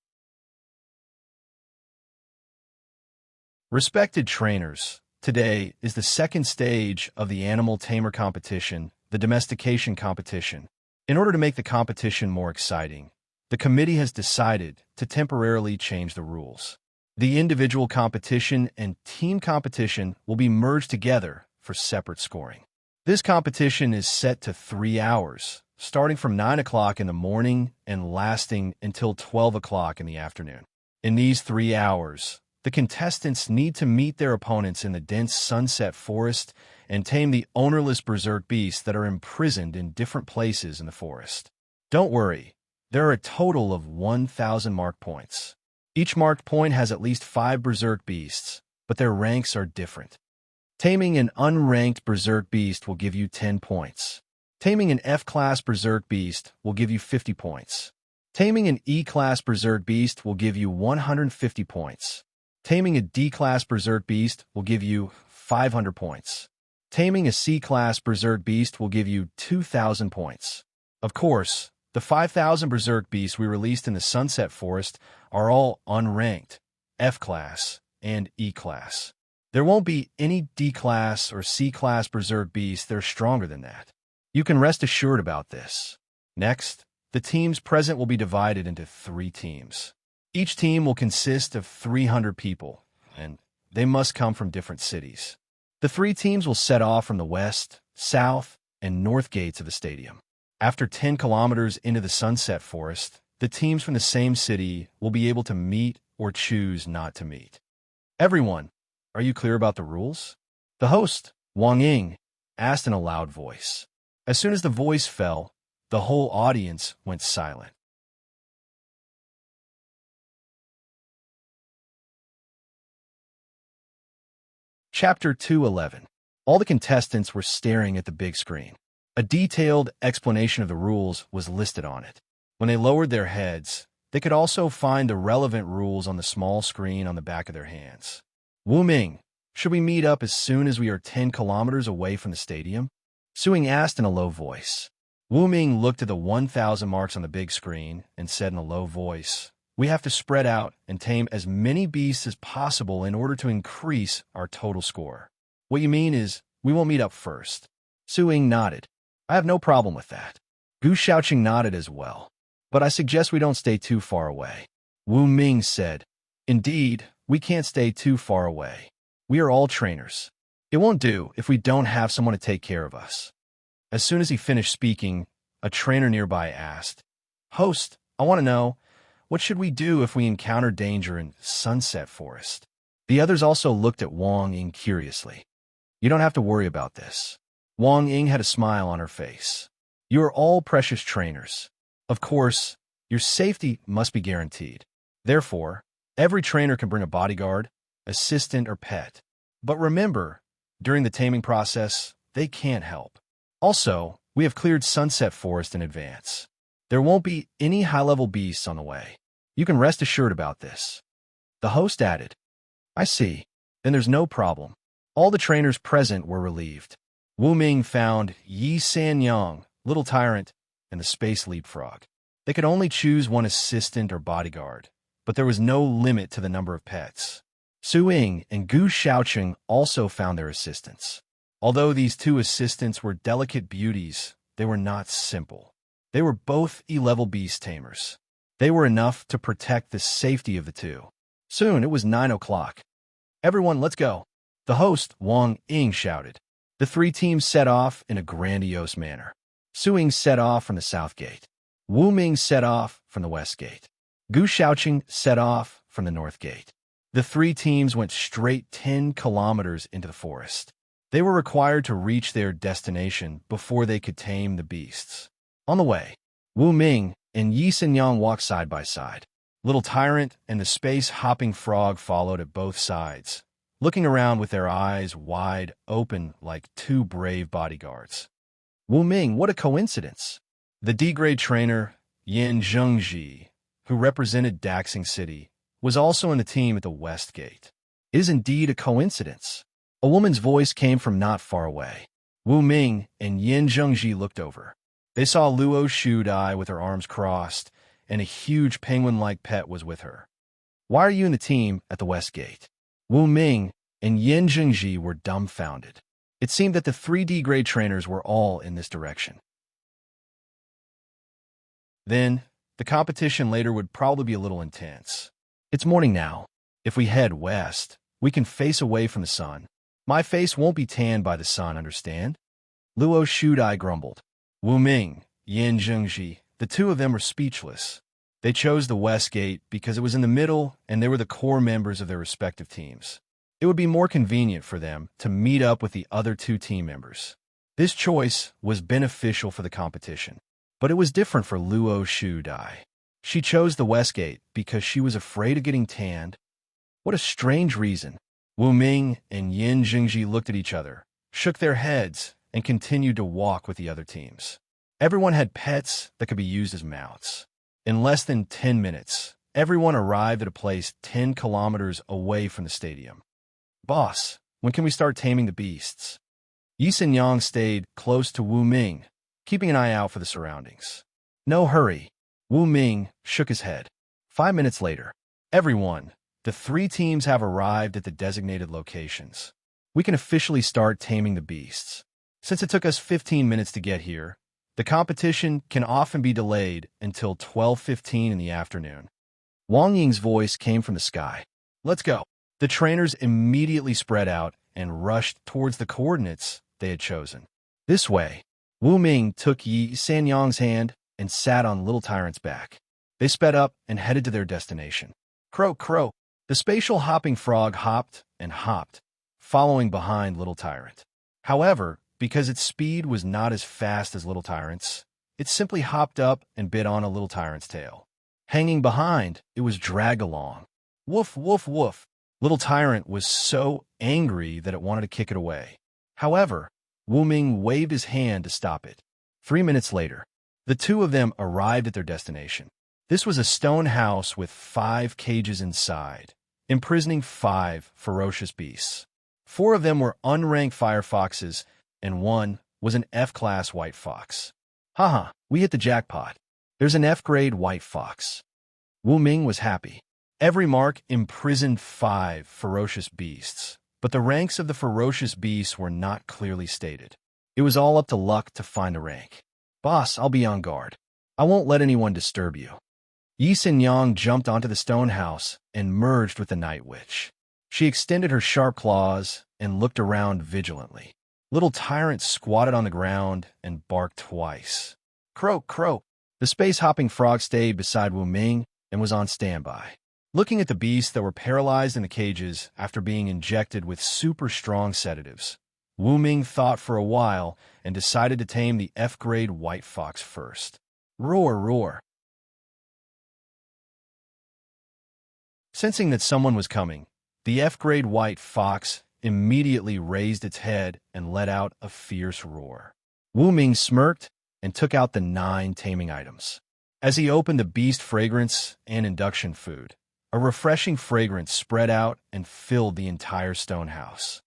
Respected trainers, today is the second stage of the animal tamer competition, the domestication competition. In order to make the competition more exciting, the committee has decided to temporarily change the rules. The individual competition and team competition will be merged together for separate scoring. This competition is set to 3 hours, starting from 9 o'clock in the morning and lasting until 12 o'clock in the afternoon. In these 3 hours, the contestants need to meet their opponents in the dense sunset forest and tame the ownerless berserk beasts that are imprisoned in different places in the forest. Don't worry, there are a total of 1,000 mark points. Each marked point has at least 5 berserk beasts, but their ranks are different. Taming an unranked berserk beast will give you 10 points. Taming an F-class berserk beast will give you 50 points. Taming an E-class berserk beast will give you 150 points. Taming a D-class berserk beast will give you 500 points. Taming a C-class berserk beast will give you 2,000 points. Of course, the 5,000 berserk beasts we released in the Sunset Forest are all unranked, F-class and E-class. There won't be any D-class or C-class berserk beasts that are stronger than that. You can rest assured about this. Next, the teams present will be divided into 3 teams. Each team will consist of 300 people, and they must come from different cities. The 3 teams will set off from the west, south, and north gates of the stadium. After 10 kilometers into the Sunset Forest, the teams from the same city will be able to meet or choose not to meet. Everyone, are you clear about the rules? The host, Wang Ying, asked in a loud voice. As soon as the voice fell, the whole audience went silent. Chapter 211. All the contestants were staring at the big screen. A detailed explanation of the rules was listed on it. When they lowered their heads, they could also find the relevant rules on the small screen on the back of their hands. Wu Ming, should we meet up as soon as we are 10 kilometers away from the stadium? Suing asked in a low voice. Wu Ming looked at the 1,000 marks on the big screen and said in a low voice, "We have to spread out and tame as many beasts as possible in order to increase our total score." What you mean is, we won't meet up first. Suing nodded. I have no problem with that. Gu Shaoqing nodded as well. But I suggest we don't stay too far away. Wu Ming said, Indeed, we can't stay too far away. We are all trainers. It won't do if we don't have someone to take care of us. As soon as he finished speaking, a trainer nearby asked, Host, I want to know, what should we do if we encounter danger in Sunset Forest? The others also looked at Wang Ying curiously. You don't have to worry about this. Wang Ying had a smile on her face. You are all precious trainers. Of course, your safety must be guaranteed. Therefore, every trainer can bring a bodyguard, assistant, or pet. But remember, during the taming process, they can't help. Also, we have cleared Sunset Forest in advance. There won't be any high-level beasts on the way. You can rest assured about this. The host added, I see. Then there's no problem. All the trainers present were relieved. Wu Ming found Yi Sanyang, Little Tyrant, and the Space Leapfrog. They could only choose one assistant or bodyguard, but there was no limit to the number of pets. Su Ying and Gu Shaoqing also found their assistants. Although these 2 assistants were delicate beauties, they were not simple. They were both E-level beast tamers. They were enough to protect the safety of the 2. Soon it was 9 o'clock. Everyone, let's go. The host, Wang Ying, shouted. The 3 teams set off in a grandiose manner. Su Ying set off from the south gate. Wu Ming set off from the west gate. Gu Shaoqing set off from the north gate. The 3 teams went straight 10 kilometers into the forest. They were required to reach their destination before they could tame the beasts. On the way, Wu Ming and Yi Sanyang walked side by side. Little Tyrant and the space-hopping frog followed at both sides, looking around with their eyes wide open like 2 brave bodyguards. Wu Ming, what a coincidence! The D-grade trainer, Yan Zhengji, who represented Daxing City, was also in the team at the West Gate. It is indeed a coincidence. A woman's voice came from not far away. Wu Ming and Yin Zhengji looked over. They saw Luo Shudai with her arms crossed, and a huge penguin-like pet was with her. Why are you in the team at the West Gate? Wu Ming and Yin Zhengji were dumbfounded. It seemed that the 3D grade trainers were all in this direction. Then, the competition later would probably be a little intense. It's morning now. If we head west, we can face away from the sun. My face won't be tanned by the sun, understand? Luo Shudai grumbled. Wu Ming, Yin Zhengji, the two of them were speechless. They chose the West Gate because it was in the middle and they were the core members of their respective teams. It would be more convenient for them to meet up with the other two team members. This choice was beneficial for the competition, but it was different for Luo Shudai. She chose the West Gate because she was afraid of getting tanned. What a strange reason. Wu Ming and Yin Zhengji looked at each other, shook their heads, and continued to walk with the other teams. Everyone had pets that could be used as mounts. In less than 10 minutes, everyone arrived at a place 10 kilometers away from the stadium. Boss, when can we start taming the beasts? Yi Xinyang stayed close to Wu Ming, keeping an eye out for the surroundings. No hurry. Wu Ming shook his head. 5 minutes later, everyone, the 3 teams have arrived at the designated locations. We can officially start taming the beasts. Since it took us 15 minutes to get here, the competition can often be delayed until 12:15 in the afternoon. Wang Ying's voice came from the sky. Let's go. The trainers immediately spread out and rushed towards the coordinates they had chosen. This way, Wu Ming took Yi Sanyang's hand and sat on Little Tyrant's back. They sped up and headed to their destination. Croak, croak. The spatial hopping frog hopped and hopped, following behind Little Tyrant. However, because its speed was not as fast as Little Tyrant's, it simply hopped up and bit on a Little Tyrant's tail. Hanging behind, it was dragged along. Woof, woof, woof. Little Tyrant was so angry that it wanted to kick it away. However, Wu Ming waved his hand to stop it. 3 minutes later, the two of them arrived at their destination. This was a stone house with 5 cages inside, imprisoning 5 ferocious beasts. 4 of them were unranked firefoxes, and 1 was an F-class white fox. Haha, we hit the jackpot. There's an F-grade white fox. Wu Ming was happy. Every mark imprisoned 5 ferocious beasts, but the ranks of the ferocious beasts were not clearly stated. It was all up to luck to find the rank. Boss, I'll be on guard. I won't let anyone disturb you. Yi Xinyang jumped onto the stone house and merged with the night witch. She extended her sharp claws and looked around vigilantly. Little Tyrant squatted on the ground and barked twice. Croak, croak. The space-hopping frog stayed beside Wu Ming and was on standby. Looking at the beasts that were paralyzed in the cages after being injected with super strong sedatives, Wu Ming thought for a while and decided to tame the F-grade white fox first. Roar, roar. Sensing that someone was coming, the F-grade white fox immediately raised its head and let out a fierce roar. Wu Ming smirked and took out the 9 taming items. As he opened the beast fragrance and induction food, a refreshing fragrance spread out and filled the entire stone house.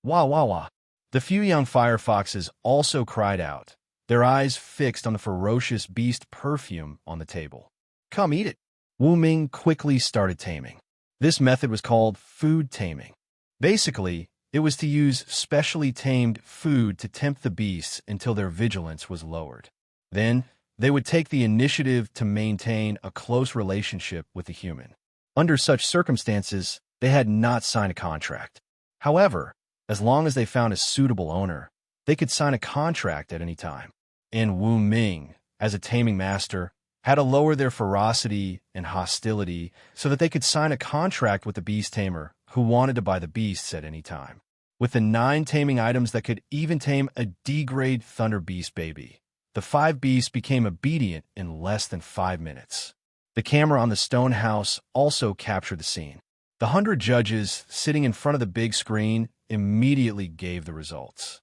Wah, wah, wah. The few young firefoxes also cried out, their eyes fixed on the ferocious beast perfume on the table. Come eat it. Wu Ming quickly started taming. This method was called food taming. Basically, it was to use specially tamed food to tempt the beasts until their vigilance was lowered. Then, they would take the initiative to maintain a close relationship with the human. Under such circumstances, they had not signed a contract. However, as long as they found a suitable owner, they could sign a contract at any time. And Wu Ming, as a taming master, had to lower their ferocity and hostility so that they could sign a contract with the beast tamer who wanted to buy the beasts at any time. With the 9 taming items that could even tame a D-grade Thunder Beast baby, the 5 beasts became obedient in less than 5 minutes. The camera on the stone house also captured the scene. The 100 judges sitting in front of the big screen immediately gave the results.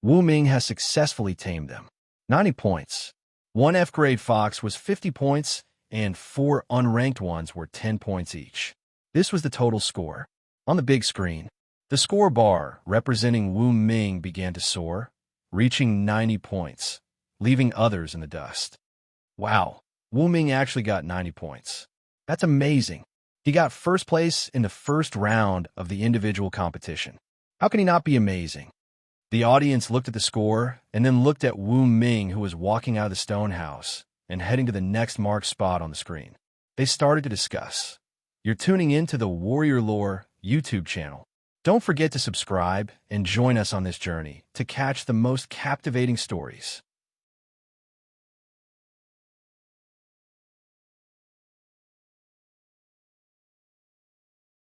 Wu Ming has successfully tamed them. 90 points. 1 F-grade fox was 50 points, and 4 unranked ones were 10 points each. This was the total score. On the big screen, the score bar representing Wu Ming began to soar, reaching 90 points, leaving others in the dust. Wow, Wu Ming actually got 90 points. That's amazing. He got first place in the first round of the individual competition. How can he not be amazing? The audience looked at the score and then looked at Wu Ming, who was walking out of the stone house and heading to the next marked spot on the screen. They started to discuss. You're tuning in to the Warrior Lore YouTube channel. Don't forget to subscribe and join us on this journey to catch the most captivating stories.